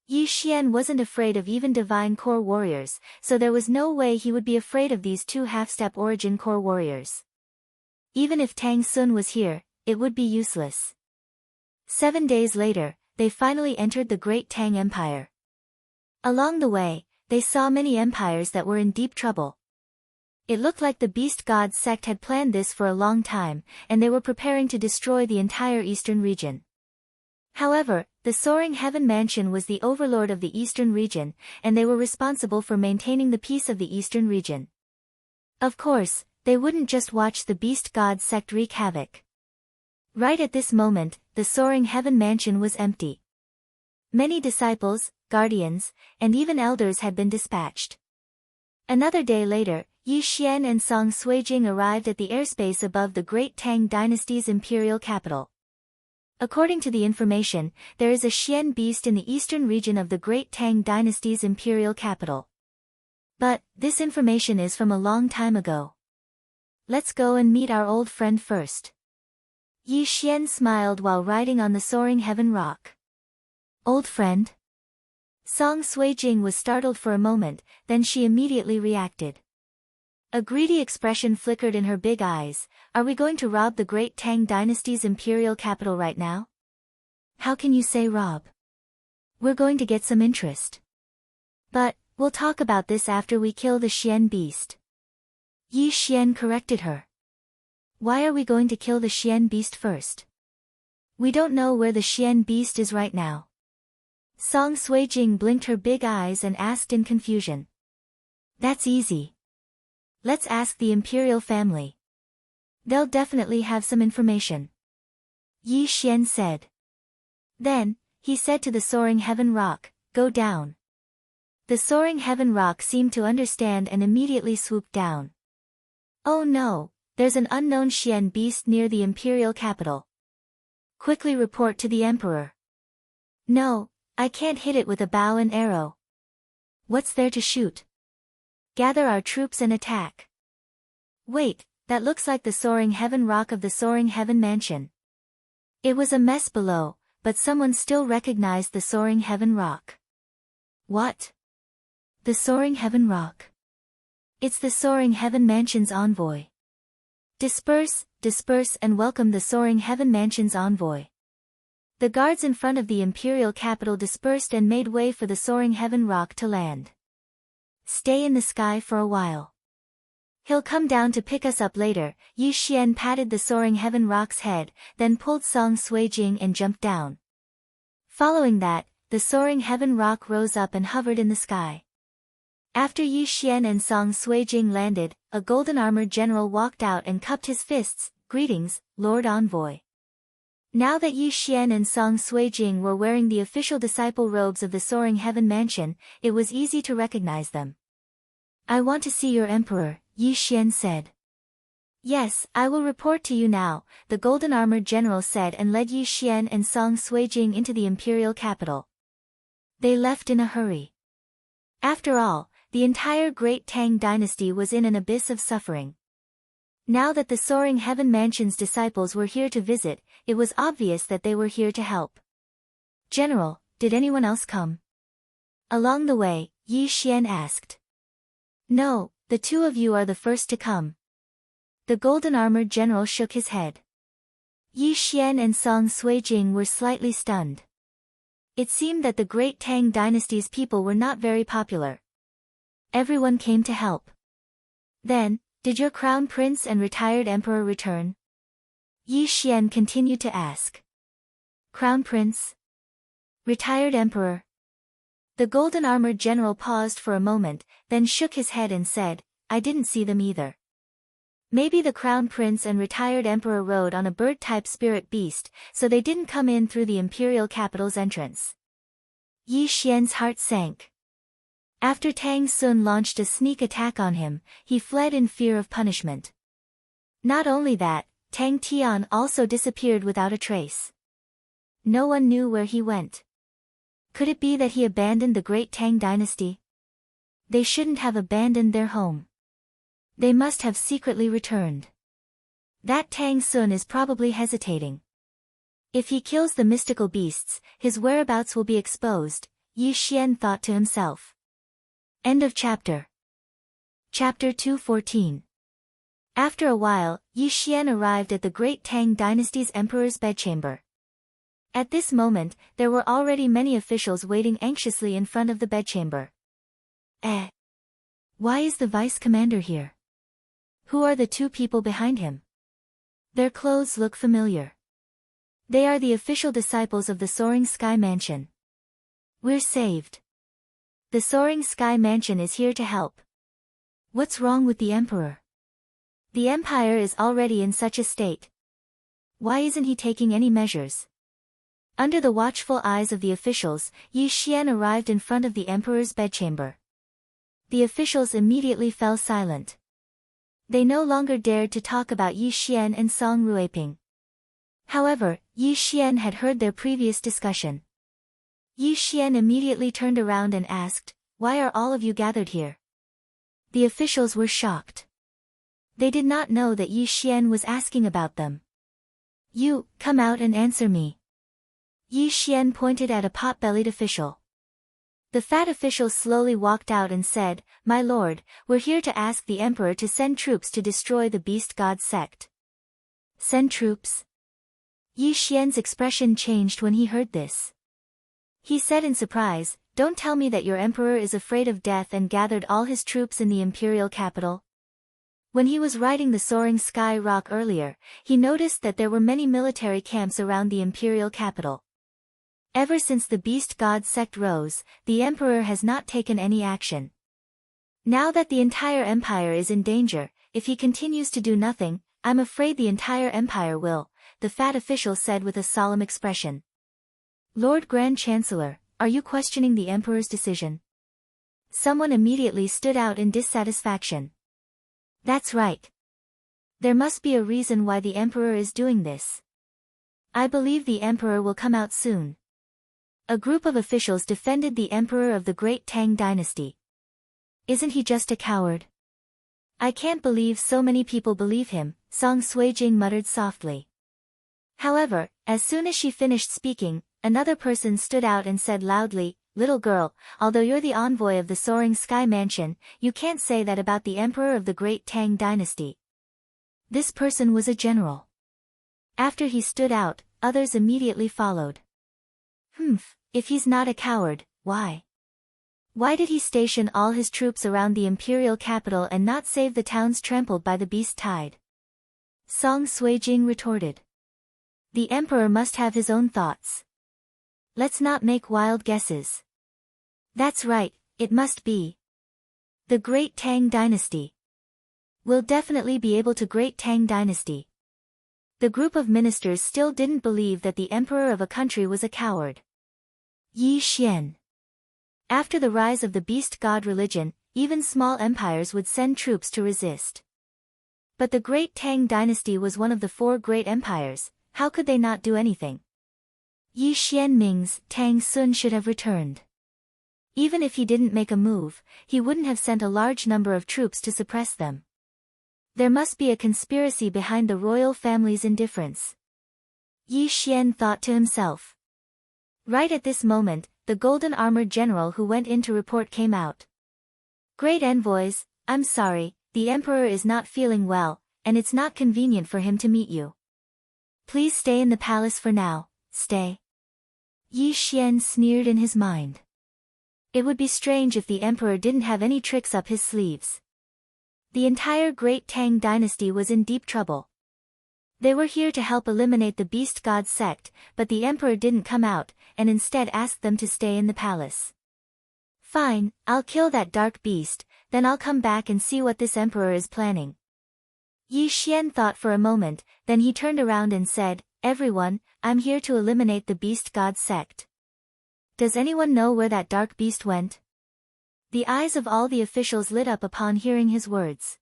Yi Xian wasn't afraid of even Divine Core warriors, so there was no way he would be afraid of these 2 half-step origin core warriors. Even if Tang Sun was here, it would be useless. 7 days later, they finally entered the Great Tang Empire. Along the way, they saw many empires that were in deep trouble. It looked like the Beast God sect had planned this for a long time, and they were preparing to destroy the entire eastern region. However, the Soaring Heaven Mansion was the overlord of the eastern region, and they were responsible for maintaining the peace of the eastern region. Of course, they wouldn't just watch the Beast God sect wreak havoc. Right at this moment, the Soaring Heaven Mansion was empty. Many disciples, guardians, and even elders had been dispatched. Another day later, Yi Xian and Song Suijing arrived at the airspace above the Great Tang Dynasty's imperial capital. According to the information, there is a Xian beast in the eastern region of the Great Tang Dynasty's imperial capital. But, this information is from a long time ago. Let's go and meet our old friend first. Yi Xian smiled while riding on the soaring heaven rock. Old friend? Song Suijing was startled for a moment, then she immediately reacted. A greedy expression flickered in her big eyes. Are we going to rob the Great Tang Dynasty's imperial capital right now? How can you say rob? We're going to get some interest. But, we'll talk about this after we kill the Xian beast. Yi Xian corrected her. Why are we going to kill the Xian beast first? We don't know where the Xian beast is right now. Song Suijing blinked her big eyes and asked in confusion. That's easy. Let's ask the imperial family. They'll definitely have some information. Yi Xian said. Then, he said to the soaring heaven rock, go down. The soaring heaven rock seemed to understand and immediately swooped down. Oh no, there's an unknown Xian beast near the imperial capital. Quickly report to the emperor. No, I can't hit it with a bow and arrow. What's there to shoot? Gather our troops and attack. Wait, that looks like the soaring heaven rock of the soaring heaven mansion. It was a mess below, but someone still recognized the soaring heaven rock. What? The soaring heaven rock? It's the soaring heaven mansion's envoy. Disperse, disperse and welcome the soaring heaven mansion's envoy. The guards in front of the imperial capital dispersed and made way for the soaring heaven rock to land. Stay in the sky for a while. He'll come down to pick us up later. Yi Xian patted the soaring heaven rock's head, then pulled Song Suijing and jumped down. Following that, the soaring heaven rock rose up and hovered in the sky. After Yi Xian and Song Suijing landed, a golden-armored general walked out and cupped his fists. Greetings, Lord Envoy. Now that Yi Xian and Song Suijing were wearing the official disciple robes of the soaring heaven mansion, it was easy to recognize them. I want to see your emperor, Yi Xian said. Yes, I will report to you now, the golden-armored general said and led Yi Xian and Song Suijing into the imperial capital. They left in a hurry. After all, the entire Great Tang dynasty was in an abyss of suffering. Now that the soaring heaven mansion's disciples were here to visit, it was obvious that they were here to help. General, did anyone else come? Along the way, Yi Xian asked. No, the two of you are the first to come. The golden-armored general shook his head. Yi Xian and Song Suijing were slightly stunned. It seemed that the Great Tang dynasty's people were not very popular. Everyone came to help. Then, did your crown prince and retired emperor return? Yi Xian continued to ask. Crown prince? Retired emperor? The golden-armored general paused for a moment, then shook his head and said, I didn't see them either. Maybe the crown prince and retired emperor rode on a bird-type spirit beast, so they didn't come in through the imperial capital's entrance. Yi Xian's heart sank. After Tang Sun launched a sneak attack on him, he fled in fear of punishment. Not only that, Tang Tian also disappeared without a trace. No one knew where he went. Could it be that he abandoned the Great Tang dynasty? They shouldn't have abandoned their home. They must have secretly returned. That Tang Sun is probably hesitating. If he kills the mystical beasts, his whereabouts will be exposed, Yi Xian thought to himself. End of chapter. Chapter 214. After a while, Yi Xian arrived at the Great Tang dynasty's emperor's bedchamber. At this moment, there were already many officials waiting anxiously in front of the bedchamber. Why is the vice commander here? Who are the two people behind him? Their clothes look familiar. They are the official disciples of the Soaring Sky Mansion. We're saved. The Soaring Sky Mansion is here to help. What's wrong with the emperor? The empire is already in such a state. Why isn't he taking any measures? Under the watchful eyes of the officials, Yi Xian arrived in front of the emperor's bedchamber. The officials immediately fell silent. They no longer dared to talk about Yi Xian and Song Ruiping. However, Yi Xian had heard their previous discussion. Yi Xian immediately turned around and asked, Why are all of you gathered here? The officials were shocked. They did not know that Yi Xian was asking about them. You, come out and answer me. Yi Xian pointed at a pot-bellied official. The fat official slowly walked out and said, My lord, we're here to ask the emperor to send troops to destroy the beast god sect. Send troops? Yi Xian's expression changed when he heard this. He said in surprise, Don't tell me that your emperor is afraid of death and gathered all his troops in the imperial capital. When he was riding the Soaring Sky Rock earlier, he noticed that there were many military camps around the imperial capital. Ever since the beast god sect rose, the emperor has not taken any action. Now that the entire empire is in danger, if he continues to do nothing, I'm afraid the entire empire will, the fat official said with a solemn expression. Lord Grand Chancellor, are you questioning the emperor's decision? Someone immediately stood out in dissatisfaction. That's right. There must be a reason why the emperor is doing this. I believe the emperor will come out soon. A group of officials defended the emperor of the great Tang dynasty. Isn't he just a coward? I can't believe so many people believe him, Song Suijing muttered softly. However, as soon as she finished speaking, another person stood out and said loudly, "Little girl, although you're the envoy of the soaring sky mansion, you can't say that about the emperor of the great Tang dynasty." This person was a general. After he stood out, others immediately followed. If he's not a coward, why? Why did he station all his troops around the imperial capital and not save the towns trampled by the beast tide? Song Suijing retorted. The emperor must have his own thoughts. Let's not make wild guesses. That's right, it must be the Great Tang Dynasty. We'll definitely be able to Great Tang Dynasty. The group of ministers still didn't believe that the emperor of a country was a coward. Yi Xian. After the rise of the beast god religion, even small empires would send troops to resist. But the Great Tang Dynasty was one of the 4 great empires. How could they not do anything? Yi Xianming's Tang Sun should have returned. Even if he didn't make a move, he wouldn't have sent a large number of troops to suppress them. There must be a conspiracy behind the royal family's indifference. Yi Xian thought to himself. Right at this moment, the golden-armored general who went in to report came out. Great envoys, I'm sorry, the emperor is not feeling well, and it's not convenient for him to meet you. Please stay in the palace for now, stay. Yi Xian sneered in his mind. It would be strange if the emperor didn't have any tricks up his sleeves. The entire Great Tang Dynasty was in deep trouble. They were here to help eliminate the beast god sect, but the emperor didn't come out, and instead asked them to stay in the palace. Fine, I'll kill that dark beast, then I'll come back and see what this emperor is planning. Yi Xian thought for a moment, then he turned around and said, "Everyone, I'm here to eliminate the beast god sect. Does anyone know where that dark beast went?" The eyes of all the officials lit up upon hearing his words.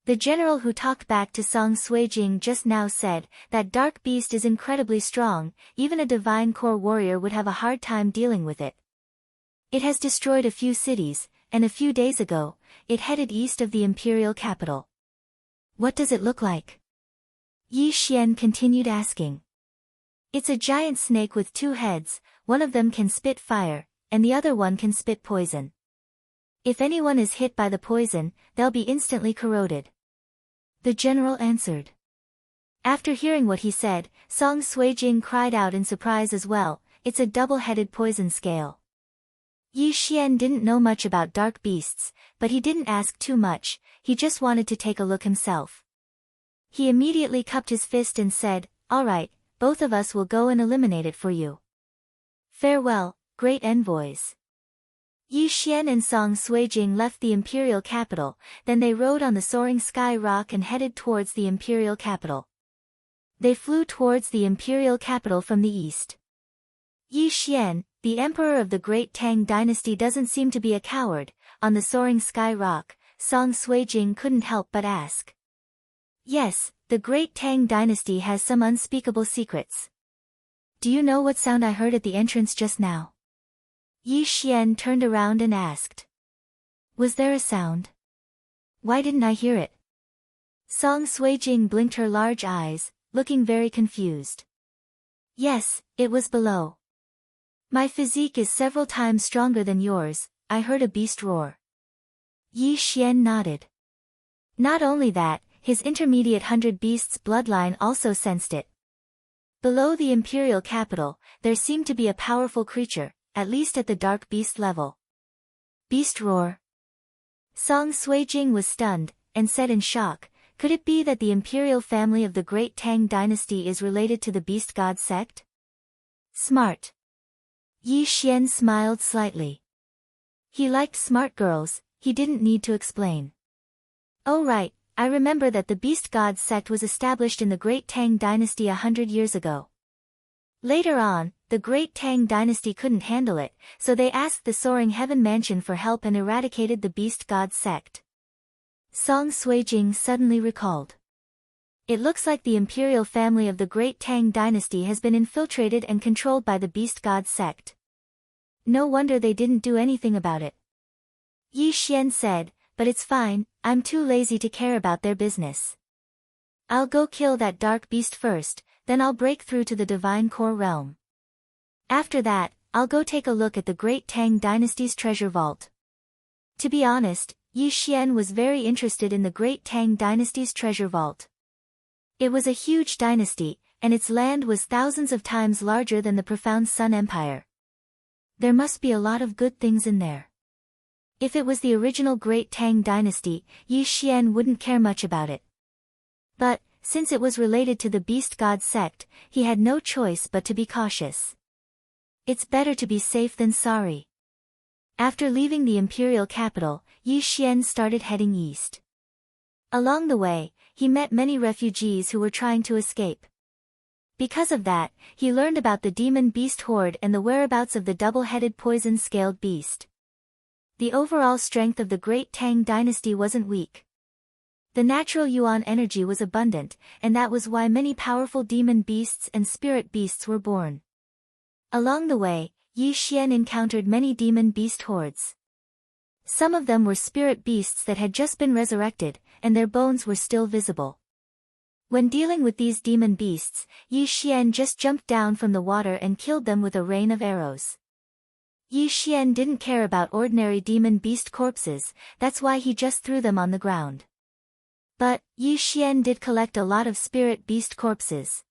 The general who talked back to Song Suijing just now said, "That dark beast is incredibly strong, even a divine core warrior would have a hard time dealing with it. It has destroyed a few cities, and a few days ago, it headed east of the imperial capital." What does it look like? Yi Xian continued asking. It's a giant snake with 2 heads, one of them can spit fire, and the other one can spit poison. If anyone is hit by the poison, they'll be instantly corroded. The general answered. After hearing what he said, Song Suijing cried out in surprise as well, it's a double-headed poison scale. Yi Xian didn't know much about dark beasts, but he didn't ask too much, he just wanted to take a look himself. He immediately cupped his fist and said, "All right, both of us will go and eliminate it for you. Farewell, great envoys." Yi Xian and Song Suijing left the imperial capital, then they rode on the soaring sky rock and headed towards the imperial capital. They flew towards the imperial capital from the east. Yi Xian, the emperor of the Great Tang Dynasty, doesn't seem to be a coward. On the soaring sky rock, Song Suijing couldn't help but ask. Yes, the Great Tang Dynasty has some unspeakable secrets. Do you know what sound I heard at the entrance just now? Yi Xian turned around and asked. Was there a sound? Why didn't I hear it? Song Suijing blinked her large eyes, looking very confused. Yes, it was below. My physique is several times stronger than yours, I heard a beast roar. Yi Xian nodded. Not only that, his intermediate 100 beasts bloodline also sensed it. Below the imperial capital, there seemed to be a powerful creature, at least at the dark beast level. Beast roar. Song Suijing was stunned, and said in shock, could it be that the imperial family of the Great Tang Dynasty is related to the beast god sect? Smart. Yi Xian smiled slightly. He liked smart girls, he didn't need to explain. Oh right, I remember that the beast god sect was established in the Great Tang Dynasty 100 years ago. Later on, the Great Tang Dynasty couldn't handle it, so they asked the Soaring Heaven Mansion for help and eradicated the beast god sect. Song Suijing suddenly recalled. It looks like the imperial family of the Great Tang Dynasty has been infiltrated and controlled by the Beast God sect. No wonder they didn't do anything about it. Yi Xian said, but it's fine, I'm too lazy to care about their business. I'll go kill that dark beast first, then I'll break through to the divine core realm. After that, I'll go take a look at the Great Tang Dynasty's treasure vault. To be honest, Yi Xian was very interested in the Great Tang Dynasty's treasure vault. It was a huge dynasty, and its land was thousands of times larger than the profound Sun Empire. There must be a lot of good things in there. If it was the original Great Tang Dynasty, Yi Xian wouldn't care much about it. But, since it was related to the Beast God sect, he had no choice but to be cautious. It's better to be safe than sorry. After leaving the imperial capital, Yi Xian started heading east. Along the way, he met many refugees who were trying to escape. Because of that, he learned about the demon beast horde and the whereabouts of the double-headed poison-scaled beast. The overall strength of the Great Tang Dynasty wasn't weak. The natural yuan energy was abundant, and that was why many powerful demon beasts and spirit beasts were born. Along the way, Yi Xian encountered many demon beast hordes. Some of them were spirit beasts that had just been resurrected, and their bones were still visible. When dealing with these demon beasts, Yi Xian just jumped down from the water and killed them with a rain of arrows. Yi Xian didn't care about ordinary demon beast corpses, that's why he just threw them on the ground. But, Yi Xian did collect a lot of spirit beast corpses.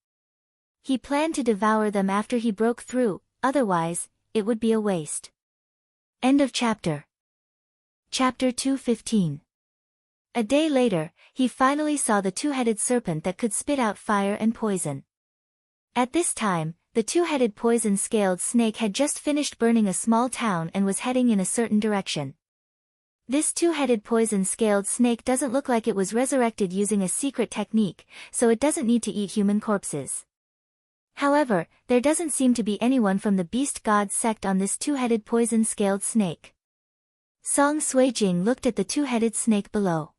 He planned to devour them after he broke through, otherwise, it would be a waste. End of chapter. Chapter 215. A day later, he finally saw the two-headed serpent that could spit out fire and poison. At this time, the two-headed poison-scaled snake had just finished burning a small town and was heading in a certain direction. This two-headed poison-scaled snake doesn't look like it was resurrected using a secret technique, so it doesn't need to eat human corpses. However, there doesn't seem to be anyone from the Beast God sect on this two-headed poison-scaled snake. Song Suijing looked at the two-headed snake below.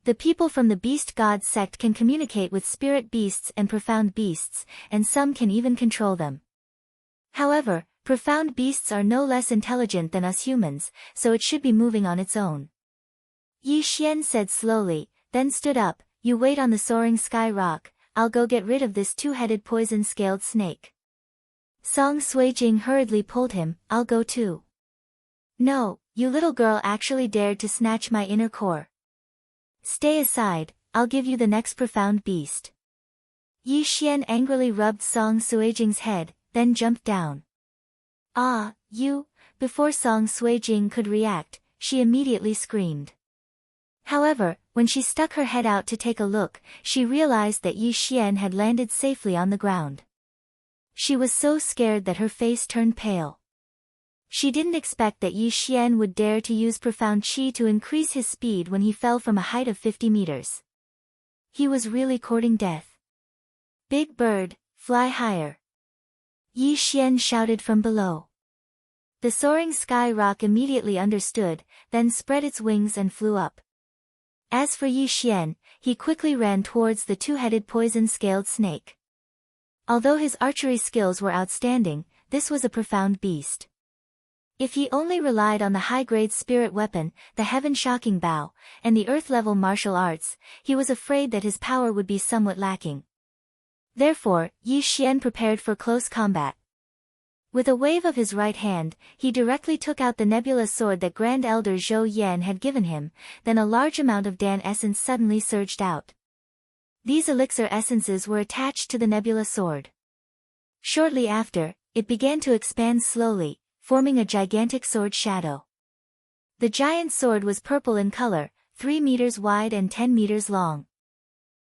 The people from the Beast God sect can communicate with spirit beasts and profound beasts, and some can even control them. However, profound beasts are no less intelligent than us humans, so it should be moving on its own. Yi Xian said slowly, then stood up, you wait on the soaring sky rock, I'll go get rid of this two-headed poison-scaled snake. Song Suijing hurriedly pulled him, I'll go too. No, you little girl actually dared to snatch my inner core. Stay aside, I'll give you the next profound beast. Yi Xian angrily rubbed Song Suijing's head, then jumped down. Ah, you! Before Song Suijing could react, she immediately screamed. However, when she stuck her head out to take a look, she realized that Yi Xian had landed safely on the ground. She was so scared that her face turned pale. She didn't expect that Yi Xian would dare to use profound qi to increase his speed when he fell from a height of 50 meters. He was really courting death. Big bird, fly higher. Yi Xian shouted from below. The soaring sky rock immediately understood, then spread its wings and flew up. As for Yi Xian, he quickly ran towards the two-headed poison-scaled snake. Although his archery skills were outstanding, this was a profound beast. If he only relied on the high-grade spirit weapon, the heaven-shocking bow, and the earth-level martial arts, he was afraid that his power would be somewhat lacking. Therefore, Yi Xian prepared for close combat. With a wave of his right hand, he directly took out the nebula sword that Grand Elder Zhou Yan had given him, then a large amount of Dan essence suddenly surged out. These elixir essences were attached to the nebula sword. Shortly after, it began to expand slowly, forming a gigantic sword shadow. The giant sword was purple in color, 3 meters wide and 10 meters long.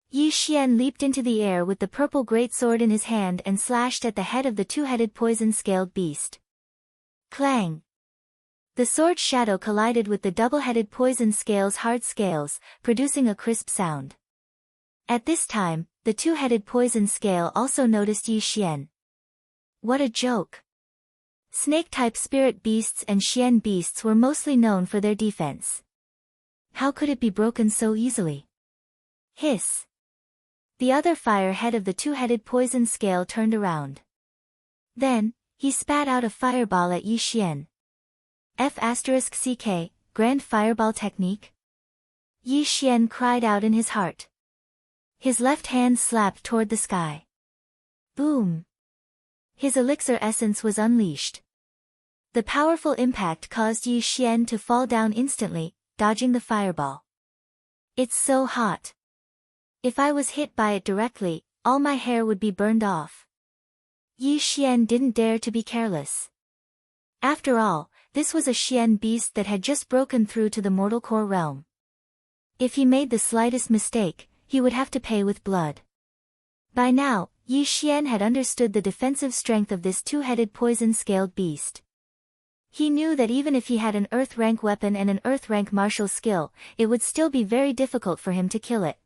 Yi Xian leaped into the air with the purple greatsword in his hand and slashed at the head of the two-headed poison-scaled beast. Clang! The sword shadow collided with the double-headed poison scale's hard scales, producing a crisp sound. At this time, the two-headed poison scale also noticed Yi Xian. What a joke! Snake-type spirit beasts and Xian beasts were mostly known for their defense. How could it be broken so easily? Hiss! The other fire head of the two-headed poison scale turned around. Then, he spat out a fireball at Yi Xian. F***ck, Grand Fireball Technique? Yi Xian cried out in his heart. His left hand slapped toward the sky. Boom! His elixir essence was unleashed. The powerful impact caused Yi Xian to fall down instantly, dodging the fireball. It's so hot. If I was hit by it directly, all my hair would be burned off. Yi Xian didn't dare to be careless. After all, this was a Xian beast that had just broken through to the mortal core realm. If he made the slightest mistake, he would have to pay with blood. By now, Yi Xian had understood the defensive strength of this two-headed poison-scaled beast. He knew that even if he had an Earth-rank weapon and an Earth-rank martial skill, it would still be very difficult for him to kill it.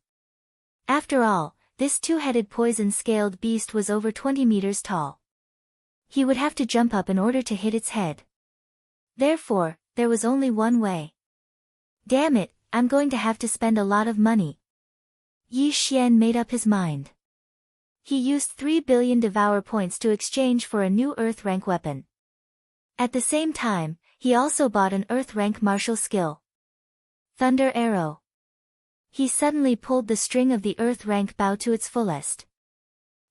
After all, this two-headed poison-scaled beast was over 20 meters tall. He would have to jump up in order to hit its head. Therefore, there was only one way. Damn it, I'm going to have to spend a lot of money. Yi Xian made up his mind. He used 3 billion Devour points to exchange for a new Earth-rank weapon. At the same time, he also bought an Earth-rank martial skill. Thunder Arrow. He suddenly pulled the string of the Earth-rank bow to its fullest.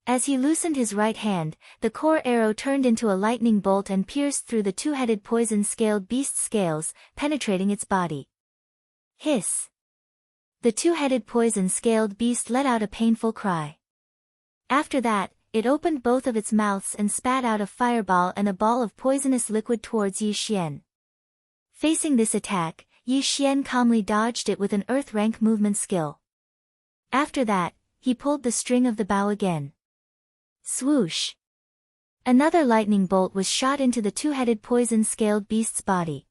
As he loosened his right hand, the core arrow turned into a lightning bolt and pierced through the two-headed poison-scaled beast's scales, penetrating its body. Hiss! The two-headed poison-scaled beast let out a painful cry. After that, it opened both of its mouths and spat out a fireball and a ball of poisonous liquid towards Yi Xian. Facing this attack, Yi Xian calmly dodged it with an Earth-rank movement skill. After that, he pulled the string of the bow again. Swoosh! Another lightning bolt was shot into the two-headed poison-scaled beast's body.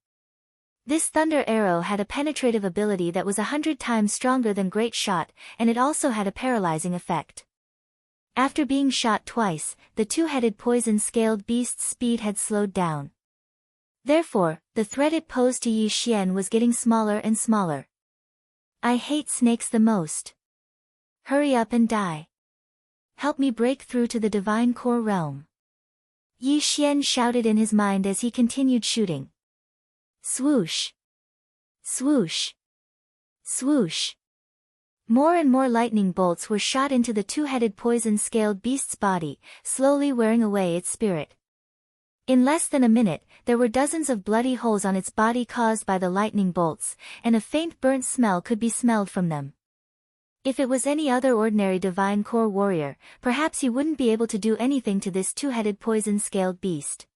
This thunder arrow had a penetrative ability that was 100 times stronger than Great Shot, and it also had a paralyzing effect. After being shot twice, the two-headed poison-scaled beast's speed had slowed down. Therefore, the threat it posed to Yi Xian was getting smaller and smaller. I hate snakes the most. Hurry up and die. Help me break through to the divine core realm. Yi Xian shouted in his mind as he continued shooting. Swoosh! Swoosh! Swoosh! More and more lightning bolts were shot into the two-headed poison-scaled beast's body, slowly wearing away its spirit. In less than a minute, there were dozens of bloody holes on its body caused by the lightning bolts, and a faint burnt smell could be smelled from them. If it was any other ordinary divine core warrior, perhaps he wouldn't be able to do anything to this two-headed poison-scaled beast.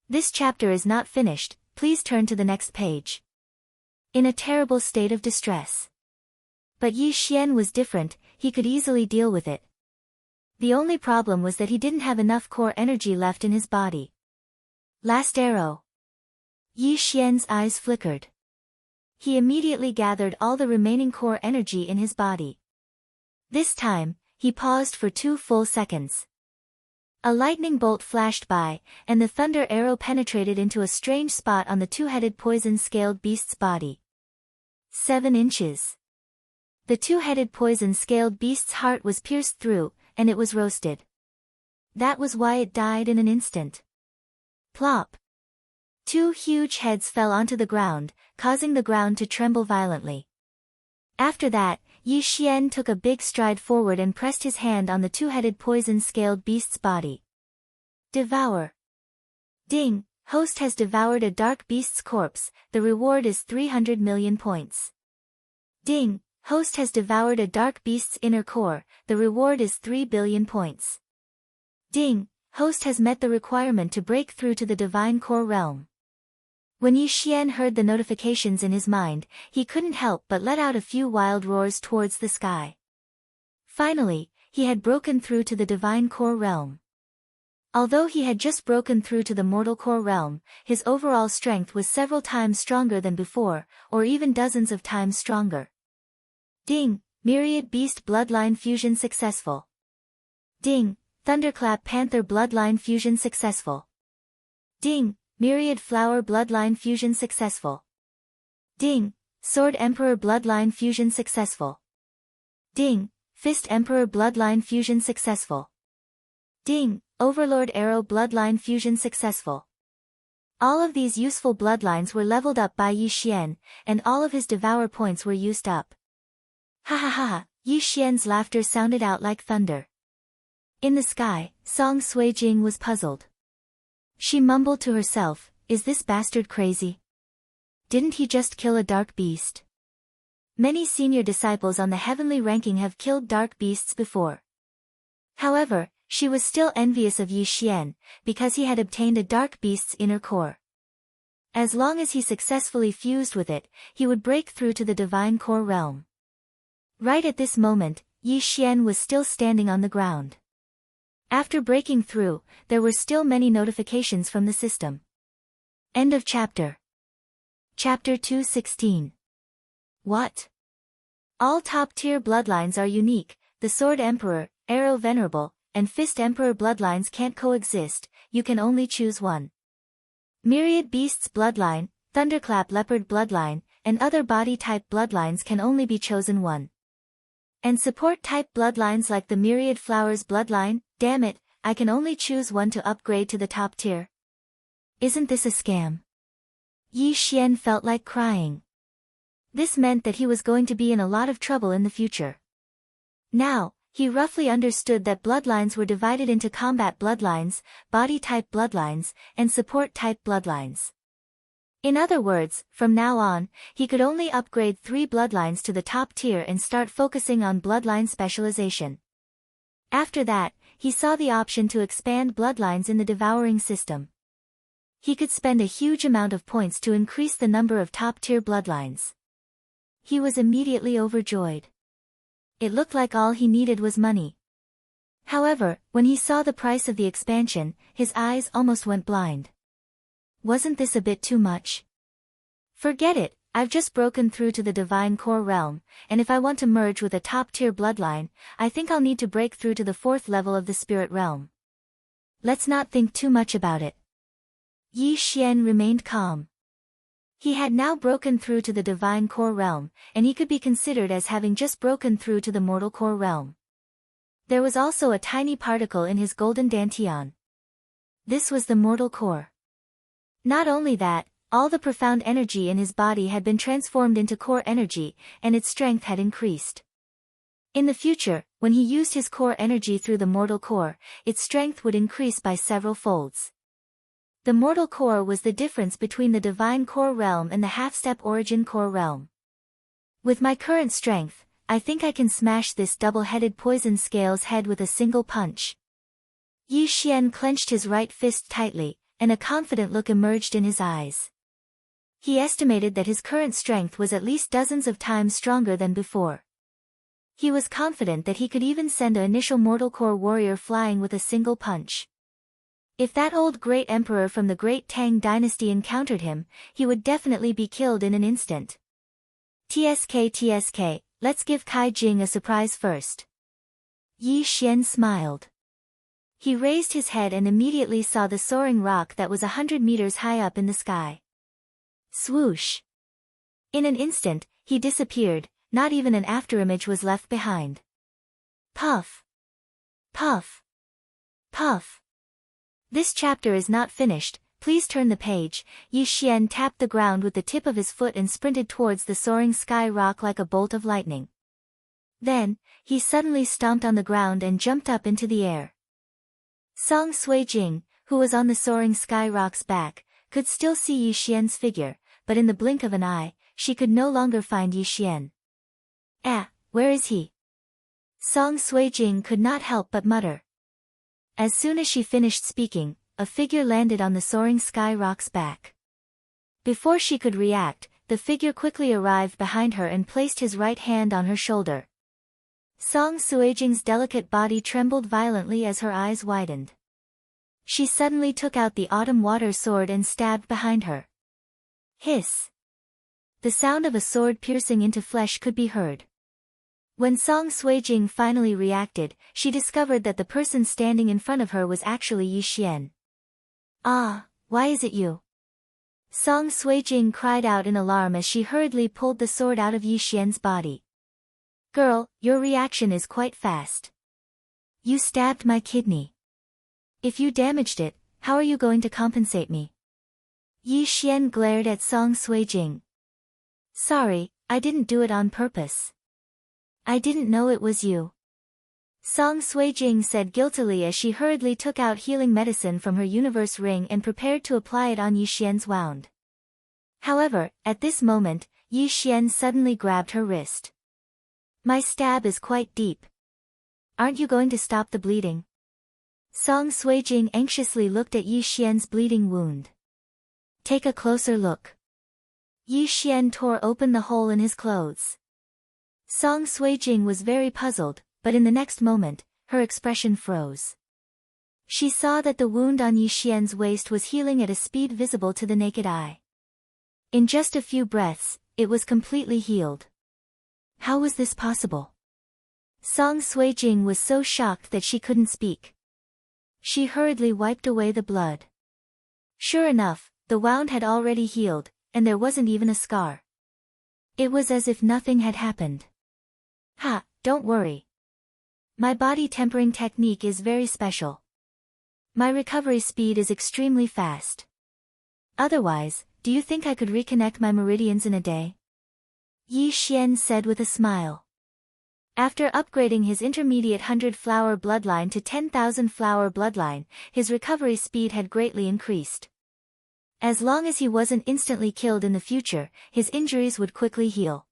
This chapter is not finished, please turn to the next page. In a terrible state of distress. But Yi Xian was different, he could easily deal with it. The only problem was that he didn't have enough core energy left in his body. Last arrow. Yi Xian's eyes flickered. He immediately gathered all the remaining core energy in his body. This time, he paused for 2 full seconds. A lightning bolt flashed by, and the thunder arrow penetrated into a strange spot on the two-headed poison-scaled beast's body. 7 inches. The two-headed poison-scaled beast's heart was pierced through, and it was roasted. That was why it died in an instant. Plop! 2 huge heads fell onto the ground, causing the ground to tremble violently. After that, Yi Xian took a big stride forward and pressed his hand on the two-headed poison-scaled beast's body. Devour! Ding! Host has devoured a dark beast's corpse, the reward is 300 million points. Ding! Host has devoured a dark beast's inner core, the reward is 3 billion points. Ding! Host has met the requirement to break through to the divine core realm. When Yi Xian heard the notifications in his mind, he couldn't help but let out a few wild roars towards the sky. Finally, he had broken through to the divine core realm. Although he had just broken through to the mortal core realm, his overall strength was several times stronger than before, or even dozens of times stronger. Ding! Myriad Beast Bloodline Fusion successful. Ding! Thunderclap Panther Bloodline Fusion successful. Ding! Myriad Flower Bloodline Fusion successful. Ding! Sword Emperor Bloodline Fusion successful. Ding! Fist Emperor bloodline fusion successful. Ding, Overlord arrow bloodline fusion successful. All of these useful bloodlines were leveled up by Yi Xian, and all of his devour points were used up. Ha ha ha, Yi Xian's laughter sounded out like thunder. In the sky, Song Suijing was puzzled. She mumbled to herself, is this bastard crazy? Didn't he just kill a dark beast? Many senior disciples on the heavenly ranking have killed dark beasts before. However, she was still envious of Yi Xian, because he had obtained a dark beast's inner core. As long as he successfully fused with it, he would break through to the divine core realm. Right at this moment, Yi Xian was still standing on the ground. After breaking through, there were still many notifications from the system. End of chapter. Chapter 216. What? All top-tier bloodlines are unique, the Sword Emperor, Arrow Venerable, and Fist Emperor bloodlines can't coexist, you can only choose one. Myriad Beasts bloodline, Thunderclap Leopard bloodline, and other body-type bloodlines can only be chosen one. And support-type bloodlines like the Myriad Flowers bloodline, damn it, I can only choose one to upgrade to the top tier. Isn't this a scam? Yi Xian felt like crying. This meant that he was going to be in a lot of trouble in the future. Now, he roughly understood that bloodlines were divided into combat bloodlines, body-type bloodlines, and support-type bloodlines. In other words, from now on, he could only upgrade 3 bloodlines to the top tier and start focusing on bloodline specialization. After that, he saw the option to expand bloodlines in the devouring system. He could spend a huge amount of points to increase the number of top-tier bloodlines. He was immediately overjoyed. It looked like all he needed was money. However, when he saw the price of the expansion, his eyes almost went blind. Wasn't this a bit too much? Forget it, I've just broken through to the divine core realm, and if I want to merge with a top-tier bloodline, I think I'll need to break through to the 4th level of the spirit realm. Let's not think too much about it. Yi Xian remained calm. He had now broken through to the divine core realm, and he could be considered as having just broken through to the mortal core realm. There was also a tiny particle in his golden dantian. This was the mortal core. Not only that, all the profound energy in his body had been transformed into core energy, and its strength had increased. In the future, when he used his core energy through the mortal core, its strength would increase by several folds. The mortal core was the difference between the divine core realm and the half-step origin core realm. With my current strength, I think I can smash this double-headed poison scale's head with a single punch. Yi Xian clenched his right fist tightly, and a confident look emerged in his eyes. He estimated that his current strength was at least dozens of times stronger than before. He was confident that he could even send an initial mortal core warrior flying with a single punch. If that old great emperor from the great Tang dynasty encountered him, he would definitely be killed in an instant. TSK, let's give Kai Jing a surprise first. Yi Xian smiled. He raised his head and immediately saw the soaring rock that was 100 meters high up in the sky. Swoosh! In an instant, he disappeared, not even an afterimage was left behind. Puff! Puff! Puff! This chapter is not finished, please turn the page. Yi Xian tapped the ground with the tip of his foot and sprinted towards the soaring sky rock like a bolt of lightning. Then, he suddenly stomped on the ground and jumped up into the air. Song Suijing, who was on the soaring sky rock's back, could still see Yi Xian's figure, but in the blink of an eye, she could no longer find Yi Xian. Where is he? Song Suijing could not help but mutter. As soon as she finished speaking, a figure landed on the soaring sky rock's back. Before she could react, the figure quickly arrived behind her and placed his right hand on her shoulder. Song Suijing's delicate body trembled violently as her eyes widened. She suddenly took out the autumn water sword and stabbed behind her. Hiss! The sound of a sword piercing into flesh could be heard. When Song Suijing finally reacted, she discovered that the person standing in front of her was actually Yi Xian. Ah, why is it you? Song Suijing cried out in alarm as she hurriedly pulled the sword out of Yi Xian's body. Girl, your reaction is quite fast. You stabbed my kidney. If you damaged it, how are you going to compensate me? Yi Xian glared at Song Suijing. Sorry, I didn't do it on purpose. I didn't know it was you. Song Suijing said guiltily as she hurriedly took out healing medicine from her universe ring and prepared to apply it on Yi Xian's wound. However, at this moment, Yi Xian suddenly grabbed her wrist. My stab is quite deep. Aren't you going to stop the bleeding? Song Suijing anxiously looked at Yi Xian's bleeding wound. Take a closer look. Yi Xian tore open the hole in his clothes. Song Suijing was very puzzled, but in the next moment, her expression froze. She saw that the wound on Yi Xian's waist was healing at a speed visible to the naked eye. In just a few breaths, it was completely healed. How was this possible? Song Suijing was so shocked that she couldn't speak. She hurriedly wiped away the blood. Sure enough, the wound had already healed, and there wasn't even a scar. It was as if nothing had happened. Ha, don't worry. My body tempering technique is very special. My recovery speed is extremely fast. Otherwise, do you think I could reconnect my meridians in a day? Yi Xian said with a smile. After upgrading his intermediate 100-flower bloodline to 10,000-flower bloodline, his recovery speed had greatly increased. As long as he wasn't instantly killed in the future, his injuries would quickly heal.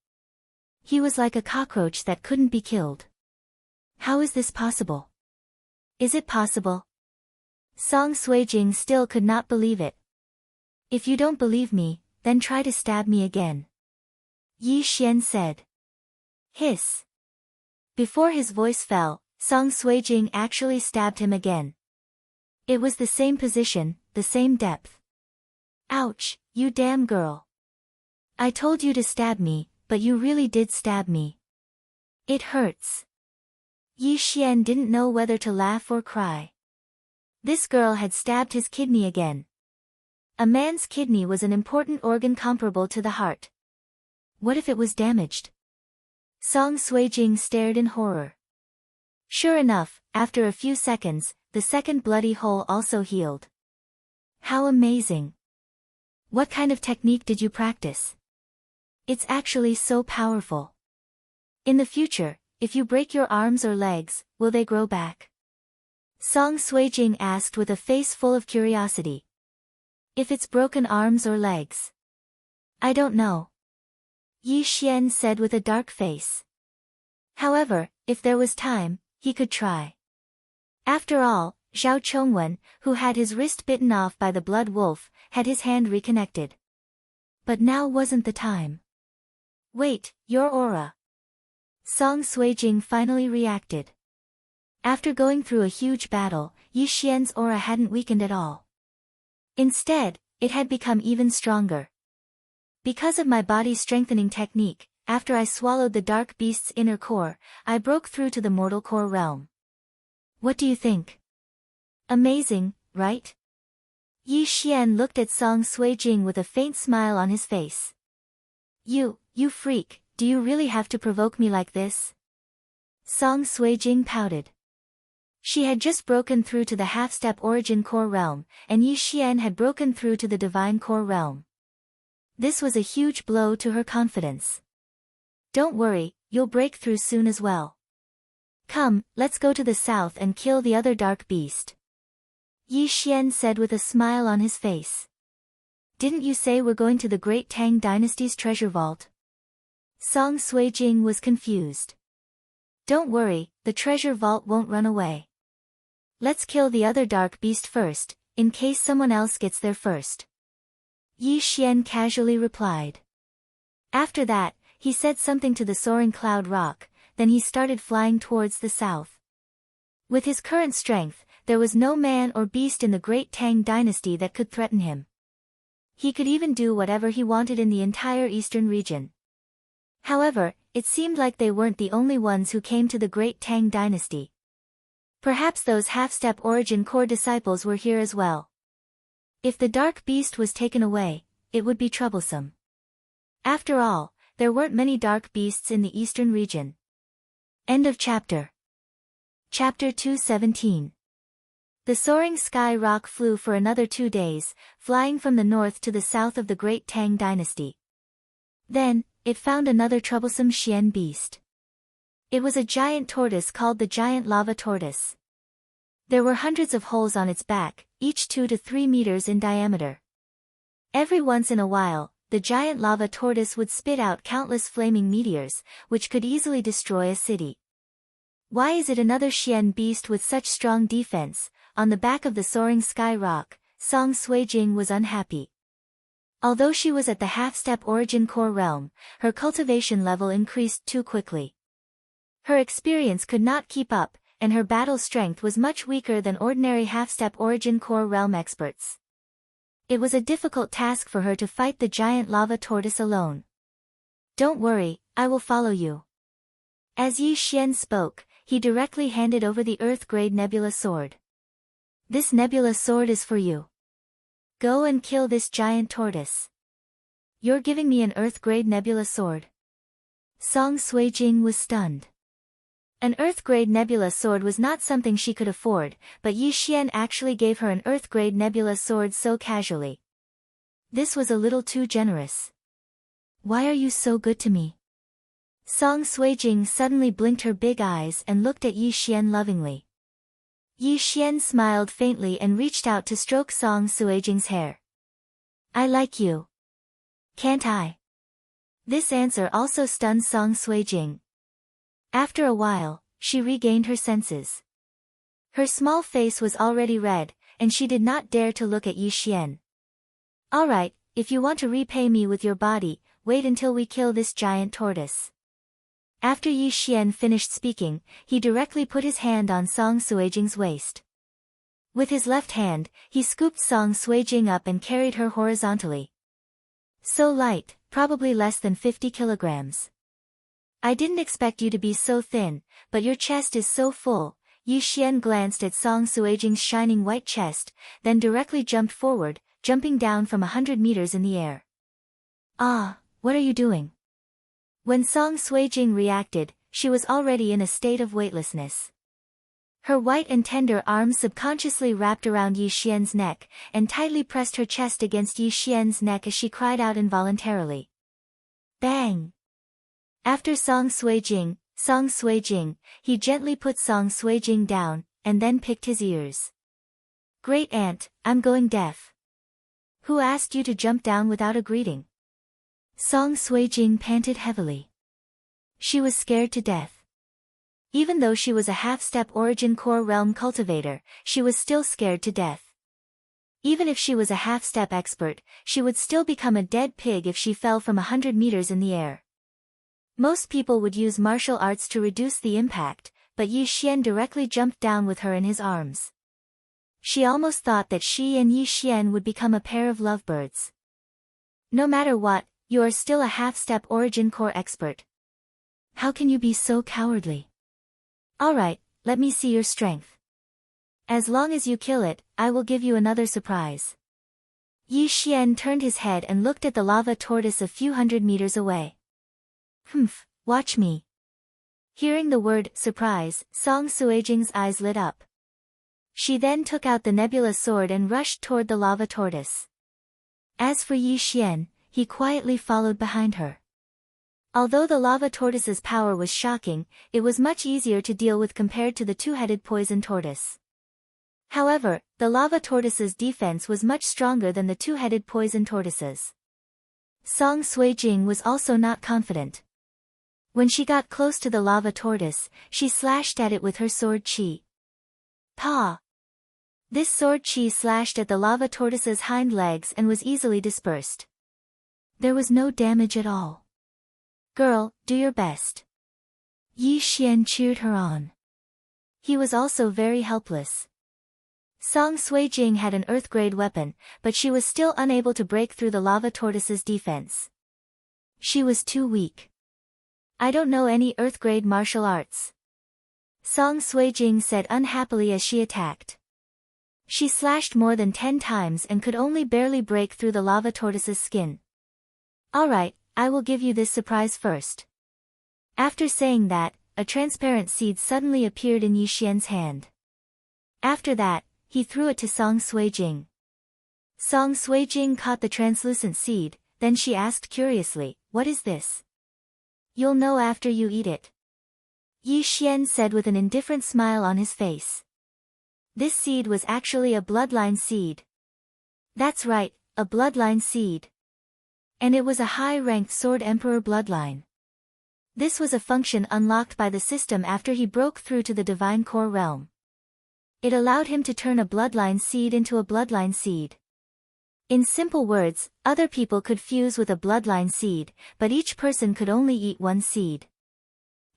He was like a cockroach that couldn't be killed. How is this possible? Is it possible? Song Suijing still could not believe it. If you don't believe me, then try to stab me again. Yi Xian said. Hiss. Before his voice fell, Song Suijing actually stabbed him again. It was the same position, the same depth. Ouch, you damn girl. I told you to stab me, but you really did stab me. It hurts. Yi Xian didn't know whether to laugh or cry. This girl had stabbed his kidney again. A man's kidney was an important organ comparable to the heart. What if it was damaged? Song Suijing stared in horror. Sure enough, after a few seconds, the second bloody hole also healed. How amazing! What kind of technique did you practice? It's actually so powerful. In the future, if you break your arms or legs, will they grow back? Song Suijing asked with a face full of curiosity. If it's broken arms or legs? I don't know. Yi Xian said with a dark face. However, if there was time, he could try. After all, Zhao Chongwen, who had his wrist bitten off by the blood wolf, had his hand reconnected. But now wasn't the time. Wait, your aura. Song Suijing finally reacted. After going through a huge battle, Yi Xian's aura hadn't weakened at all. Instead, it had become even stronger. Because of my body's strengthening technique, after I swallowed the dark beast's inner core, I broke through to the mortal core realm. What do you think? Amazing, right? Yi Xian looked at Song Suijing with a faint smile on his face. You freak, do you really have to provoke me like this? Song Suijing pouted. She had just broken through to the half-step origin core realm, and Yi Xian had broken through to the divine core realm. This was a huge blow to her confidence. Don't worry, you'll break through soon as well. Come, let's go to the south and kill the other dark beast. Yi Xian said with a smile on his face. Didn't you say we're going to the Great Tang Dynasty's treasure vault? Song Suijing was confused. Don't worry, the treasure vault won't run away. Let's kill the other dark beast first, in case someone else gets there first. Yi Xian casually replied. After that, he said something to the soaring cloud rock, then he started flying towards the south. With his current strength, there was no man or beast in the Great Tang Dynasty that could threaten him. He could even do whatever he wanted in the entire eastern region. However, it seemed like they weren't the only ones who came to the Great Tang Dynasty. Perhaps those half-step origin core disciples were here as well. If the dark beast was taken away, it would be troublesome. After all, there weren't many dark beasts in the eastern region. End of chapter. Chapter 217. The soaring sky rock flew for another 2 days, flying from the north to the south of the great Tang dynasty. Then, it found another troublesome Xian beast. It was a giant tortoise called the giant lava tortoise. There were hundreds of holes on its back, each 2 to 3 meters in diameter. Every once in a while, the giant lava tortoise would spit out countless flaming meteors, which could easily destroy a city. Why is it another Xian beast with such strong defense? On the back of the soaring sky rock, Song Suijing was unhappy. Although she was at the half-step origin core realm, her cultivation level increased too quickly. Her experience could not keep up, and her battle strength was much weaker than ordinary half-step origin core realm experts. It was a difficult task for her to fight the giant lava tortoise alone. Don't worry, I will follow you. As Yi Xian spoke, he directly handed over the Earth-grade nebula sword. This nebula sword is for you. Go and kill this giant tortoise. You're giving me an Earth-grade nebula sword? Song Suijing was stunned. An Earth-grade nebula sword was not something she could afford, but Yi Xian actually gave her an Earth-grade nebula sword so casually. This was a little too generous. Why are you so good to me? Song Suijing suddenly blinked her big eyes and looked at Yi Xian lovingly. Yi Xian smiled faintly and reached out to stroke Song Suijing's hair. I like you. Can't I? This answer also stunned Song Suijing. After a while, she regained her senses. Her small face was already red, and she did not dare to look at Yi Xian. Alright, if you want to repay me with your body, wait until we kill this giant tortoise. After Yi Xian finished speaking, he directly put his hand on Song Suijing's waist. With his left hand, he scooped Song Suijing up and carried her horizontally. So light, probably less than 50 kilograms. I didn't expect you to be so thin, but your chest is so full. Yi Xian glanced at Song Suijing's shining white chest, then directly jumped forward, jumping down from 100 meters in the air. Ah, what are you doing? When Song Suijing reacted, she was already in a state of weightlessness. Her white and tender arms subconsciously wrapped around Yi Xian's neck, and tightly pressed her chest against Yi Xian's neck as she cried out involuntarily. Bang! After Song Suijing, he gently put Song Suijing down, and then picked his ears. Great aunt, I'm going deaf. Who asked you to jump down without a greeting? Song Suijing panted heavily. She was scared to death. Even though she was a half-step origin core realm cultivator, she was still scared to death. Even if she was a half-step expert, she would still become a dead pig if she fell from 100 meters in the air. Most people would use martial arts to reduce the impact, but Yi Xian directly jumped down with her in his arms. She almost thought that she and Yi Xian would become a pair of lovebirds. No matter what, you are still a half-step origin core expert. How can you be so cowardly? Alright, let me see your strength. As long as you kill it, I will give you another surprise. Yi Xian turned his head and looked at the lava tortoise a few hundred meters away. Humph, watch me. Hearing the word surprise, Song Suijing's eyes lit up. She then took out the nebula sword and rushed toward the lava tortoise. As for Yi Xian, he quietly followed behind her. Although the lava tortoise's power was shocking, it was much easier to deal with compared to the two-headed poison tortoise. However, the lava tortoise's defense was much stronger than the two-headed poison tortoise's. Song Suijing was also not confident. When she got close to the lava tortoise, she slashed at it with her sword Qi. Pa! This sword Qi slashed at the lava tortoise's hind legs and was easily dispersed. There was no damage at all. Girl, do your best. Yi Xian cheered her on. He was also very helpless. Song Suijing had an earth-grade weapon, but she was still unable to break through the lava tortoise's defense. She was too weak. I don't know any earth-grade martial arts. Song Suijing said unhappily as she attacked. She slashed more than 10 times and could only barely break through the lava tortoise's skin. Alright, I will give you this surprise first. After saying that, a transparent seed suddenly appeared in Yi Xian's hand. After that, he threw it to Song Suijing. Song Suijing caught the translucent seed, then she asked curiously, "What is this?" "You'll know after you eat it," Yi Xian said with an indifferent smile on his face. This seed was actually a bloodline seed. That's right, a bloodline seed. And it was a high-ranked Sword Emperor bloodline. This was a function unlocked by the system after he broke through to the Divine Core realm. It allowed him to turn a bloodline seed into a bloodline seed. In simple words, other people could fuse with a bloodline seed, but each person could only eat one seed.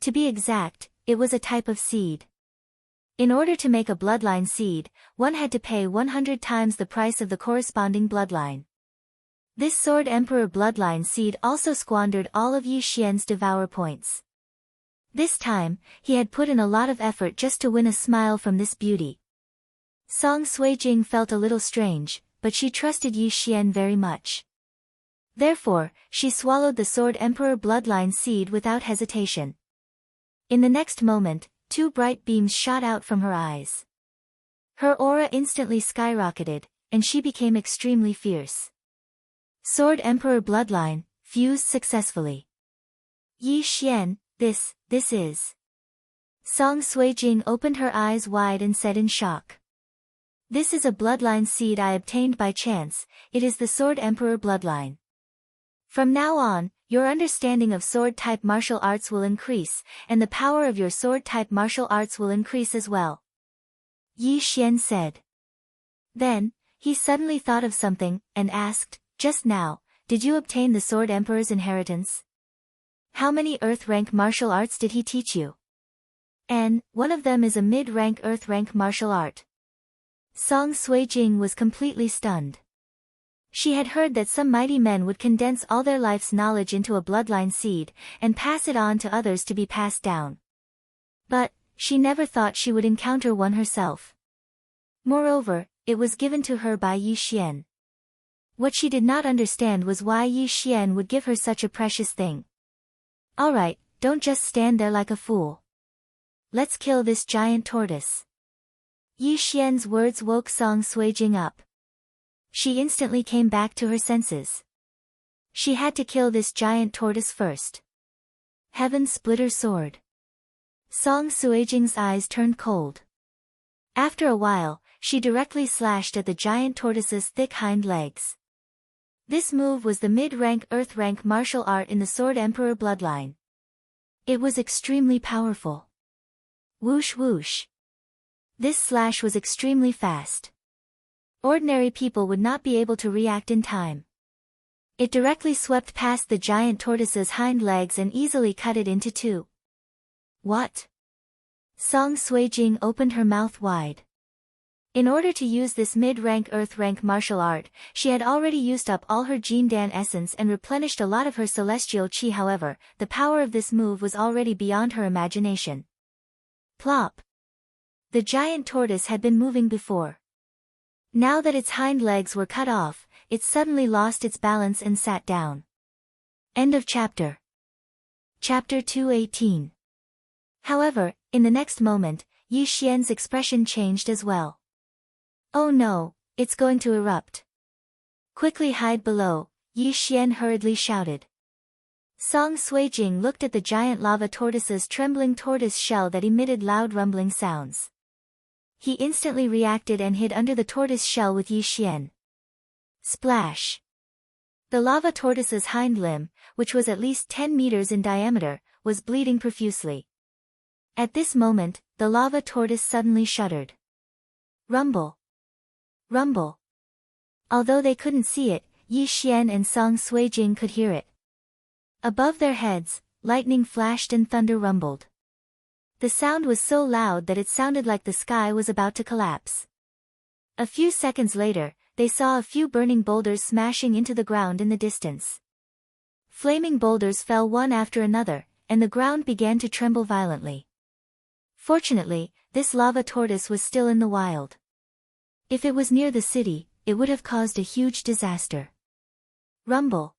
To be exact, it was a type of seed. In order to make a bloodline seed, one had to pay 100 times the price of the corresponding bloodline. This Sword Emperor bloodline seed also squandered all of Yi Xian's devour points. This time, he had put in a lot of effort just to win a smile from this beauty. Song Suijing felt a little strange, but she trusted Yi Xian very much. Therefore, she swallowed the Sword Emperor bloodline seed without hesitation. In the next moment, 2 bright beams shot out from her eyes. Her aura instantly skyrocketed, and she became extremely fierce. Sword Emperor bloodline, fused successfully. Yi Xian, this is... Song Suijing opened her eyes wide and said in shock. This is a bloodline seed I obtained by chance, it is the Sword Emperor bloodline. From now on, your understanding of sword-type martial arts will increase, and the power of your sword-type martial arts will increase as well. Yi Xian said. Then, he suddenly thought of something, and asked, "Just now, did you obtain the Sword Emperor's inheritance? How many Earth-rank martial arts did he teach you?" "And, one of them is a mid-rank Earth-rank martial art." Song Suijing was completely stunned. She had heard that some mighty men would condense all their life's knowledge into a bloodline seed, and pass it on to others to be passed down. But, she never thought she would encounter one herself. Moreover, it was given to her by Yi Xian. What she did not understand was why Yi Xian would give her such a precious thing. "Alright, don't just stand there like a fool. Let's kill this giant tortoise." Yi Xian's words woke Song Suijing up. She instantly came back to her senses. She had to kill this giant tortoise first. Heaven Splitter Sword. Song Suijing's eyes turned cold. After a while, she directly slashed at the giant tortoise's thick hind legs. This move was the mid-rank Earth-rank martial art in the Sword Emperor bloodline. It was extremely powerful. Whoosh whoosh. This slash was extremely fast. Ordinary people would not be able to react in time. It directly swept past the giant tortoise's hind legs and easily cut it into 2. What? Song Suijing opened her mouth wide. In order to use this mid-rank Earth-rank martial art, she had already used up all her Jindan essence and replenished a lot of her celestial chi. However, the power of this move was already beyond her imagination. Plop! The giant tortoise had been moving before. Now that its hind legs were cut off, it suddenly lost its balance and sat down. End of chapter. Chapter 218. However, in the next moment, Yi Xian's expression changed as well. "Oh no, it's going to erupt. Quickly hide below," Yi Xian hurriedly shouted. Song Suijing looked at the giant lava tortoise's trembling tortoise shell that emitted loud rumbling sounds. He instantly reacted and hid under the tortoise shell with Yi Xian. Splash! The lava tortoise's hind limb, which was at least 10 meters in diameter, was bleeding profusely. At this moment, the lava tortoise suddenly shuddered. Rumble! Rumble! Although they couldn't see it, Yi Xian and Song Suijing could hear it. Above their heads, lightning flashed and thunder rumbled. The sound was so loud that it sounded like the sky was about to collapse. A few seconds later, they saw a few burning boulders smashing into the ground in the distance. Flaming boulders fell one after another, and the ground began to tremble violently. Fortunately, this lava tortoise was still in the wild. If it was near the city, it would have caused a huge disaster. Rumble!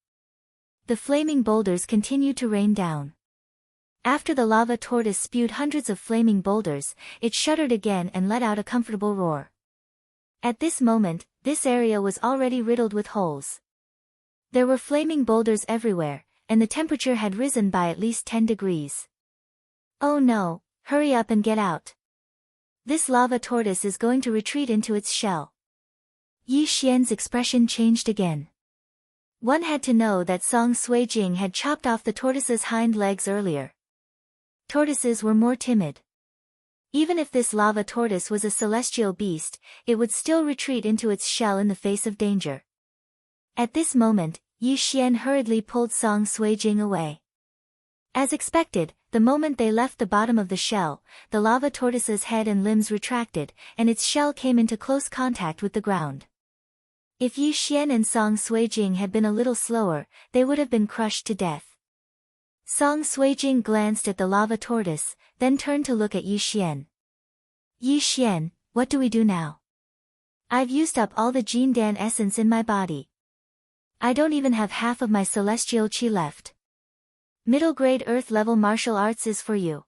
The flaming boulders continued to rain down. After the lava tortoise spewed hundreds of flaming boulders, it shuddered again and let out a comfortable roar. At this moment, this area was already riddled with holes. There were flaming boulders everywhere, and the temperature had risen by at least 10 degrees. Oh no, hurry up and get out. This lava tortoise is going to retreat into its shell. Yi Xian's expression changed again. One had to know that Song Suijing had chopped off the tortoise's hind legs earlier. Tortoises were more timid. Even if this lava tortoise was a celestial beast, it would still retreat into its shell in the face of danger. At this moment, Yi Xian hurriedly pulled Song Suijing away. As expected, the moment they left the bottom of the shell, the lava tortoise's head and limbs retracted, and its shell came into close contact with the ground. If Yi Xian and Song Suijing had been a little slower, they would have been crushed to death. Song Suijing glanced at the lava tortoise, then turned to look at Yi Xian. Yi Xian, what do we do now? I've used up all the Jindan essence in my body. I don't even have half of my celestial qi left. Middle grade earth level martial arts is for you.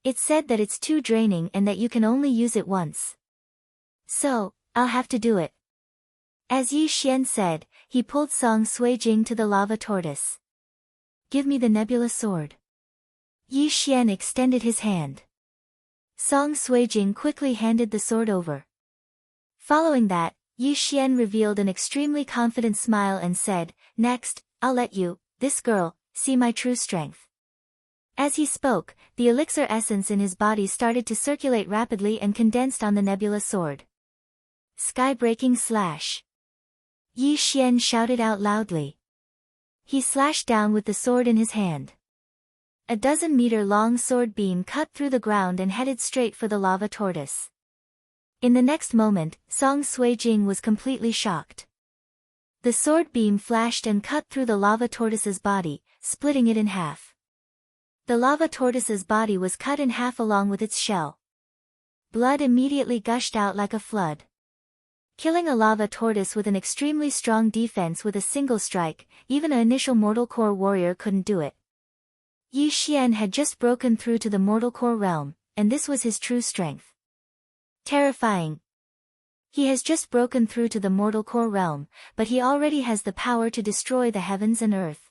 It's said that it's too draining and that you can only use it once. So, I'll have to do it. As Yi Xian said, he pulled Song Suijing to the lava tortoise. Give me the nebula sword. Yi Xian extended his hand. Song Suijing quickly handed the sword over. Following that, Yi Xian revealed an extremely confident smile and said, "Next, I'll let you, this girl, see my true strength." As he spoke, the elixir essence in his body started to circulate rapidly and condensed on the nebula sword. Sky-breaking slash. Yi Xian shouted out loudly. He slashed down with the sword in his hand. A dozen-meter-long sword beam cut through the ground and headed straight for the lava tortoise. In the next moment, Song Suijing was completely shocked. The sword beam flashed and cut through the lava tortoise's body, splitting it in half. The lava tortoise's body was cut in half along with its shell. Blood immediately gushed out like a flood. Killing a lava tortoise with an extremely strong defense with a single strike, even an initial Mortal Core warrior couldn't do it. Yi Xian had just broken through to the Mortal Core realm, and this was his true strength. Terrifying. He has just broken through to the Mortal Core realm, but he already has the power to destroy the heavens and earth.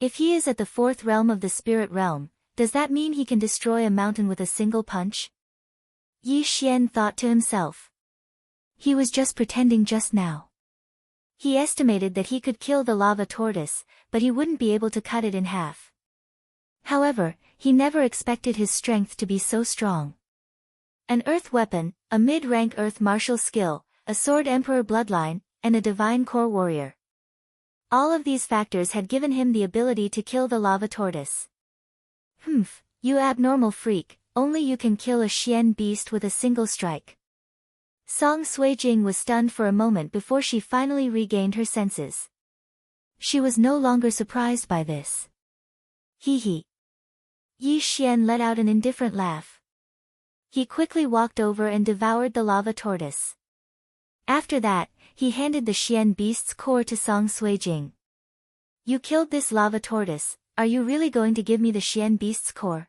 If he is at the fourth realm of the spirit realm, does that mean he can destroy a mountain with a single punch? Yi Xian thought to himself. He was just pretending just now. He estimated that he could kill the lava tortoise, but he wouldn't be able to cut it in half. However, he never expected his strength to be so strong. An earth weapon, a mid-rank earth martial skill, a sword emperor bloodline, and a divine core warrior. All of these factors had given him the ability to kill the lava tortoise. Humph, you abnormal freak, only you can kill a Xian beast with a single strike. Song Suijing was stunned for a moment before she finally regained her senses. She was no longer surprised by this. Hee hee. Yi Xian let out an indifferent laugh. He quickly walked over and devoured the lava tortoise. After that, he handed the Xian beast's core to Song Suijing. You killed this lava tortoise, are you really going to give me the Xian beast's core?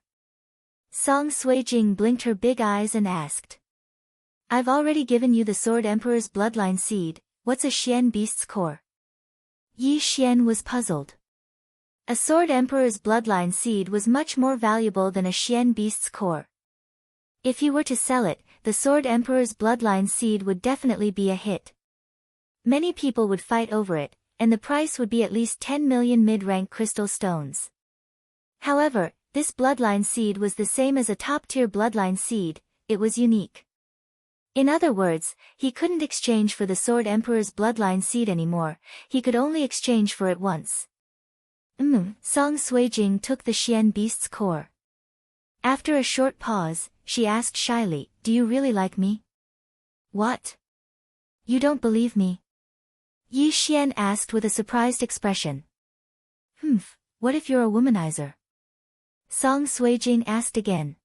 Song Suijing blinked her big eyes and asked. I've already given you the Sword Emperor's bloodline seed, what's a Xian beast's core? Yi Xian was puzzled. A Sword Emperor's bloodline seed was much more valuable than a Xian beast's core. If he were to sell it, the Sword Emperor's bloodline seed would definitely be a hit. Many people would fight over it, and the price would be at least 10 million mid-rank crystal stones. However, this bloodline seed was the same as a top-tier bloodline seed, it was unique. In other words, he couldn't exchange for the Sword Emperor's bloodline seed anymore, he could only exchange for it once. Song Suijing took the Xian beast's core. After a short pause, she asked shyly, do you really like me? What? You don't believe me? Yi Xian asked with a surprised expression. What if you're a womanizer? Song Suijing asked again.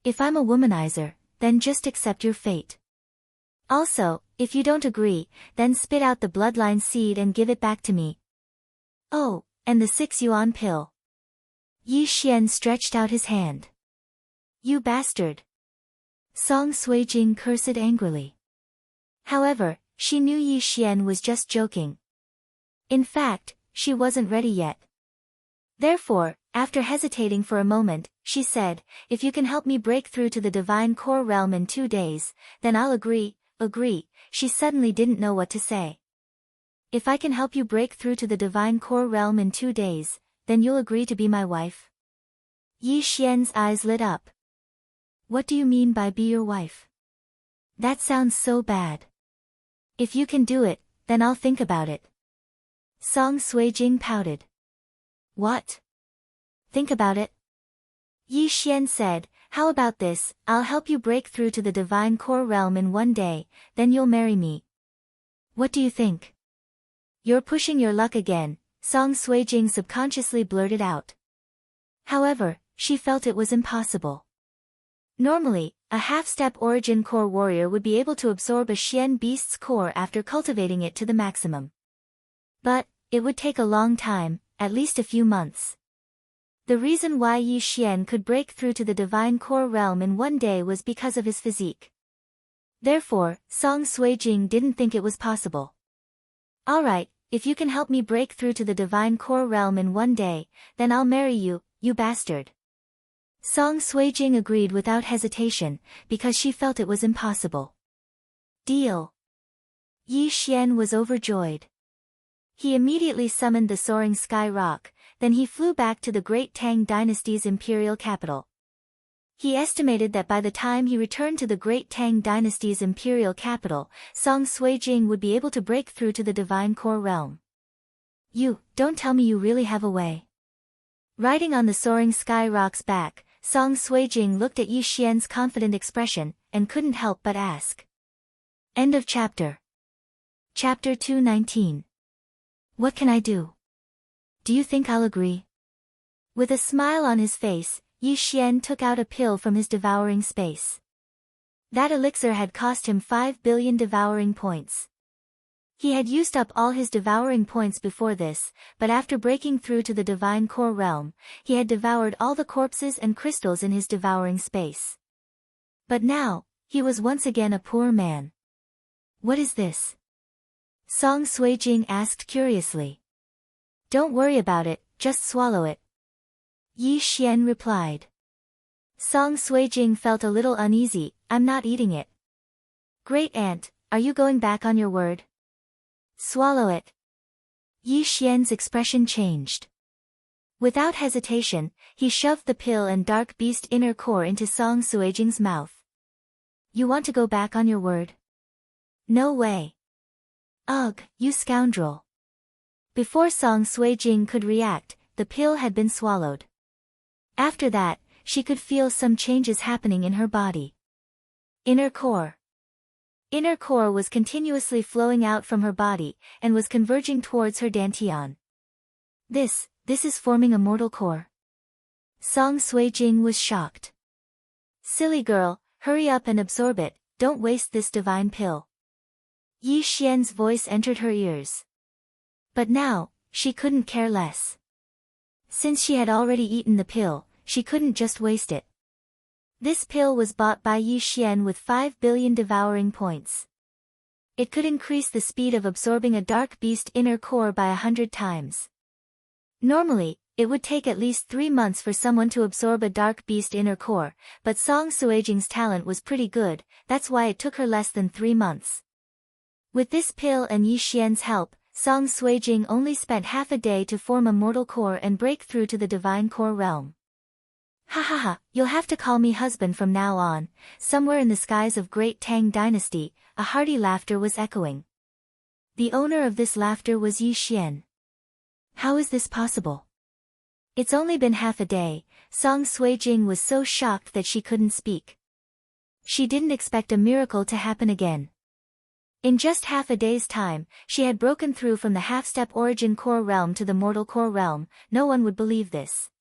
If I'm a womanizer, then just accept your fate. Also, if you don't agree, then spit out the bloodline seed and give it back to me. Oh, and the 6 yuan pill. Yi Xian stretched out his hand. You bastard! Song Suijing cursed angrily. However, she knew Yi Xian was just joking. In fact, she wasn't ready yet. Therefore, after hesitating for a moment, she said, if you can help me break through to the divine core realm in 2 days, then I'll agree. She suddenly didn't know what to say. If I can help you break through to the divine core realm in 2 days, then you'll agree to be my wife? Yi Xian's eyes lit up. What do you mean by be your wife? That sounds so bad. If you can do it, then I'll think about it. Song Suijing pouted. What? Think about it? Yi Xian said, how about this, I'll help you break through to the divine core realm in 1 day, then you'll marry me. What do you think? You're pushing your luck again, Song Suijing subconsciously blurted out. However, she felt it was impossible. Normally, a half-step origin core warrior would be able to absorb a Xian beast's core after cultivating it to the maximum. But, it would take a long time, at least a few months. The reason why Yi Xian could break through to the divine core realm in 1 day was because of his physique. Therefore, Song Suijing didn't think it was possible. Alright, if you can help me break through to the divine core realm in 1 day, then I'll marry you, you bastard. Song Suijing agreed without hesitation, because she felt it was impossible. Deal. Yi Xian was overjoyed. He immediately summoned the soaring sky rock, then he flew back to the Great Tang Dynasty's imperial capital. He estimated that by the time he returned to the Great Tang Dynasty's imperial capital, Song Suijing would be able to break through to the divine core realm. You, don't tell me you really have a way. Riding on the soaring sky rock's back, Song Suijing looked at Yi Xian's confident expression, and couldn't help but ask. End of chapter. Chapter 219. What can I do? Do you think I'll agree? With a smile on his face, Yi Xian took out a pill from his devouring space. That elixir had cost him 5 billion devouring points. He had used up all his devouring points before this, but after breaking through to the divine core realm, he had devoured all the corpses and crystals in his devouring space. But now, he was once again a poor man. What is this? Song Suijing asked curiously. Don't worry about it, just swallow it. Yi Xian replied. Song Suijing felt a little uneasy, I'm not eating it. Great Aunt, are you going back on your word? Swallow it. Yi Xian's expression changed. Without hesitation, he shoved the pill and dark beast inner core into Song Suijing's mouth. You want to go back on your word? No way. Ugh, you scoundrel. Before Song Suijing could react, the pill had been swallowed. After that, she could feel some changes happening in her body. Inner core. Inner core was continuously flowing out from her body, and was converging towards her dantian. This is forming a mortal core. Song Suijing was shocked. Silly girl, hurry up and absorb it, don't waste this divine pill. Yi Xian's voice entered her ears. But now, she couldn't care less. Since she had already eaten the pill, she couldn't just waste it. This pill was bought by Yi Xian with 5 billion devouring points. It could increase the speed of absorbing a dark beast inner core by 100 times. Normally, it would take at least 3 months for someone to absorb a dark beast inner core, but Song Suijing's talent was pretty good, that's why it took her less than 3 months. With this pill and Yi Xian's help, Song Suijing only spent half a day to form a mortal core and break through to the divine core realm. Ha ha ha, you'll have to call me husband from now on. Somewhere in the skies of Great Tang Dynasty, a hearty laughter was echoing. The owner of this laughter was Yi Xian. How is this possible? It's only been half a day. Song Suijing was so shocked that she couldn't speak. She didn't expect a miracle to happen again. In just half a day's time, she had broken through from the half-step origin core realm to the mortal core realm. No one would believe this.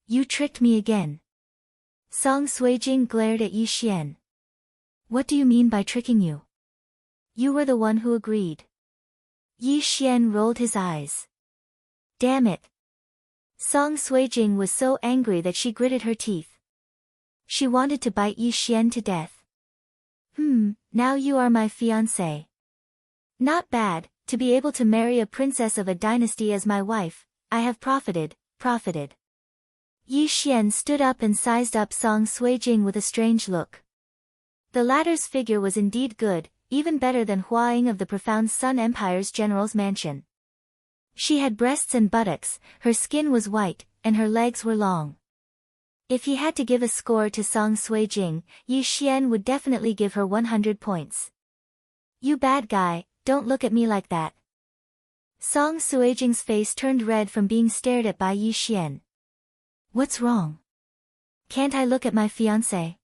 You tricked me again. Song Suijing glared at Yi Xian. What do you mean by tricking you? You were the one who agreed. Yi Xian rolled his eyes. Damn it. Song Suijing was so angry that she gritted her teeth. She wanted to bite Yi Xian to death. Now you are my fiancé. Not bad, to be able to marry a princess of a dynasty as my wife. I have profited. Yi Xian stood up and sized up Song Suijing with a strange look. The latter's figure was indeed good, even better than Hua Ying of the Profound Sun Empire's general's mansion. She had breasts and buttocks, her skin was white, and her legs were long. If he had to give a score to Song Suijing, Yi Xian would definitely give her 100 points. You bad guy, don't look at me like that. Song Suijing's face turned red from being stared at by Yi Xian. What's wrong? Can't I look at my fiancé?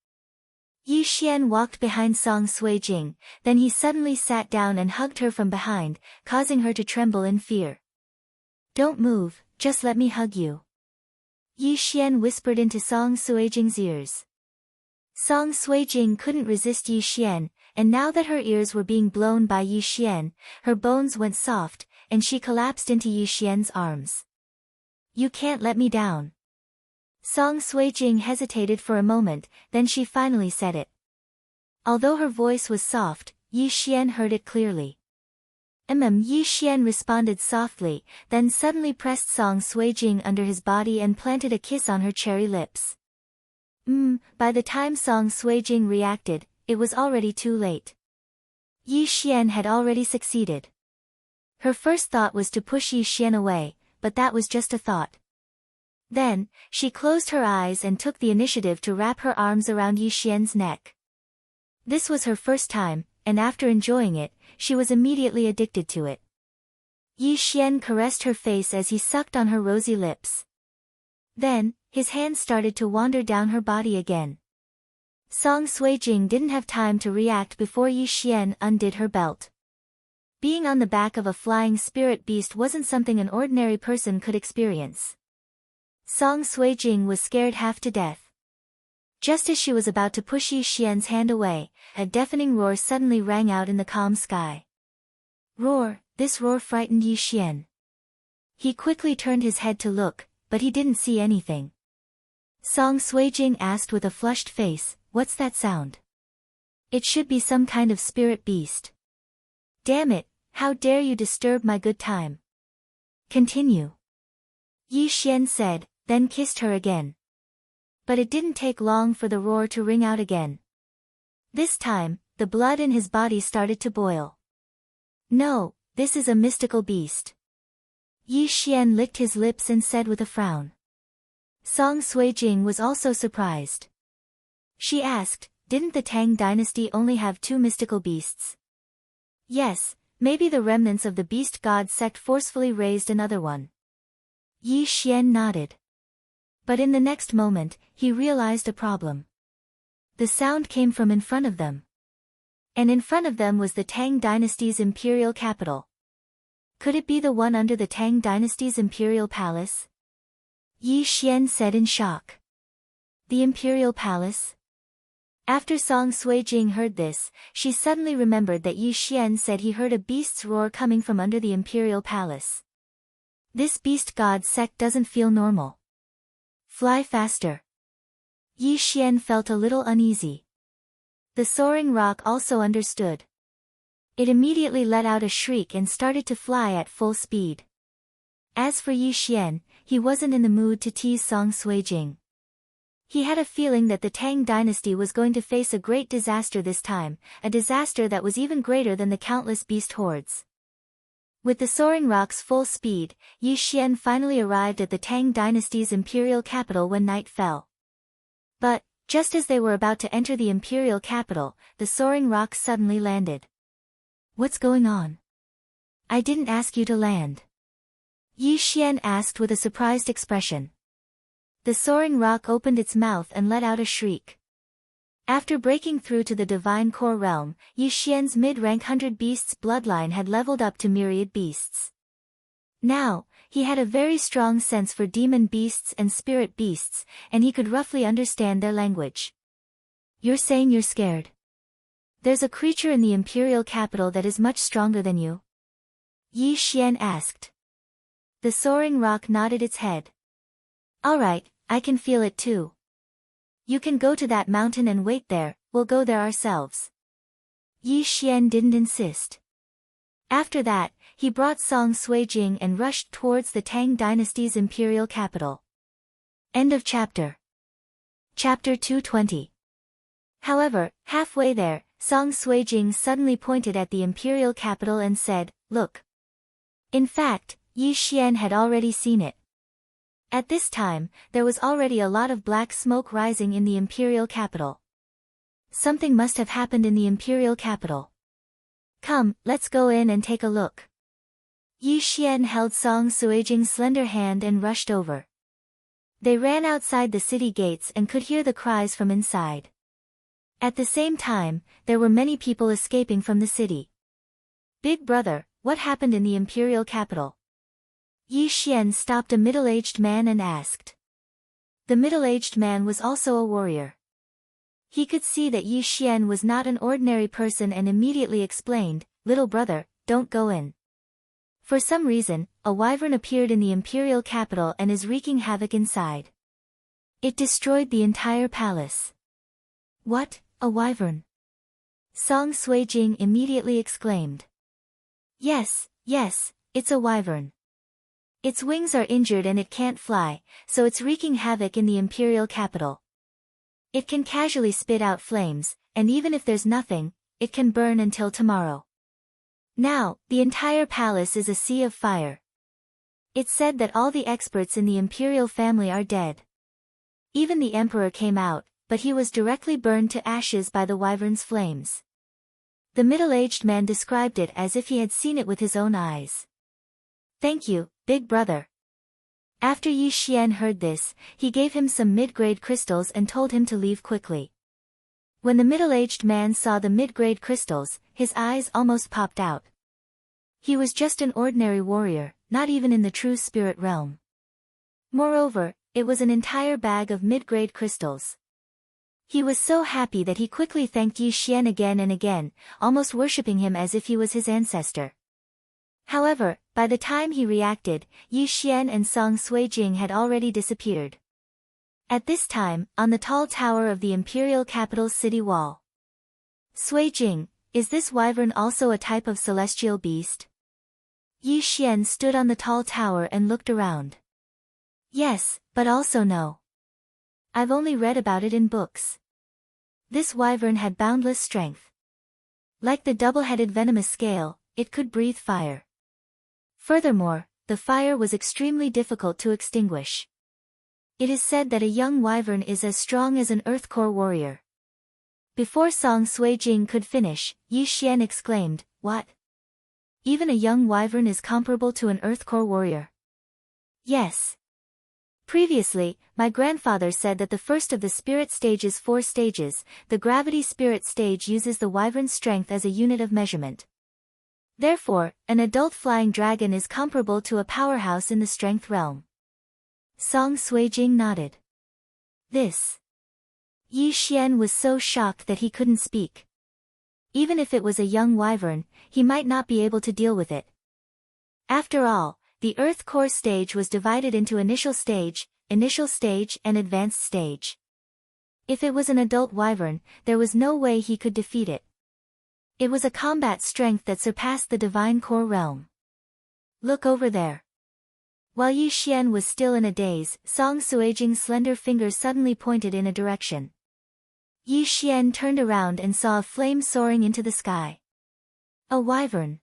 Yi Xian walked behind Song Suijing, then he suddenly sat down and hugged her from behind, causing her to tremble in fear. Don't move, just let me hug you. Yi Xian whispered into Song Suijing's ears. Song Suijing couldn't resist Yi Xian, and now that her ears were being blown by Yi Xian, her bones went soft, and she collapsed into Yi Xian's arms. You can't let me down. Song Suijing hesitated for a moment, then she finally said it. Although her voice was soft, Yi Xian heard it clearly. Yi Xian responded softly, then suddenly pressed Song Suijing under his body and planted a kiss on her cherry lips. By the time Song Suijing reacted, it was already too late. Yi Xian had already succeeded. Her first thought was to push Yi Xian away, but that was just a thought. Then, she closed her eyes and took the initiative to wrap her arms around Yi Xian's neck. This was her first time, and after enjoying it, she was immediately addicted to it. Yi Xian caressed her face as he sucked on her rosy lips. Then, his hands started to wander down her body again. Song Suijing didn't have time to react before Yi Xian undid her belt. Being on the back of a flying spirit beast wasn't something an ordinary person could experience. Song Suijing was scared half to death. Just as she was about to push Yi Xian's hand away, a deafening roar suddenly rang out in the calm sky. This roar frightened Yi Xian. He quickly turned his head to look, but he didn't see anything. Song Suijing asked with a flushed face, "What's that sound?" "It should be some kind of spirit beast." "Damn it, how dare you disturb my good time." "Continue," Yi Xian said, then kissed her again. But it didn't take long for the roar to ring out again. This time, the blood in his body started to boil. "No, this is a mystical beast." Yi Xian licked his lips and said with a frown. Song Suijing was also surprised. She asked, "Didn't the Tang dynasty only have 2 mystical beasts?" "Yes, maybe the remnants of the beast god sect forcefully raised another one." Yi Xian nodded. But in the next moment, he realized a problem. The sound came from in front of them. And in front of them was the Tang dynasty's imperial capital. Could it be the one under the Tang dynasty's imperial palace? Yi Xian said in shock. The imperial palace? After Song Suijing heard this, she suddenly remembered that Yi Xian said he heard a beast's roar coming from under the imperial palace. This beast god sect doesn't feel normal. Fly faster. Yi Xian felt a little uneasy. The soaring rock also understood. It immediately let out a shriek and started to fly at full speed. As for Yi Xian, he wasn't in the mood to tease Song Suijing. He had a feeling that the Tang dynasty was going to face a great disaster this time, a disaster that was even greater than the countless beast hordes. With the soaring rock's full speed, Yi Xian finally arrived at the Tang dynasty's imperial capital when night fell. But, just as they were about to enter the imperial capital, the soaring rock suddenly landed. "What's going on?" "I didn't ask you to land." Yi Xian asked with a surprised expression. The soaring rock opened its mouth and let out a shriek. After breaking through to the divine core realm, Yi Xian's mid-rank 100 beasts bloodline had leveled up to myriad beasts. Now, he had a very strong sense for demon beasts and spirit beasts, and he could roughly understand their language. "You're saying you're scared? There's a creature in the imperial capital that is much stronger than you?" Yi Xian asked. The soaring rock nodded its head. Alright, I can feel it too. You can go to that mountain and wait there, we'll go there ourselves. Yi Xian didn't insist. After that, he brought Song Suijing and rushed towards the Tang dynasty's imperial capital. End of chapter. Chapter 220. However, halfway there, Song Suijing suddenly pointed at the imperial capital and said, "Look." In fact, Yi Xian had already seen it. At this time, there was already a lot of black smoke rising in the imperial capital. Something must have happened in the imperial capital. Come, let's go in and take a look. Yi Xian held Song Suijing's slender hand and rushed over. They ran outside the city gates and could hear the cries from inside. At the same time, there were many people escaping from the city. "Big brother, what happened in the imperial capital?" Yi Xian stopped a middle-aged man and asked. The middle-aged man was also a warrior. He could see that Yi Xian was not an ordinary person and immediately explained, "Little brother, don't go in. For some reason, a wyvern appeared in the imperial capital and is wreaking havoc inside. It destroyed the entire palace." "What, a wyvern?" Song Suijing immediately exclaimed. Yes, it's a wyvern. Its wings are injured and it can't fly, so it's wreaking havoc in the imperial capital. It can casually spit out flames, and even if there's nothing, it can burn until tomorrow. Now, the entire palace is a sea of fire. It's said that all the experts in the imperial family are dead. Even the emperor came out, but he was directly burned to ashes by the wyvern's flames. The middle-aged man described it as if he had seen it with his own eyes. "Thank you, big brother." After Yi Xian heard this, he gave him some mid-grade crystals and told him to leave quickly. When the middle-aged man saw the mid-grade crystals, his eyes almost popped out. He was just an ordinary warrior, not even in the true spirit realm. Moreover, it was an entire bag of mid-grade crystals. He was so happy that he quickly thanked Yi Xian again and again, almost worshipping him as if he was his ancestor. However, by the time he reacted, Yi Xian and Song Suijing had already disappeared. At this time, on the tall tower of the imperial capital's city wall. "Suijing, is this wyvern also a type of celestial beast?" Yi Xian stood on the tall tower and looked around. "Yes, but also no. I've only read about it in books. This wyvern had boundless strength. Like the double-headed venomous scale, it could breathe fire. Furthermore, the fire was extremely difficult to extinguish. It is said that a young wyvern is as strong as an earthcore warrior." Before Song Suijing could finish, Yi Xian exclaimed, "What? Even a young wyvern is comparable to an earthcore warrior?" "Yes. Previously, my grandfather said that the first of the spirit stage's 4 stages, the gravity spirit stage, uses the wyvern's strength as a unit of measurement. Therefore, an adult flying dragon is comparable to a powerhouse in the strength realm." Song Suijing nodded. This. Yi Xian was so shocked that he couldn't speak. Even if it was a young wyvern, he might not be able to deal with it. After all, the Earth Core stage was divided into initial stage, and advanced stage. If it was an adult wyvern, there was no way he could defeat it. It was a combat strength that surpassed the divine core realm. "Look over there." While Yi Xian was still in a daze, Song Suijing's slender fingers suddenly pointed in a direction. Yi Xian turned around and saw a flame soaring into the sky. A wyvern.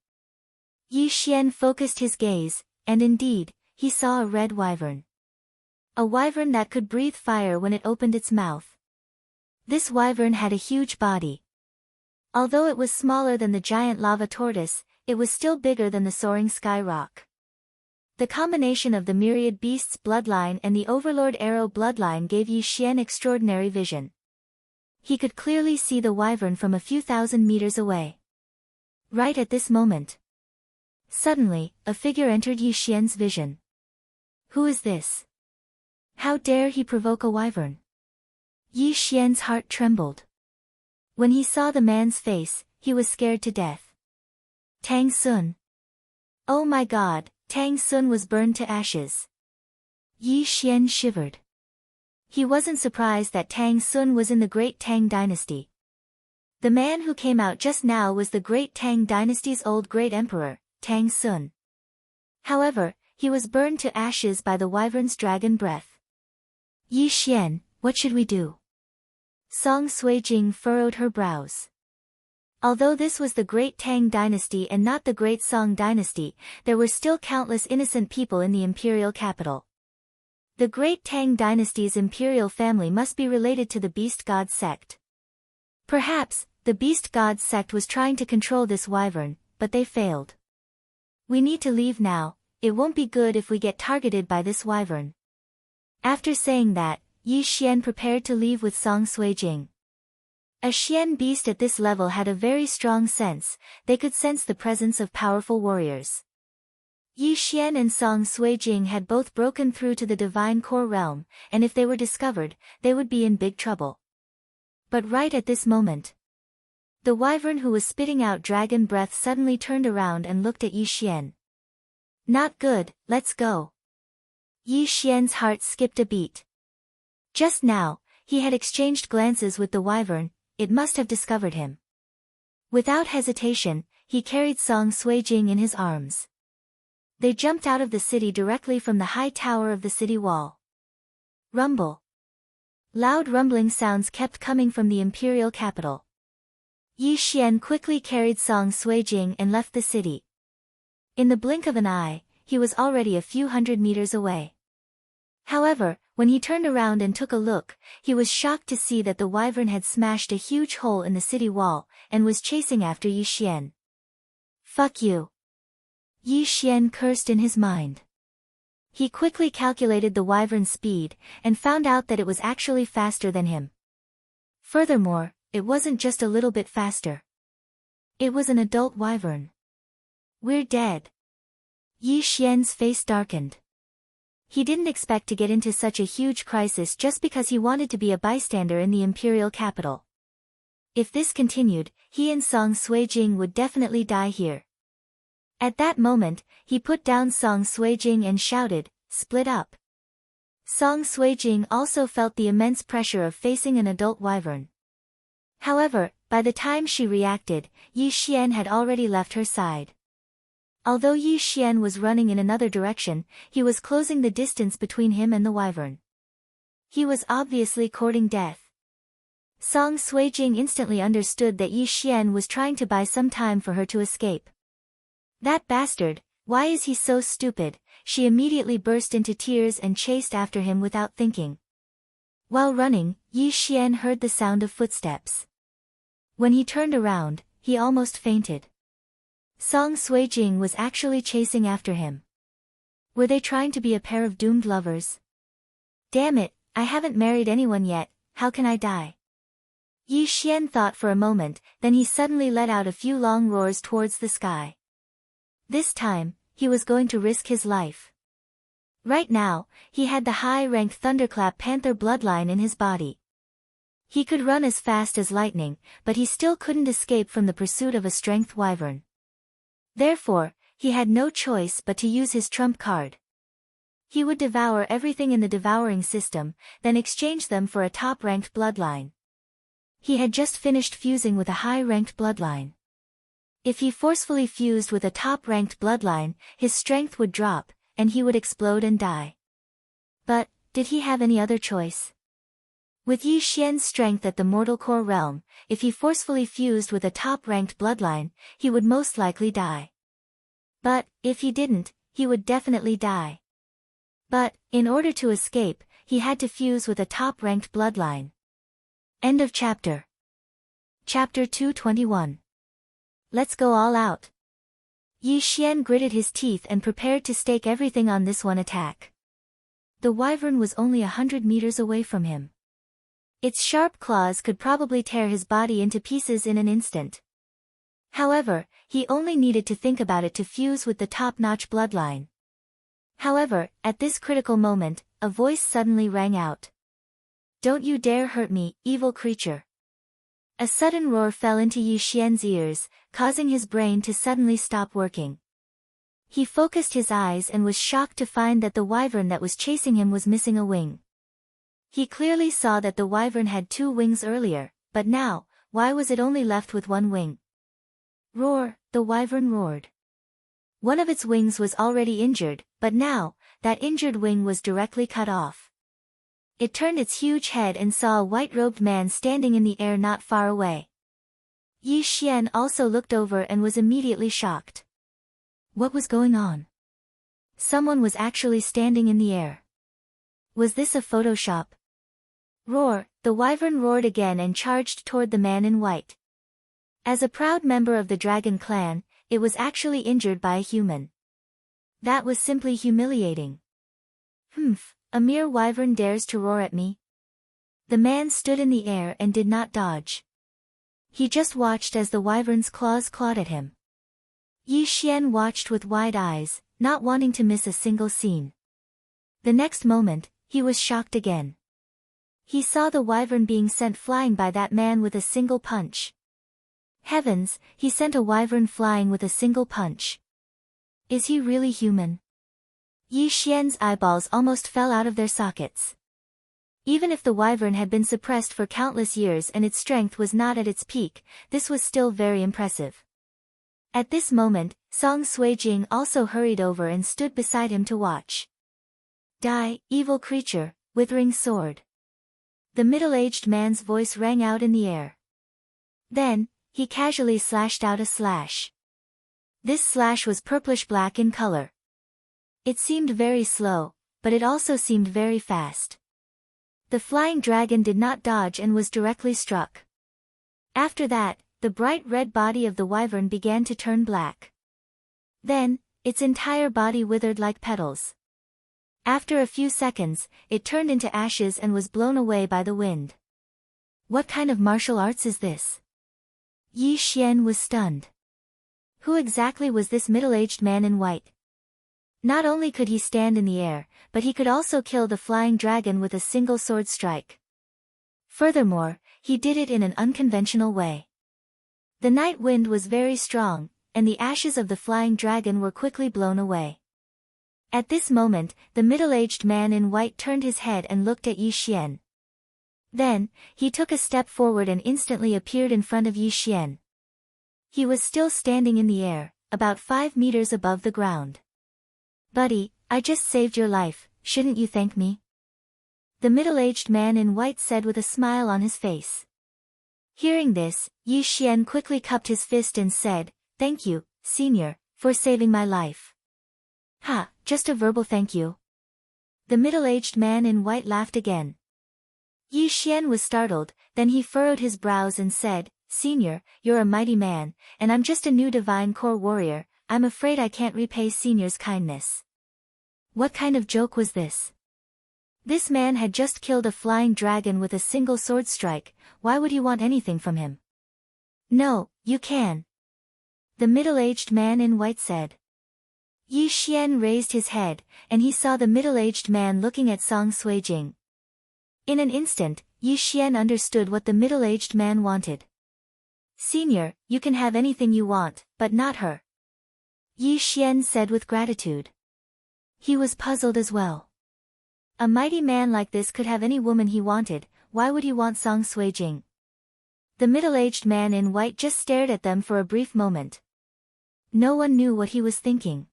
Yi Xian focused his gaze, and indeed, he saw a red wyvern. A wyvern that could breathe fire when it opened its mouth. This wyvern had a huge body. Although it was smaller than the giant lava tortoise, it was still bigger than the soaring sky rock. The combination of the myriad beasts bloodline and the overlord arrow bloodline gave Yi Xian extraordinary vision. He could clearly see the wyvern from a few thousand meters away. Right at this moment. Suddenly, a figure entered Yi Xian's vision. Who is this? How dare he provoke a wyvern? Yi Xian's heart trembled. When he saw the man's face, he was scared to death. Tang Sun. Oh my god, Tang Sun was burned to ashes. Yi Xian shivered. He wasn't surprised that Tang Sun was in the Great Tang Dynasty. The man who came out just now was the Great Tang Dynasty's old great emperor, Tang Sun. However, he was burned to ashes by the wyvern's dragon breath. Yi Xian, what should we do? Song Suijing furrowed her brows. Although this was the Great Tang Dynasty and not the Great Song Dynasty, there were still countless innocent people in the imperial capital. The Great Tang Dynasty's imperial family must be related to the Beast God sect. Perhaps, the Beast God sect was trying to control this wyvern, but they failed. We need to leave now, it won't be good if we get targeted by this wyvern. After saying that, Yi Xian prepared to leave with Song Suijing. A Xian beast at this level had a very strong sense, they could sense the presence of powerful warriors. Yi Xian and Song Suijing had both broken through to the divine core realm, and if they were discovered, they would be in big trouble. But right at this moment, the wyvern who was spitting out dragon breath suddenly turned around and looked at Yi Xian. Not good, let's go. Yi Xian's heart skipped a beat. Just now, he had exchanged glances with the wyvern, it must have discovered him. Without hesitation, he carried Song Suijing in his arms. They jumped out of the city directly from the high tower of the city wall. Rumble. Loud rumbling sounds kept coming from the imperial capital. Yi Xian quickly carried Song Suijing and left the city. In the blink of an eye, he was already a few hundred meters away. However, when he turned around and took a look, he was shocked to see that the wyvern had smashed a huge hole in the city wall, and was chasing after Yi Xian. Fuck you. Yi Xian cursed in his mind. He quickly calculated the wyvern's speed, and found out that it was actually faster than him. Furthermore, it wasn't just a little bit faster. It was an adult wyvern. We're dead. Yi Xian's face darkened. He didn't expect to get into such a huge crisis just because he wanted to be a bystander in the imperial capital. If this continued, he and Song Suijing would definitely die here. At that moment, he put down Song Suijing and shouted, "Split up." Song Suijing also felt the immense pressure of facing an adult wyvern. However, by the time she reacted, Yi Xian had already left her side. Although Yi Xian was running in another direction, he was closing the distance between him and the wyvern. He was obviously courting death. Song Suijing instantly understood that Yi Xian was trying to buy some time for her to escape. That bastard, why is he so stupid? She immediately burst into tears and chased after him without thinking. While running, Yi Xian heard the sound of footsteps. When he turned around, he almost fainted. Song Suijing was actually chasing after him. Were they trying to be a pair of doomed lovers? Damn it, I haven't married anyone yet, how can I die? Yi Xian thought for a moment, then he suddenly let out a few long roars towards the sky. This time, he was going to risk his life. Right now, he had the high-ranked Thunderclap Panther bloodline in his body. He could run as fast as lightning, but he still couldn't escape from the pursuit of a strength wyvern. Therefore, he had no choice but to use his trump card. He would devour everything in the devouring system, then exchange them for a top-ranked bloodline. He had just finished fusing with a high-ranked bloodline. If he forcefully fused with a top-ranked bloodline, his strength would drop, and he would explode and die. But, did he have any other choice? With Yi Xian's strength at the mortal core realm, if he forcefully fused with a top-ranked bloodline, he would most likely die. But, if he didn't, he would definitely die. But, in order to escape, he had to fuse with a top-ranked bloodline. End of chapter. Chapter 221. Let's go all out. Yi Xian gritted his teeth and prepared to stake everything on this one attack. The wyvern was only 100 meters away from him. Its sharp claws could probably tear his body into pieces in an instant. However, he only needed to think about it to fuse with the top-notch bloodline. However, at this critical moment, a voice suddenly rang out. "Don't you dare hurt me, evil creature." A sudden roar fell into Yi Xian's ears, causing his brain to suddenly stop working. He focused his eyes and was shocked to find that the wyvern that was chasing him was missing a wing. He clearly saw that the wyvern had 2 wings earlier, but now, why was it only left with 1 wing? Roar, the wyvern roared. One of its wings was already injured, but now, that injured wing was directly cut off. It turned its huge head and saw a white-robed man standing in the air not far away. Yi Xian also looked over and was immediately shocked. What was going on? Someone was actually standing in the air. Was this a Photoshop? Roar, the wyvern roared again and charged toward the man in white. As a proud member of the dragon clan, it was actually injured by a human. That was simply humiliating. Humph, a mere wyvern dares to roar at me? The man stood in the air and did not dodge. He just watched as the wyvern's claws clawed at him. Yi Xian watched with wide eyes, not wanting to miss a single scene. The next moment, he was shocked again. He saw the wyvern being sent flying by that man with a single punch. Heavens, he sent a wyvern flying with a single punch. Is he really human? Yi Xian's eyeballs almost fell out of their sockets. Even if the wyvern had been suppressed for countless years and its strength was not at its peak, this was still very impressive. At this moment, Song Suijing also hurried over and stood beside him to watch. Die, evil creature, withering sword. The middle-aged man's voice rang out in the air. Then, he casually slashed out a slash. This slash was purplish-black in color. It seemed very slow, but it also seemed very fast. The flying dragon did not dodge and was directly struck. After that, the bright red body of the wyvern began to turn black. Then, its entire body withered like petals. After a few seconds, it turned into ashes and was blown away by the wind. What kind of martial arts is this? Yi Xian was stunned. Who exactly was this middle-aged man in white? Not only could he stand in the air, but he could also kill the flying dragon with a single sword strike. Furthermore, he did it in an unconventional way. The night wind was very strong, and the ashes of the flying dragon were quickly blown away. At this moment, the middle-aged man in white turned his head and looked at Yi Xian. Then, he took a step forward and instantly appeared in front of Yi Xian. He was still standing in the air, about 5 meters above the ground. Buddy, I just saved your life, shouldn't you thank me? The middle-aged man in white said with a smile on his face. Hearing this, Yi Xian quickly cupped his fist and said, Thank you, senior, for saving my life. Ha, just a verbal thank you. The middle-aged man in white laughed again. Yi Xian was startled, then he furrowed his brows and said, Senior, you're a mighty man, and I'm just a new divine core warrior, I'm afraid I can't repay Senior's kindness. What kind of joke was this? This man had just killed a flying dragon with a single sword strike, why would he want anything from him? No, you can. The middle-aged man in white said. Yi Xian raised his head, and he saw the middle-aged man looking at Song Suijing. In an instant, Yi Xian understood what the middle-aged man wanted. Senior, you can have anything you want, but not her. Yi Xian said with gratitude. He was puzzled as well. A mighty man like this could have any woman he wanted, why would he want Song Suijing? The middle-aged man in white just stared at them for a brief moment. No one knew what he was thinking.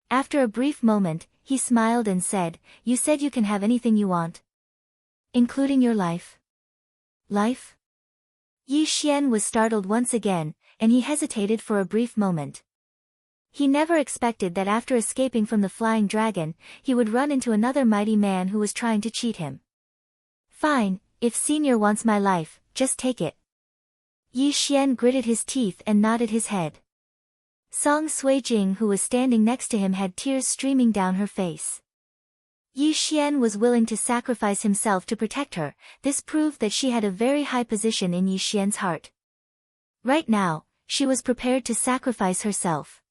After a brief moment, he smiled and said, You said you can have anything you want. Including your life? Life? Yi Xian was startled once again, and he hesitated for a brief moment. He never expected that after escaping from the flying dragon, he would run into another mighty man who was trying to cheat him. Fine, if Senior wants my life, just take it. Yi Xian gritted his teeth and nodded his head. Song Suijing, who was standing next to him, had tears streaming down her face. Yi Xian was willing to sacrifice himself to protect her, this proved that she had a very high position in Yi Xian's heart. Right now, she was prepared to sacrifice herself.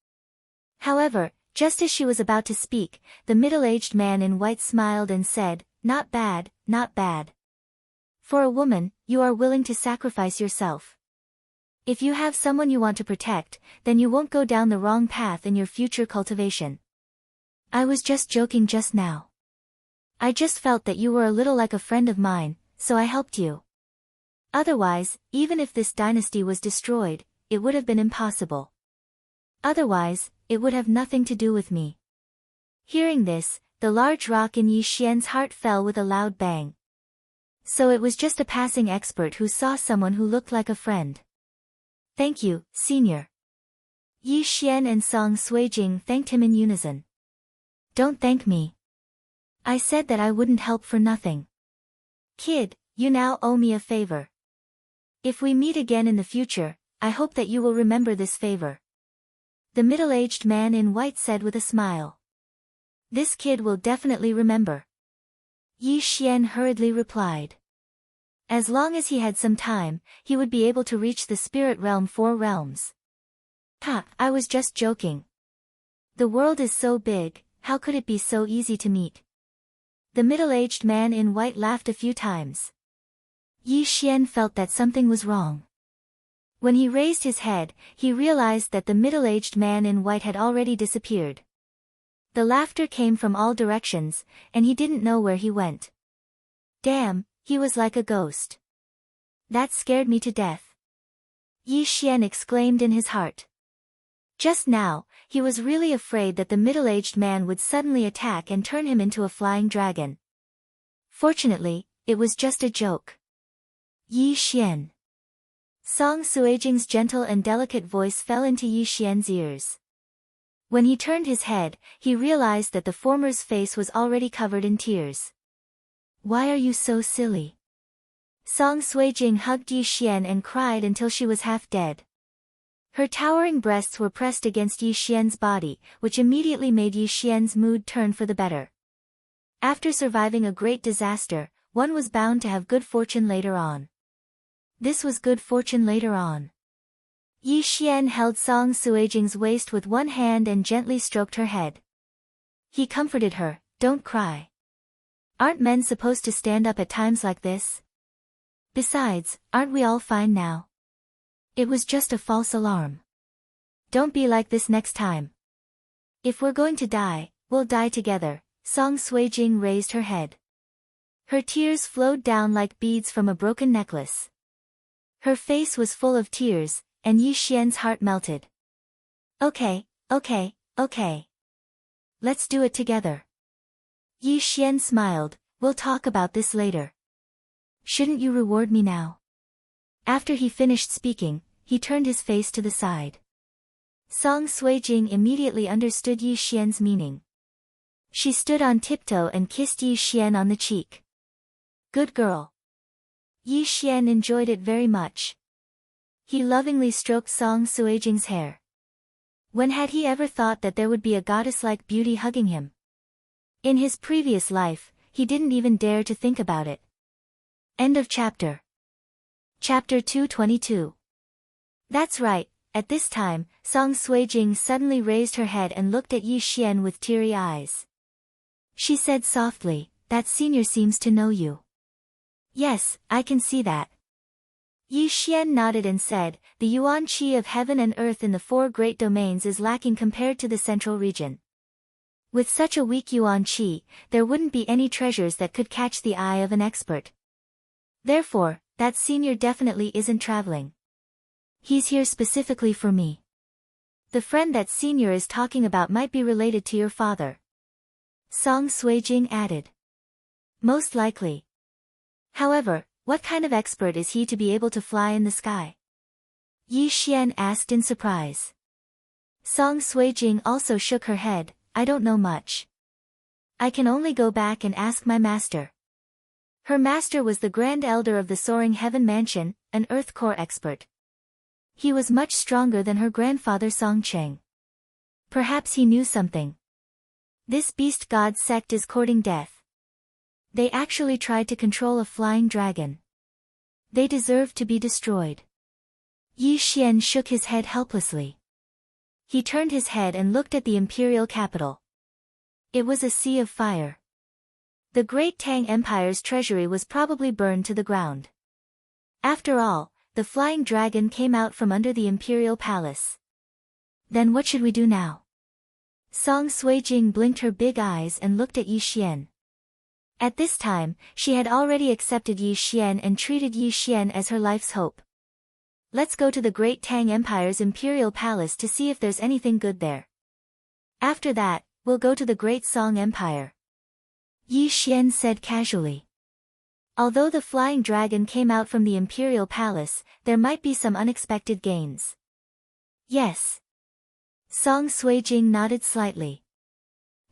However, just as she was about to speak, the middle-aged man in white smiled and said, Not bad, not bad. For a woman, you are willing to sacrifice yourself. If you have someone you want to protect, then you won't go down the wrong path in your future cultivation. I was just joking just now. I just felt that you were a little like a friend of mine, so I helped you. Otherwise, even if this dynasty was destroyed, it would have been impossible. Otherwise, it would have nothing to do with me. Hearing this, the large rock in Yi Xian's heart fell with a loud bang. So it was just a passing expert who saw someone who looked like a friend. Thank you, senior. Yi Xian and Song Suijing thanked him in unison. Don't thank me. I said that I wouldn't help for nothing. Kid, you now owe me a favor. If we meet again in the future, I hope that you will remember this favor. The middle-aged man in white said with a smile. This kid will definitely remember. Yi Xian hurriedly replied. As long as he had some time, he would be able to reach the spirit realm 4 realms. Ha, I was just joking. The world is so big, how could it be so easy to meet? The middle-aged man in white laughed a few times. Yi Xian felt that something was wrong. When he raised his head, he realized that the middle-aged man in white had already disappeared. The laughter came from all directions, and he didn't know where he went. Damn, he was like a ghost. That scared me to death. Yi Xian exclaimed in his heart. Just now, he was really afraid that the middle-aged man would suddenly attack and turn him into a flying dragon. Fortunately, it was just a joke. Yi Xian. Song Suijing's gentle and delicate voice fell into Yi Xian's ears. When he turned his head, he realized that the former's face was already covered in tears. Why are you so silly? Song Suijing hugged Yi Xian and cried until she was half dead. Her towering breasts were pressed against Yi Xian's body, which immediately made Yi Xian's mood turn for the better. After surviving a great disaster, one was bound to have good fortune later on. This was good fortune later on. Yi Xian held Song Suijing's waist with one hand and gently stroked her head. He comforted her, "Don't cry. Aren't men supposed to stand up at times like this? Besides, aren't we all fine now? It was just a false alarm. Don't be like this next time. If we're going to die, we'll die together." Song Suijing raised her head. Her tears flowed down like beads from a broken necklace. Her face was full of tears, and Yi Xian's heart melted. Okay. Let's do it together. Yi Xian smiled, "We'll talk about this later. Shouldn't you reward me now?" After he finished speaking, he turned his face to the side. Song Suijing immediately understood Yi Xian's meaning. She stood on tiptoe and kissed Yi Xian on the cheek. Good girl. Yi Xian enjoyed it very much. He lovingly stroked Song Suijing's hair. When had he ever thought that there would be a goddess-like beauty hugging him? In his previous life, he didn't even dare to think about it. End of chapter. Chapter 222. That's right, at this time, Song Suijing suddenly raised her head and looked at Yi Xian with teary eyes. She said softly, "That senior seems to know you." "Yes, I can see that." Yi Xian nodded and said, "The yuan qi of heaven and earth in the 4 great domains is lacking compared to the central region. With such a weak yuan qi, there wouldn't be any treasures that could catch the eye of an expert. Therefore, that senior definitely isn't traveling. He's here specifically for me. The friend that senior is talking about might be related to your father." Song Suijing added. "Most likely. However, what kind of expert is he to be able to fly in the sky?" Yi Xian asked in surprise. Song Suijing also shook her head, "I don't know much. I can only go back and ask my master." Her master was the Grand Elder of the Soaring Heaven Mansion, an Earth Core expert. He was much stronger than her grandfather Song Cheng. Perhaps he knew something. This beast god sect is courting death. They actually tried to control a flying dragon. They deserve to be destroyed. Yi Xian shook his head helplessly. He turned his head and looked at the imperial capital. It was a sea of fire. The Great Tang Empire's treasury was probably burned to the ground. After all, the flying dragon came out from under the imperial palace. Then what should we do now? Song Suijing blinked her big eyes and looked at Yi Xian. At this time, she had already accepted Yi Xian and treated Yi Xian as her life's hope. Let's go to the Great Tang Empire's imperial palace to see if there's anything good there. After that, we'll go to the Great Song Empire. Yi Xian said casually. Although the flying dragon came out from the imperial palace, there might be some unexpected gains. Yes. Song Suijing nodded slightly.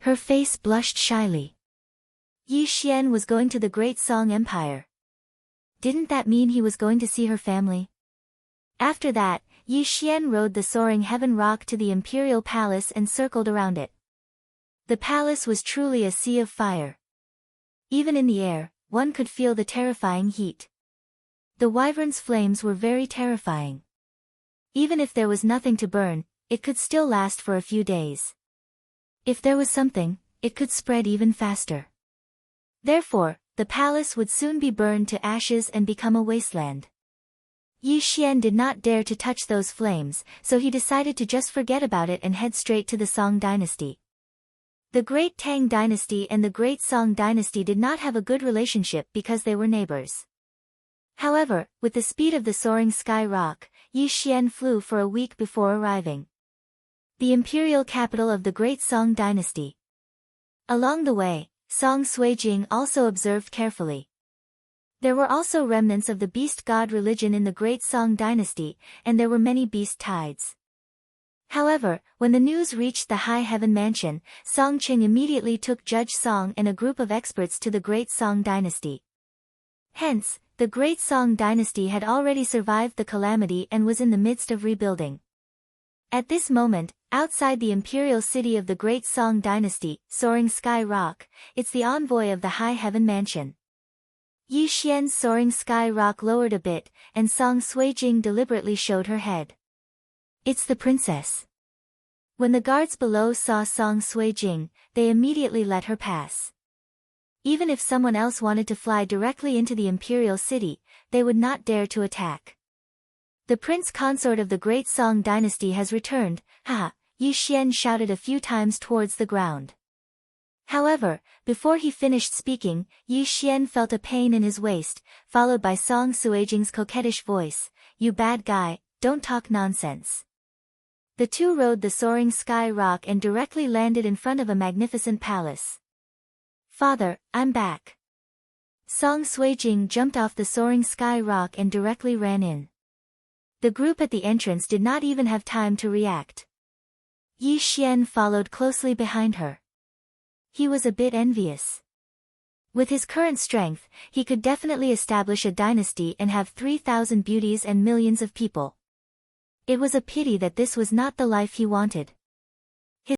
Her face blushed shyly. Yi Xian was going to the Great Song Empire. Didn't that mean he was going to see her family? After that, Yi Xian rode the soaring heaven rock to the imperial palace and circled around it. The palace was truly a sea of fire. Even in the air, one could feel the terrifying heat. The wyvern's flames were very terrifying. Even if there was nothing to burn, it could still last for a few days. If there was something, it could spread even faster. Therefore, the palace would soon be burned to ashes and become a wasteland. Yi Xian did not dare to touch those flames, so he decided to just forget about it and head straight to the Song dynasty. The Great Tang dynasty and the Great Song dynasty did not have a good relationship because they were neighbors. However, with the speed of the soaring sky rock, Yi Xian flew for a week before arriving the imperial capital of the Great Song dynasty. Along the way, Song Suijing also observed carefully. There were also remnants of the beast god religion in the Great Song dynasty, and there were many beast tides. However, when the news reached the High Heaven Mansion, Song Qing immediately took Judge Song and a group of experts to the Great Song dynasty. Hence, the Great Song dynasty had already survived the calamity and was in the midst of rebuilding. At this moment, outside the imperial city of the Great Song dynasty, soaring sky rock, it's the envoy of the High Heaven Mansion. Yi Xian's soaring sky rock lowered a bit, and Song Suijing deliberately showed her head. It's the princess. When the guards below saw Song Suijing, they immediately let her pass. Even if someone else wanted to fly directly into the imperial city, they would not dare to attack. The prince consort of the Great Song dynasty has returned, haha, Yi Xian shouted a few times towards the ground. However, before he finished speaking, Yi Xian felt a pain in his waist, followed by Song Suijing's coquettish voice, "You bad guy, don't talk nonsense." The two rode the soaring sky rock and directly landed in front of a magnificent palace. "Father, I'm back." Song Suijing jumped off the soaring sky rock and directly ran in. The group at the entrance did not even have time to react. Yi Xian followed closely behind her. He was a bit envious. With his current strength, he could definitely establish a dynasty and have 3,000 beauties and millions of people. It was a pity that this was not the life he wanted.